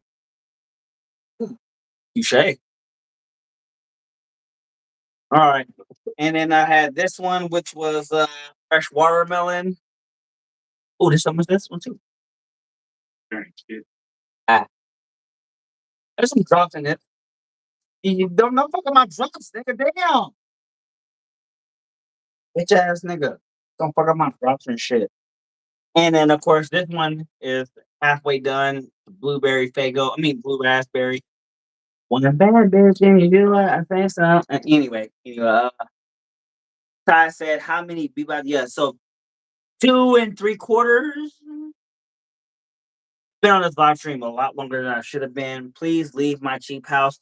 Speaker 5: Touche. All right. And then I had this one, which was fresh watermelon. Oh, there's some of this one too.
Speaker 4: Very cute.
Speaker 5: Ah, there's some drops in it. You don't fuck about drops, nigga. Damn. Bitch ass nigga. Don't fuck up my drops and shit. And then of course this one is halfway done. Blueberry Fago. I mean blue raspberry. One bad bitch and you do what I think so. Anyway, Ty said how many people? Yeah, so 2 3/4. Been on this live stream a lot longer than I should have been. Please leave my cheap house.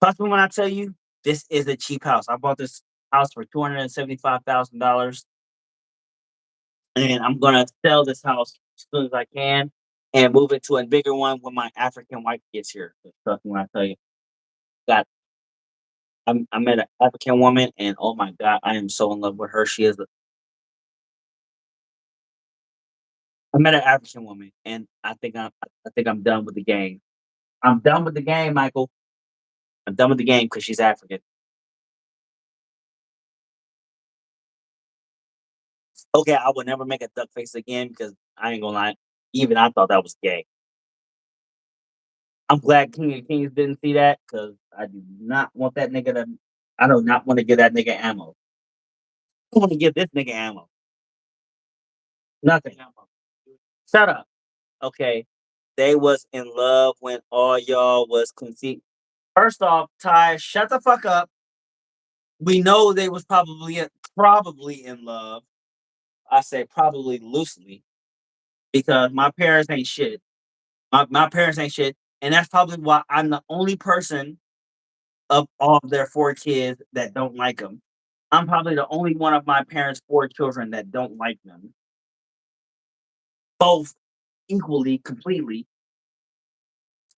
Speaker 5: Trust me when I tell you, this is a cheap house. I bought this house for $275,000, and I'm gonna sell this house as soon as I can and move it to a bigger one when my African wife gets here. Trust me when I tell you, that I met an African woman, and oh my god, I am so in love with her. I met an African woman, and I think I'm done with the game. I'm done with the game, Michael. I'm done with the game because she's African. Okay, I would never make a duck face again because I ain't gonna lie. Even I thought that was gay. I'm glad King of Kings didn't see that because I do not want that nigga to. I do not want to give that nigga ammo. I want to give this nigga ammo. Nothing. Shut up. Okay. They was in love when all y'all was conceived. First off, Ty, shut the fuck up. We know they was probably in love. I say probably loosely because my parents ain't shit. My parents ain't shit, and that's probably why I'm the only person of all of their 4 kids that don't like them. I'm probably the only one of my parents' 4 children that don't like them. Both equally, completely,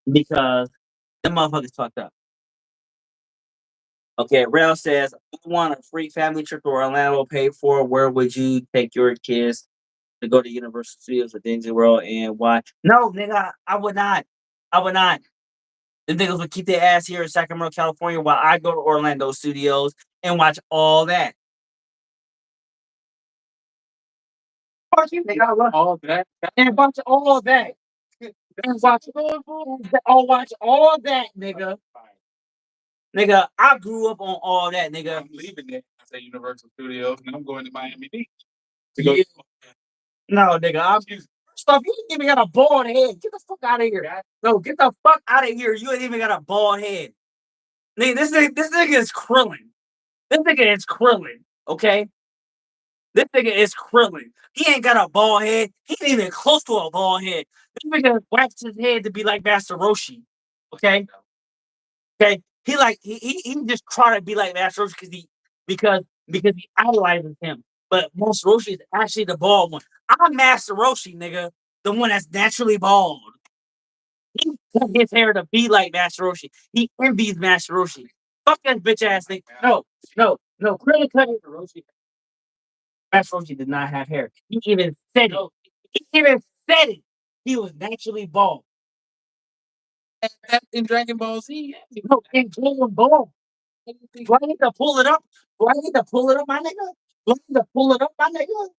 Speaker 5: because them motherfuckers fucked up. Okay, Rail says, I want a free family trip to Orlando paid for. Where would you take your kids to go to Universal Studios or Disney World and why? No, nigga, I would not. I would not. The niggas would keep their ass here in Sacramento, California, while I go to Orlando Studios and watch all that. Watch you, nigga, I love
Speaker 4: All that.
Speaker 5: and watch all that. And watch all that, nigga. Nigga, I grew up on all that, nigga.
Speaker 4: I'm leaving it. I say Universal Studios, and I'm going to Miami Beach.
Speaker 5: Yeah. No, nigga, first off, you ain't even got a bald head. Get the fuck out of here. No, get the fuck out of here. You ain't even got a bald head. Nigga, this nigga is Krillin. This nigga is Krillin, okay? This nigga is Krillin. He ain't got a bald head. He ain't even close to a bald head. This nigga waxed his head to be like Master Roshi, okay? Okay, he just trying to be like Master Roshi because he idolizes him. But Master Roshi is actually the bald one. I'm Master Roshi, nigga, the one that's naturally bald. He cut his hair to be like Master Roshi. He envies Master Roshi. Fuck that bitch ass thing. No. Krillin cut his Roshi. Master Roshi did not have hair. He even said it. He even said it. He was naturally bald.
Speaker 4: In Dragon Ball Z.
Speaker 5: No, in Dragon Ball. Do I need to pull it up? Do I need to pull it up, my nigga? Do I need to pull it up, my nigga?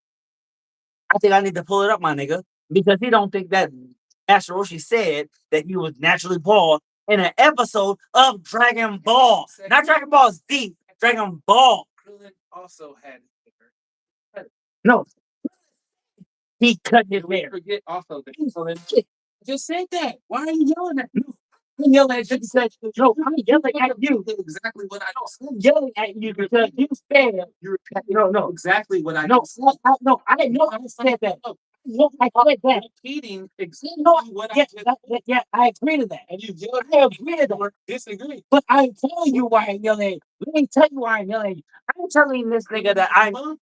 Speaker 5: I think I need to pull it up, my nigga, because he don't think that Master Roshi said that he was naturally bald in an episode of Dragon Ball. Not Dragon Ball Z, Dragon Ball.
Speaker 4: Krillin also had
Speaker 5: No, he cut his hair.
Speaker 4: forget also that
Speaker 5: Krillin
Speaker 4: just said that. Why are you yelling at me?
Speaker 5: I'm yelling at you because I'm yelling at you.
Speaker 4: Exactly what I know.
Speaker 5: I'm yelling at you because you said no.
Speaker 4: Exactly what I
Speaker 5: No,
Speaker 4: know.
Speaker 5: I didn't know I said that. No, I said that.
Speaker 4: Repeating exactly
Speaker 5: No,
Speaker 4: what
Speaker 5: yeah,
Speaker 4: I just
Speaker 5: yeah, I agree to that.
Speaker 4: and you yelled
Speaker 5: I
Speaker 4: at me
Speaker 5: agree to that.
Speaker 4: or disagree.
Speaker 5: But I'm telling you why I'm yelling at you. Let me tell you why I'm yelling at you. I'm telling this nigga that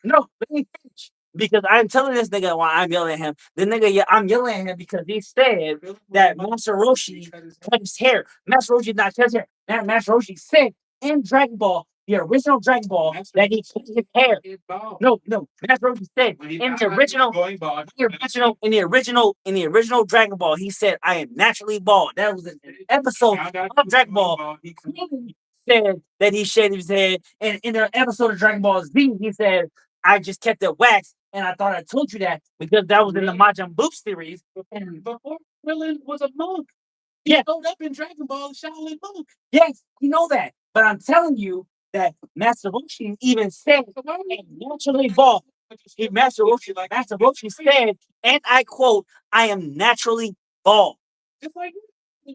Speaker 5: no, let me finish. Because I'm telling this nigga why I'm yelling at him. The nigga, yeah, I'm yelling at him because he said that Master Roshi cut his hair. Master Roshi did not cut his hair. That Master Roshi said in Dragon Ball the original Dragon Ball that he cut his hair. No, that's what he said. In the original Dragon Ball, he said, "I am naturally bald." That was an episode of Dragon Ball. He said that he shaved his head, and in the episode of Dragon Ball Z, he said, "I just kept it waxed." And I thought I told you that because that was in the Majin Buu series. And
Speaker 4: Before Krillin was a monk, he
Speaker 5: yeah,
Speaker 4: showed up in Dragon Ball Shaolin monk.
Speaker 5: yes, you know that. But I'm telling you that Master Roshi even said, "I'm naturally bald." Master Roshi said, and I quote, "I am naturally bald."
Speaker 4: Just like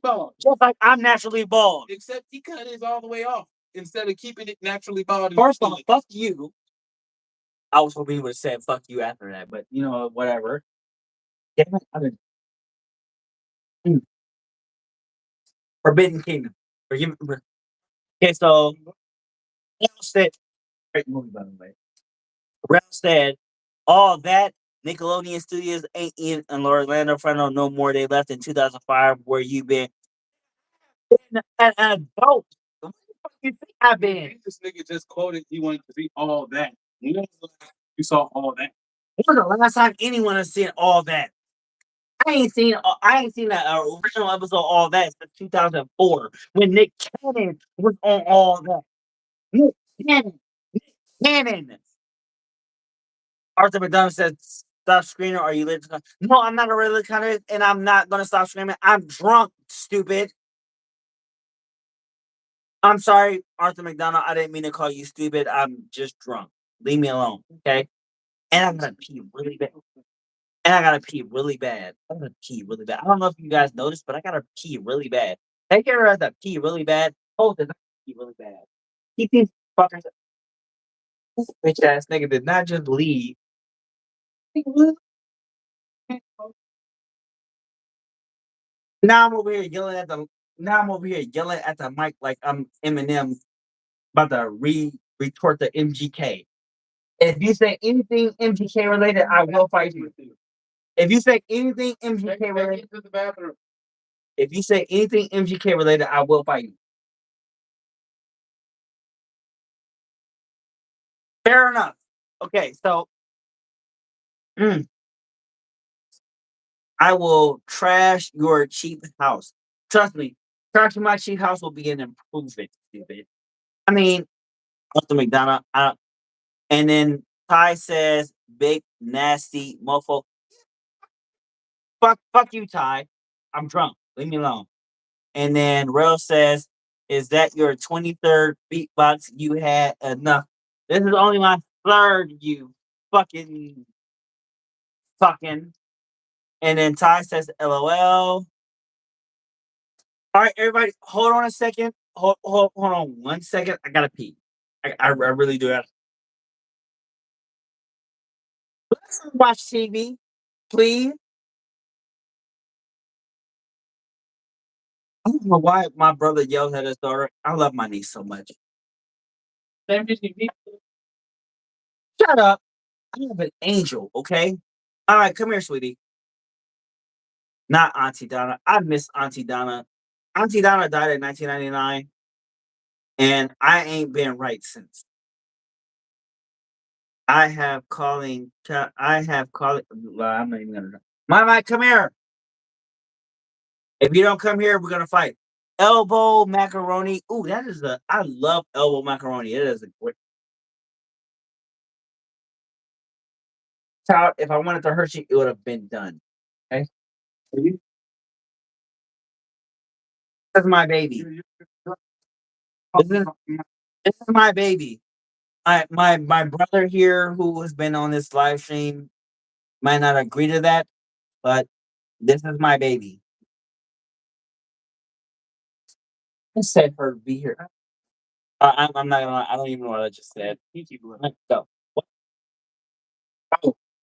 Speaker 4: bald.
Speaker 5: Just like I'm naturally bald.
Speaker 4: Except he cut his all the way off instead of keeping it naturally bald.
Speaker 5: First off, fuck you. I was hoping he would have said fuck you after that, but you know, whatever. Damn it, Forbidden Kingdom. Forgive me. Okay, so Ralph said, great movie by the way. Ralph said, all that Nickelodeon Studios ain't in Orlando Fronto no more. They left in 2005. Where you been? An adult. What the fuck you think I've been?
Speaker 4: This nigga just quoted he wanted to see all that. When was the last time you saw all that?
Speaker 5: When was the last time anyone has seen all that? I ain't seen the original episode of All That since 2004 when Nick Cannon was on All That. Nick Cannon. Arthur McDonough said, "Stop screaming. Are you lit?" No, I'm not a really kind of, and I'm not gonna stop screaming. I'm drunk, stupid. I'm sorry, Arthur McDonough. I didn't mean to call you stupid. I'm just drunk. Leave me alone, okay? And I'm gonna pee really bad. And I gotta pee really bad. I'm gonna pee really bad. I don't know if you guys noticed, but I gotta pee really bad. Take care of the pee really bad. Hold the pee really bad. Keep these fuckers. This bitch ass nigga did not just leave. Now I'm over here yelling at the. Now I'm over here yelling at the mic like I'm Eminem about to retort the MGK. If you say anything MGK related, I will fight you. If you say anything MGK related,
Speaker 4: To the bathroom.
Speaker 5: if you say anything MGK related, I will fight you. Fair enough. Okay, so I will trash your cheap house. Trust me, trashing my cheap house will be an improvement, stupid. I mean, Arthur McDonough. And then Ty says, "Big nasty mofo." Fuck you, Ty. I'm drunk. Leave me alone. And then Rail says, "Is that your 23rd beatbox? You had enough. This is only my third, you fucking fucking." And then Ty says, "LOL." All right, everybody, hold on a second. Hold on 1 second. I gotta pee. I really do have. Let's watch TV, please. I don't know why my brother yells at his daughter. I love my niece so much. Shut up. I have an angel, okay? All right, come here, sweetie. Not Auntie Donna. I miss Auntie Donna. Auntie Donna died in 1999, and I ain't been right since. I have calling. I have calling. Well, I'm not even gonna. Mama, come here. If you don't come here, we're gonna fight. Elbow macaroni. Ooh, that is a. I love elbow macaroni. It is a great. Child, if I wanted to hurt you, it would have been done. Okay. This is my baby. This is my baby. My brother here who has been on this live stream might not agree to that, but this is my baby. I said her to be here. I'm not gonna lie, I don't even know what I just said. Let's go.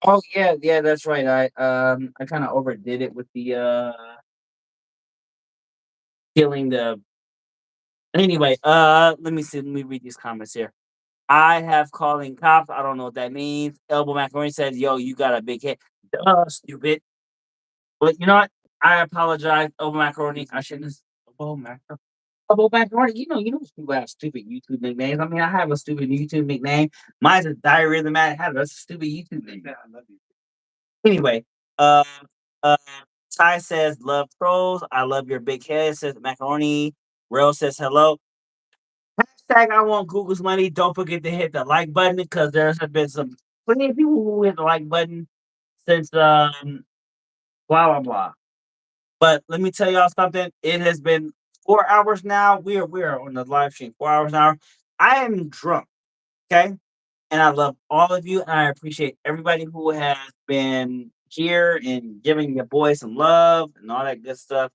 Speaker 5: Oh, yeah, that's right. I kind of overdid it with the killing the. Anyway, let me see. Let me read these comments here. I have calling cops. I don't know what that means. Elbow Macaroni says, "Yo, you got a big head." Duh, stupid. But you know what? I apologize, Elbow Macaroni. I shouldn't have. Elbow Macaroni. Double macaroni. You know, people have stupid YouTube nicknames. I mean, I have a stupid YouTube nickname. Mine's a diarrhea of the Mad Hatter. That's a stupid YouTube name. Anyway, uh, uh, Ty says love trolls. I love your big head. Says macaroni. Rail says hello. Hashtag I want Google's money. Don't forget to hit the like button because there's been some plenty of people who hit the like button since blah blah blah. But let me tell y'all something. It has been 4 hours now. We are on the live stream 4 hours now. I am drunk, okay? And I love all of you, and I appreciate everybody who has been here and giving your boy some love and all that good stuff.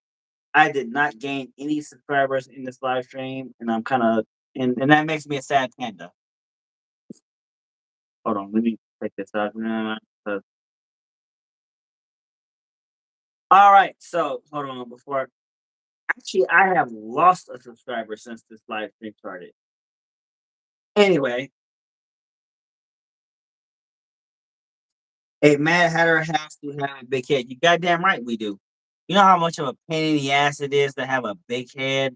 Speaker 5: I did not gain any subscribers in this live stream, and I'm kind of and that makes me a sad panda. Hold on, let me take this out. All right, so hold on before. Actually, I have lost a subscriber since this live stream started. Anyway, a Mad Hatter has to have a big head. You goddamn right we do. You know how much of a pain in the ass it is to have a big head?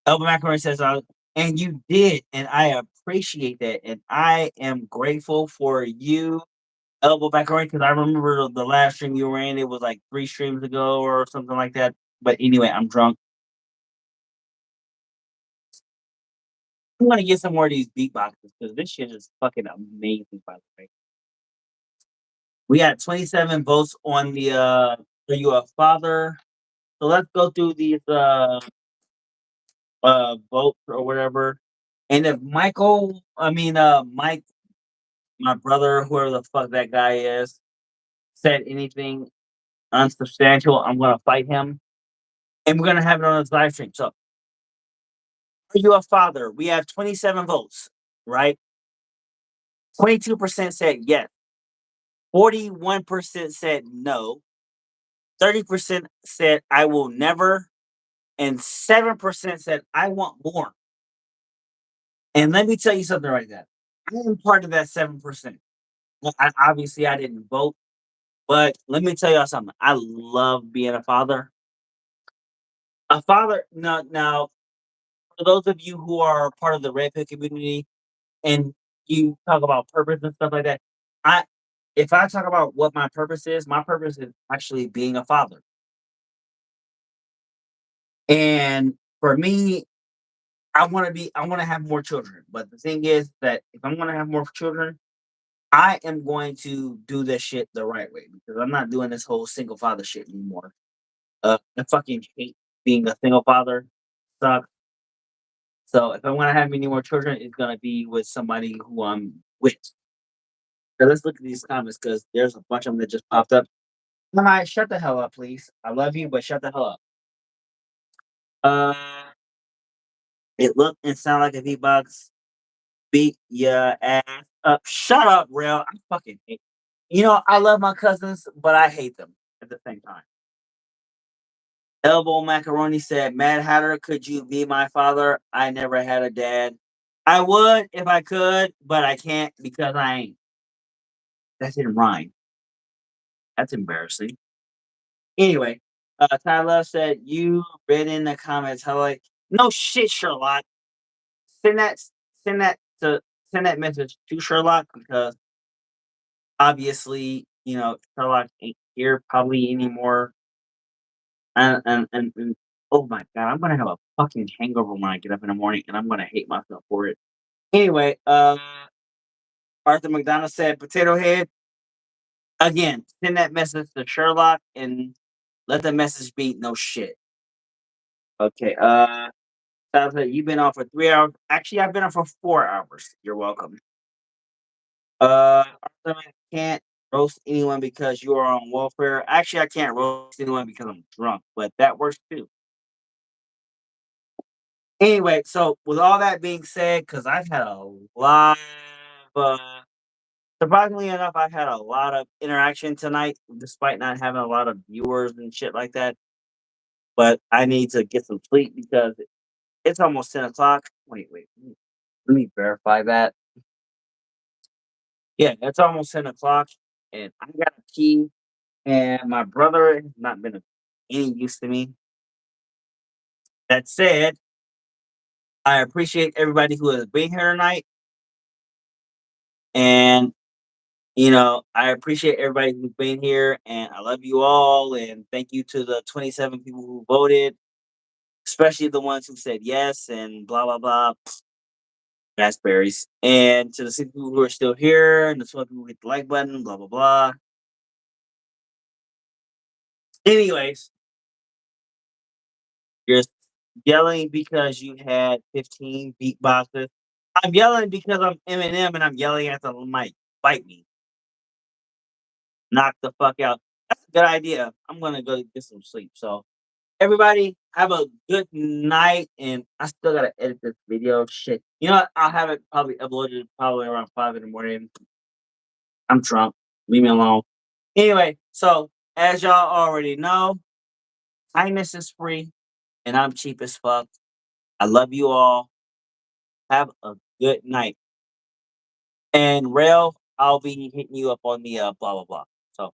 Speaker 5: Elba Macaroni says, and you did, and I appreciate that. And I am grateful for you, Elbow Macaroni, because I remember the last stream you were in, it was like 3 streams ago or something like that. But anyway, I'm drunk. I'm gonna get some more of these beatboxes because this shit is fucking amazing, by the way. We got 27 votes on the Are You a Father? So let's go through these votes or whatever. And if Mike, my brother, whoever the fuck that guy is, said anything unsubstantial, I'm gonna fight him. And we're gonna have it on his live stream. So are you a father? We have 27 votes, right? 22% said yes. 41% said no. 30% said I will never. And 7% said I want more. And let me tell you something right there. I am part of that 7%. Obviously, I didn't vote, but let me tell y'all something. I love being a father. A father, now, for those of you who are part of the Red Pill community and you talk about purpose and stuff like that, I if I talk about what my purpose is actually being a father. And for me, I want to have more children. But the thing is that if I'm going to have more children, I am going to do this shit the right way because I'm not doing this whole single father shit anymore. I fucking hate being a single father. Sucks. So if I want to have any more children, it's gonna be with somebody who I'm with. So let's look at these comments because there's a bunch of them that just popped up. Hi, shut the hell up, please. I love you, but shut the hell up. Uh, it looked and sounded like a V-Bucks. Beat your ass up. Shut up, real. I fucking hate. I love my cousins, but I hate them at the same time. Elbow Macaroni said, Mad Hatter, could you be my father? I never had a dad. I would if I could, but I can't because I ain't. That didn't rhyme. That's embarrassing. Anyway, Tyler said, you read in the comments how like, no shit, Sherlock. Send that send that to send that message to Sherlock because obviously, Sherlock ain't here probably anymore. And oh my god, I'm gonna have a fucking hangover when I get up in the morning, and I'm gonna hate myself for it. Anyway, Arthur McDonald said, "Potato Head." Again, send that message to Sherlock and let the message be no shit. Okay. Tyler said, you've been on for 3 hours. Actually, I've been on for 4 hours. You're welcome. Arthur, I can't roast anyone because you are on welfare. Actually, I can't roast anyone because I'm drunk, but that works too. Anyway, so with all that being said, because I've had a lot of, surprisingly enough, I've had a lot of interaction tonight, despite not having a lot of viewers and shit like that. But I need to get some sleep because it's almost 10 o'clock. Wait, let me verify that. Yeah, it's almost 10 o'clock, and I got a key, and my brother has not been of any use to me. That said, I appreciate everybody who has been here tonight. And, I appreciate everybody who's been here. And I love you all. And thank you to the 27 people who voted, especially the ones who said yes and blah, blah, blah. Raspberries. And to the 6 people who are still here and the 12 people who hit the like button, blah, blah, blah. Anyways, you're yelling because you had 15 beatboxers. I'm yelling because I'm Eminem and I'm yelling at the mic. Fight me. Knock the fuck out. That's a good idea. I'm gonna go get some sleep. So everybody have a good night. And I still gotta edit this video. Shit. You know what? I'll have it probably uploaded probably around 5 in the morning. I'm drunk. Leave me alone. Anyway, so as y'all already know, kindness is free and I'm cheap as fuck. I love you all. Have a good night. And Rail, I'll be hitting you up on the blah blah blah. So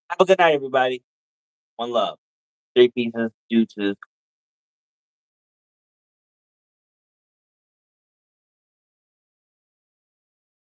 Speaker 5: have a good night, everybody. One love. Three pieces, deuces.